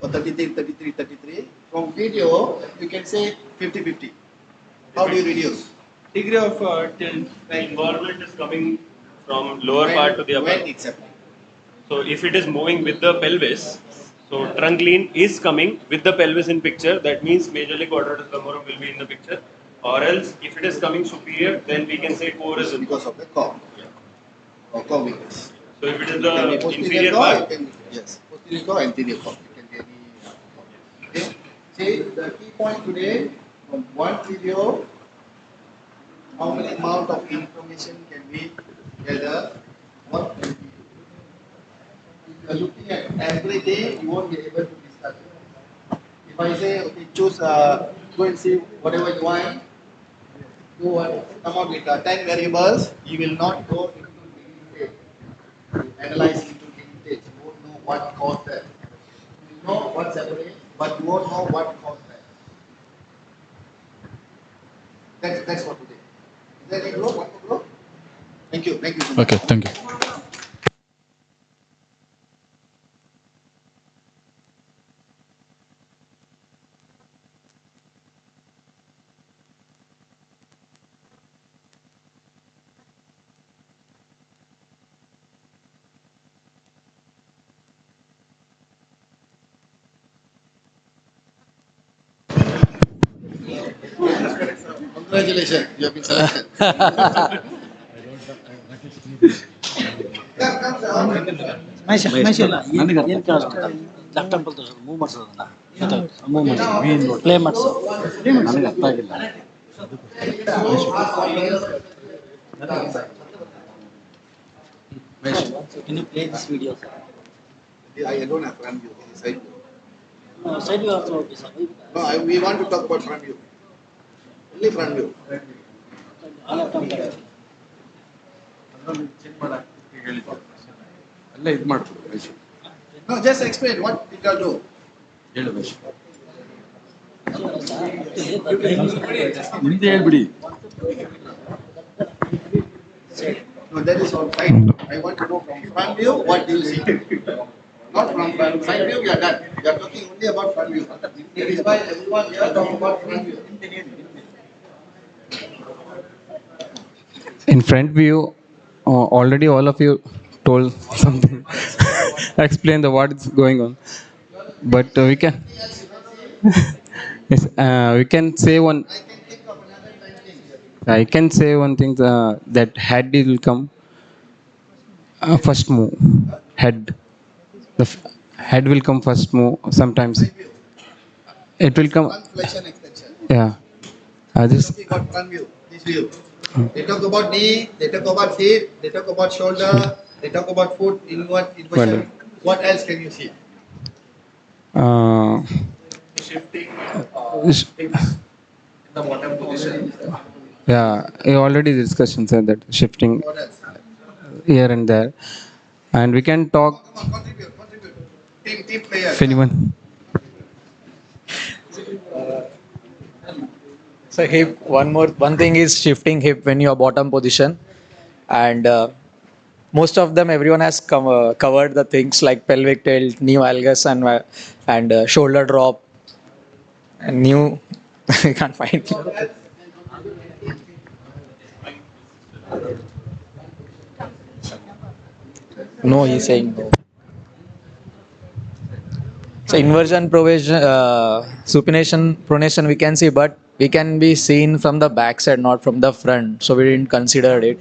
or 33, 33, 33. From video, you can say 50, 50. How do you reduce? Degree of tilt. Involvement is coming from lower part to the upper. When exactly? So if it is moving with the pelvis, so trunk lean is coming with the pelvis in picture. That means majorly quadratus lumborum will be in the picture. Or else, if it is coming superior, then we can say core is because of the core. or core weakness. So if it is It can be the posterior inferior core, part, it can be, yes, posterior core, anterior core. It can be any. Okay. See, the key point today from one video, how many amount of information can we gather? What can we do? If you are looking at everything, you won't be able to discuss it. If I say, okay, choose, go and see whatever you want, do what, come out with 10 variables, you will not go into detail. Analyze into detail. You won't know what caused that. You know what's happening, but you won't know what caused that. That's what we did. Is there any group? One more group? Thank you. Thank you so much. Okay, thank you. Congratulations, you have been selected. Left temple ತೋರಿಸೋದು move ಮಾಡಿಸೋದನ್ನ move ಮಾಡಿ play ಮಾಡಿಸೋ ನನಗೆ ಅರ್ಥ ಆಗಿಲ್ಲ. Can you play this video, sir? I don't have front view, only side view. No, side view also okay, sir. No, we want to talk about front view. Only front view. ಅಲ್ಲ ಇದು ಮಾಡ್ಬೋದು. No, just explain what did you do. ಹೇಳು ಮುಂದೆ ಹೇಳ್ಬಿಡಿ. No, that is all right. I want to know from front view, what do you see? Not from side view, we are done. We are talking only about front view. That is why everyone here talking about front view. In front view, already all of you told something, explain the what is going on, but we can yes, we can say one. I can say one thing, that head will come first move. Head will come first move. Sometimes it will come. Flexion extension. Yeah. This. Talking about front view, this view. They talk about knee, they talk about hip, they talk about shoulder, they talk about foot inward inversion. What else can you see? shifting In the bottom position. Yeah, you already discussion said that shifting here and there, and we can talk. Team player. If anyone. So hip, one thing is shifting hip when you are bottom position, and most of them everyone has covered the things like pelvic tilt, knee valgus, and shoulder drop, and new I can't find. No, he's saying no. So inversion, provision, supination, pronation we can see, but we can be seen from the back side, not from the front. So we didn't consider it.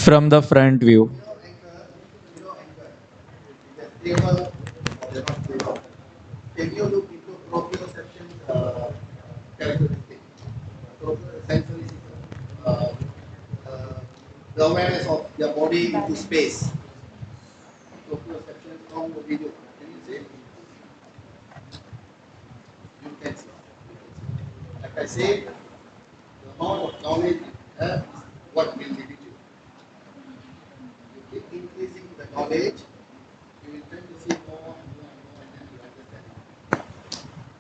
From the front view. Can you look into proprioception characteristic? Sensory the awareness of their body into space. Proprioception from the video. Can you see? You can see. Like I said, the amount of knowledge you have is what will limit you. You keep increasing the knowledge, you will tend to see more and more and more, and then you understand.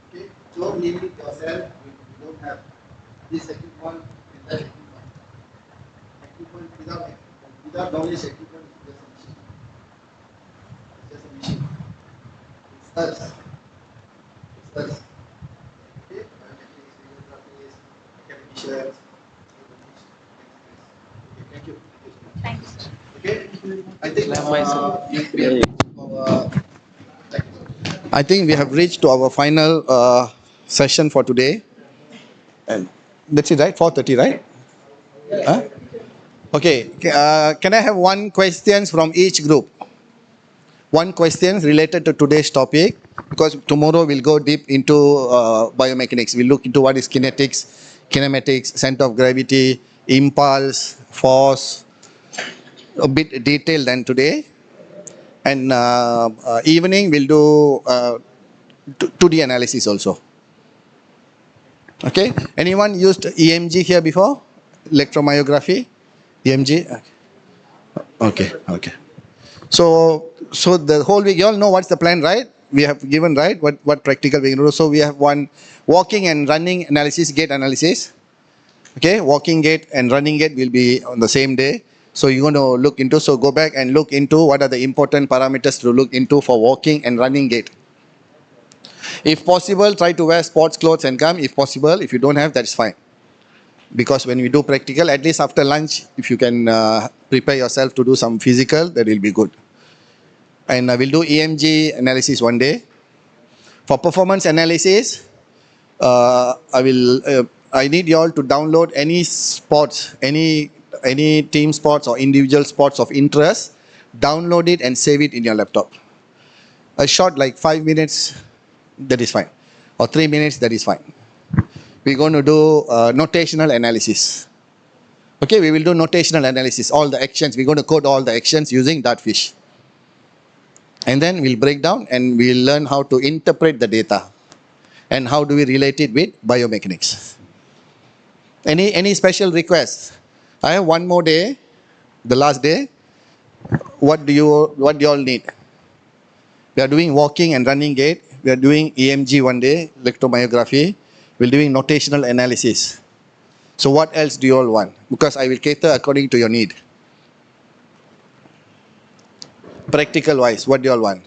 Okay? Don't limit yourself. You don't have this equipment and that equipment. Equipment without knowledge, equipment is just a machine. It's just a machine. It's us. It's us. Okay? Biomechanics, physiotherapists, academicians. Okay, thank you. Thank you so much. Okay? I think we have reached to our final session for today. And that's it, right? 4:30, right? Huh? Okay. Can I have one questions from each group? One question related to today's topic, because tomorrow we'll go deep into biomechanics. We'll look into what is kinetics, kinematics, center of gravity, impulse, force, a bit detailed than today. And evening we'll do 2D analysis also. Okay. Anyone used EMG here before? Electromyography? EMG? Okay. Okay. So the whole week, you all know what's the plan, right? We have given, right, what practical we're going to do. So we have one walking and running analysis, gait analysis. Okay, walking gait and running gait will be on the same day. So you're going to look into, so go back and look into what are the important parameters to look into for walking and running gait. If possible, try to wear sports clothes and come. If possible, if you don't have, that's fine. Because when we do practical, at least after lunch, if you can prepare yourself to do some physical, that will be good. And we'll do EMG analysis one day. For performance analysis, I need you all to download any sports, any team sports or individual sports of interest. Download it and save it in your laptop. A short like 5 minutes, that is fine. Or 3 minutes, that is fine. We're going to do notational analysis. Okay, we will do notational analysis. All the actions, we're going to code all the actions using Dartfish. And then we'll break down and we'll learn how to interpret the data. And how do we relate it with biomechanics. Any special requests? I have one more day, the last day. What do you all need? We are doing walking and running gait. We are doing EMG one day, electromyography. We're doing notational analysis. So what else do you all want? Because I will cater according to your need. Practical wise, what do you all want?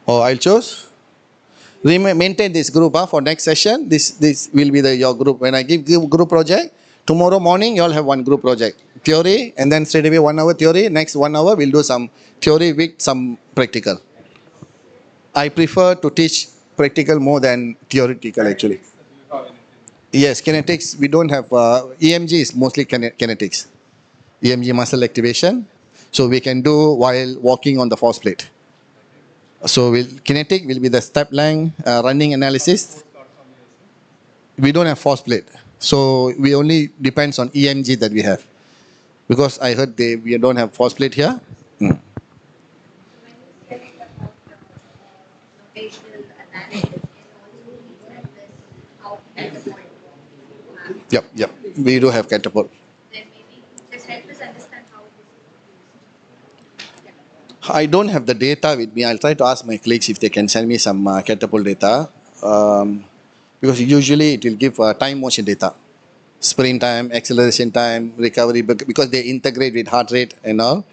Oh, I'll choose. Maintain this group for next session. This will be your group. When I give group project, tomorrow morning you all have one group project. Theory, and then straight away 1 hour theory. Next 1 hour we'll do some theory with some practical. I prefer to teach practical more than theoretical actually. Yes, kinetics, we don't have, EMG is mostly kinetics. EMG muscle activation. So we can do while walking on the force plate. So kinetic will be the step length, running analysis. We don't have force plate. So we only depends on EMG that we have. Because I heard we don't have force plate here. Yep. We do have catapult. I don't have the data with me. I'll try to ask my colleagues if they can send me some catapult data. Because usually it will give time motion data. Sprint time, acceleration time, recovery, because they integrate with heart rate and all.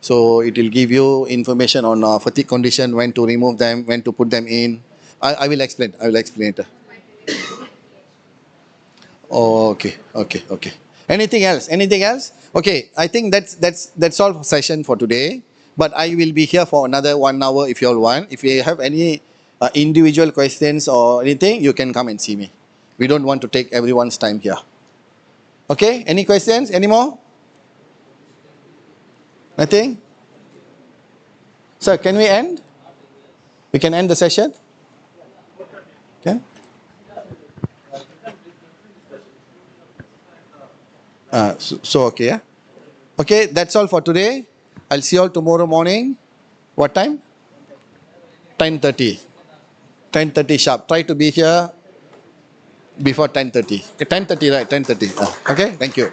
So it will give you information on fatigue condition, when to remove them, when to put them in. I will explain. I will explain it. Oh, okay. Anything else? Okay, I think that's all for session for today. But I will be here for another 1 hour if you all want. If you have any individual questions or anything, you can come and see me. We don't want to take everyone's time here. Okay, any questions? Any more? Nothing? Sir, can we end? We can end the session? Okay. So okay, yeah? Okay, that's all for today. I'll see you all tomorrow morning. What time? 10:30. 10:30 sharp. Try to be here before 10:30. Okay, 10:30, right? 10:30. Okay, thank you.